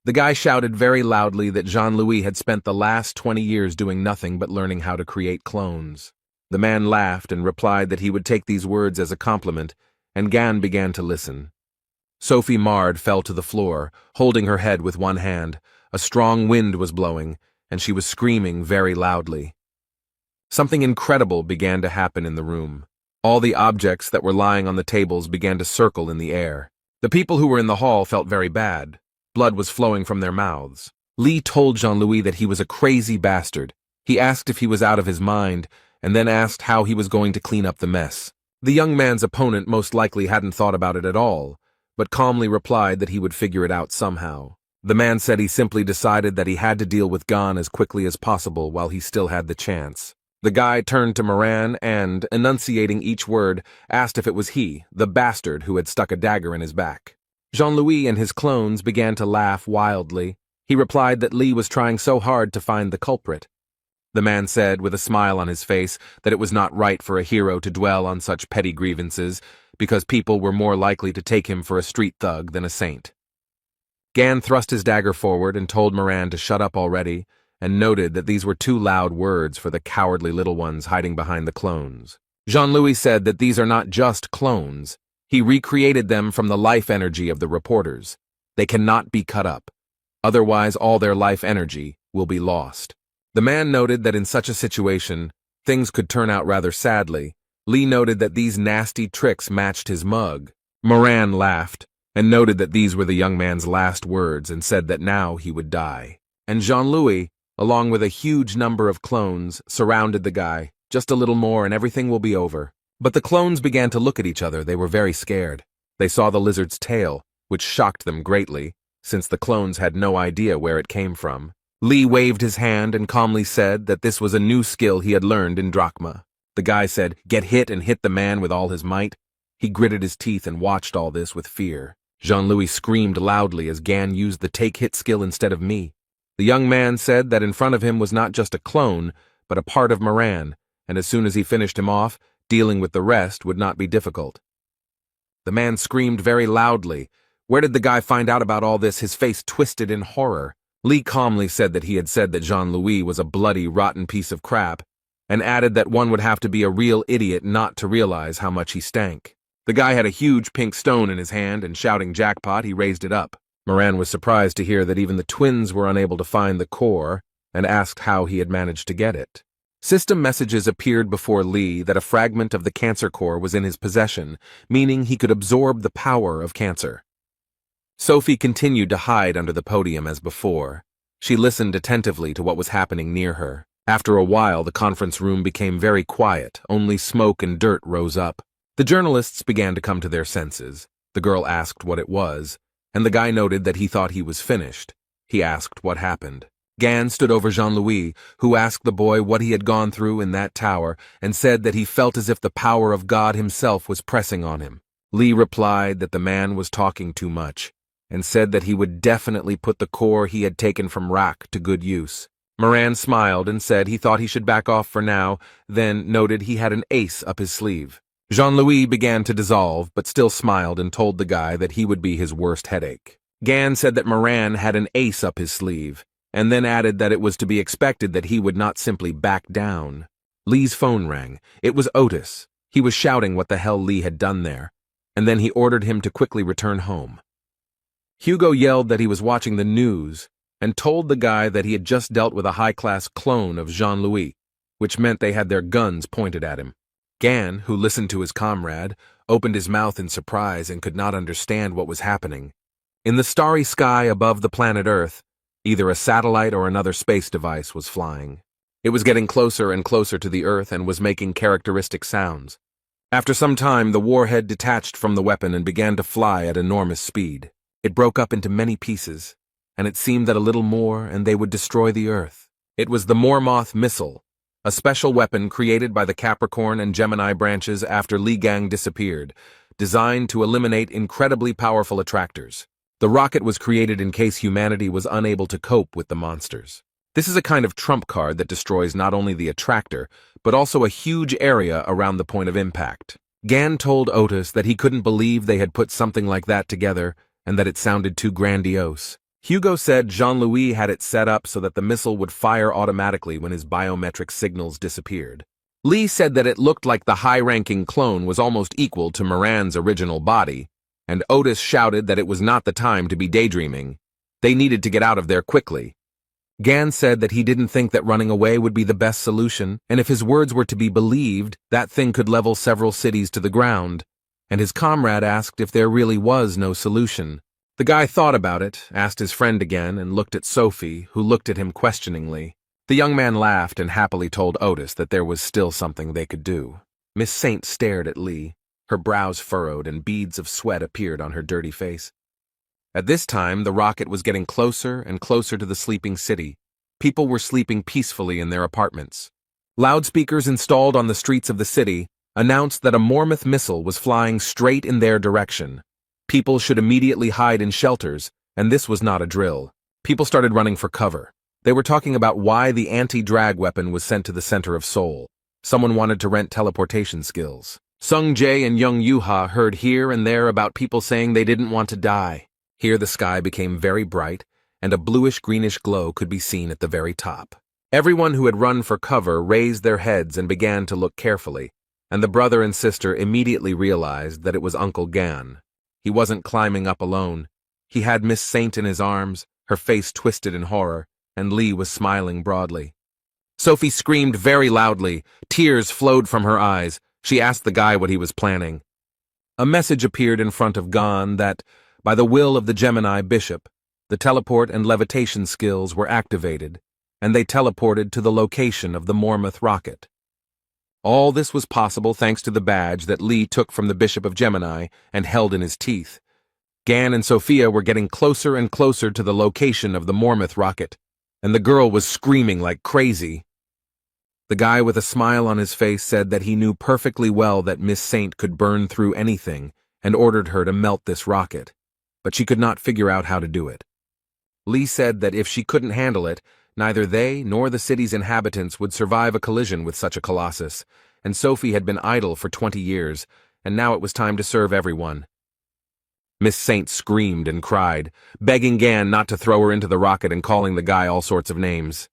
The guy shouted very loudly that Jean-Louis had spent the last 20 years doing nothing but learning how to create clones. The man laughed and replied that he would take these words as a compliment, and Gan began to listen. Sophie Mard fell to the floor, holding her head with one hand. A strong wind was blowing, and she was screaming very loudly. Something incredible began to happen in the room. All the objects that were lying on the tables began to circle in the air. The people who were in the hall felt very bad. Blood was flowing from their mouths. Li told Jean-Louis that he was a crazy bastard. He asked if he was out of his mind, and then asked how he was going to clean up the mess. The young man's opponent most likely hadn't thought about it at all, but calmly replied that he would figure it out somehow. The man said he simply decided that he had to deal with Gan as quickly as possible while he still had the chance. The guy turned to Moran and, enunciating each word, asked if it was he, the bastard who had stuck a dagger in his back. Jean-Louis and his clones began to laugh wildly. He replied that Li was trying so hard to find the culprit. The man said, with a smile on his face, that it was not right for a hero to dwell on such petty grievances, because people were more likely to take him for a street thug than a saint. Gan thrust his dagger forward and told Moran to shut up already, and noted that these were too loud words for the cowardly little ones hiding behind the clones. Jean-Louis said that these are not just clones. He recreated them from the life energy of the reporters. They cannot be cut up. Otherwise, all their life energy will be lost. The man noted that in such a situation, things could turn out rather sadly. Lee noted that these nasty tricks matched his mug. Moran laughed and noted that these were the young man's last words and said that now he would die. And Jean-Louis, along with a huge number of clones, surrounded the guy. Just a little more and everything will be over. But the clones began to look at each other. They were very scared. They saw the lizard's tail, which shocked them greatly, since the clones had no idea where it came from. Lee waved his hand and calmly said that this was a new skill he had learned in Drachma. The guy said, "Get hit," and hit the man with all his might. He gritted his teeth and watched all this with fear. Jean-Louis screamed loudly as Gan used the take-hit skill instead of me. The young man said that in front of him was not just a clone, but a part of Moran, and as soon as he finished him off, dealing with the rest would not be difficult. The man screamed very loudly. Where did the guy find out about all this? His face twisted in horror. Lee calmly said that he had said that Jean-Louis was a bloody, rotten piece of crap, and added that one would have to be a real idiot not to realize how much he stank. The guy had a huge pink stone in his hand, and shouting jackpot, he raised it up. Moran was surprised to hear that even the twins were unable to find the core, and asked how he had managed to get it. System messages appeared before Lee that a fragment of the cancer core was in his possession, meaning he could absorb the power of cancer. Sophie continued to hide under the podium as before. She listened attentively to what was happening near her. After a while, the conference room became very quiet. Only smoke and dirt rose up. The journalists began to come to their senses. The girl asked what it was, and the guy noted that he thought he was finished. He asked what happened. Gan stood over Jean-Louis, who asked the boy what he had gone through in that tower, and said that he felt as if the power of God himself was pressing on him. Lee replied that the man was talking too much, and said that he would definitely put the core he had taken from Rak to good use. Moran smiled and said he thought he should back off for now, then noted he had an ace up his sleeve. Jean-Louis began to dissolve, but still smiled and told the guy that he would be his worst headache. Gan said that Moran had an ace up his sleeve, and then added that it was to be expected that he would not simply back down. Lee's phone rang. It was Otis. He was shouting what the hell Lee had done there, and then he ordered him to quickly return home. Hugo yelled that he was watching the news and told the guy that he had just dealt with a high-class clone of Jean-Louis, which meant they had their guns pointed at him. Gan, who listened to his comrade, opened his mouth in surprise and could not understand what was happening. In the starry sky above the planet Earth, either a satellite or another space device was flying. It was getting closer and closer to the Earth and was making characteristic sounds. After some time, the warhead detached from the weapon and began to fly at enormous speed. It broke up into many pieces, and it seemed that a little more and they would destroy the Earth. It was the Mormoth missile, a special weapon created by the Capricorn and Gemini branches after Li Gang disappeared, designed to eliminate incredibly powerful attractors. The rocket was created in case humanity was unable to cope with the monsters. This is a kind of trump card that destroys not only the attractor, but also a huge area around the point of impact. Gan told Otis that he couldn't believe they had put something like that together, and that it sounded too grandiose. Hugo said Jean-Louis had it set up so that the missile would fire automatically when his biometric signals disappeared. Lee said that it looked like the high-ranking clone was almost equal to Moran's original body, and Otis shouted that it was not the time to be daydreaming. They needed to get out of there quickly. Gan said that he didn't think that running away would be the best solution, and if his words were to be believed, that thing could level several cities to the ground, and his comrade asked if there really was no solution. The guy thought about it, asked his friend again, and looked at Sophie, who looked at him questioningly. The young man laughed and happily told Otis that there was still something they could do. Miss Saint stared at Lee. Her brows furrowed and beads of sweat appeared on her dirty face. At this time, the rocket was getting closer and closer to the sleeping city. People were sleeping peacefully in their apartments. Loudspeakers installed on the streets of the city announced that a Mormoth missile was flying straight in their direction. People should immediately hide in shelters, and this was not a drill. People started running for cover. They were talking about why the anti-drag weapon was sent to the center of Seoul. Someone wanted to rent teleportation skills. Sung Jae and Young Yuha heard here and there about people saying they didn't want to die. Here the sky became very bright, and a bluish-greenish glow could be seen at the very top. Everyone who had run for cover raised their heads and began to look carefully, and the brother and sister immediately realized that it was Uncle Gan. He wasn't climbing up alone. He had Miss Saint in his arms, her face twisted in horror, and Lee was smiling broadly. Sophie screamed very loudly. Tears flowed from her eyes. She asked the guy what he was planning. A message appeared in front of Gan that, by the will of the Gemini bishop, the teleport and levitation skills were activated, and they teleported to the location of the Mormouth rocket. All this was possible thanks to the badge that Lee took from the Bishop of Gemini and held in his teeth. Gan and Sophia were getting closer and closer to the location of the Mormouth rocket, and the girl was screaming like crazy. The guy with a smile on his face said that he knew perfectly well that Miss Saint could burn through anything and ordered her to melt this rocket, but she could not figure out how to do it. Lee said that if she couldn't handle it, neither they nor the city's inhabitants would survive a collision with such a colossus, and Sophie had been idle for 20 years, and now it was time to serve everyone. Miss Saint screamed and cried, begging Gan not to throw her into the rocket and calling the guy all sorts of names.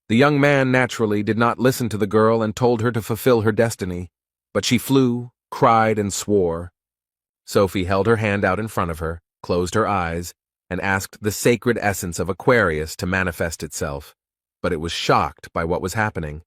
The young man, naturally, did not listen to the girl and told her to fulfill her destiny, but she flew, cried, and swore. Sophie held her hand out in front of her, closed her eyes, and asked the sacred essence of Aquarius to manifest itself, but it was shocked by what was happening.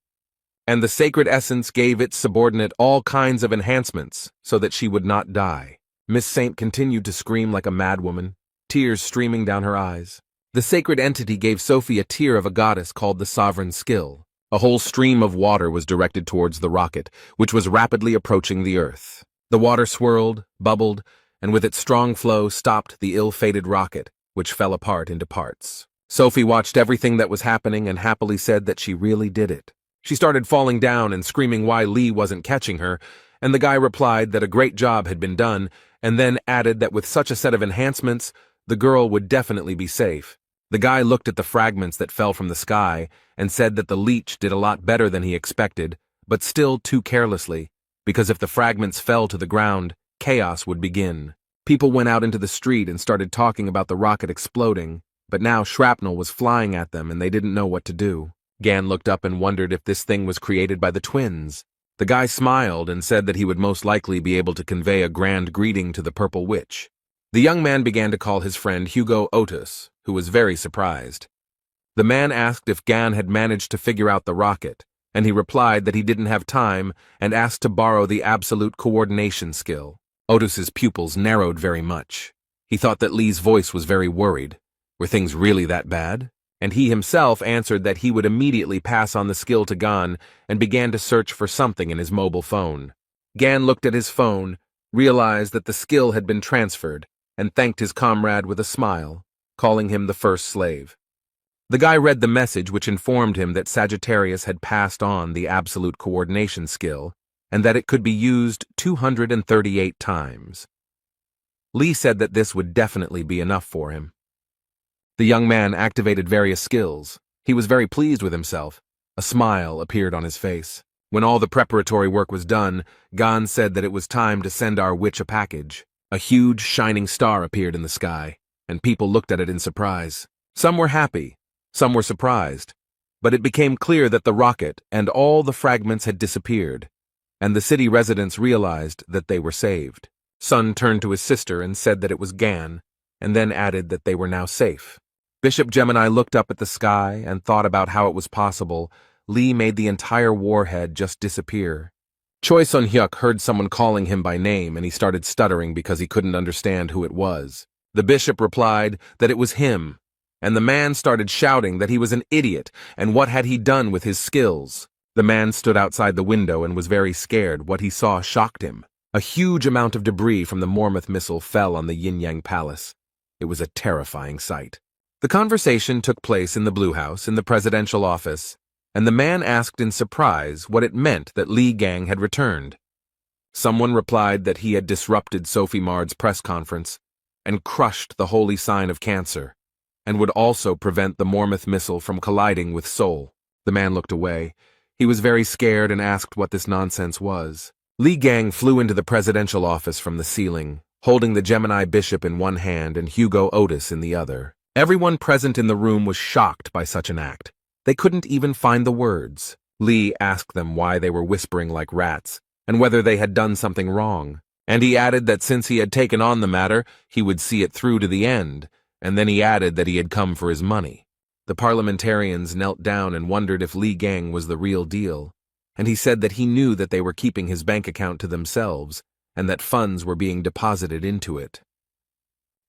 And the sacred essence gave its subordinate all kinds of enhancements so that she would not die. Miss Saint continued to scream like a madwoman, tears streaming down her eyes. The sacred entity gave Sophie a tear of a goddess called the Sovereign Skill. A whole stream of water was directed towards the rocket, which was rapidly approaching the Earth. The water swirled, bubbled, and with its strong flow stopped the ill-fated rocket, which fell apart into parts. Sophie watched everything that was happening and happily said that she really did it. She started falling down and screaming why Lee wasn't catching her, and the guy replied that a great job had been done, and then added that with such a set of enhancements, the girl would definitely be safe. The guy looked at the fragments that fell from the sky and said that the leech did a lot better than he expected, but still too carelessly, because if the fragments fell to the ground, chaos would begin. People went out into the street and started talking about the rocket exploding, but now shrapnel was flying at them and they didn't know what to do. Gan looked up and wondered if this thing was created by the twins. The guy smiled and said that he would most likely be able to convey a grand greeting to the Purple Witch. The young man began to call his friend Hugo Otis, who was very surprised. The man asked if Gan had managed to figure out the rocket, and he replied that he didn't have time and asked to borrow the absolute coordination skill. Otis's pupils narrowed very much. He thought that Lee's voice was very worried. Were things really that bad? And he himself answered that he would immediately pass on the skill to Gan and began to search for something in his mobile phone. Gan looked at his phone, realized that the skill had been transferred, and thanked his comrade with a smile, calling him the first slave. The guy read the message which informed him that Sagittarius had passed on the absolute coordination skill, and that it could be used 238 times. Lee said that this would definitely be enough for him. The young man activated various skills. He was very pleased with himself. A smile appeared on his face. When all the preparatory work was done, Gan said that it was time to send our witch a package. A huge, shining star appeared in the sky, and people looked at it in surprise. Some were happy, some were surprised, but it became clear that the rocket and all the fragments had disappeared, and the city residents realized that they were saved. Sun turned to his sister and said that it was Gan, and then added that they were now safe. Bishop Gemini looked up at the sky and thought about how it was possible Lee made the entire warhead just disappear. Choi Sun-hyuk heard someone calling him by name and he started stuttering because he couldn't understand who it was. The bishop replied that it was him, and the man started shouting that he was an idiot and what had he done with his skills. The man stood outside the window and was very scared. What he saw shocked him. A huge amount of debris from the Mormouth missile fell on the Yin-Yang Palace. It was a terrifying sight. The conversation took place in the Blue House in the presidential office, and the man asked in surprise what it meant that Lee Gang had returned. Someone replied that he had disrupted Sophie Mard's press conference and crushed the holy sign of Cancer, and would also prevent the Mormouth missile from colliding with Seoul. The man looked away. He was very scared and asked what this nonsense was. Li Gang flew into the presidential office from the ceiling, holding the Gemini bishop in one hand and Hugo Otis in the other. Everyone present in the room was shocked by such an act. They couldn't even find the words. Li asked them why they were whispering like rats, and whether they had done something wrong. And he added that since he had taken on the matter, he would see it through to the end, and then he added that he had come for his money. The parliamentarians knelt down and wondered if Li Gang was the real deal, and he said that he knew that they were keeping his bank account to themselves, and that funds were being deposited into it.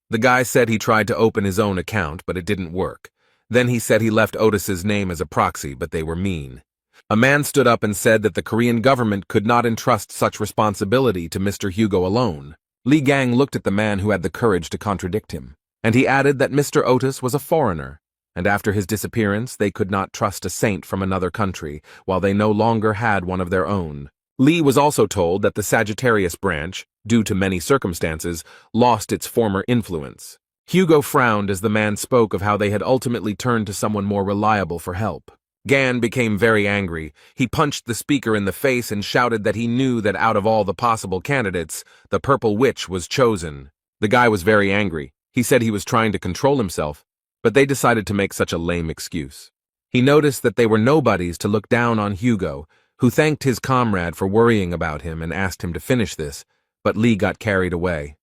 The guy said he tried to open his own account, but it didn't work. Then he said he left Otis's name as a proxy, but they were mean. A man stood up and said that the Korean government could not entrust such responsibility to Mr. Hugo alone. Li Gang looked at the man who had the courage to contradict him, and he added that Mr. Otis was a foreigner, and after his disappearance they could not trust a saint from another country, while they no longer had one of their own. Li was also told that the Sagittarius branch, due to many circumstances, lost its former influence. Hugo frowned as the man spoke of how they had ultimately turned to someone more reliable for help. Gan became very angry. He punched the speaker in the face and shouted that he knew that out of all the possible candidates, the Purple Witch was chosen. The guy was very angry. He said he was trying to control himself, but they decided to make such a lame excuse. He noticed that they were nobodies to look down on Hugo, who thanked his comrade for worrying about him and asked him to finish this, but Li got carried away.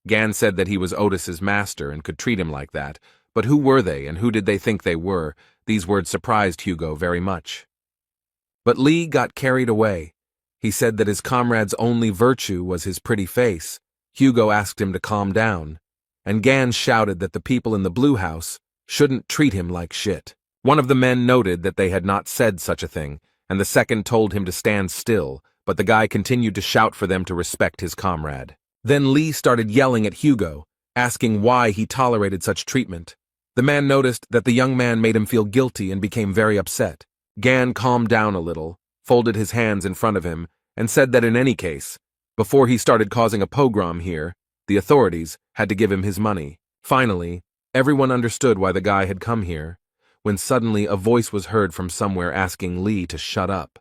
Gan said that he was Otis's master and could treat him like that, but who were they and who did they think they were? These words surprised Hugo very much. But Li got carried away. He said that his comrade's only virtue was his pretty face. Hugo asked him to calm down, and Gan shouted that the people in the blue house shouldn't treat him like shit. One of the men noted that they had not said such a thing, and the second told him to stand still, but the guy continued to shout for them to respect his comrade. Then Li started yelling at Hugo, asking why he tolerated such treatment. The man noticed that the young man made him feel guilty and became very upset. Gan calmed down a little, folded his hands in front of him, and said that in any case, before he started causing a pogrom here, the authorities had to give him his money. Finally, everyone understood why the guy had come here, when suddenly a voice was heard from somewhere asking Li to shut up.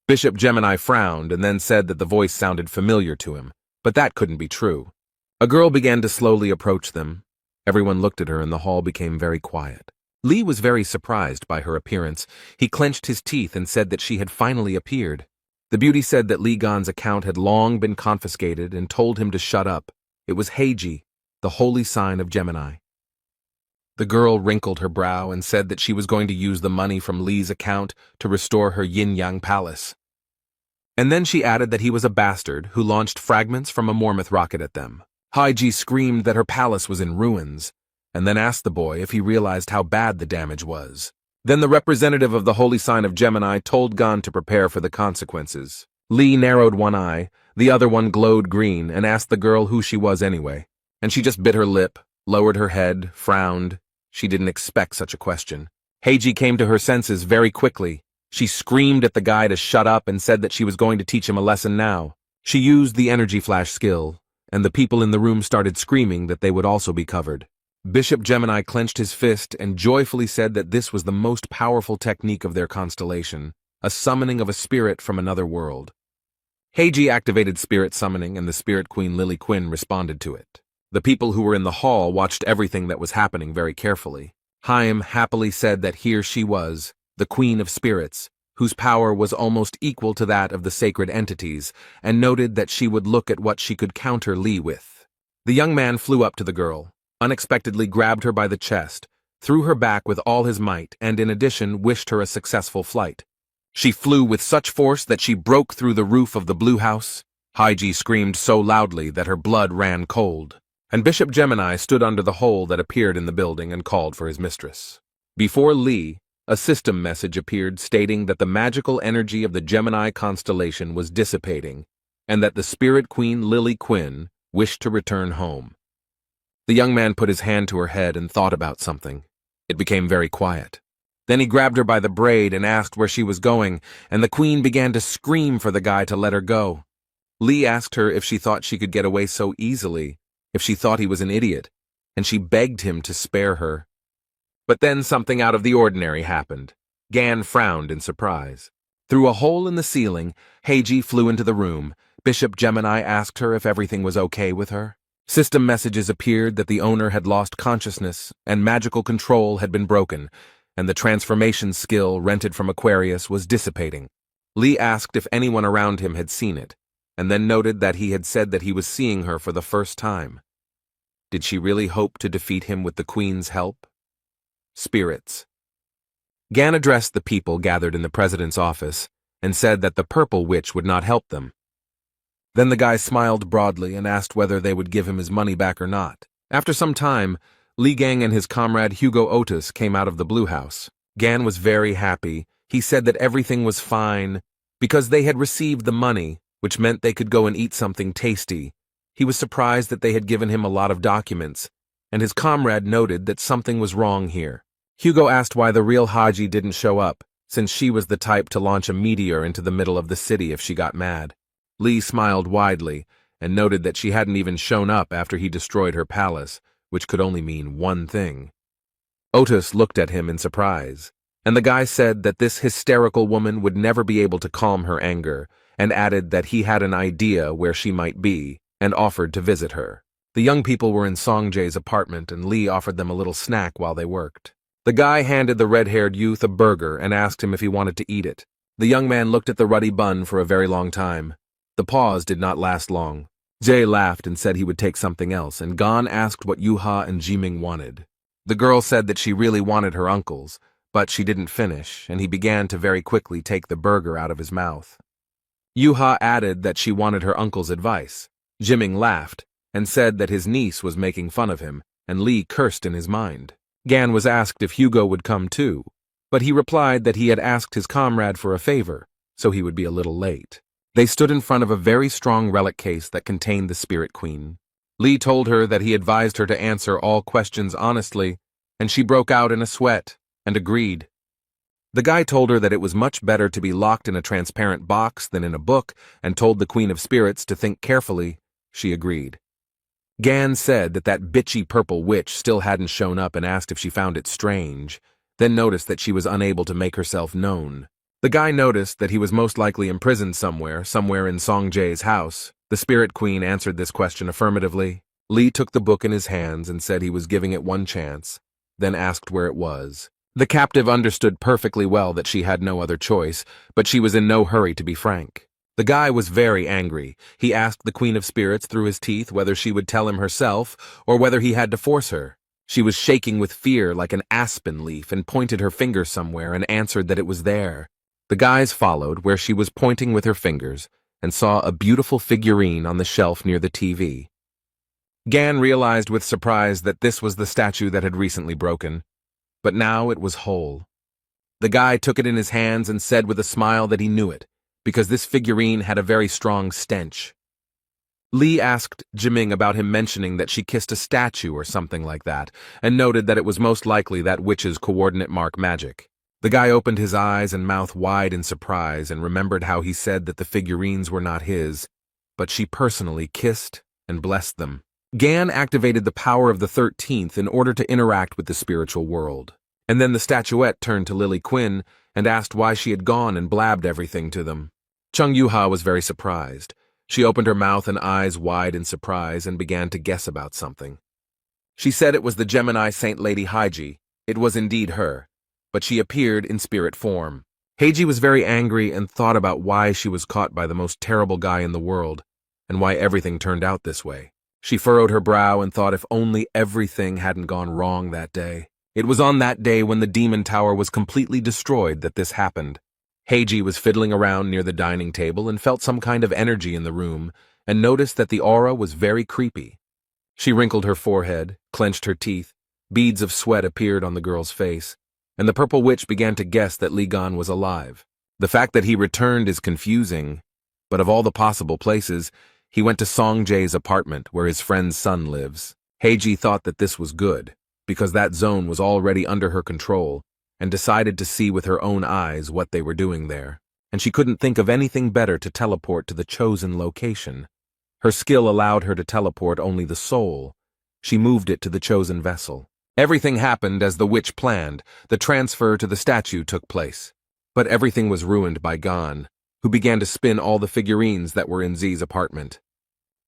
Bishop Gemini frowned and then said that the voice sounded familiar to him, but that couldn't be true. A girl began to slowly approach them. Everyone looked at her and the hall became very quiet. Li was very surprised by her appearance. He clenched his teeth and said that she had finally appeared. The beauty said that Li Gan's account had long been confiscated and told him to shut up. It was Heiji, the holy sign of Gemini. The girl wrinkled her brow and said that she was going to use the money from Li's account to restore her yin-yang palace. And then she added that he was a bastard who launched fragments from a Mormouth rocket at them. Heiji screamed that her palace was in ruins, and then asked the boy if he realized how bad the damage was. Then the representative of the holy sign of Gemini told Gan to prepare for the consequences. Li narrowed one eye, the other one glowed green, and asked the girl who she was anyway. And she just bit her lip, lowered her head, frowned. She didn't expect such a question. Heiji came to her senses very quickly. She screamed at the guy to shut up and said that she was going to teach him a lesson now. She used the energy flash skill, and the people in the room started screaming that they would also be covered. Bishop Gemini clenched his fist and joyfully said that this was the most powerful technique of their constellation, a summoning of a spirit from another world. Heiji activated spirit summoning and the spirit queen Lily Quinn responded to it. The people who were in the hall watched everything that was happening very carefully. Haim happily said that here she was, the queen of spirits, whose power was almost equal to that of the sacred entities, and noted that she would look at what she could counter Li with. The young man flew up to the girl, unexpectedly grabbed her by the chest, threw her back with all his might, and in addition wished her a successful flight. She flew with such force that she broke through the roof of the blue house. Heiji screamed so loudly that her blood ran cold, and Bishop Gemini stood under the hole that appeared in the building and called for his mistress. Before Li, a system message appeared stating that the magical energy of the Gemini constellation was dissipating, and that the spirit queen Lily Quinn wished to return home. The young man put his hand to her head and thought about something. It became very quiet. Then he grabbed her by the braid and asked where she was going, and the queen began to scream for the guy to let her go. Li asked her if she thought she could get away so easily, if she thought he was an idiot, and she begged him to spare her. But then something out of the ordinary happened. Gan frowned in surprise. Through a hole in the ceiling, Heiji flew into the room. Bishop Gemini asked her if everything was okay with her. System messages appeared that the owner had lost consciousness and magical control had been broken, and the transformation skill rented from Aquarius was dissipating. Lee asked if anyone around him had seen it, and then noted that he had said that he was seeing her for the first time. Did she really hope to defeat him with the Queen's help? Spirits. Gan addressed the people gathered in the president's office and said that the purple witch would not help them. Then the guy smiled broadly and asked whether they would give him his money back or not. After some time, Li Gang and his comrade Hugo Otis came out of the Blue House. Gan was very happy. He said that everything was fine because they had received the money, which meant they could go and eat something tasty. He was surprised that they had given him a lot of documents, and his comrade noted that something was wrong here. Hugo asked why the real Haji didn't show up, since she was the type to launch a meteor into the middle of the city if she got mad. Lee smiled widely and noted that she hadn't even shown up after he destroyed her palace, which could only mean one thing. Otis looked at him in surprise, and the guy said that this hysterical woman would never be able to calm her anger, and added that he had an idea where she might be, and offered to visit her. The young people were in Songjae's apartment, and Lee offered them a little snack while they worked. The guy handed the red-haired youth a burger and asked him if he wanted to eat it. The young man looked at the ruddy bun for a very long time. The pause did not last long. Jae laughed and said he would take something else, and Gon asked what Yuha and Jiming wanted. The girl said that she really wanted her uncle's, but she didn't finish, and he began to very quickly take the burger out of his mouth. Yuha added that she wanted her uncle's advice. Jiming laughed and said that his niece was making fun of him, and Lee cursed in his mind. Gan was asked if Hugo would come too, but he replied that he had asked his comrade for a favor, so he would be a little late. They stood in front of a very strong relic case that contained the Spirit Queen. Lee told her that he advised her to answer all questions honestly, and she broke out in a sweat and agreed. The guy told her that it was much better to be locked in a transparent box than in a book, and told the Queen of Spirits to think carefully. She agreed. Gan said that bitchy purple witch still hadn't shown up and asked if she found it strange, then noticed that she was unable to make herself known. The guy noticed that he was most likely imprisoned somewhere in Songjae's house. The Spirit Queen answered this question affirmatively. Lee took the book in his hands and said he was giving it one chance, then asked where it was. The captive understood perfectly well that she had no other choice, but she was in no hurry to be frank. The guy was very angry. He asked the Queen of Spirits through his teeth whether she would tell him herself or whether he had to force her. She was shaking with fear like an aspen leaf and pointed her finger somewhere and answered that it was there. The guys followed where she was pointing with her fingers and saw a beautiful figurine on the shelf near the TV. Gan realized with surprise that this was the statue that had recently broken, but now it was whole. The guy took it in his hands and said with a smile that he knew it, because this figurine had a very strong stench. Lee asked Jiming about him mentioning that she kissed a statue or something like that, and noted that it was most likely that witch's coordinate mark magic. The guy opened his eyes and mouth wide in surprise and remembered how he said that the figurines were not his, but she personally kissed and blessed them. Gan activated the power of the 13th in order to interact with the spiritual world. And then the statuette turned to Lily Quinn and asked why she had gone and blabbed everything to them. Chung Yuha was very surprised. She opened her mouth and eyes wide in surprise and began to guess about something. She said it was the Gemini Saint Lady Heiji. It was indeed her, but she appeared in spirit form. Heiji was very angry and thought about why she was caught by the most terrible guy in the world, and why everything turned out this way. She furrowed her brow and thought if only everything hadn't gone wrong that day. It was on that day when the demon tower was completely destroyed that this happened. Heiji was fiddling around near the dining table and felt some kind of energy in the room and noticed that the aura was very creepy. She wrinkled her forehead, clenched her teeth. Beads of sweat appeared on the girl's face, and the purple witch began to guess that Li Gan was alive. The fact that he returned is confusing, but of all the possible places, he went to Songjae's apartment where his friend's son lives. Heiji thought that this was good, because that zone was already under her control, and decided to see with her own eyes what they were doing there. And she couldn't think of anything better to teleport to the chosen location. Her skill allowed her to teleport only the soul. She moved it to the chosen vessel. Everything happened as the witch planned. The transfer to the statue took place. But everything was ruined by Gon, who began to spin all the figurines that were in Z's apartment.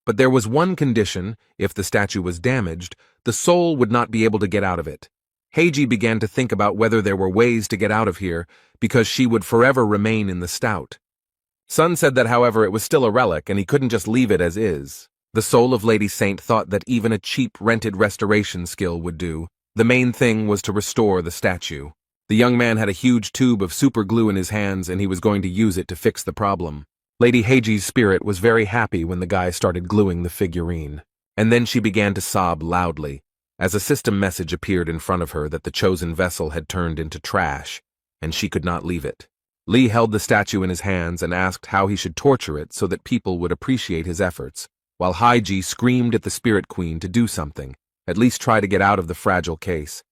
But there was one condition: if the statue was damaged, the soul would not be able to get out of it. Heiji began to think about whether there were ways to get out of here, because she would forever remain in the stout. Sun said that, however, it was still a relic and he couldn't just leave it as is. The soul of Lady Saint thought that even a cheap rented restoration skill would do. The main thing was to restore the statue. The young man had a huge tube of super glue in his hands and he was going to use it to fix the problem. Lady Heiji's spirit was very happy when the guy started gluing the figurine. And then she began to sob loudly, as a system message appeared in front of her that the chosen vessel had turned into trash, and she could not leave it. Lee held the statue in his hands and asked how he should torture it so that people would appreciate his efforts, while Heiji screamed at the Spirit Queen to do something, at least try to get out of the fragile case.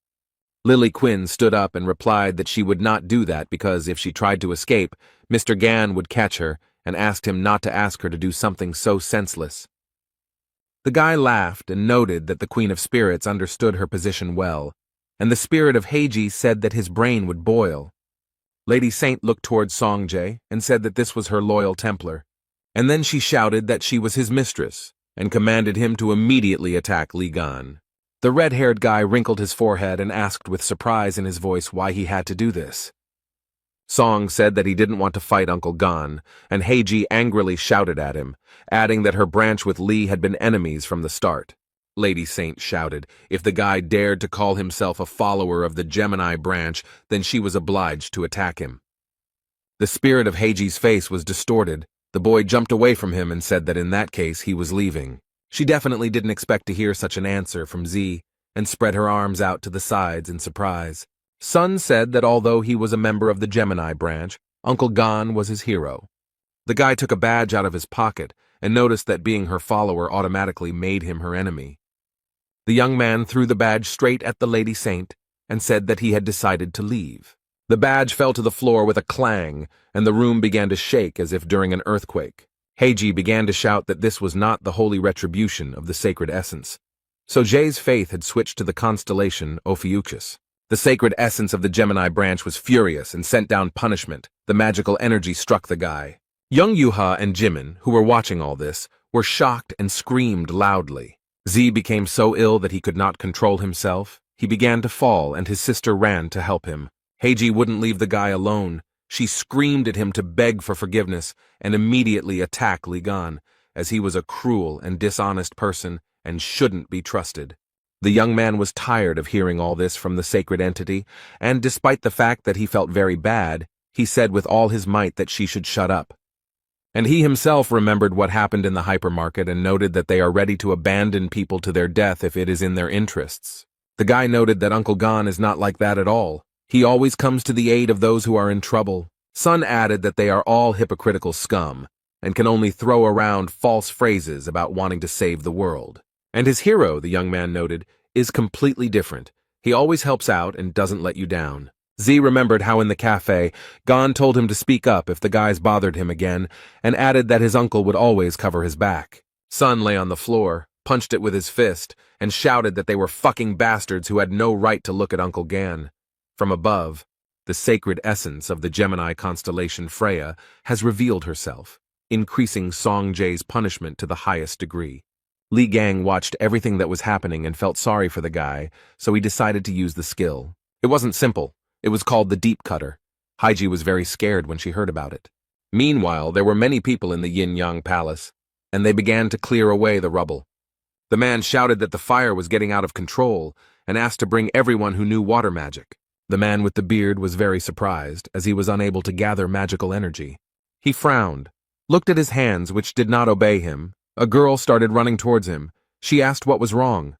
Lily Quinn stood up and replied that she would not do that because if she tried to escape, Mr. Gan would catch her and asked him not to ask her to do something so senseless. The guy laughed and noted that the Queen of Spirits understood her position well, and the spirit of Heiji said that his brain would boil. Lady Saint looked towards Songjae and said that this was her loyal Templar, and then she shouted that she was his mistress and commanded him to immediately attack Li Gan. The red-haired guy wrinkled his forehead and asked with surprise in his voice why he had to do this. Song said that he didn't want to fight Uncle Gon, and Heiji angrily shouted at him, adding that her branch with Lee had been enemies from the start. Lady Saint shouted, if the guy dared to call himself a follower of the Gemini branch, then she was obliged to attack him. The spirit of Heiji's face was distorted. The boy jumped away from him and said that in that case he was leaving. She definitely didn't expect to hear such an answer from Z, and spread her arms out to the sides in surprise. Sun said that although he was a member of the Gemini branch, Uncle Gon was his hero. The guy took a badge out of his pocket and noticed that being her follower automatically made him her enemy. The young man threw the badge straight at the Lady Saint and said that he had decided to leave. The badge fell to the floor with a clang, and the room began to shake as if during an earthquake. Heiji began to shout that this was not the holy retribution of the sacred essence. So Jay's faith had switched to the constellation Ophiuchus. The sacred essence of the Gemini branch was furious and sent down punishment. The magical energy struck the guy. Young Yuha and Jimin, who were watching all this, were shocked and screamed loudly. Z became so ill that he could not control himself. He began to fall, and his sister ran to help him. Heiji wouldn't leave the guy alone. She screamed at him to beg for forgiveness and immediately attack Li Gan, as he was a cruel and dishonest person and shouldn't be trusted. The young man was tired of hearing all this from the sacred entity, and despite the fact that he felt very bad, he said with all his might that she should shut up. And he himself remembered what happened in the hypermarket and noted that they are ready to abandon people to their death if it is in their interests. The guy noted that Uncle Gon is not like that at all. He always comes to the aid of those who are in trouble. Sun added that they are all hypocritical scum and can only throw around false phrases about wanting to save the world. And his hero, the young man noted, is completely different. He always helps out and doesn't let you down. Z remembered how in the cafe, Gon told him to speak up if the guys bothered him again, and added that his uncle would always cover his back. Sun lay on the floor, punched it with his fist, and shouted that they were fucking bastards who had no right to look at Uncle Gan. From above, the sacred essence of the Gemini constellation Freya has revealed herself, increasing Song Jae's punishment to the highest degree. Li Gang watched everything that was happening and felt sorry for the guy, so he decided to use the skill. It wasn't simple. It was called the Deep Cutter. Heiji was very scared when she heard about it. Meanwhile, there were many people in the Yin-Yang Palace, and they began to clear away the rubble. The man shouted that the fire was getting out of control and asked to bring everyone who knew water magic. The man with the beard was very surprised, as he was unable to gather magical energy. He frowned, looked at his hands, which did not obey him. A girl started running towards him. She asked what was wrong.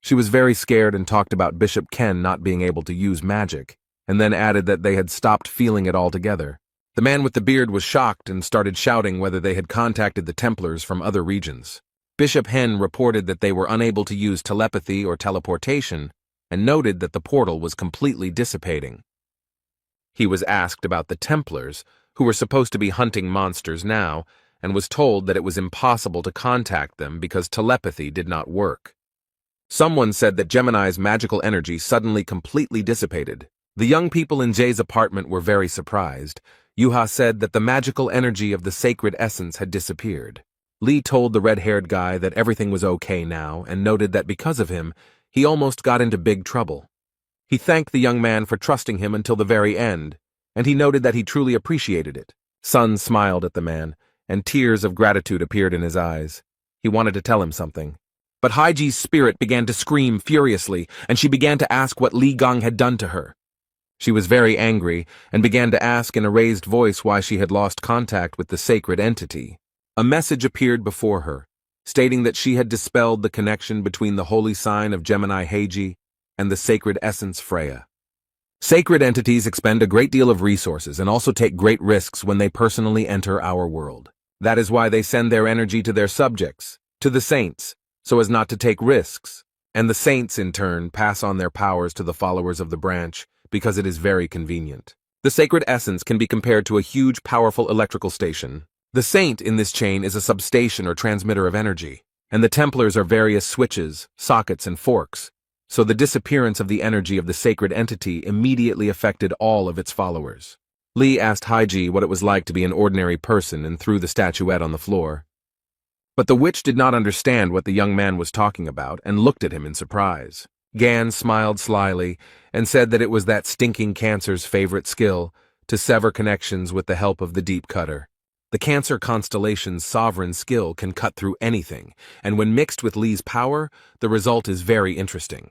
She was very scared and talked about Bishop Ken not being able to use magic, and then added that they had stopped feeling it altogether. The man with the beard was shocked and started shouting whether they had contacted the Templars from other regions. Bishop Hen reported that they were unable to use telepathy or teleportation, and noted that the portal was completely dissipating. He was asked about the Templars, who were supposed to be hunting monsters now, and was told that it was impossible to contact them because telepathy did not work. Someone said that Gemini's magical energy suddenly completely dissipated. The young people in Jay's apartment were very surprised. Yuha said that the magical energy of the sacred essence had disappeared. Lee told the red-haired guy that everything was okay now and noted that because of him, he almost got into big trouble. He thanked the young man for trusting him until the very end, and he noted that he truly appreciated it. Sun smiled at the man, and tears of gratitude appeared in his eyes. He wanted to tell him something. But Haiji's spirit began to scream furiously, and she began to ask what Li Gong had done to her. She was very angry and began to ask in a raised voice why she had lost contact with the sacred entity. A message appeared before her, stating that she had dispelled the connection between the holy sign of Gemini Heiji and the sacred essence Freya. Sacred entities expend a great deal of resources and also take great risks when they personally enter our world. That is why they send their energy to their subjects, to the saints, so as not to take risks, and the saints, in turn, pass on their powers to the followers of the branch because it is very convenient. The sacred essence can be compared to a huge, powerful electrical station. The saint in this chain is a substation or transmitter of energy, and the Templars are various switches, sockets, and forks, so the disappearance of the energy of the sacred entity immediately affected all of its followers. Lee asked Haiji what it was like to be an ordinary person and threw the statuette on the floor. But the witch did not understand what the young man was talking about and looked at him in surprise. Gan smiled slyly and said that it was that stinking Cancer's favorite skill, to sever connections with the help of the deep cutter. The Cancer constellation's sovereign skill can cut through anything, and when mixed with Lee's power, the result is very interesting.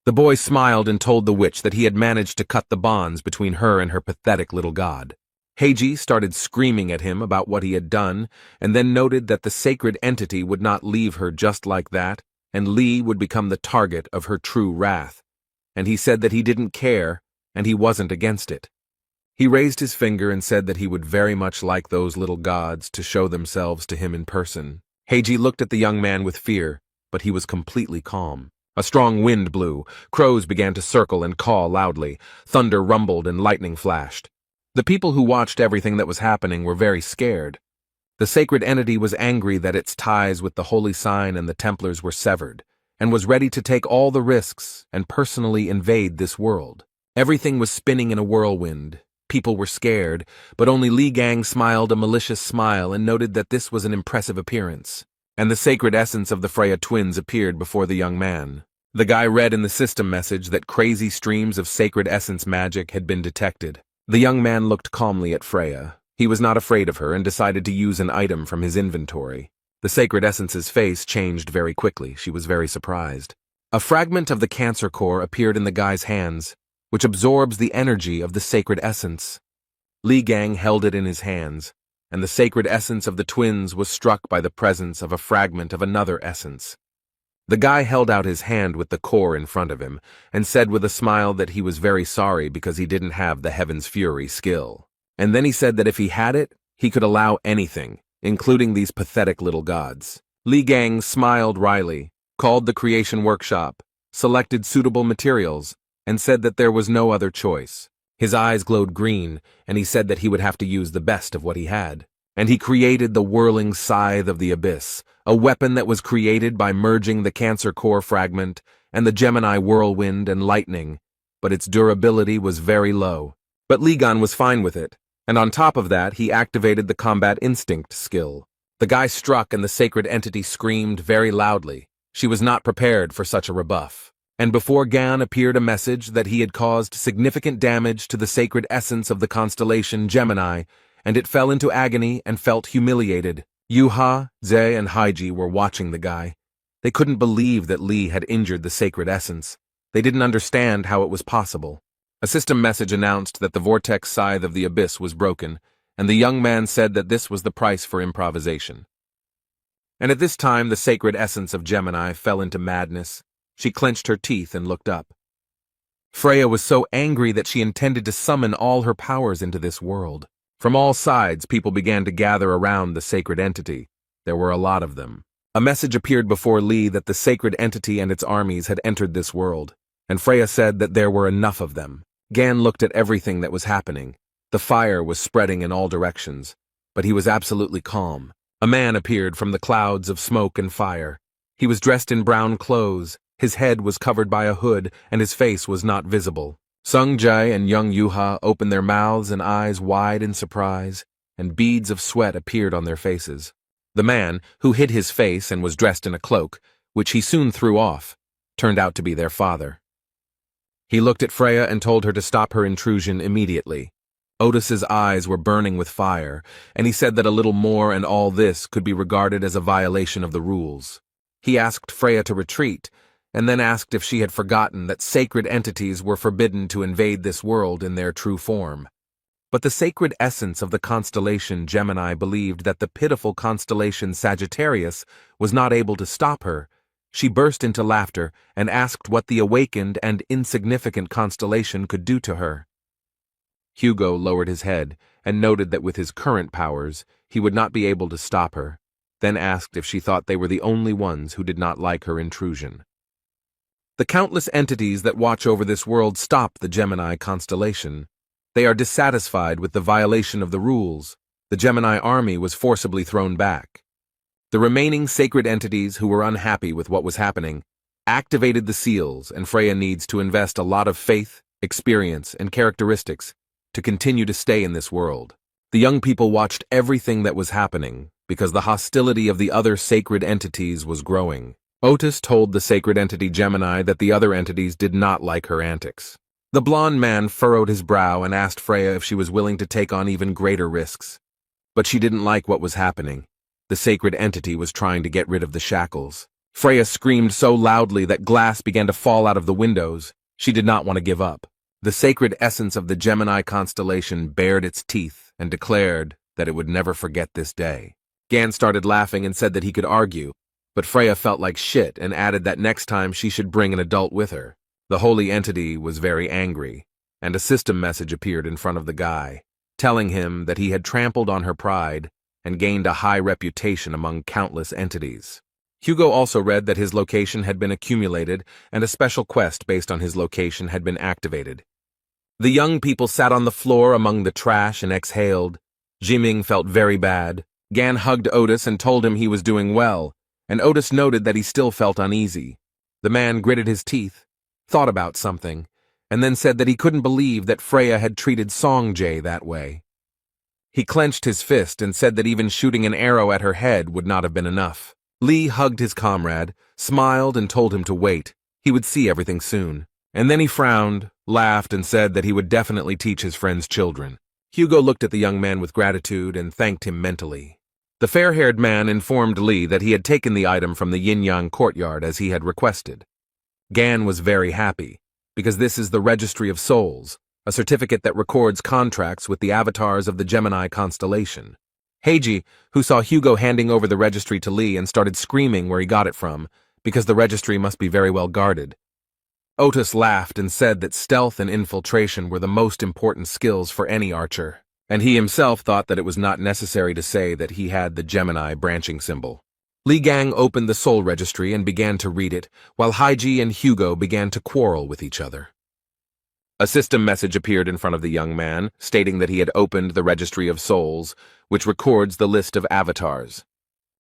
The boy smiled and told the witch that he had managed to cut the bonds between her and her pathetic little god. Heiji started screaming at him about what he had done, and then noted that the sacred entity would not leave her just like that, and Lee would become the target of her true wrath. And he said that he didn't care, and he wasn't against it. He raised his finger and said that he would very much like those little gods to show themselves to him in person. Heiji looked at the young man with fear, but he was completely calm. A strong wind blew, crows began to circle and caw loudly, thunder rumbled and lightning flashed. The people who watched everything that was happening were very scared. The sacred entity was angry that its ties with the holy sign and the Templars were severed, and was ready to take all the risks and personally invade this world. Everything was spinning in a whirlwind. People were scared, but only Li Gang smiled a malicious smile and noted that this was an impressive appearance. And the sacred essence of the Freya twins appeared before the young man. The guy read in the system message that crazy streams of sacred essence magic had been detected. The young man looked calmly at Freya. He was not afraid of her and decided to use an item from his inventory. The sacred essence's face changed very quickly. She was very surprised. A fragment of the Cancer core appeared in the guy's hands, which absorbs the energy of the sacred essence. Li Gang held it in his hands, and the sacred essence of the twins was struck by the presence of a fragment of another essence. The guy held out his hand with the core in front of him, and said with a smile that he was very sorry because he didn't have the Heaven's Fury skill. And then he said that if he had it, he could allow anything, including these pathetic little gods. Li Gang smiled wryly, called the creation workshop, selected suitable materials, and said that there was no other choice. His eyes glowed green, and he said that he would have to use the best of what he had. And he created the whirling scythe of the abyss, a weapon that was created by merging the Cancer core fragment and the Gemini whirlwind and lightning, but its durability was very low. But Li Gan was fine with it, and on top of that he activated the combat instinct skill. The guy struck and the sacred entity screamed very loudly. She was not prepared for such a rebuff. And before Gan appeared a message that he had caused significant damage to the sacred essence of the constellation Gemini, and it fell into agony and felt humiliated. Yuha, Ze, and Haiji were watching the guy. They couldn't believe that Li had injured the sacred essence. They didn't understand how it was possible. A system message announced that the vortex scythe of the abyss was broken, and the young man said that this was the price for improvisation. And at this time the sacred essence of Gemini fell into madness. She clenched her teeth and looked up. Freya was so angry that she intended to summon all her powers into this world. From all sides, people began to gather around the sacred entity. There were a lot of them. A message appeared before Lee that the sacred entity and its armies had entered this world, and Freya said that there were enough of them. Gan looked at everything that was happening. The fire was spreading in all directions, but he was absolutely calm. A man appeared from the clouds of smoke and fire. He was dressed in brown clothes. His head was covered by a hood, and his face was not visible. Sung Jae and young Yuha opened their mouths and eyes wide in surprise, and beads of sweat appeared on their faces. The man, who hid his face and was dressed in a cloak, which he soon threw off, turned out to be their father. He looked at Freya and told her to stop her intrusion immediately. Otis's eyes were burning with fire, and he said that a little more and all this could be regarded as a violation of the rules. He asked Freya to retreat, and then asked if she had forgotten that sacred entities were forbidden to invade this world in their true form. But the sacred essence of the constellation Gemini believed that the pitiful constellation Sagittarius was not able to stop her. She burst into laughter and asked what the awakened and insignificant constellation could do to her. Hugo lowered his head and noted that with his current powers, he would not be able to stop her, then asked if she thought they were the only ones who did not like her intrusion. The countless entities that watch over this world stop the Gemini constellation. They are dissatisfied with the violation of the rules. The Gemini army was forcibly thrown back. The remaining sacred entities who were unhappy with what was happening activated the seals, and Freya needs to invest a lot of faith, experience, and characteristics to continue to stay in this world. The young people watched everything that was happening because the hostility of the other sacred entities was growing. Otis told the sacred entity Gemini that the other entities did not like her antics. The blonde man furrowed his brow and asked Freya if she was willing to take on even greater risks. But she didn't like what was happening. The sacred entity was trying to get rid of the shackles. Freya screamed so loudly that glass began to fall out of the windows. She did not want to give up. The sacred essence of the Gemini constellation bared its teeth and declared that it would never forget this day. Gan started laughing and said that he could argue, but Freya felt like shit and added that next time she should bring an adult with her. The holy entity was very angry, and a system message appeared in front of the guy, telling him that he had trampled on her pride and gained a high reputation among countless entities. Hugo also read that his location had been accumulated and a special quest based on his location had been activated. The young people sat on the floor among the trash and exhaled. Jiming felt very bad. Gan hugged Otis and told him he was doing well, and Otis noted that he still felt uneasy. The man gritted his teeth, thought about something, and then said that he couldn't believe that Freya had treated Songjay that way. He clenched his fist and said that even shooting an arrow at her head would not have been enough. Lee hugged his comrade, smiled and told him to wait. He would see everything soon. And then he frowned, laughed, and said that he would definitely teach his friend's children. Hugo looked at the young man with gratitude and thanked him mentally. The fair-haired man informed Lee that he had taken the item from the yin-yang courtyard as he had requested. Gan was very happy, because this is the Registry of Souls, a certificate that records contracts with the avatars of the Gemini constellation. Heiji, who saw Hugo handing over the registry to Lee and started screaming where he got it from, because the registry must be very well guarded. Otis laughed and said that stealth and infiltration were the most important skills for any archer, and he himself thought that it was not necessary to say that he had the Gemini branching symbol. Li Gang opened the soul registry and began to read it, while Heiji and Hugo began to quarrel with each other. A system message appeared in front of the young man, stating that he had opened the Registry of Souls, which records the list of avatars.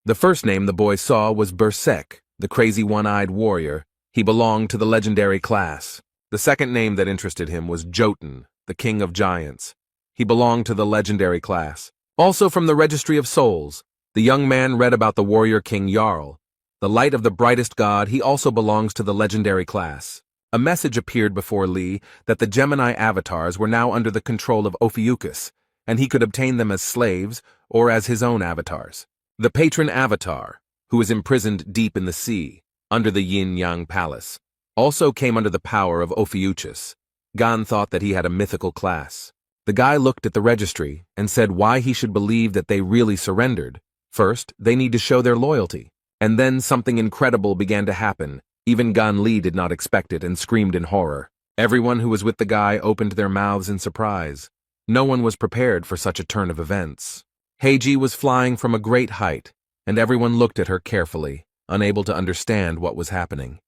The first name the boy saw was Berserk, the crazy one-eyed warrior. He belonged to the legendary class. The second name that interested him was Jotun, the king of giants. He belonged to the legendary class. Also from the Registry of Souls, the young man read about the warrior king Jarl. The light of the brightest god, he also belongs to the legendary class. A message appeared before Lee that the Gemini avatars were now under the control of Ophiuchus, and he could obtain them as slaves or as his own avatars. The patron avatar, who was imprisoned deep in the sea, under the yin-yang palace, also came under the power of Ophiuchus. Gan thought that he had a mythical class. The guy looked at the registry and said why he should believe that they really surrendered. First, they need to show their loyalty. And then something incredible began to happen. Even Gan Li did not expect it and screamed in horror. Everyone who was with the guy opened their mouths in surprise. No one was prepared for such a turn of events. Heiji was flying from a great height, and everyone looked at her carefully, unable to understand what was happening.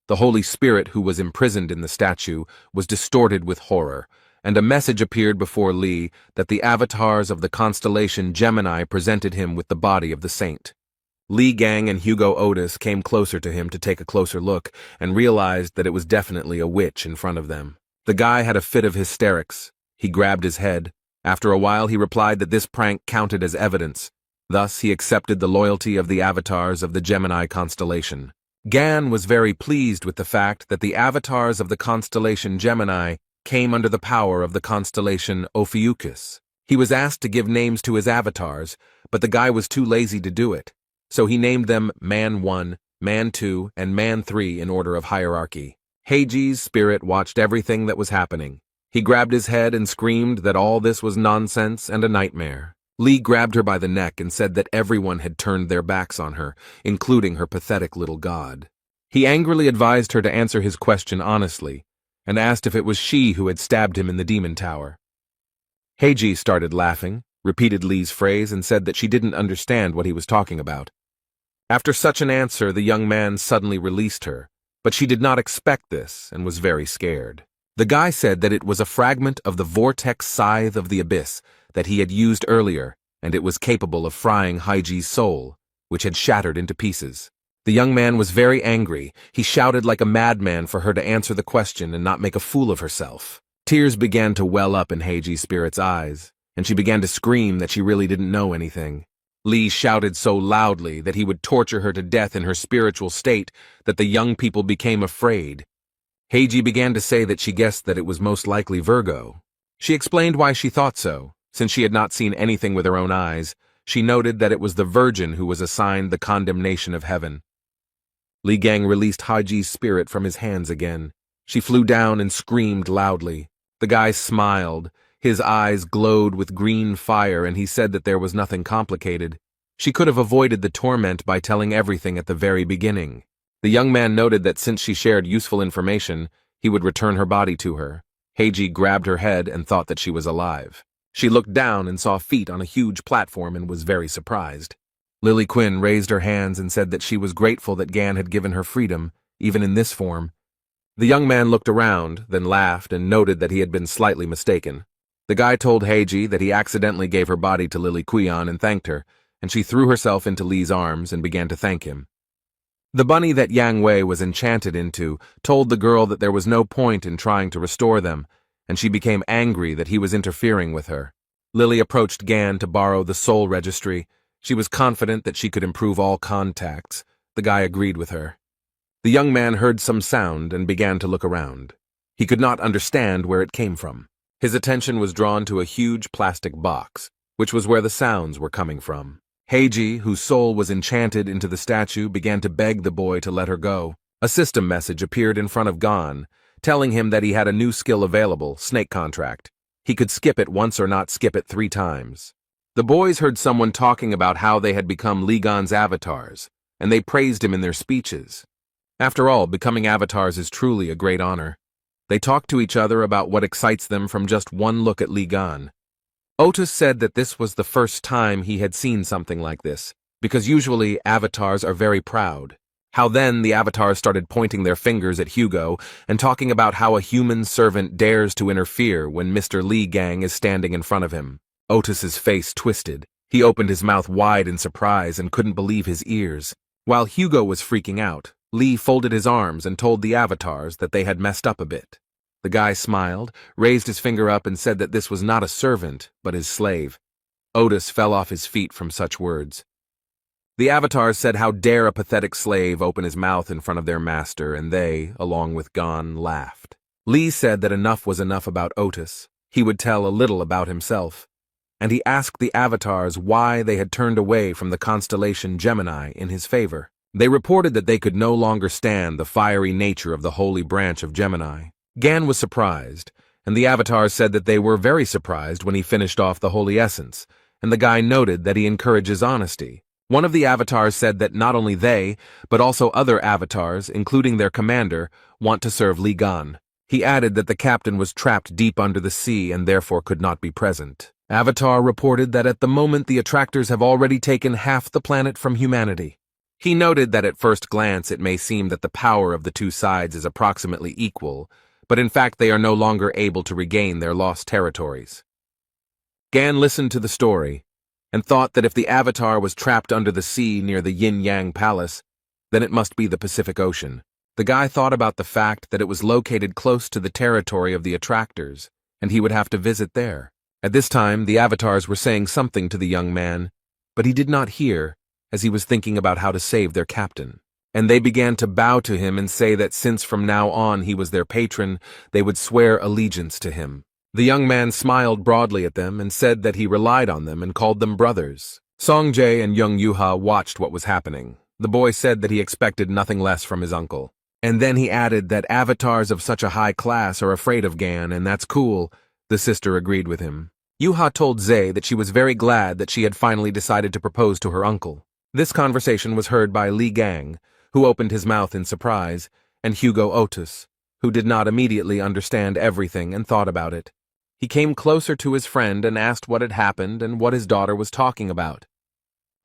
The Holy Spirit who was imprisoned in the statue was distorted with horror, and a message appeared before Lee that the avatars of the constellation Gemini presented him with the body of the saint. Lee Gang and Hugo Otis came closer to him to take a closer look and realized that it was definitely a witch in front of them. The guy had a fit of hysterics. He grabbed his head. After a while, he replied that this prank counted as evidence. Thus, he accepted the loyalty of the avatars of the Gemini constellation. Gan was very pleased with the fact that the avatars of the constellation Gemini came under the power of the constellation Ophiuchus. He was asked to give names to his avatars, but the guy was too lazy to do it. So he named them Man 1, Man 2, and Man 3 in order of hierarchy. Heiji's spirit watched everything that was happening. He grabbed his head and screamed that all this was nonsense and a nightmare. Lee grabbed her by the neck and said that everyone had turned their backs on her, including her pathetic little god. He angrily advised her to answer his question honestly, and asked if it was she who had stabbed him in the demon tower. Heiji started laughing, repeated Lee's phrase, and said that she didn't understand what he was talking about. After such an answer, the young man suddenly released her, but she did not expect this and was very scared. The guy said that it was a fragment of the vortex scythe of the abyss that he had used earlier, and it was capable of frying Heiji's soul, which had shattered into pieces. The young man was very angry. He shouted like a madman for her to answer the question and not make a fool of herself. Tears began to well up in Heiji's spirit's eyes, and she began to scream that she really didn't know anything. Lee shouted so loudly that he would torture her to death in her spiritual state that the young people became afraid. Heiji began to say that she guessed that it was most likely Virgo. She explained why she thought so. Since she had not seen anything with her own eyes, she noted that it was the Virgin who was assigned the condemnation of heaven. Li Gang released Heiji's spirit from his hands again. She flew down and screamed loudly. The guy smiled. His eyes glowed with green fire, and he said that there was nothing complicated. She could have avoided the torment by telling everything at the very beginning. The young man noted that since she shared useful information, he would return her body to her. Heiji grabbed her head and thought that she was alive. She looked down and saw feet on a huge platform and was very surprised. Lily Quinn raised her hands and said that she was grateful that Gan had given her freedom, even in this form. The young man looked around, then laughed and noted that he had been slightly mistaken. The guy told Heiji that he accidentally gave her body to Lily Quion and thanked her, and she threw herself into Lee's arms and began to thank him. The bunny that Yang Wei was enchanted into told the girl that there was no point in trying to restore them, and she became angry that he was interfering with her. Lily approached Gan to borrow the soul registry. She was confident that she could improve all contacts. The guy agreed with her. The young man heard some sound and began to look around. He could not understand where it came from. His attention was drawn to a huge plastic box, which was where the sounds were coming from. Heiji, whose soul was enchanted into the statue, began to beg the boy to let her go. A system message appeared in front of Gan, telling him that he had a new skill available, Snake Contract. He could skip it once or not skip it 3 times. The boys heard someone talking about how they had become Li Gan's avatars, and they praised him in their speeches. After all, becoming avatars is truly a great honor. They talked to each other about what excites them from just one look at Li Gan. Otis said that this was the first time he had seen something like this, because usually avatars are very proud. How then the avatars started pointing their fingers at Hugo and talking about how a human servant dares to interfere when Mr. Li Gang is standing in front of him. Otis's face twisted. He opened his mouth wide in surprise and couldn't believe his ears. While Hugo was freaking out, Lee folded his arms and told the avatars that they had messed up a bit. The guy smiled, raised his finger up and said that this was not a servant, but his slave. Otis fell off his feet from such words. The avatars said how dare a pathetic slave open his mouth in front of their master, and they, along with Gon, laughed. Lee said that enough was enough about Otis. He would tell a little about himself. And he asked the avatars why they had turned away from the constellation Gemini in his favor. They reported that they could no longer stand the fiery nature of the holy branch of Gemini. Gan was surprised, and the avatars said that they were very surprised when he finished off the holy essence, and the guy noted that he encourages honesty. One of the avatars said that not only they, but also other avatars, including their commander, want to serve Li Gan. He added that the captain was trapped deep under the sea and therefore could not be present. Avatar reported that at the moment the attractors have already taken half the planet from humanity. He noted that at first glance it may seem that the power of the two sides is approximately equal, but in fact they are no longer able to regain their lost territories. Gan listened to the story. and thought that if the avatar was trapped under the sea near the Yin-Yang Palace, then it must be the Pacific Ocean. The guy thought about the fact that it was located close to the territory of the attractors, and he would have to visit there. At this time, the avatars were saying something to the young man, but he did not hear, as he was thinking about how to save their captain. And they began to bow to him and say that since from now on he was their patron, they would swear allegiance to him. The young man smiled broadly at them and said that he relied on them and called them brothers. Song-jae and young Yuha watched what was happening. The boy said that he expected nothing less from his uncle. And then he added that avatars of such a high class are afraid of Gan, and that's cool. The sister agreed with him. Yuha told Zae that she was very glad that she had finally decided to propose to her uncle. This conversation was heard by Lee Gang, who opened his mouth in surprise, and Hugo Otis, who did not immediately understand everything and thought about it. He came closer to his friend and asked what had happened and what his daughter was talking about.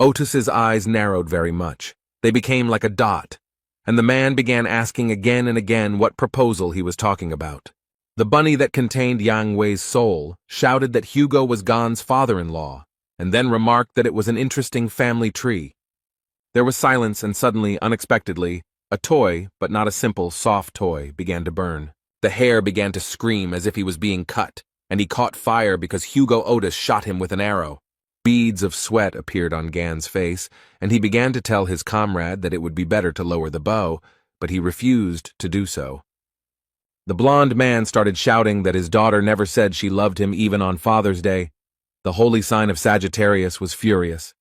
Otis's eyes narrowed very much. They became like a dot, and the man began asking again and again what proposal he was talking about. The bunny that contained Yang Wei's soul shouted that Hugo was Gan's father-in-law, and then remarked that it was an interesting family tree. There was silence, and suddenly, unexpectedly, a toy, but not a simple, soft toy, began to burn. The hair began to scream as if he was being cut, and he caught fire because Hugo Otis shot him with an arrow. Beads of sweat appeared on Gan's face, and he began to tell his comrade that it would be better to lower the bow, but he refused to do so. The blond man started shouting that his daughter never said she loved him even on Father's Day. The holy sign of Sagittarius was furious.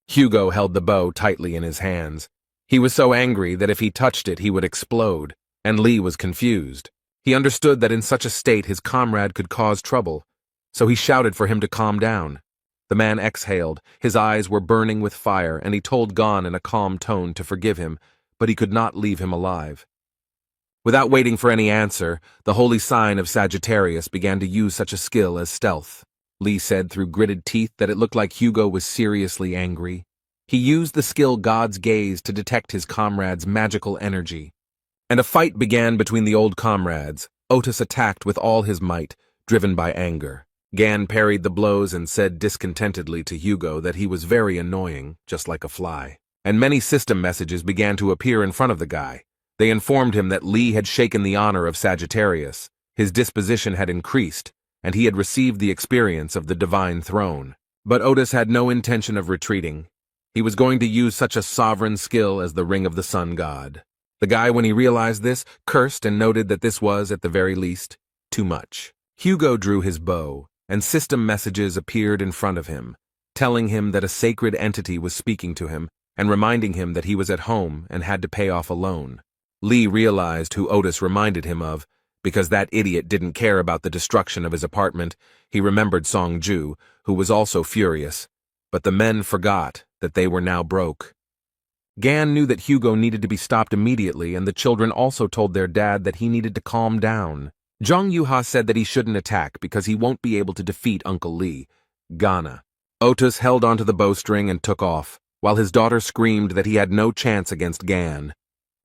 Hugo held the bow tightly in his hands. He was so angry that if he touched it he would explode, and Lee was confused. He understood that in such a state his comrade could cause trouble, so he shouted for him to calm down. The man exhaled, his eyes were burning with fire, and he told Gan in a calm tone to forgive him, but he could not leave him alive. Without waiting for any answer, the holy sign of Sagittarius began to use such a skill as stealth. Lee said through gritted teeth that it looked like Hugo was seriously angry. He used the skill God's gaze to detect his comrade's magical energy. And a fight began between the old comrades. Otis attacked with all his might, driven by anger. Gan parried the blows and said discontentedly to Hugo that he was very annoying, just like a fly. And many system messages began to appear in front of the guy. They informed him that Lee had shaken the honor of Sagittarius, his disposition had increased, and he had received the experience of the divine throne. But Otis had no intention of retreating. He was going to use such a sovereign skill as the Ring of the Sun God. The guy, when he realized this, cursed and noted that this was, at the very least, too much. Hugo drew his bow, and system messages appeared in front of him, telling him that a sacred entity was speaking to him and reminding him that he was at home and had to pay off a loan. Lee realized who Otis reminded him of. Because that idiot didn't care about the destruction of his apartment, he remembered Song-ju, who was also furious. But the men forgot that they were now broke. Gan knew that Hugo needed to be stopped immediately, and the children also told their dad that he needed to calm down. Jung Yuha said that he shouldn't attack because he won't be able to defeat Uncle Lee. Ghana. Otis held onto the bowstring and took off, while his daughter screamed that he had no chance against Gan.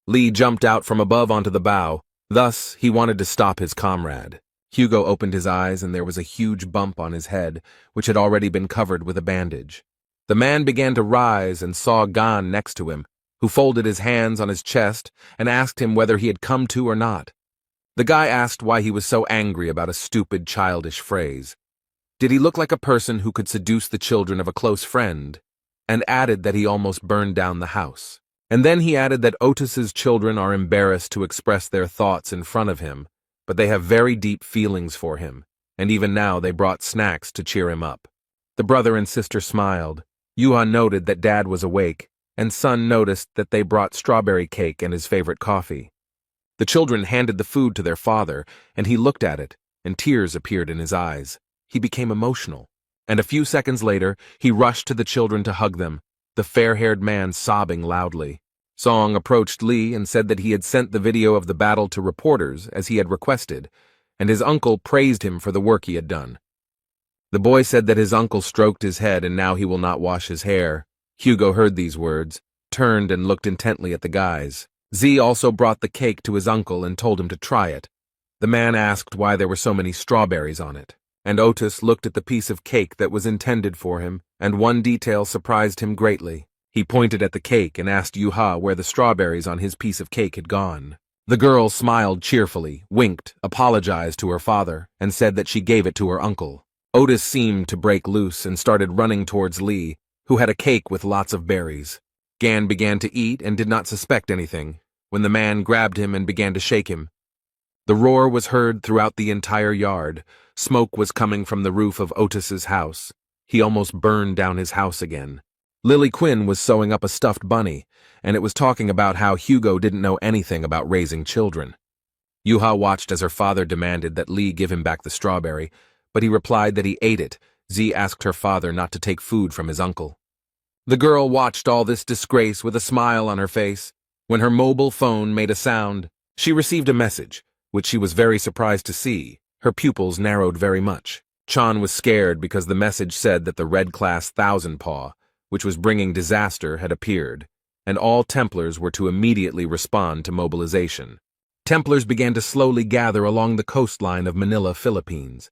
Lee jumped out from above onto the bow. Thus, he wanted to stop his comrade. Hugo opened his eyes and there was a huge bump on his head, which had already been covered with a bandage. The man began to rise and saw Gan next to him, who folded his hands on his chest and asked him whether he had come to or not. The guy asked why he was so angry about a stupid, childish phrase. Did he look like a person who could seduce the children of a close friend? And added that he almost burned down the house. And then he added that Otis's children are embarrassed to express their thoughts in front of him, but they have very deep feelings for him, and even now they brought snacks to cheer him up. The brother and sister smiled. Yuha noted that Dad was awake, and Son noticed that they brought strawberry cake and his favorite coffee. The children handed the food to their father, and he looked at it, and tears appeared in his eyes. He became emotional, and a few seconds later, he rushed to the children to hug them, the fair-haired man sobbing loudly. Song approached Lee and said that he had sent the video of the battle to reporters, as he had requested, and his uncle praised him for the work he had done. The boy said that his uncle stroked his head and now he will not wash his hair. Hugo heard these words, turned and looked intently at the guys. Z also brought the cake to his uncle and told him to try it. The man asked why there were so many strawberries on it, and Otis looked at the piece of cake that was intended for him, and one detail surprised him greatly. He pointed at the cake and asked Yuha where the strawberries on his piece of cake had gone. The girl smiled cheerfully, winked, apologized to her father, and said that she gave it to her uncle. Otis seemed to break loose and started running towards Lee, who had a cake with lots of berries. Gan began to eat and did not suspect anything, when the man grabbed him and began to shake him. The roar was heard throughout the entire yard. Smoke was coming from the roof of Otis's house. He almost burned down his house again. Lily Quinn was sewing up a stuffed bunny, and it was talking about how Hugo didn't know anything about raising children. Yuha watched as her father demanded that Lee give him back the strawberry, but he replied that he ate it. Z asked her father not to take food from his uncle. The girl watched all this disgrace with a smile on her face. When her mobile phone made a sound, she received a message, which she was very surprised to see. Her pupils narrowed very much. Chan was scared because the message said that the Red Class Thousand Paw, which was bringing disaster, had appeared, and all Templars were to immediately respond to mobilization. Templars began to slowly gather along the coastline of Manila, Philippines.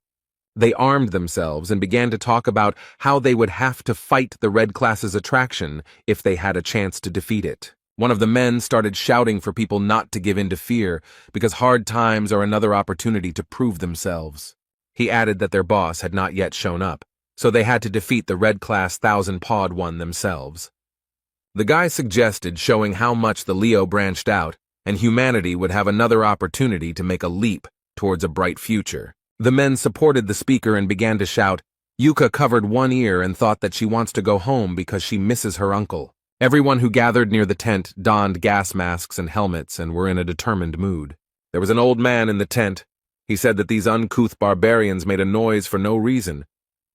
They armed themselves and began to talk about how they would have to fight the Red Class's attraction if they had a chance to defeat it. One of the men started shouting for people not to give in to fear because hard times are another opportunity to prove themselves. He added that their boss had not yet shown up, so they had to defeat the Red Class Thousand-Pawed one themselves. The guy suggested showing how much the Leo branched out, and humanity would have another opportunity to make a leap towards a bright future. The men supported the speaker and began to shout. Yuka covered one ear and thought that she wants to go home because she misses her uncle. Everyone who gathered near the tent donned gas masks and helmets and were in a determined mood. There was an old man in the tent. He said that these uncouth barbarians made a noise for no reason,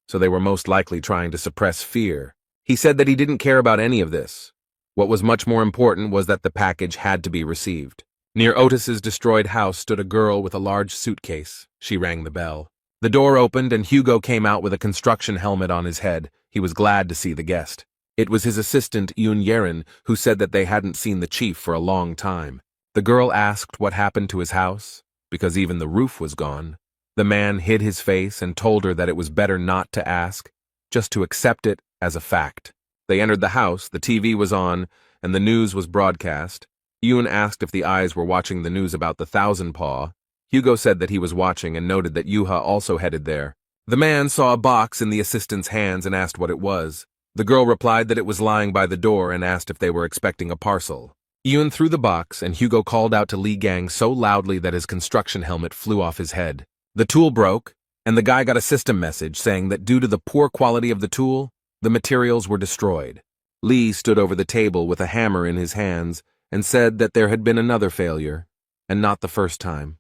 so they were most likely trying to suppress fear. He said that he didn't care about any of this. What was much more important was that the package had to be received. Near Otis's destroyed house stood a girl with a large suitcase. She rang the bell. The door opened and Hugo came out with a construction helmet on his head. He was glad to see the guest. It was his assistant, Yoon Yerin, who said that they hadn't seen the chief for a long time. The girl asked what happened to his house, because even the roof was gone. The man hid his face and told her that it was better not to ask, just to accept it as a fact. They entered the house, the TV was on, and the news was broadcast. Yoon asked if the eyes were watching the news about the Thousand Paw. Hugo said that he was watching and noted that Yuha also headed there. The man saw a box in the assistant's hands and asked what it was. The girl replied that it was lying by the door and asked if they were expecting a parcel. Yoon threw the box and Hugo called out to Lee Gang so loudly that his construction helmet flew off his head. The tool broke, and the guy got a system message saying that due to the poor quality of the tool, the materials were destroyed. Lee stood over the table with a hammer in his hands and said that there had been another failure, and not the first time.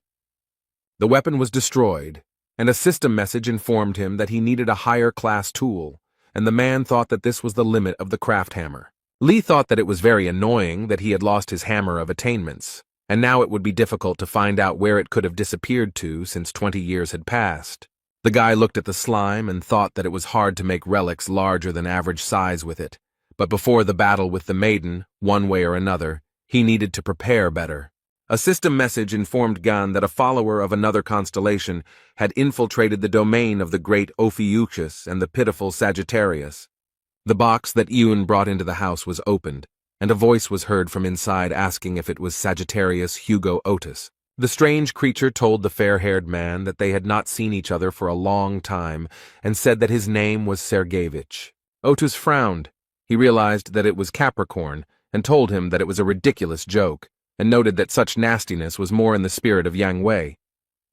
The weapon was destroyed, and a system message informed him that he needed a higher class tool, and the man thought that this was the limit of the craft hammer. Lee thought that it was very annoying that he had lost his hammer of attainments, and now it would be difficult to find out where it could have disappeared to since 20 years had passed. The guy looked at the slime and thought that it was hard to make relics larger than average size with it, but before the battle with the maiden, one way or another, he needed to prepare better. A system message informed Gan that a follower of another constellation had infiltrated the domain of the great Ophiuchus and the pitiful Sagittarius. The box that Yoon brought into the house was opened, and a voice was heard from inside asking if it was Sagittarius Hugo Otis. The strange creature told the fair-haired man that they had not seen each other for a long time and said that his name was Sergeyevich. Otis frowned. He realized that it was Capricorn and told him that it was a ridiculous joke, and noted that such nastiness was more in the spirit of Yang Wei.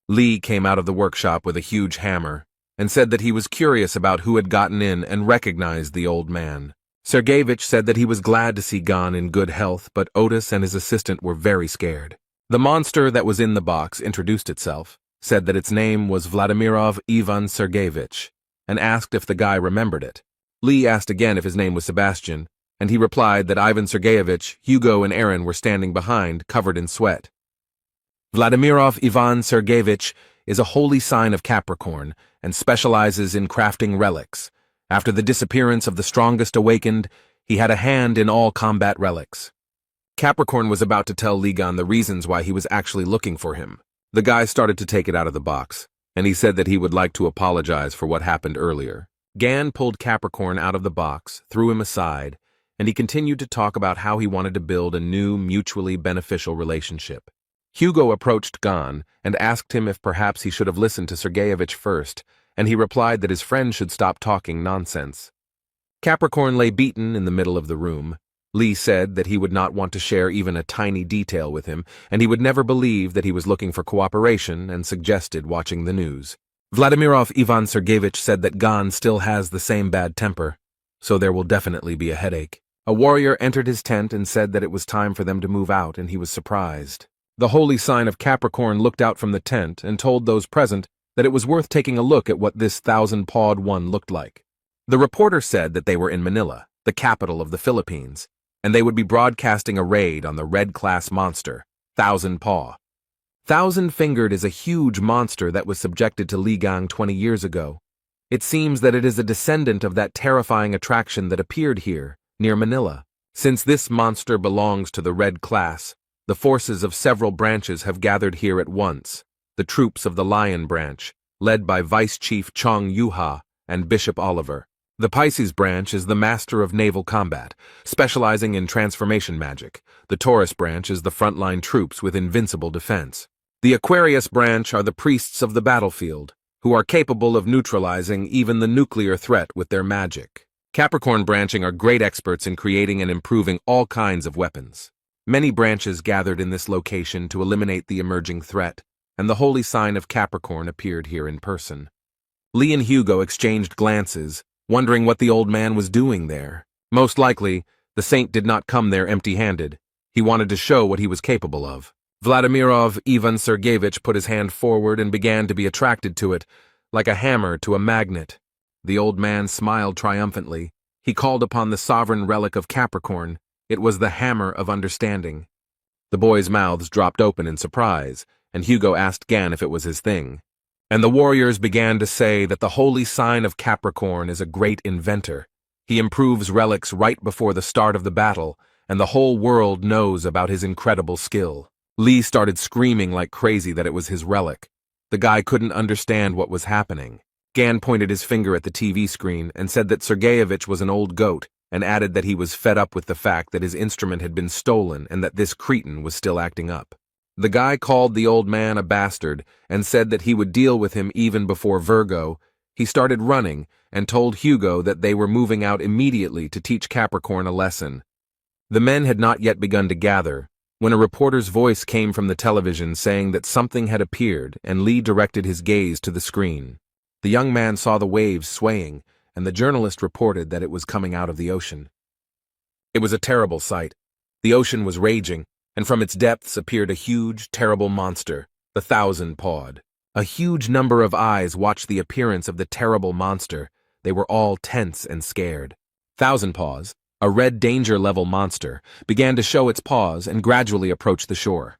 Lee came out of the workshop with a huge hammer, and said that he was curious about who had gotten in and recognized the old man. Sergeyevich said that he was glad to see Gan in good health, but Otis and his assistant were very scared. The monster that was in the box introduced itself, said that its name was Vladimirov Ivan Sergeyevich, and asked if the guy remembered it. Lee asked again if his name was Sebastian, and he replied that Ivan Sergeyevich, Hugo, and Aaron were standing behind, covered in sweat. Vladimirov Ivan Sergeyevich is a holy sign of Capricorn and specializes in crafting relics. After the disappearance of the strongest awakened, he had a hand in all combat relics. Capricorn was about to tell Ligan the reasons why he was actually looking for him. The guy started to take it out of the box, and he said that he would like to apologize for what happened earlier. Gan pulled Capricorn out of the box, threw him aside, and he continued to talk about how he wanted to build a new, mutually beneficial relationship. Hugo approached Gan and asked him if perhaps he should have listened to Sergeyevich first, and he replied that his friend should stop talking nonsense. Capricorn lay beaten in the middle of the room. Lee said that he would not want to share even a tiny detail with him, and he would never believe that he was looking for cooperation and suggested watching the news. Vladimirov Ivan Sergeyevich said that Gan still has the same bad temper, so there will definitely be a headache. A warrior entered his tent and said that it was time for them to move out, and he was surprised. The holy sign of Capricorn looked out from the tent and told those present that it was worth taking a look at what this 1,000-pawed one looked like. The reporter said that they were in Manila, the capital of the Philippines, and they would be broadcasting a raid on the red-class monster, 1,000-paw. 1,000-fingered is a huge monster that was subjected to Ligang 20 years ago. It seems that it is a descendant of that terrifying attraction that appeared here, near Manila. Since this monster belongs to the red class, the forces of several branches have gathered here at once. The troops of the Lion branch, led by Vice Chief Chong Yuha and Bishop Oliver. The Pisces branch is the master of naval combat, specializing in transformation magic. The Taurus branch is the frontline troops with invincible defense. The Aquarius branch are the priests of the battlefield, who are capable of neutralizing even the nuclear threat with their magic. Capricorn branching are great experts in creating and improving all kinds of weapons. Many branches gathered in this location to eliminate the emerging threat, and the holy sign of Capricorn appeared here in person. Lee and Hugo exchanged glances, wondering what the old man was doing there. Most likely, the saint did not come there empty-handed. He wanted to show what he was capable of. Vladimirov Ivan Sergeyevich put his hand forward and began to be attracted to it, like a hammer to a magnet. The old man smiled triumphantly. He called upon the sovereign relic of Capricorn. It was the hammer of understanding. The boys' mouths dropped open in surprise, and Hugo asked Gan if it was his thing. And the warriors began to say that the holy sign of Capricorn is a great inventor. He improves relics right before the start of the battle, and the whole world knows about his incredible skill. Lee started screaming like crazy that it was his relic. The guy couldn't understand what was happening. Gan pointed his finger at the TV screen and said that Sergeyevich was an old goat, and added that he was fed up with the fact that his instrument had been stolen and that this cretin was still acting up. The guy called the old man a bastard and said that he would deal with him even before Virgo. He started running and told Hugo that they were moving out immediately to teach Capricorn a lesson. The men had not yet begun to gather when a reporter's voice came from the television saying that something had appeared, and Lee directed his gaze to the screen. The young man saw the waves swaying, and the journalist reported that it was coming out of the ocean. It was a terrible sight. The ocean was raging, and from its depths appeared a huge, terrible monster, the 1,000-pawed. A huge number of eyes watched the appearance of the terrible monster. They were all tense and scared. 1,000-paws, a red danger-level monster, began to show its paws and gradually approached the shore.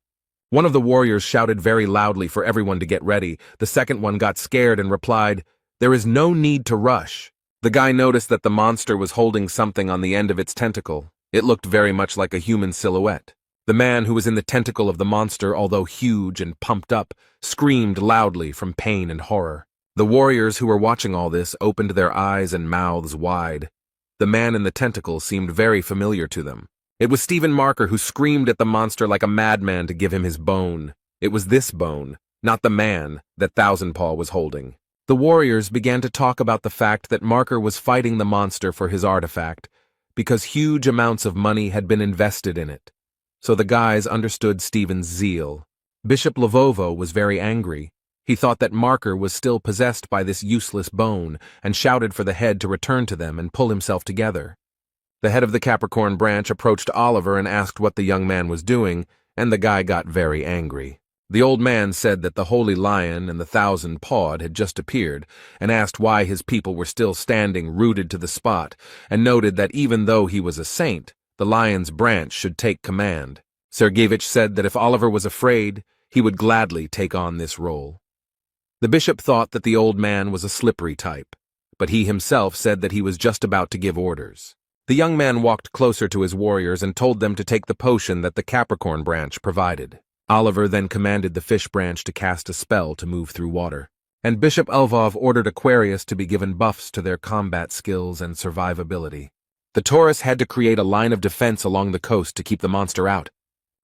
One of the warriors shouted very loudly for everyone to get ready. The second one got scared and replied, "There is no need to rush." The guy noticed that the monster was holding something on the end of its tentacle. It looked very much like a human silhouette. The man who was in the tentacle of the monster, although huge and pumped up, screamed loudly from pain and horror. The warriors who were watching all this opened their eyes and mouths wide. The man in the tentacle seemed very familiar to them. It was Stephen Marker who screamed at the monster like a madman to give him his bone. It was this bone, not the man, that 1,000-paw was holding. The warriors began to talk about the fact that Marker was fighting the monster for his artifact, because huge amounts of money had been invested in it. So the guys understood Stephen's zeal. Bishop Lavovo was very angry. He thought that Marker was still possessed by this useless bone, and shouted for the head to return to them and pull himself together. The head of the Capricorn branch approached Oliver and asked what the young man was doing, and the guy got very angry. The old man said that the Holy Lion and the 1,000-pawed had just appeared, and asked why his people were still standing rooted to the spot, and noted that even though he was a saint, the Lion's branch should take command. Sergeyevich said that if Oliver was afraid, he would gladly take on this role. The bishop thought that the old man was a slippery type, but he himself said that he was just about to give orders. The young man walked closer to his warriors and told them to take the potion that the Capricorn branch provided. Oliver then commanded the fish branch to cast a spell to move through water. and Bishop Elvov ordered Aquarius to be given buffs to their combat skills and survivability. The Taurus had to create a line of defense along the coast to keep the monster out.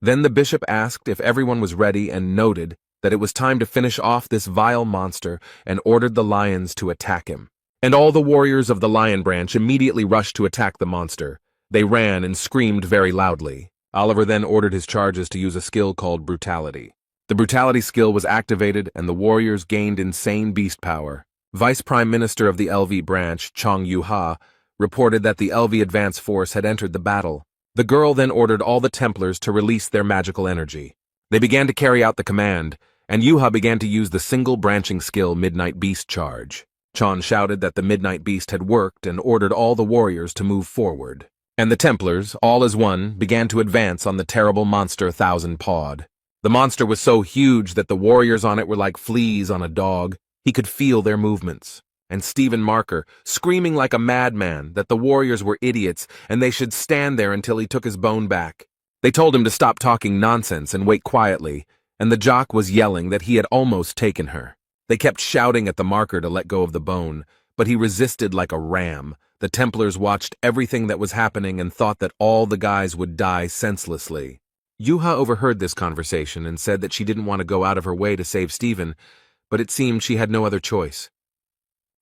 Then the bishop asked if everyone was ready and noted that it was time to finish off this vile monster and ordered the lions to attack him. And all the warriors of the lion branch immediately rushed to attack the monster. They ran and screamed very loudly. Oliver then ordered his charges to use a skill called brutality. The brutality skill was activated and the warriors gained insane beast power. Vice Prime Minister of the LV branch, Chong Yu-ha, reported that the LV advance force had entered the battle. The girl then ordered all the Templars to release their magical energy. They began to carry out the command, and Yu-ha began to use the single branching skill Midnight Beast Charge. Chon shouted that the Midnight Beast had worked and ordered all the warriors to move forward. And the Templars, all as one, began to advance on the terrible monster Thousand-Pawed. The monster was so huge that the warriors on it were like fleas on a dog. He could feel their movements. And Stephen Marker, screaming like a madman that the warriors were idiots and they should stand there until he took his bone back. They told him to stop talking nonsense and wait quietly, and the jock was yelling that he had almost taken her. They kept shouting at the Marker to let go of the bone, but he resisted like a ram. The Templars watched everything that was happening and thought that all the guys would die senselessly. Yu-ha overheard this conversation and said that she didn't want to go out of her way to save Stephen, but it seemed she had no other choice.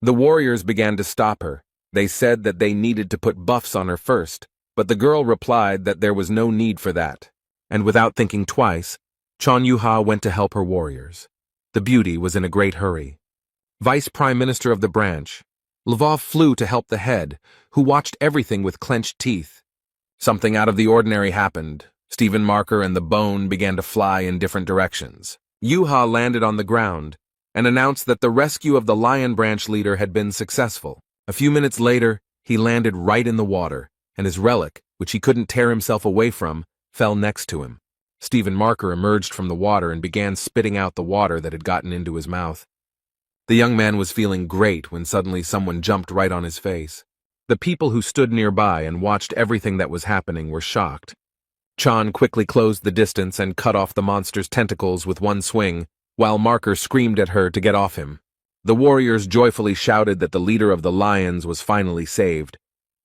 The warriors began to stop her. They said that they needed to put buffs on her first, but the girl replied that there was no need for that. And without thinking twice, Chon Yu-ha went to help her warriors. The beauty was in a great hurry. Vice Prime Minister of the branch, Lvov flew to help the head, who watched everything with clenched teeth. Something out of the ordinary happened. Stephen Marker and the bone began to fly in different directions. Yu-ha landed on the ground and announced that the rescue of the lion branch leader had been successful. A few minutes later, he landed right in the water, and his relic, which he couldn't tear himself away from, fell next to him. Stephen Marker emerged from the water and began spitting out the water that had gotten into his mouth. The young man was feeling great when suddenly someone jumped right on his face. The people who stood nearby and watched everything that was happening were shocked. Chan quickly closed the distance and cut off the monster's tentacles with one swing, while Marker screamed at her to get off him. The warriors joyfully shouted that the leader of the lions was finally saved,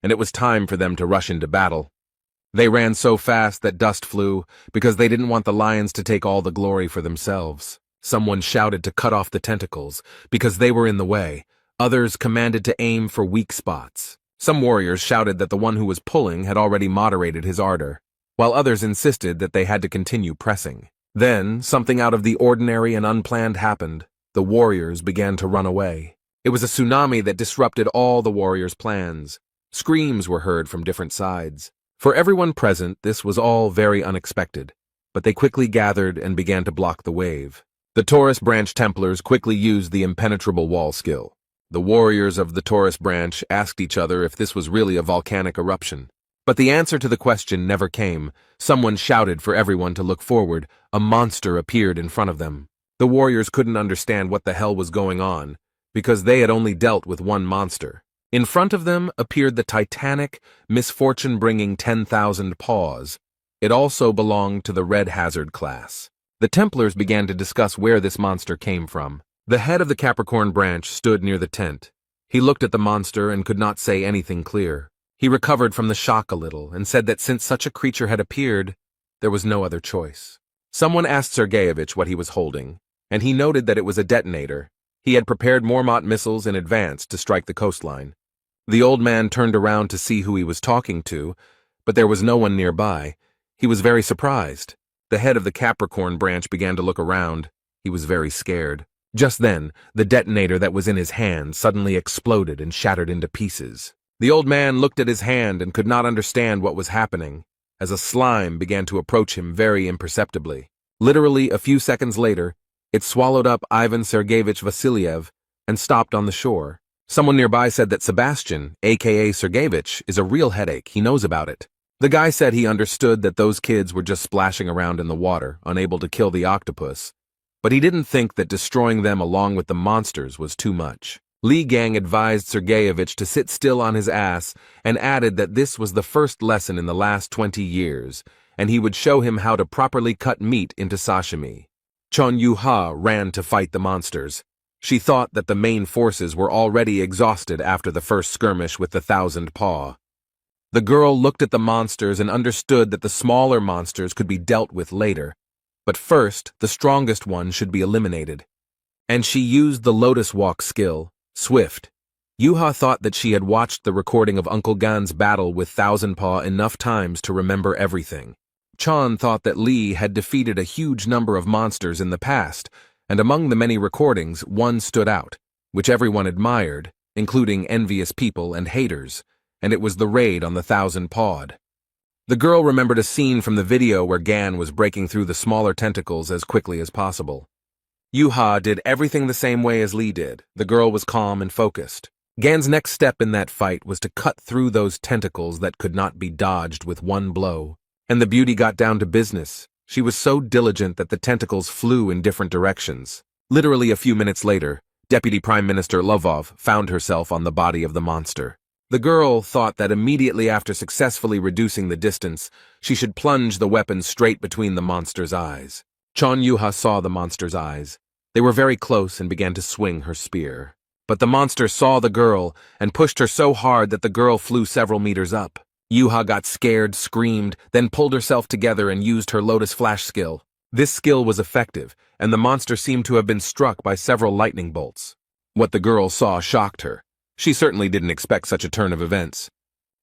and it was time for them to rush into battle. They ran so fast that dust flew, because they didn't want the lions to take all the glory for themselves. Someone shouted to cut off the tentacles, because they were in the way. Others commanded to aim for weak spots. Some warriors shouted that the one who was pulling had already moderated his ardor, while others insisted that they had to continue pressing. Then, something out of the ordinary and unplanned happened. The warriors began to run away. It was a tsunami that disrupted all the warriors' plans. Screams were heard from different sides. For everyone present, this was all very unexpected, but they quickly gathered and began to block the wave. The Taurus branch Templars quickly used the impenetrable wall skill. The warriors of the Taurus branch asked each other if this was really a volcanic eruption. But the answer to the question never came. Someone shouted for everyone to look forward. A monster appeared in front of them. The warriors couldn't understand what the hell was going on, because they had only dealt with one monster. In front of them appeared the titanic, misfortune-bringing 10,000 paws. It also belonged to the Red Hazard class. The Templars began to discuss where this monster came from. The head of the Capricorn branch stood near the tent. He looked at the monster and could not say anything clear. He recovered from the shock a little and said that since such a creature had appeared, there was no other choice. Someone asked Sergeyevich what he was holding, and he noted that it was a detonator. He had prepared Mormont missiles in advance to strike the coastline. The old man turned around to see who he was talking to, but there was no one nearby. He was very surprised. The head of the Capricorn branch began to look around. He was very scared. Just then, the detonator that was in his hand suddenly exploded and shattered into pieces. The old man looked at his hand and could not understand what was happening, as a slime began to approach him very imperceptibly. Literally a few seconds later, it swallowed up Ivan Sergeyevich Vasiliev and stopped on the shore. Someone nearby said that Sebastian, aka Sergeyevich, is a real headache. He knows about it. The guy said he understood that those kids were just splashing around in the water, unable to kill the octopus, but he didn't think that destroying them along with the monsters was too much. Li Gang advised Sergeyevich to sit still on his ass and added that this was the first lesson in the last 20 years, and he would show him how to properly cut meat into sashimi. Chon Yu-ha ran to fight the monsters. She thought that the main forces were already exhausted after the first skirmish with the Thousand Paw. The girl looked at the monsters and understood that the smaller monsters could be dealt with later, but first the strongest one should be eliminated. And she used the Lotus Walk skill, Swift. Yuha thought that she had watched the recording of Uncle Gan's battle with Thousand Paw enough times to remember everything. Chan thought that Lee had defeated a huge number of monsters in the past, and among the many recordings, one stood out, which everyone admired, including envious people and haters, and it was the raid on the Thousand Pawed. The girl remembered a scene from the video where Gan was breaking through the smaller tentacles as quickly as possible. Yuha did everything the same way as Lee did. The girl was calm and focused. Gan's next step in that fight was to cut through those tentacles that could not be dodged with one blow. And the beauty got down to business. She was so diligent that the tentacles flew in different directions. Literally a few minutes later, Deputy Prime Minister Lovov found herself on the body of the monster. The girl thought that immediately after successfully reducing the distance, she should plunge the weapon straight between the monster's eyes. Chan Yuha saw the monster's eyes. They were very close and began to swing her spear. But the monster saw the girl and pushed her so hard that the girl flew several meters up. Yuha got scared, screamed, then pulled herself together and used her Lotus Flash skill. This skill was effective, and the monster seemed to have been struck by several lightning bolts. What the girl saw shocked her. She certainly didn't expect such a turn of events.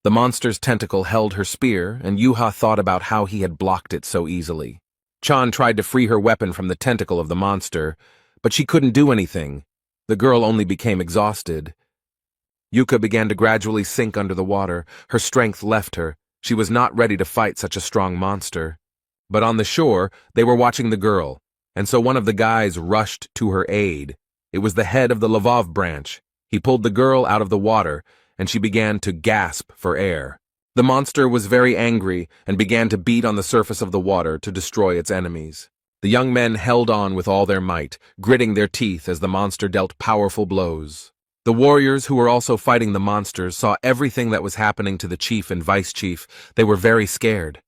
The monster's tentacle held her spear, and Yuha thought about how he had blocked it so easily. Chan tried to free her weapon from the tentacle of the monster, but she couldn't do anything. The girl only became exhausted. Yuka began to gradually sink under the water. Her strength left her. She was not ready to fight such a strong monster. But on the shore, they were watching the girl, and so one of the guys rushed to her aid. It was the head of the Lvov branch. He pulled the girl out of the water, and she began to gasp for air. The monster was very angry and began to beat on the surface of the water to destroy its enemies. The young men held on with all their might, gritting their teeth as the monster dealt powerful blows. The warriors who were also fighting the monsters saw everything that was happening to the chief and vice chief. They were very scared.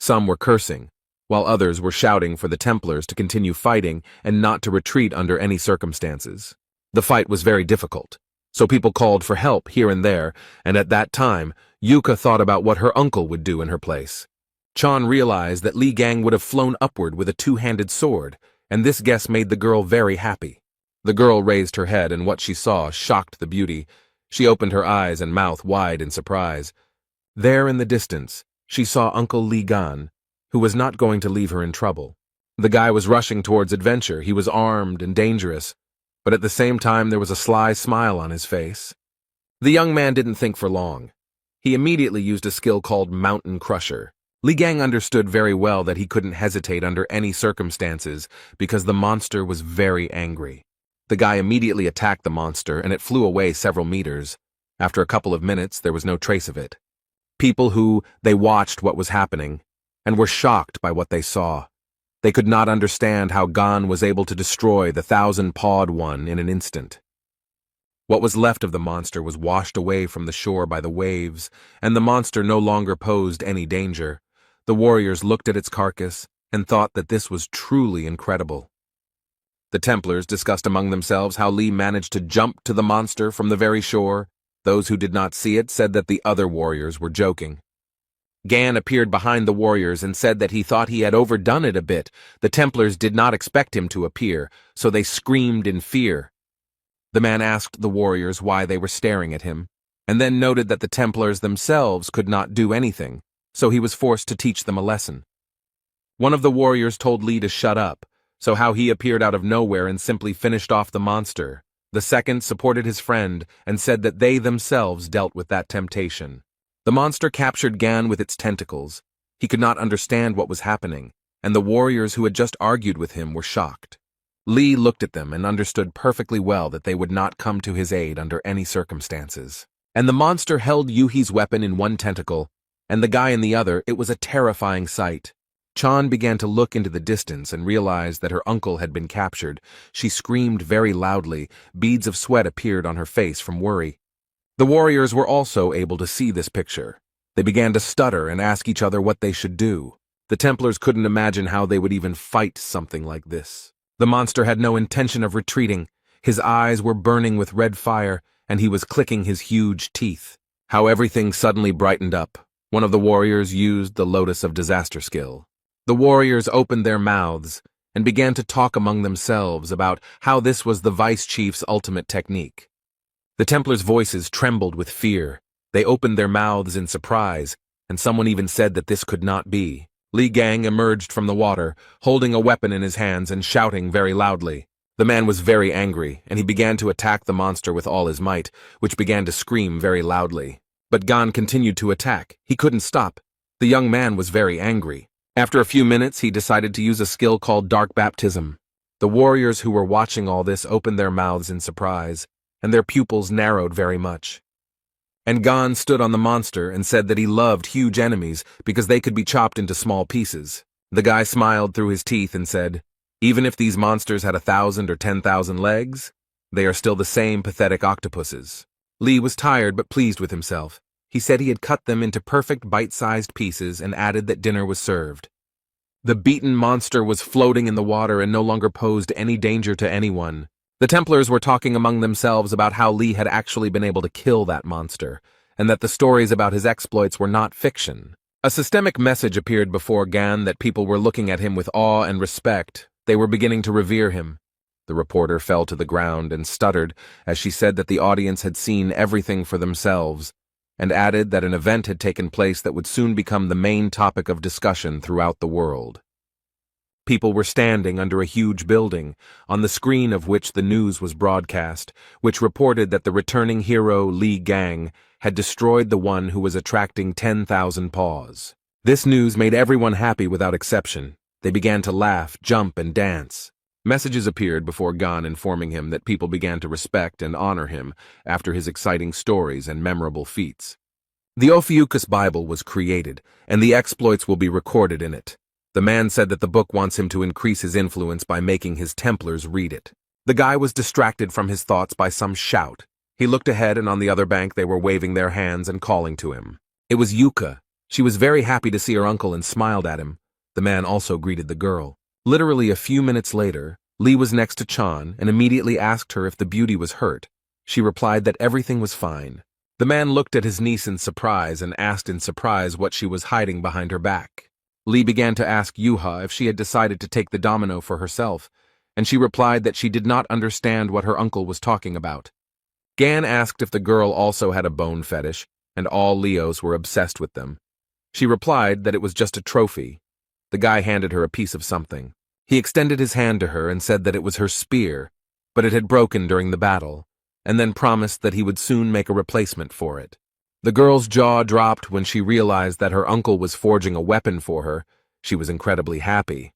Some were cursing, while others were shouting for the Templars to continue fighting and not to retreat under any circumstances. The fight was very difficult, so people called for help here and there, and at that time, Yuka thought about what her uncle would do in her place. Chan realized that Li Gang would have flown upward with a two-handed sword, and this guess made the girl very happy. The girl raised her head, and what she saw shocked the beauty. She opened her eyes and mouth wide in surprise. There in the distance, she saw Uncle Li Gan, who was not going to leave her in trouble. The guy was rushing towards adventure. He was armed and dangerous, but at the same time there was a sly smile on his face. The young man didn't think for long. He immediately used a skill called Mountain Crusher. Li Gang understood very well that he couldn't hesitate under any circumstances because the monster was very angry. The guy immediately attacked the monster, and it flew away several meters. After a couple of minutes, there was no trace of it. They watched what was happening, and were shocked by what they saw. They could not understand how Gan was able to destroy the thousand-pawed one in an instant. What was left of the monster was washed away from the shore by the waves, and the monster no longer posed any danger. The warriors looked at its carcass and thought that this was truly incredible. The Templars discussed among themselves how Li managed to jump to the monster from the very shore. Those who did not see it said that the other warriors were joking. Gan appeared behind the warriors and said that he thought he had overdone it a bit. The Templars did not expect him to appear, so they screamed in fear. The man asked the warriors why they were staring at him, and then noted that the Templars themselves could not do anything, so he was forced to teach them a lesson. One of the warriors told Li to shut up, so how he appeared out of nowhere and simply finished off the monster. The second supported his friend and said that they themselves dealt with that temptation. The monster captured Gan with its tentacles. He could not understand what was happening, and the warriors who had just argued with him were shocked. Li looked at them and understood perfectly well that they would not come to his aid under any circumstances. And the monster held Yuhi's weapon in one tentacle, and the guy in the other. It was a terrifying sight. Chan began to look into the distance and realized that her uncle had been captured. She screamed very loudly. Beads of sweat appeared on her face from worry. The warriors were also able to see this picture. They began to stutter and ask each other what they should do. The Templars couldn't imagine how they would even fight something like this. The monster had no intention of retreating. His eyes were burning with red fire, and he was clicking his huge teeth. How everything suddenly brightened up. One of the warriors used the Lotus of Disaster skill. The warriors opened their mouths and began to talk among themselves about how this was the vice chief's ultimate technique. The Templars' voices trembled with fear. They opened their mouths in surprise, and someone even said that this could not be. Li Gang emerged from the water, holding a weapon in his hands and shouting very loudly. The man was very angry, and he began to attack the monster with all his might, which began to scream very loudly. But Gan continued to attack. He couldn't stop. The young man was very angry. After a few minutes, he decided to use a skill called Dark Baptism. The warriors who were watching all this opened their mouths in surprise, and their pupils narrowed very much. And Gan stood on the monster and said that he loved huge enemies because they could be chopped into small pieces. The guy smiled through his teeth and said, "Even if these monsters had 1,000 or 10,000 legs, they are still the same pathetic octopuses." Li was tired but pleased with himself. He said he had cut them into perfect bite-sized pieces and added that dinner was served. The beaten monster was floating in the water and no longer posed any danger to anyone. The Templars were talking among themselves about how Li had actually been able to kill that monster, and that the stories about his exploits were not fiction. A systemic message appeared before Gan that people were looking at him with awe and respect. They were beginning to revere him. The reporter fell to the ground and stuttered as she said that the audience had seen everything for themselves, and added that an event had taken place that would soon become the main topic of discussion throughout the world. People were standing under a huge building, on the screen of which the news was broadcast, which reported that the returning hero Li Gang had destroyed the one who was attracting 10,000 paws. This news made everyone happy without exception. They began to laugh, jump, and dance. Messages appeared before Gan informing him that people began to respect and honor him after his exciting stories and memorable feats. The Ophiuchus Bible was created, and the exploits will be recorded in it. The man said that the book wants him to increase his influence by making his Templars read it. The guy was distracted from his thoughts by some shout. He looked ahead, and on the other bank they were waving their hands and calling to him. It was Yuka. She was very happy to see her uncle and smiled at him. The man also greeted the girl. Literally a few minutes later, Li was next to Chan and immediately asked her if the beauty was hurt. She replied that everything was fine. The man looked at his niece in surprise and asked in surprise what she was hiding behind her back. Li began to ask Yuha if she had decided to take the domino for herself, and she replied that she did not understand what her uncle was talking about. Gan asked if the girl also had a bone fetish, and all Leos were obsessed with them. She replied that it was just a trophy. The guy handed her a piece of something. He extended his hand to her and said that it was her spear, but it had broken during the battle, and then promised that he would soon make a replacement for it. The girl's jaw dropped when she realized that her uncle was forging a weapon for her. She was incredibly happy.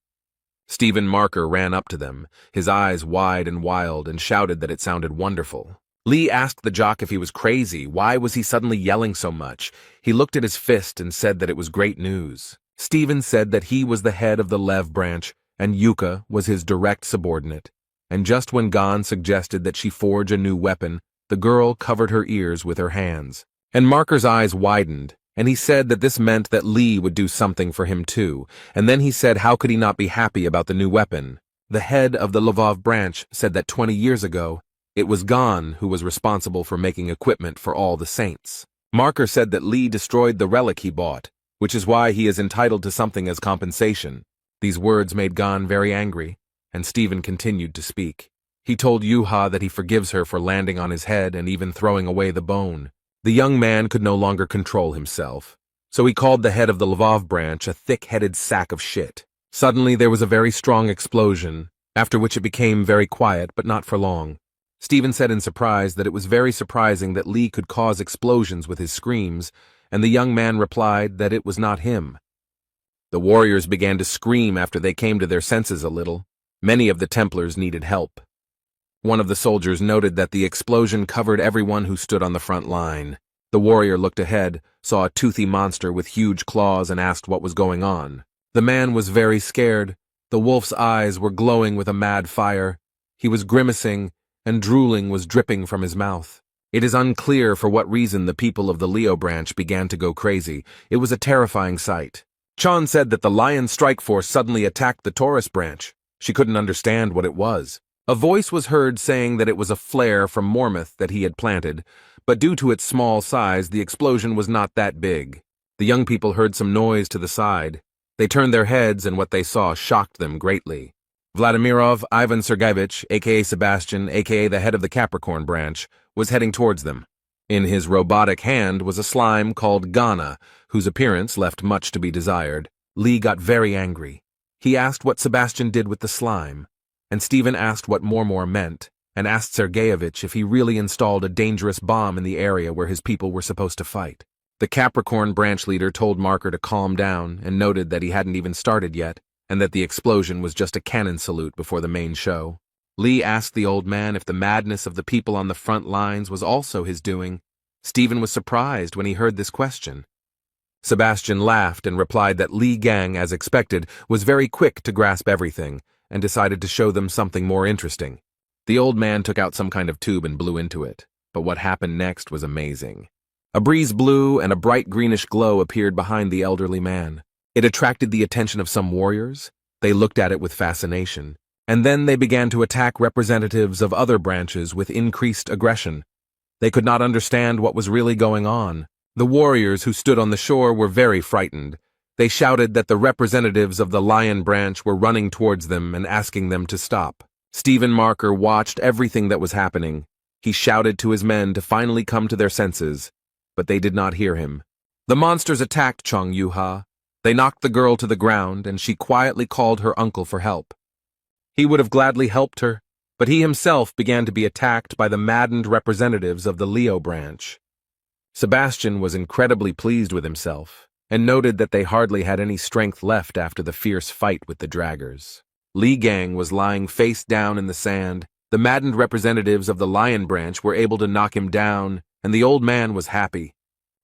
Stephen Marker ran up to them, his eyes wide and wild, and shouted that it sounded wonderful. Li asked the jock if he was crazy. Why was he suddenly yelling so much? He looked at his fist and said that it was great news. Stephen said that he was the head of the Lev branch, and Yuka was his direct subordinate. And just when Gan suggested that she forge a new weapon, the girl covered her ears with her hands. And Marker's eyes widened, and he said that this meant that Li would do something for him too, and then he said how could he not be happy about the new weapon. The head of the Lvov branch said that 20 years ago, it was Gan who was responsible for making equipment for all the saints. Marker said that Li destroyed the relic he bought, which is why he is entitled to something as compensation. These words made Gan very angry, and Stephen continued to speak. He told Yuha that he forgives her for landing on his head and even throwing away the bone. The young man could no longer control himself, so he called the head of the Lvov branch a thick-headed sack of shit. Suddenly there was a very strong explosion, after which it became very quiet, but not for long. Stephen said in surprise that it was very surprising that Li could cause explosions with his screams, and the young man replied that it was not him. The warriors began to scream after they came to their senses a little. Many of the Templars needed help. One of the soldiers noted that the explosion covered everyone who stood on the front line. The warrior looked ahead, saw a toothy monster with huge claws, and asked what was going on. The man was very scared. The wolf's eyes were glowing with a mad fire. He was grimacing, and drooling was dripping from his mouth. It is unclear for what reason the people of the Leo branch began to go crazy. It was a terrifying sight. Chan said that the Lion Strike Force suddenly attacked the Taurus branch. She couldn't understand what it was. A voice was heard saying that it was a flare from Mormouth that he had planted, but due to its small size, the explosion was not that big. The young people heard some noise to the side. They turned their heads, and what they saw shocked them greatly. Vladimirov Ivan Sergeyevich, aka Sebastian, aka the head of the Capricorn branch, was heading towards them. In his robotic hand was a slime called Ghana, whose appearance left much to be desired. Lee got very angry. He asked what Sebastian did with the slime, and Stephen asked what Mormor meant, and asked Sergeyevich if he really installed a dangerous bomb in the area where his people were supposed to fight. The Capricorn branch leader told Marker to calm down and noted that he hadn't even started yet, and that the explosion was just a cannon salute before the main show. Lee asked the old man if the madness of the people on the front lines was also his doing. Stephen was surprised when he heard this question. Sebastian laughed and replied that Li Gang, as expected, was very quick to grasp everything, and decided to show them something more interesting. The old man took out some kind of tube and blew into it, but what happened next was amazing. A breeze blew and a bright greenish glow appeared behind the elderly man. It attracted the attention of some warriors. They looked at it with fascination, and then they began to attack representatives of other branches with increased aggression. They could not understand what was really going on. The warriors who stood on the shore were very frightened. They shouted that the representatives of the lion branch were running towards them and asking them to stop. Stephen Marker watched everything that was happening. He shouted to his men to finally come to their senses, but they did not hear him. The monsters attacked Chong Yuha. They knocked the girl to the ground, and she quietly called her uncle for help. He would have gladly helped her, but he himself began to be attacked by the maddened representatives of the Leo branch. Sebastian was incredibly pleased with himself, and noted that they hardly had any strength left after the fierce fight with the draggers. Li Gang was lying face down in the sand. The maddened representatives of the lion branch were able to knock him down, and the old man was happy.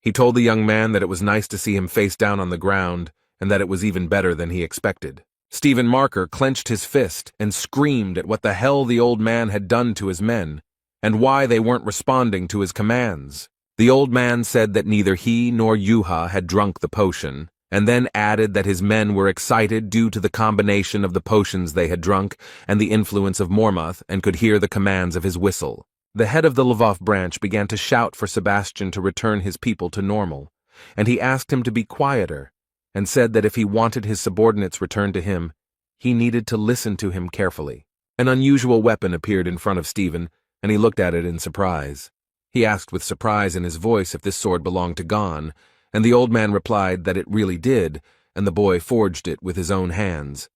He told the young man that it was nice to see him face down on the ground, and that it was even better than he expected. Stephen Marker clenched his fist and screamed at what the hell the old man had done to his men, and why they weren't responding to his commands. The old man said that neither he nor Yuha had drunk the potion, and then added that his men were excited due to the combination of the potions they had drunk and the influence of Mormouth, and could hear the commands of his whistle. The head of the Lvov branch began to shout for Sebastian to return his people to normal, and he asked him to be quieter, and said that if he wanted his subordinates returned to him, he needed to listen to him carefully. An unusual weapon appeared in front of Stephen, and he looked at it in surprise. He asked with surprise in his voice if this sword belonged to Gon, and the old man replied that it really did, and the boy forged it with his own hands.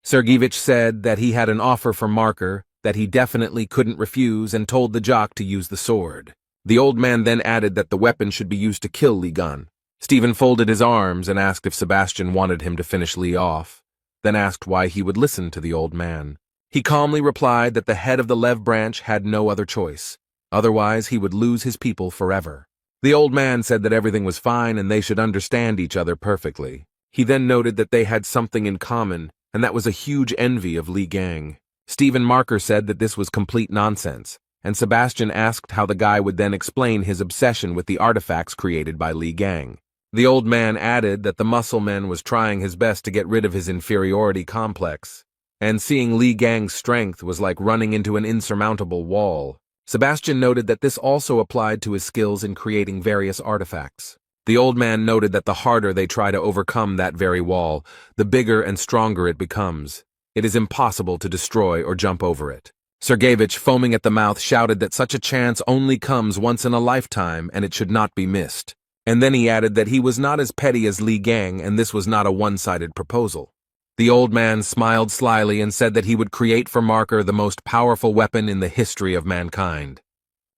Sergeyevich said that he had an offer for Marker that he definitely couldn't refuse, and told the jock to use the sword. The old man then added that the weapon should be used to kill Li Gon. Stephen folded his arms and asked if Sebastian wanted him to finish Li off, then asked why he would listen to the old man. He calmly replied that the head of the Lev branch had no other choice. Otherwise, he would lose his people forever. The old man said that everything was fine and they should understand each other perfectly. He then noted that they had something in common, and that was a huge envy of Li Gang. Stephen Marker said that this was complete nonsense, and Sebastian asked how the guy would then explain his obsession with the artifacts created by Li Gang. The old man added that the muscle man was trying his best to get rid of his inferiority complex, and seeing Li Gang's strength was like running into an insurmountable wall. Sebastian noted that this also applied to his skills in creating various artifacts. The old man noted that the harder they try to overcome that very wall, the bigger and stronger it becomes. It is impossible to destroy or jump over it. Sergeyevich, foaming at the mouth, shouted that such a chance only comes once in a lifetime and it should not be missed. And then he added that he was not as petty as Li Gang and this was not a one-sided proposal. The old man smiled slyly and said that he would create for Marker the most powerful weapon in the history of mankind.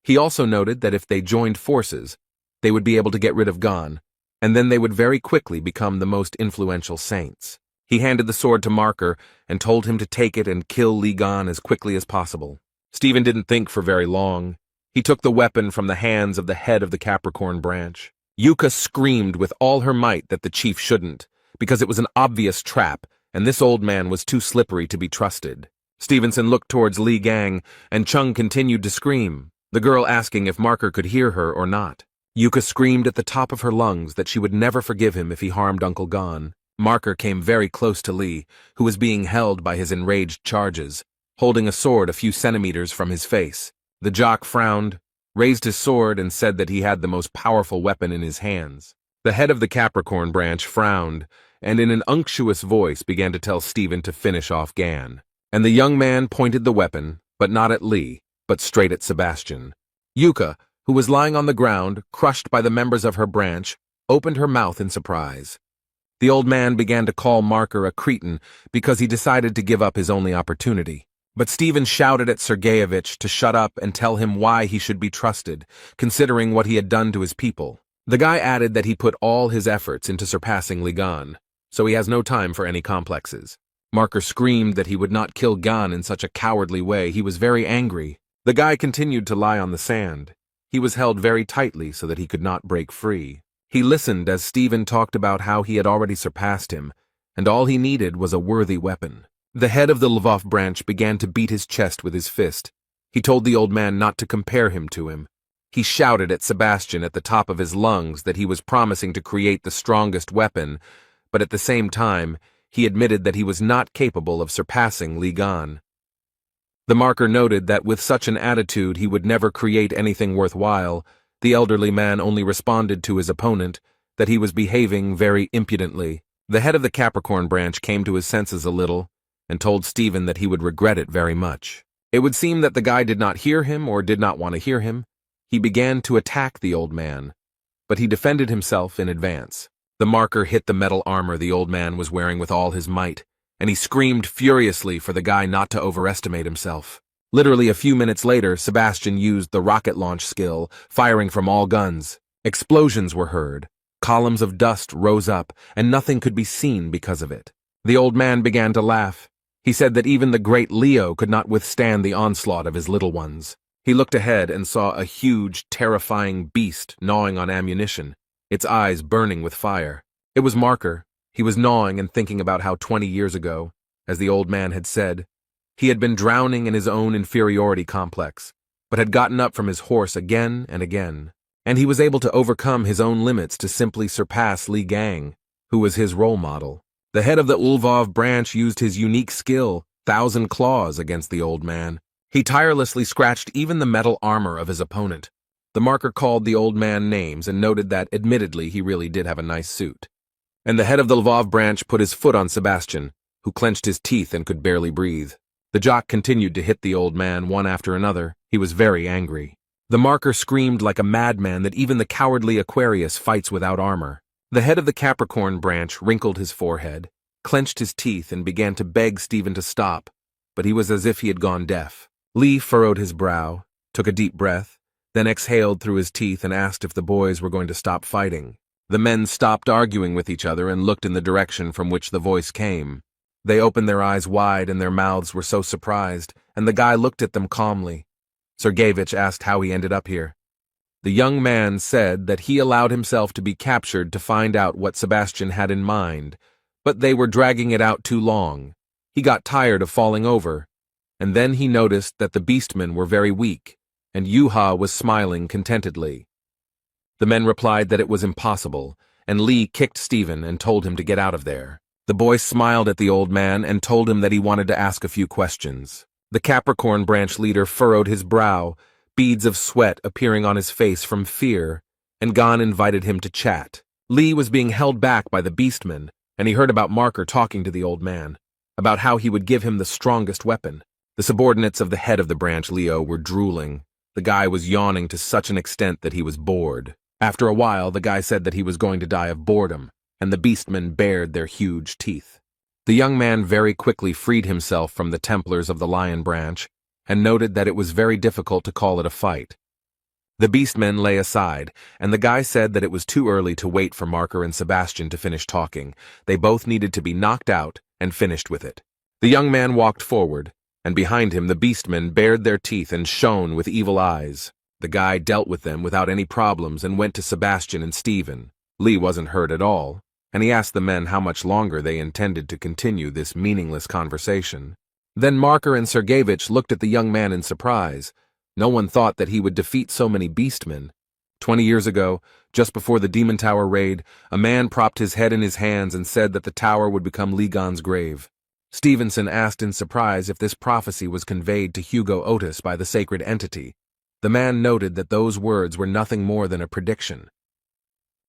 He also noted that if they joined forces, they would be able to get rid of Gon, and then they would very quickly become the most influential saints. He handed the sword to Marker and told him to take it and kill Li Gon as quickly as possible. Stephen didn't think for very long. He took the weapon from the hands of the head of the Capricorn branch. Yuka screamed with all her might that the chief shouldn't, because it was an obvious trap, and this old man was too slippery to be trusted. Stevenson looked towards Li Gang, and Chung continued to scream, the girl asking if Marker could hear her or not. Yuka screamed at the top of her lungs that she would never forgive him if he harmed Uncle Gon. Marker came very close to Li, who was being held by his enraged charges. holding a sword a few centimeters from his face. The jock frowned, raised his sword, and said that he had the most powerful weapon in his hands. The head of the Capricorn branch frowned, and in an unctuous voice began to tell Stephen to finish off Gan. And the young man pointed the weapon, but not at Lee, but straight at Sebastian. Yuka, who was lying on the ground, crushed by the members of her branch, opened her mouth in surprise. The old man began to call Marker a cretin because he decided to give up his only opportunity. But Stephen shouted at Sergeyevich to shut up and tell him why he should be trusted, considering what he had done to his people. The guy added that he put all his efforts into surpassing Ligan, so he has no time for any complexes. Marker screamed that he would not kill Gan in such a cowardly way. He was very angry. The guy continued to lie on the sand. He was held very tightly so that he could not break free. He listened as Stephen talked about how he had already surpassed him, and all he needed was a worthy weapon. The head of the Lvov branch began to beat his chest with his fist. He told the old man not to compare him to him. He shouted at Sebastian at the top of his lungs that he was promising to create the strongest weapon, but at the same time, he admitted that he was not capable of surpassing Ligan. The marker noted that with such an attitude he would never create anything worthwhile. The elderly man only responded to his opponent that he was behaving very impudently. The head of the Capricorn branch came to his senses a little and told Stephen that he would regret it very much. It would seem that the guy did not hear him or did not want to hear him. He began to attack the old man, but he defended himself in advance. The marker hit the metal armor the old man was wearing with all his might, and he screamed furiously for the guy not to overestimate himself. Literally a few minutes later, Sebastian used the rocket launch skill, firing from all guns. Explosions were heard, columns of dust rose up, and nothing could be seen because of it. The old man began to laugh. He said that even the great Leo could not withstand the onslaught of his little ones. He looked ahead and saw a huge, terrifying beast gnawing on ammunition, its eyes burning with fire. It was Marker. He was gnawing and thinking about how 20 years ago, as the old man had said, he had been drowning in his own inferiority complex, but had gotten up from his horse again and again, and he was able to overcome his own limits to simply surpass Li Gang, who was his role model. The head of the Lvov branch used his unique skill, Thousand Claws, against the old man. He tirelessly scratched even the metal armor of his opponent. The marker called the old man names and noted that, admittedly, he really did have a nice suit. And the head of the Lvov branch put his foot on Sebastian, who clenched his teeth and could barely breathe. The jock continued to hit the old man one after another. He was very angry. The marker screamed like a madman that even the cowardly Aquarius fights without armor. The head of the Capricorn branch wrinkled his forehead, clenched his teeth, and began to beg Stephen to stop, but he was as if he had gone deaf. Lee furrowed his brow, took a deep breath, then exhaled through his teeth and asked if the boys were going to stop fighting. The men stopped arguing with each other and looked in the direction from which the voice came. They opened their eyes wide and their mouths were so surprised, and the guy looked at them calmly. Sergeyevich asked how he ended up here. The young man said that he allowed himself to be captured to find out what Sebastian had in mind, but they were dragging it out too long. He got tired of falling over, and then he noticed that the beastmen were very weak, and Yuha was smiling contentedly. The men replied that it was impossible, and Lee kicked Stephen and told him to get out of there. The boy smiled at the old man and told him that he wanted to ask a few questions. The Capricorn branch leader furrowed his brow, beads of sweat appearing on his face from fear, and Gan invited him to chat. Lee was being held back by the beastmen, and he heard about Marker talking to the old man, about how he would give him the strongest weapon. The subordinates of the head of the branch, Leo, were drooling. The guy was yawning to such an extent that he was bored. After a while, the guy said that he was going to die of boredom, and the beastmen bared their huge teeth. The young man very quickly freed himself from the Templars of the Lion branch, and noted that it was very difficult to call it a fight. The beastmen lay aside, and the guy said that it was too early to wait for Marker and Sebastian to finish talking. They both needed to be knocked out and finished with it. The young man walked forward, and behind him the beastmen bared their teeth and shone with evil eyes. The guy dealt with them without any problems and went to Sebastian and Stephen. Lee wasn't hurt at all, and he asked the men how much longer they intended to continue this meaningless conversation. Then Marker and Sergeyevich looked at the young man in surprise. No one thought that he would defeat so many beastmen. 20 years ago, just before the Demon Tower raid, a man propped his head in his hands and said that the tower would become Ligan's grave. Stevenson asked in surprise if this prophecy was conveyed to Hugo Otis by the sacred entity. The man noted that those words were nothing more than a prediction.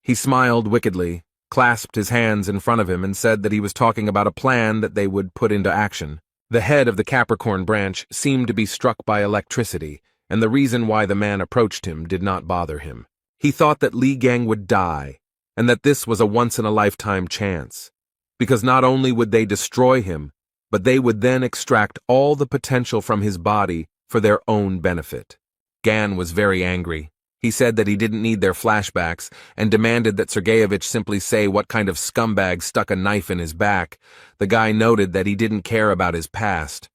He smiled wickedly, clasped his hands in front of him, and said that he was talking about a plan that they would put into action. The head of the Capricorn branch seemed to be struck by electricity, and the reason why the man approached him did not bother him. He thought that Li Gang would die, and that this was a once-in-a-lifetime chance, because not only would they destroy him, but they would then extract all the potential from his body for their own benefit. Gan was very angry. He said that he didn't need their flashbacks and demanded that Sergeyevich simply say what kind of scumbag stuck a knife in his back. The guy noted that he didn't care about his past.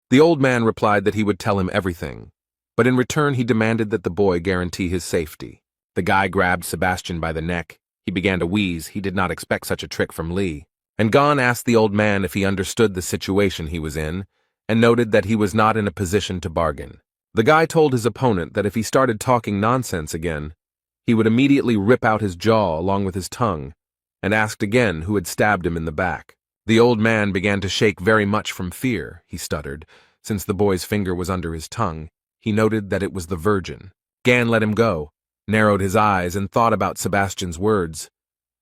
The old man replied that he would tell him everything, but in return he demanded that the boy guarantee his safety. The guy grabbed Sebastian by the neck. He began to wheeze. He did not expect such a trick from Lee. And Gan asked the old man if he understood the situation he was in, and noted that he was not in a position to bargain. The guy told his opponent that if he started talking nonsense again, he would immediately rip out his jaw along with his tongue, and asked again who had stabbed him in the back. The old man began to shake very much from fear, he stuttered. Since the boy's finger was under his tongue, he noted that it was the Virgin. Gan let him go, narrowed his eyes, and thought about Sebastian's words.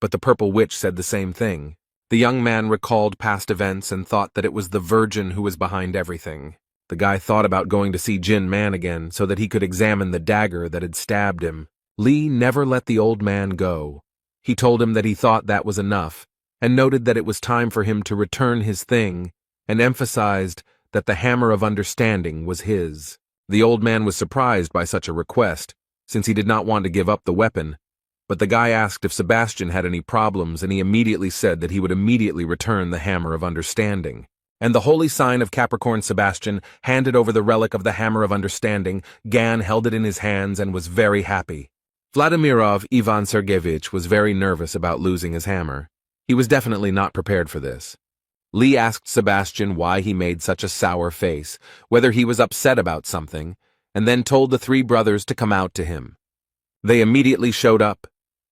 But the purple witch said the same thing. The young man recalled past events and thought that it was the Virgin who was behind everything. The guy thought about going to see Jin Man again so that he could examine the dagger that had stabbed him. Lee never let the old man go. He told him that he thought that was enough, and noted that it was time for him to return his thing, and emphasized that the hammer of understanding was his. The old man was surprised by such a request, since he did not want to give up the weapon, but the guy asked if Sebastian had any problems, and he immediately said that he would immediately return the hammer of understanding. And the holy sign of Capricorn Sebastian handed over the relic of the hammer of understanding. Gan held it in his hands and was very happy. Vladimirov Ivan Sergeyevich was very nervous about losing his hammer. He was definitely not prepared for this. Lee asked Sebastian why he made such a sour face, whether he was upset about something, and then told the three brothers to come out to him. They immediately showed up.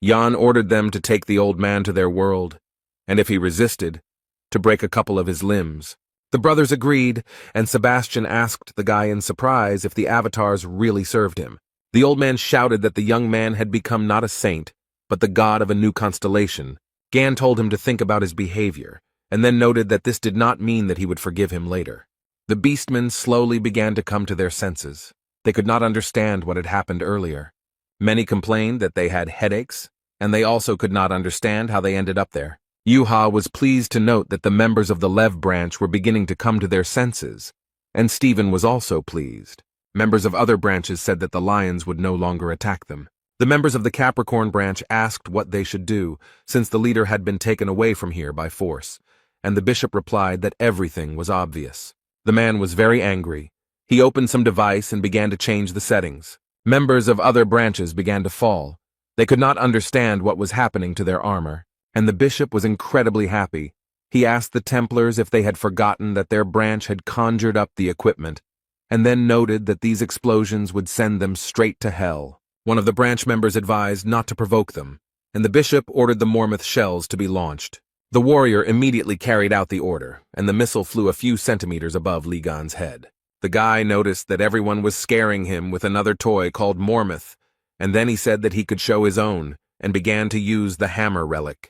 Jan ordered them to take the old man to their world, and if he resisted, to break a couple of his limbs. The brothers agreed, and Sebastian asked the guy in surprise if the avatars really served him. The old man shouted that the young man had become not a saint, but the god of a new constellation. Gan told him to think about his behavior, and then noted that this did not mean that he would forgive him later. The beastmen slowly began to come to their senses. They could not understand what had happened earlier. Many complained that they had headaches, and they also could not understand how they ended up there. Yuha was pleased to note that the members of the Lev branch were beginning to come to their senses, and Stephen was also pleased. Members of other branches said that the lions would no longer attack them. The members of the Capricorn branch asked what they should do, since the leader had been taken away from here by force, and the bishop replied that everything was obvious. The man was very angry. He opened some device and began to change the settings. Members of other branches began to fall. They could not understand what was happening to their armor. And the bishop was incredibly happy. He asked the Templars if they had forgotten that their branch had conjured up the equipment, and then noted that these explosions would send them straight to hell. One of the branch members advised not to provoke them, and the bishop ordered the Mormouth shells to be launched. The warrior immediately carried out the order, and the missile flew a few centimeters above Li Gan's head. The guy noticed that everyone was scaring him with another toy called Mormouth, and then he said that he could show his own, and began to use the hammer relic.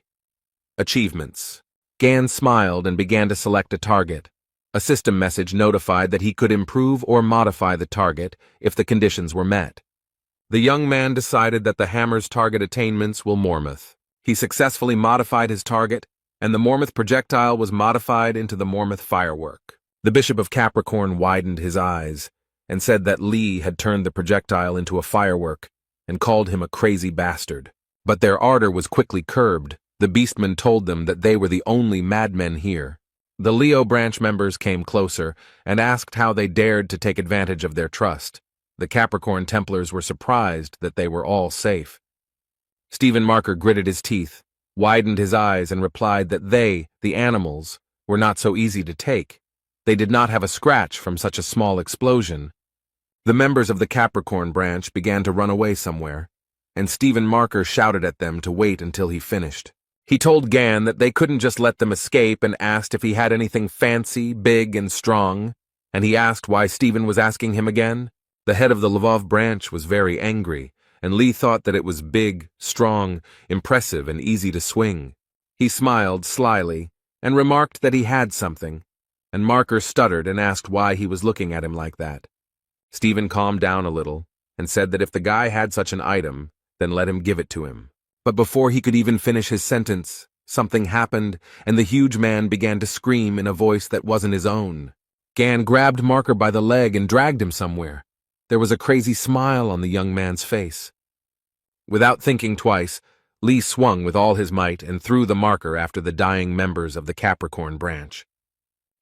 Achievements. Gan smiled and began to select a target. A system message notified that he could improve or modify the target if the conditions were met. The young man decided that the hammer's target attainments will Mormouth. He successfully modified his target, and the Mormouth projectile was modified into the Mormouth firework. The Bishop of Capricorn widened his eyes and said that Lee had turned the projectile into a firework and called him a crazy bastard. But their ardor was quickly curbed. The beastmen told them that they were the only madmen here. The Leo branch members came closer and asked how they dared to take advantage of their trust. The Capricorn Templars were surprised that they were all safe. Stephen Marker gritted his teeth, widened his eyes, and replied that they, the animals, were not so easy to take. They did not have a scratch from such a small explosion. The members of the Capricorn branch began to run away somewhere, and Stephen Marker shouted at them to wait until he finished. He told Gan that they couldn't just let them escape and asked if he had anything fancy, big, and strong, and he asked why Stephen was asking him again. The head of the Lvov branch was very angry, and Lee thought that it was big, strong, impressive, and easy to swing. He smiled slyly and remarked that he had something, and Marker stuttered and asked why he was looking at him like that. Stephen calmed down a little and said that if the guy had such an item, then let him give it to him. But before he could even finish his sentence, something happened, and the huge man began to scream in a voice that wasn't his own. Gan grabbed Marker by the leg and dragged him somewhere. There was a crazy smile on the young man's face. Without thinking twice, Lee swung with all his might and threw the marker after the dying members of the Capricorn branch.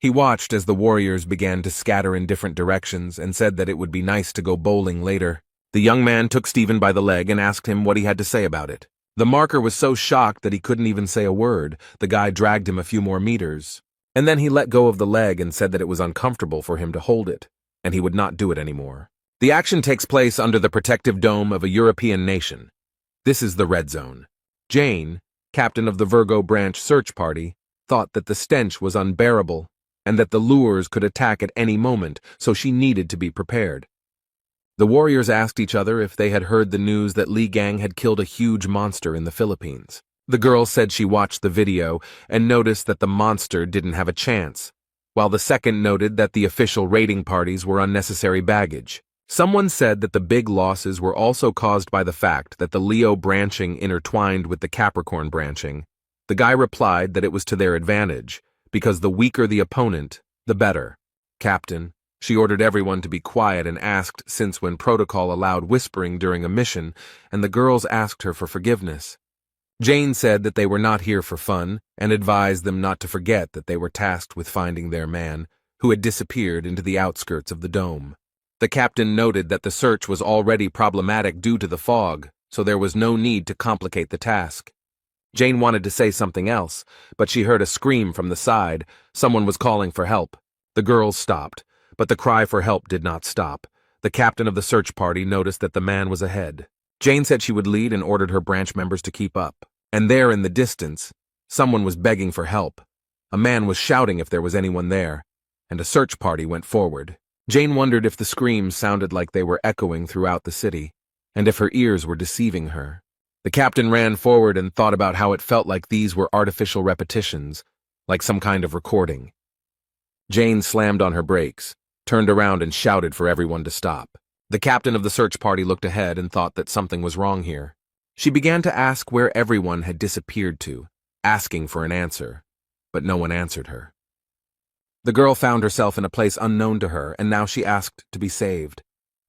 He watched as the warriors began to scatter in different directions and said that it would be nice to go bowling later. The young man took Stephen by the leg and asked him what he had to say about it. The marker was so shocked that he couldn't even say a word. The guy dragged him a few more meters, and then he let go of the leg and said that it was uncomfortable for him to hold it, and he would not do it anymore. The action takes place under the protective dome of a European nation. This is the Red Zone. Jane, captain of the Virgo branch search party, thought that the stench was unbearable and that the lures could attack at any moment, so she needed to be prepared. The warriors asked each other if they had heard the news that Lee Gang had killed a huge monster in the Philippines. The girl said she watched the video and noticed that the monster didn't have a chance, while the second noted that the official raiding parties were unnecessary baggage. Someone said that the big losses were also caused by the fact that the Leo branching intertwined with the Capricorn branching. The guy replied that it was to their advantage, because the weaker the opponent, the better. Captain, she ordered everyone to be quiet and asked since when protocol allowed whispering during a mission, and the girls asked her for forgiveness. Jane said that they were not here for fun and advised them not to forget that they were tasked with finding their man, who had disappeared into the outskirts of the dome. The captain noted that the search was already problematic due to the fog, so there was no need to complicate the task. Jane wanted to say something else, but she heard a scream from the side. Someone was calling for help. The girls stopped, but the cry for help did not stop. The captain of the search party noticed that the man was ahead. Jane said she would lead and ordered her branch members to keep up. And there in the distance, someone was begging for help. A man was shouting if there was anyone there, and a search party went forward. Jane wondered if the screams sounded like they were echoing throughout the city, and if her ears were deceiving her. The captain ran forward and thought about how it felt like these were artificial repetitions, like some kind of recording. Jane slammed on her brakes, turned around and shouted for everyone to stop. The captain of the search party looked ahead and thought that something was wrong here. She began to ask where everyone had disappeared to, asking for an answer, but no one answered her. The girl found herself in a place unknown to her, and now she asked to be saved.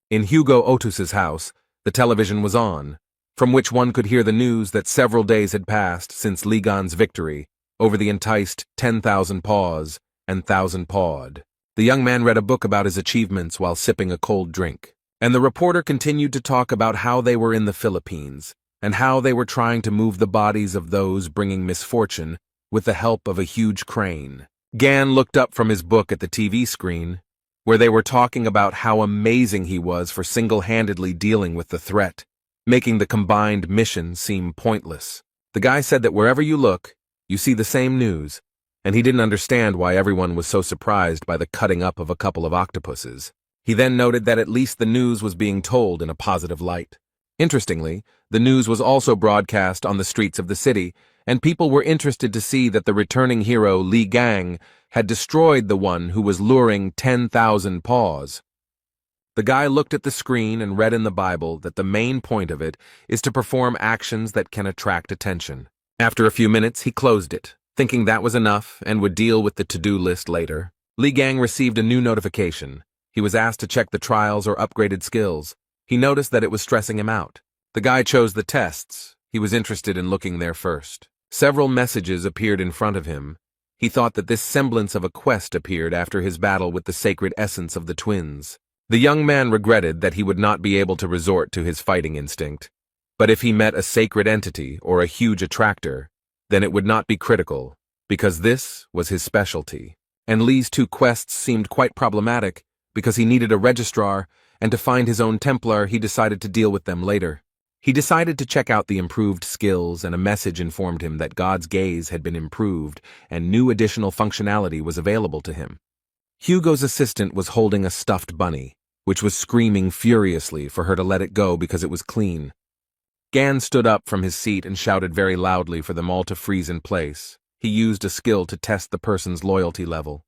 In Hugo Otus's house, the television was on, from which one could hear the news that several days had passed since Ligan's victory over the enticed 10,000 paws and 1,000 pawed. The young man read a book about his achievements while sipping a cold drink, and the reporter continued to talk about how they were in the Philippines and how they were trying to move the bodies of those bringing misfortune with the help of a huge crane. Gan looked up from his book at the TV screen, where they were talking about how amazing he was for single-handedly dealing with the threat, making the combined mission seem pointless. The guy said that wherever you look, you see the same news, and he didn't understand why everyone was so surprised by the cutting up of a couple of octopuses. He then noted that at least the news was being told in a positive light. Interestingly, the news was also broadcast on the streets of the city, and people were interested to see that the returning hero Lee Gang had destroyed the one who was luring 10,000 paws. The guy looked at the screen and read in the Bible that the main point of it is to perform actions that can attract attention. After a few minutes, he closed it, thinking that was enough and would deal with the to-do list later. Lee Gang received a new notification. He was asked to check the trials or upgraded skills. He noticed that it was stressing him out. The guy chose the tests. He was interested in looking there first. Several messages appeared in front of him. He thought that this semblance of a quest appeared after his battle with the sacred essence of the twins. The young man regretted that he would not be able to resort to his fighting instinct. But if he met a sacred entity or a huge attractor, then it would not be critical, because this was his specialty. And Lee's two quests seemed quite problematic, because he needed a registrar, and to find his own Templar he decided to deal with them later. He decided to check out the improved skills, and a message informed him that God's gaze had been improved and new additional functionality was available to him. Hugo's assistant was holding a stuffed bunny, which was screaming furiously for her to let it go because it was clean. Gan stood up from his seat and shouted very loudly for them all to freeze in place. He used a skill to test the person's loyalty level.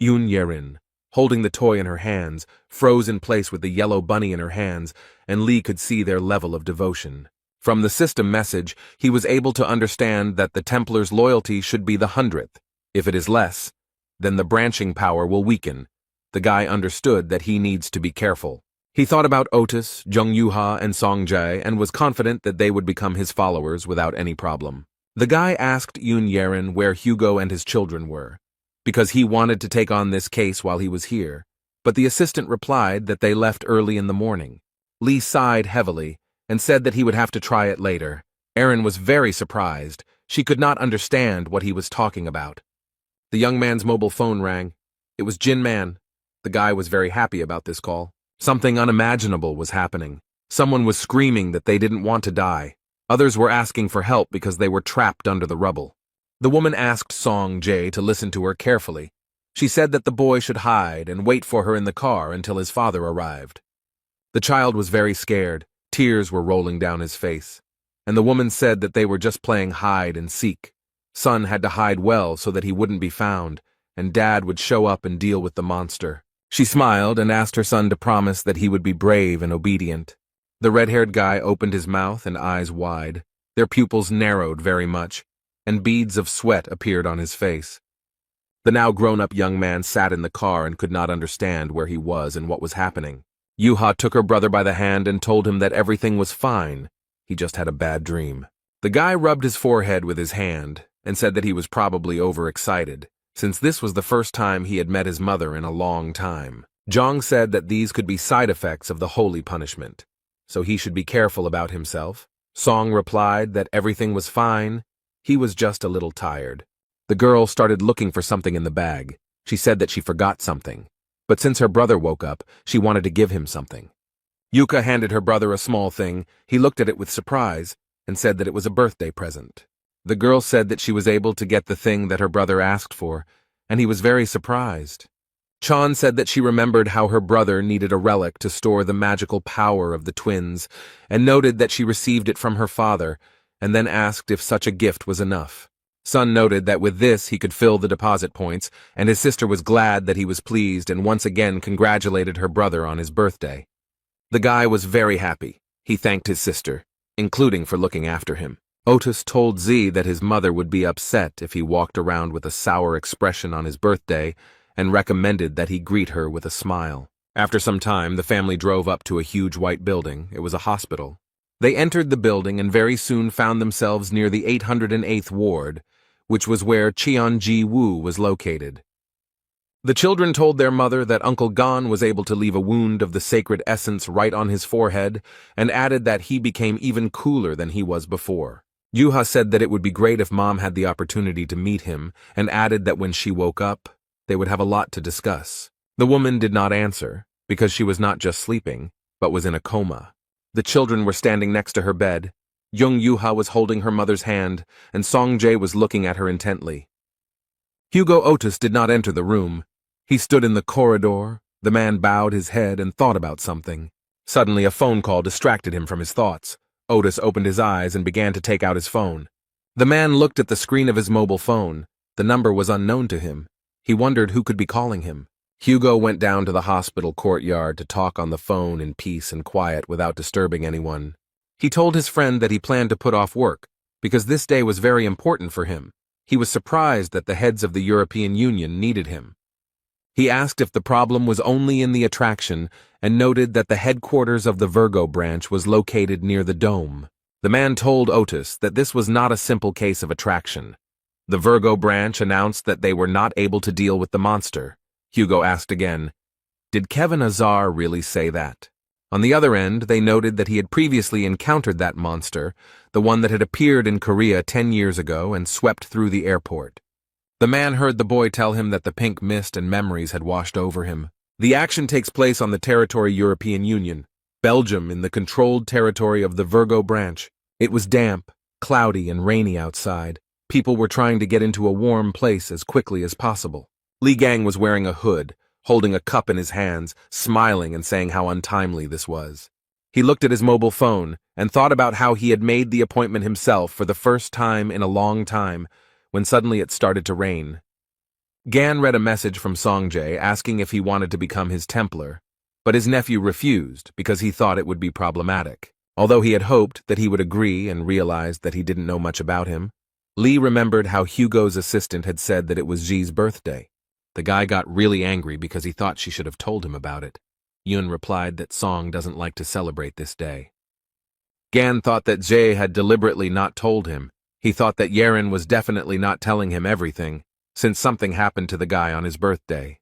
Yoon Yerin, holding the toy in her hands, froze in place with the yellow bunny in her hands, and Lee could see their level of devotion. From the system message, he was able to understand that the Templar's loyalty should be the 100th. If it is less, then the branching power will weaken. The guy understood that he needs to be careful. He thought about Otis, Jung Yuha, and Song Jae and was confident that they would become his followers without any problem. The guy asked Yoon Yerin where Hugo and his children were, because he wanted to take on this case while he was here, but the assistant replied that they left early in the morning. Lee sighed heavily and said that he would have to try it later. Erin was very surprised. She could not understand what he was talking about. The young man's mobile phone rang. It was Jin Man. The guy was very happy about this call. Something unimaginable was happening. Someone was screaming that they didn't want to die. Others were asking for help because they were trapped under the rubble. The woman asked Song Jae to listen to her carefully. She said that the boy should hide and wait for her in the car until his father arrived. The child was very scared. Tears were rolling down his face. And the woman said that they were just playing hide and seek. Son had to hide well so that he wouldn't be found, and Dad would show up and deal with the monster. She smiled and asked her son to promise that he would be brave and obedient. The red-haired guy opened his mouth and eyes wide. Their pupils narrowed very much, and beads of sweat appeared on his face. The now grown-up young man sat in the car and could not understand where he was and what was happening. Yuha took her brother by the hand and told him that everything was fine. He just had a bad dream. The guy rubbed his forehead with his hand and said that he was probably overexcited, since this was the first time he had met his mother in a long time. Jong said that these could be side effects of the holy punishment, so he should be careful about himself. Song replied that everything was fine. He was just a little tired. The girl started looking for something in the bag. She said that she forgot something, but since her brother woke up, she wanted to give him something. Yuka handed her brother a small thing. He looked at it with surprise and said that it was a birthday present. The girl said that she was able to get the thing that her brother asked for, and he was very surprised. Chan said that she remembered how her brother needed a relic to store the magical power of the twins, and noted that she received it from her father, and then asked if such a gift was enough. Sun noted that with this he could fill the deposit points, and his sister was glad that he was pleased and once again congratulated her brother on his birthday. The guy was very happy. He thanked his sister, including for looking after him. Otis told Z that his mother would be upset if he walked around with a sour expression on his birthday, and recommended that he greet her with a smile. After some time, the family drove up to a huge white building. It was a hospital. They entered the building and very soon found themselves near the 808th ward, which was where Cheon-ji-woo was located. The children told their mother that Uncle Gon was able to leave a wound of the sacred essence right on his forehead, and added that he became even cooler than he was before. Yuha said that it would be great if Mom had the opportunity to meet him, and added that when she woke up, they would have a lot to discuss. The woman did not answer, because she was not just sleeping, but was in a coma. The children were standing next to her bed. Young Yuha was holding her mother's hand, and Song Jae was looking at her intently. Hugo Otis did not enter the room. He stood in the corridor. The man bowed his head and thought about something. Suddenly, a phone call distracted him from his thoughts. Otis opened his eyes and began to take out his phone. The man looked at the screen of his mobile phone. The number was unknown to him. He wondered who could be calling him. Hugo went down to the hospital courtyard to talk on the phone in peace and quiet without disturbing anyone. He told his friend that he planned to put off work, because this day was very important for him. He was surprised that the heads of the European Union needed him. He asked if the problem was only in the attraction and noted that the headquarters of the Virgo branch was located near the dome. The man told Otis that this was not a simple case of attraction. The Virgo branch announced that they were not able to deal with the monster. Hugo asked again, "Did Kevin Azar really say that?" On the other end, they noted that he had previously encountered that monster, the one that had appeared in Korea 10 years ago and swept through the airport. The man heard the boy tell him that the pink mist and memories had washed over him. The action takes place on the territory European Union. Belgium, in the controlled territory of the Virgo branch. It was damp, cloudy, and rainy outside. People were trying to get into a warm place as quickly as possible. Li Gang was wearing a hood, holding a cup in his hands, smiling and saying how untimely this was. He looked at his mobile phone and thought about how he had made the appointment himself for the first time in a long time, when suddenly it started to rain. Gan read a message from Songjae asking if he wanted to become his Templar, but his nephew refused because he thought it would be problematic. Although he had hoped that he would agree and realized that he didn't know much about him, Lee remembered how Hugo's assistant had said that it was Ji's birthday. The guy got really angry because he thought she should have told him about it. Yun replied that Song doesn't like to celebrate this day. Gan thought that Jae had deliberately not told him. He thought that Yeren was definitely not telling him everything, since something happened to the guy on his birthday.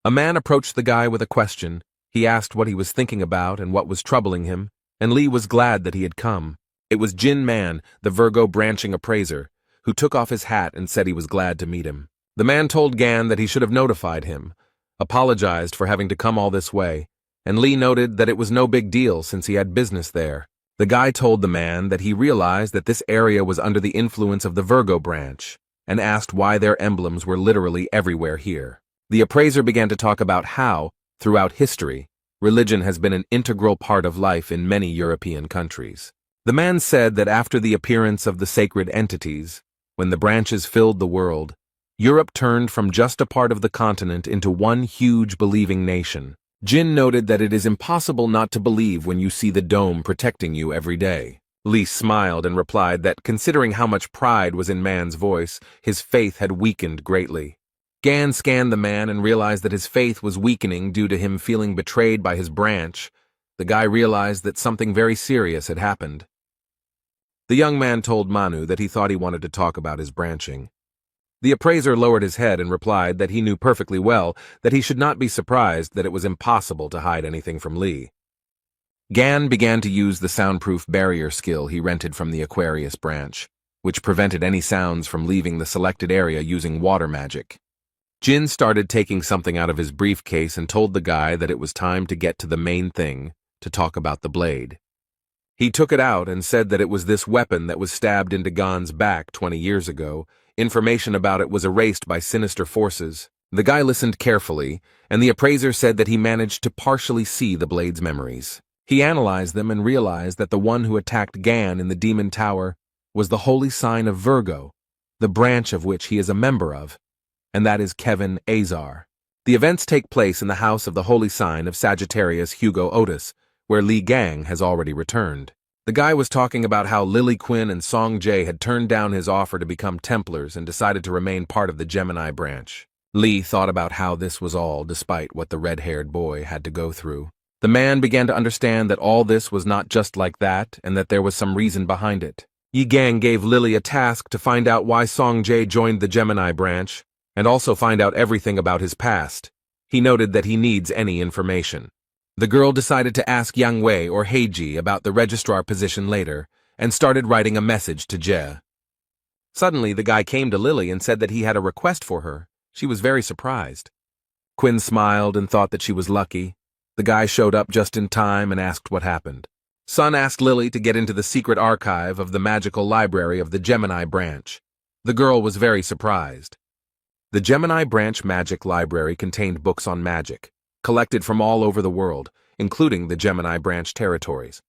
A man approached the guy with a question. He asked what he was thinking about and what was troubling him, and Lee was glad that he had come. It was Jin Man, the Virgo branching appraiser, who took off his hat and said he was glad to meet him. The man told Gan that he should have notified him, apologized for having to come all this way, and Lee noted that it was no big deal since he had business there. The guy told the man that he realized that this area was under the influence of the Virgo branch, and asked why their emblems were literally everywhere here. The appraiser began to talk about how, throughout history, religion has been an integral part of life in many European countries. The man said that after the appearance of the sacred entities, when the branches filled the world, Europe turned from just a part of the continent into one huge believing nation. Jin noted that it is impossible not to believe when you see the dome protecting you every day. Lee smiled and replied that considering how much pride was in man's voice, his faith had weakened greatly. Gan scanned the man and realized that his faith was weakening due to him feeling betrayed by his branch. The guy realized that something very serious had happened. The young man told Manu that he thought he wanted to talk about his branching. The appraiser lowered his head and replied that he knew perfectly well that he should not be surprised that it was impossible to hide anything from Lee. Gan began to use the soundproof barrier skill he rented from the Aquarius branch, which prevented any sounds from leaving the selected area using water magic. Jin started taking something out of his briefcase and told the guy that it was time to get to the main thing, to talk about the blade. He took it out and said that it was this weapon that was stabbed into Gan's back 20 years ago. Information about it was erased by sinister forces. The guy listened carefully, and the appraiser said that he managed to partially see the blade's memories. He analyzed them and realized that the one who attacked Gan in the Demon Tower was the holy sign of Virgo, the branch of which he is a member of, and that is Kevin Azar. The events take place in the house of the holy sign of Sagittarius Hugo Otis, where Li Gang has already returned. The guy was talking about how Lily Quinn and Song Jae had turned down his offer to become Templars and decided to remain part of the Gemini branch. Lee thought about how this was all despite what the red-haired boy had to go through. The man began to understand that all this was not just like that and that there was some reason behind it. Yi Gang gave Lily a task to find out why Song Jae joined the Gemini branch and also find out everything about his past. He noted that he needs any information. The girl decided to ask Yang Wei or Heiji about the registrar position later and started writing a message to Jae. Suddenly, the guy came to Lily and said that he had a request for her. She was very surprised. Quinn smiled and thought that she was lucky. The guy showed up just in time and asked what happened. Sun asked Lily to get into the secret archive of the magical library of the Gemini branch. The girl was very surprised. The Gemini branch magic library contained books on magic, collected from all over the world, including the Gemini branch territories.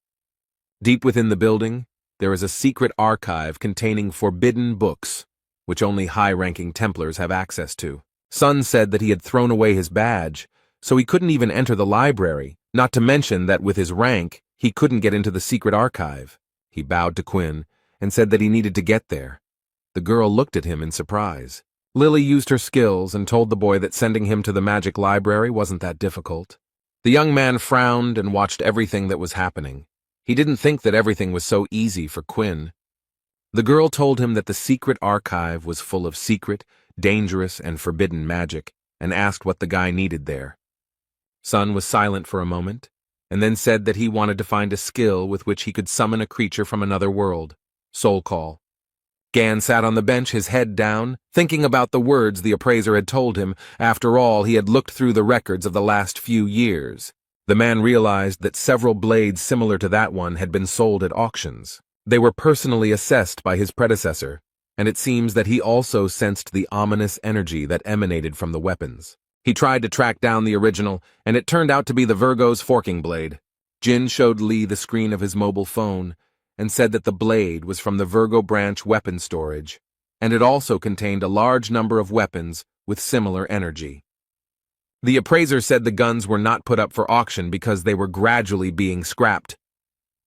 Deep within the building, there is a secret archive containing forbidden books, which only high-ranking Templars have access to. Sun said that he had thrown away his badge, so he couldn't even enter the library, not to mention that with his rank, he couldn't get into the secret archive. He bowed to Quinn and said that he needed to get there. The girl looked at him in surprise. Lily used her skills and told the boy that sending him to the magic library wasn't that difficult. The young man frowned and watched everything that was happening. He didn't think that everything was so easy for Quinn. The girl told him that the secret archive was full of secret, dangerous, and forbidden magic, and asked what the guy needed there. Sun was silent for a moment, and then said that he wanted to find a skill with which he could summon a creature from another world. Soul call. Gan sat on the bench, his head down, thinking about the words the appraiser had told him. After all, he had looked through the records of the last few years. The man realized that several blades similar to that one had been sold at auctions. They were personally assessed by his predecessor, and it seems that he also sensed the ominous energy that emanated from the weapons. He tried to track down the original, and it turned out to be the Virgo's forking blade. Jin showed Lee the screen of his mobile phone and said that the blade was from the Virgo branch weapon storage, and it also contained a large number of weapons with similar energy. The appraiser said the guns were not put up for auction because they were gradually being scrapped.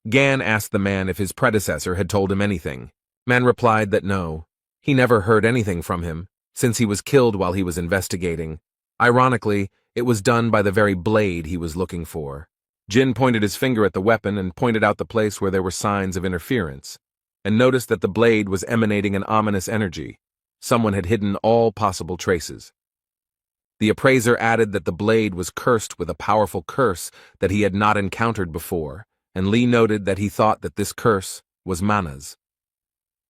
Gan asked the man if his predecessor had told him anything. Man replied that no, he never heard anything from him, since he was killed while he was investigating. Ironically, it was done by the very blade he was looking for. Jin pointed his finger at the weapon and pointed out the place where there were signs of interference, and noticed that the blade was emanating an ominous energy. Someone had hidden all possible traces. The appraiser added that the blade was cursed with a powerful curse that he had not encountered before, and Lee noted that he thought that this curse was manas.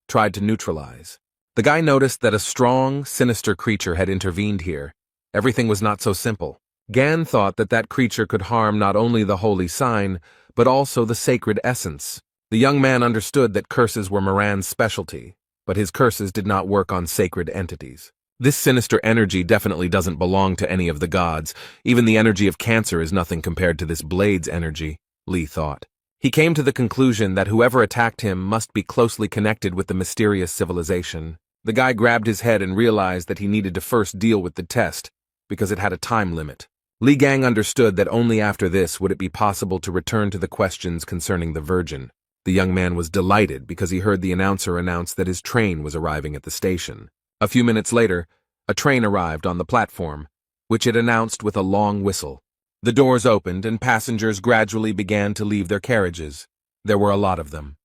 Tried to neutralize. The guy noticed that a strong, sinister creature had intervened here. Everything was not so simple. Gan thought that that creature could harm not only the holy sign, but also the sacred essence. The young man understood that curses were Moran's specialty, but his curses did not work on sacred entities. This sinister energy definitely doesn't belong to any of the gods. Even the energy of cancer is nothing compared to this blade's energy, Lee thought. He came to the conclusion that whoever attacked him must be closely connected with the mysterious civilization. The guy grabbed his head and realized that he needed to first deal with the test, because it had a time limit. Li Gang understood that only after this would it be possible to return to the questions concerning the Virgin. The young man was delighted because he heard the announcer announce that his train was arriving at the station. A few minutes later, a train arrived on the platform, which it announced with a long whistle. The doors opened and passengers gradually began to leave their carriages. There were a lot of them.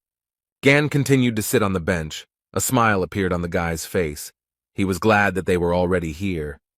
Gan continued to sit on the bench. A smile appeared on the guy's face. He was glad that they were already here.